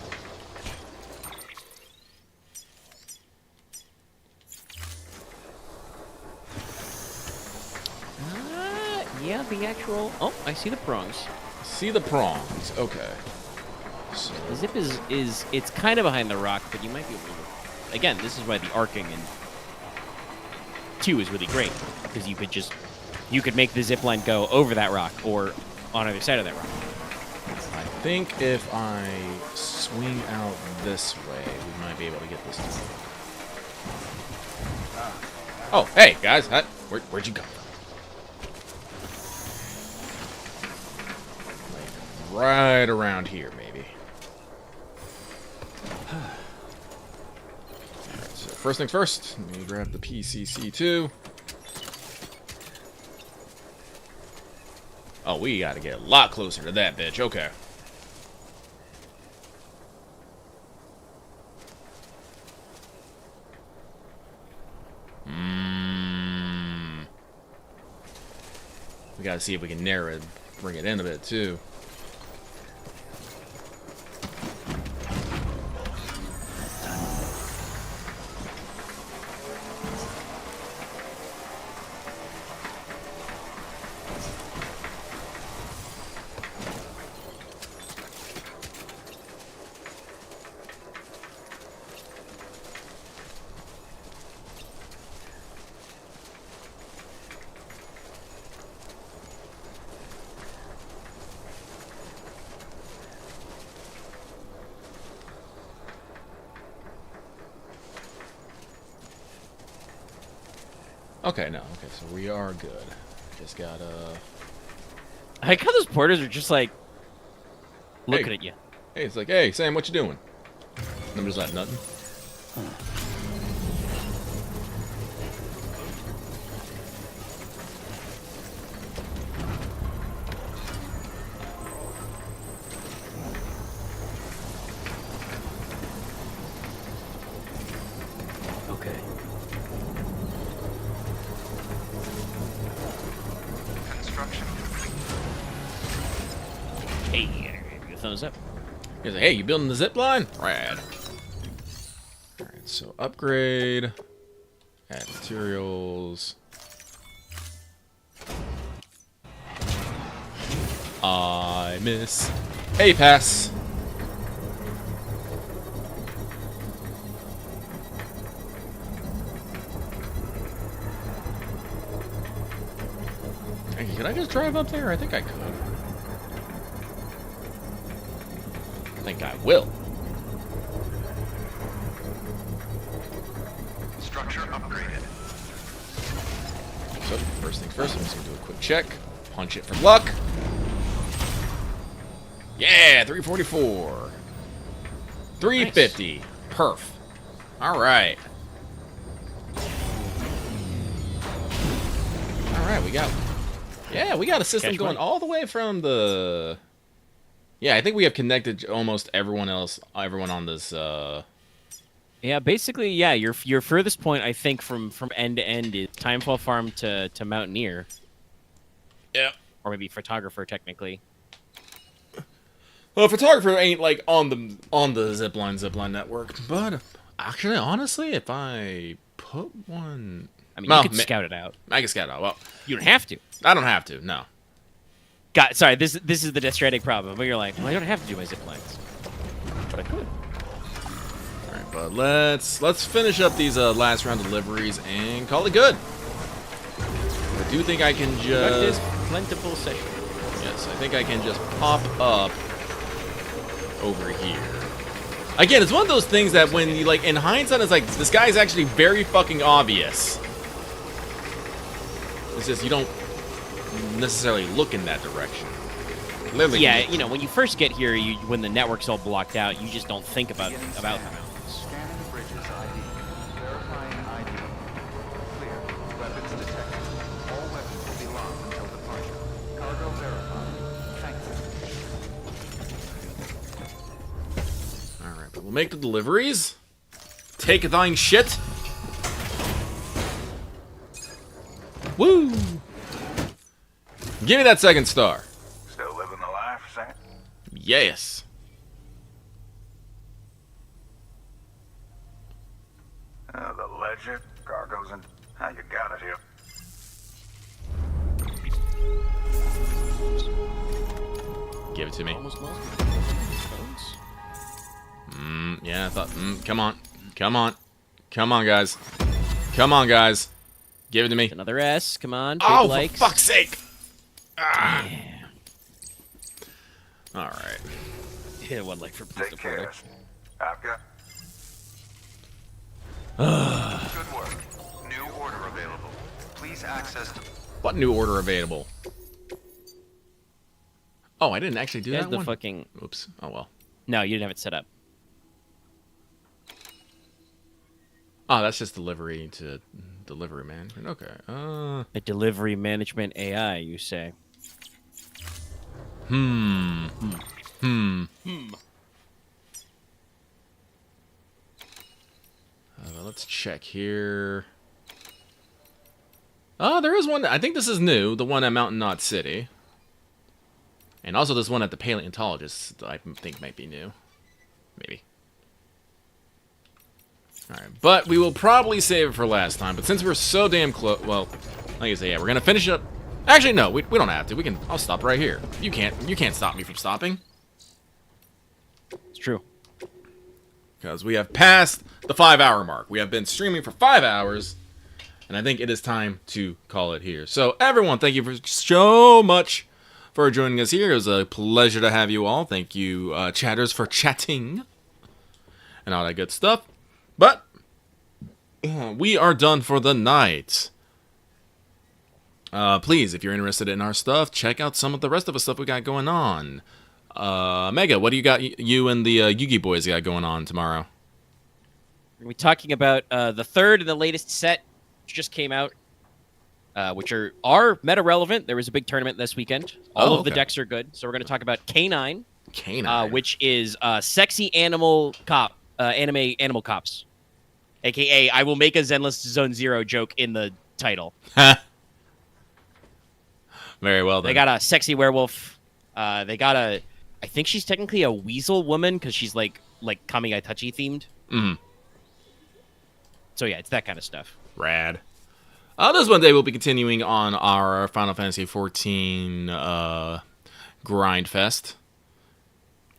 Yeah, the actual... Oh, I see the prongs. See the prongs. Okay. So, The zip is it's kind of behind the rock, but you might be able to... Again, this is why the arcing in 2 is really great, because you could make the zip line go over that rock or on either side of that rock. I think if I swing out this way, we might be able to get this done. Oh, hey, guys. Where'd you go? Like, right around here, maybe. Alright, so first things first, let me grab the PCC2. Oh, we gotta get a lot closer to that bitch. Okay. We gotta see if we can narrow it, bring it in a bit too. Okay, no. Okay, so we are good. Just gotta... I like how those porters are just like looking at you. Hey, it's like, hey, Sam, what you doing? And I'm just like, nothing. Construction complete. Hey, give me a thumbs up. He's like, hey, you building the zip line? Rad. Alright, so upgrade. Add materials. I miss a pass. Hey, can I just drive up there? I think I could. I think I will. Structure upgraded. So, first things first, I'm just gonna do a quick check. Punch it for luck. Yeah, 344. 350. Perf. Alright. Alright, we got... Yeah, we got a system Catch going money. all the way from the... Yeah, I think we have connected almost everyone on this, Yeah, basically, yeah. Your furthest point, I think, from end to end is Timefall Farm to Mountaineer, Yeah. or maybe Photographer technically. Well, photographer ain't like on the zipline network, but actually, honestly, if I put one, I mean, Well, you could scout it out. I can scout out. Well, You don't have to. I don't have to. No. Sorry, this is the Death Stranding problem. But you're like, well, I don't have to do my zip lines, but I could. All right, but let's finish up these last round deliveries and call it good. I do think I can This just plentiful session. yes, I think I can just pop up over here. Again, it's one of those things that when you, like, in hindsight, it's like, this guy's actually very fucking obvious. It's just, you don't necessarily look in that direction. Literally, Yeah, you know, when you first get here, when the network's all blocked out, you just don't think about the mountains. Scanning bridges ID. Verifying ID. Clear. Weapons detected. All weapons will be locked until departure. Cargo verified. Thank you. Alright, but we'll make the deliveries. Take thine shit. Woo! Give me that second star. Still living the life, Sam? Yes. The ledger, cargoes, and how you got it here. Give it to me. Almost lost. Yeah, I thought, come on. Come on. Come on, guys. Come on, guys. Give it to me. Another S. Come on. Big Oh, likes. for fuck's sake. Ah. Yeah. All right. Hit one like for Take the care. Porter. I've got... Good work. New order available. Please access to... What new order available? Oh, I didn't actually do There's that the one? fucking. Oops. Oh, well. No, you didn't have it set up. Oh, that's just delivery to delivery management. Okay. A delivery management AI, you say? Let's check here. Oh, there is one. I think this is new. The one at Mountain Knot City. And also this one at the Paleontologist, I think might be new. Maybe. Alright, but we will probably save it for last time. But since we're so damn close, well, like I say, yeah, we're gonna finish up. Actually, no, we don't have to. We can. I'll stop right here. You can't stop me from stopping. It's true. Because we have passed the 5-hour mark. We have been streaming for 5 hours, and I think it is time to call it here. So, everyone, thank you for so much for joining us here. It was a pleasure to have you all. Thank you, chatters, for chatting and all that good stuff. But we are done for the night. Please, if you're interested in our stuff, check out some of the rest of the stuff we got going on. Mega, what do you got? You and the Yugi boys got going on tomorrow? We're talking about the third and the latest set, which just came out, which are meta relevant. There was a big tournament this weekend. All of the okay. decks are good. So we're going to talk about K9, Canine. which is sexy animal cop, anime animal cops, aka I will make a Zenless Zone Zero joke in the title. Very well then. They got a sexy werewolf. They got a. I think she's technically a weasel woman because she's like Kami-Itachi themed. Mhm. So yeah, it's that kind of stuff. Rad. This Monday we'll be continuing on our Final Fantasy XIV grind fest.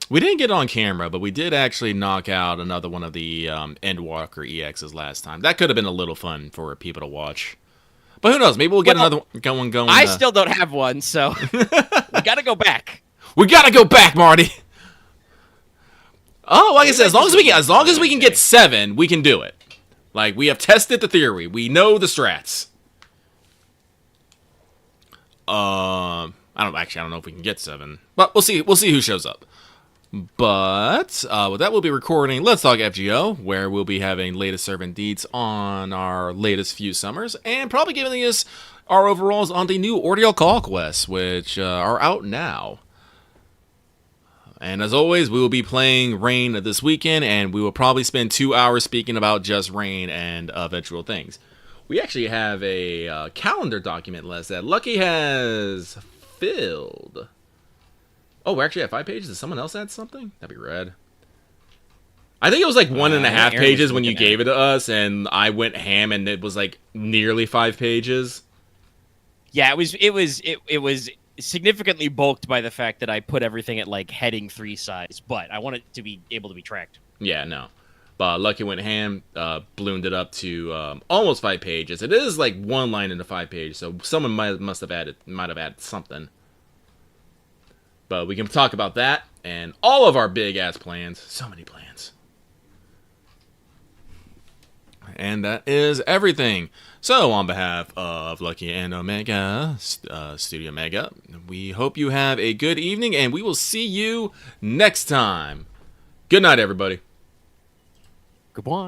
We didn't get it on camera, but we did actually knock out another one of the Endwalker EXs last time. That could have been a little fun for people to watch. But who knows? Maybe we'll get another one going. I still don't have one, so we gotta go back. We gotta go back, Marty. Oh, like I said, as long as we can get 7, we can do it. Like, we have tested the theory. We know the strats. I don't know if we can get 7, but we'll see. We'll see who shows up. But with that, we'll be recording Let's Talk FGO, where we'll be having latest servant deeds on our latest few summers, and probably giving us our overalls on the new Ordeal Call quests, which are out now. And as always, we will be playing Rain this weekend, and we will probably spend 2 hours speaking about just Rain and eventual things. We actually have a calendar document list that Lucky has filled. Oh, we're actually at 5 pages. Did someone else add something? That'd be rad. I think it was like 1.5 pages when you gave it to us, and I went ham, and it was like nearly 5 pages. Yeah, it was significantly bulked by the fact that I put everything at like heading 3 size, but I want it to be able to be tracked. Yeah, no. But Lucky went ham, ballooned it up to almost 5 pages. It is like one line into 5 pages, so someone might have added something. But we can talk about that and all of our big ass plans. So many plans. And that is everything. So on behalf of Lucky and Omega, Studio Omega, we hope you have a good evening, and we will see you next time. Good night, everybody. Goodbye.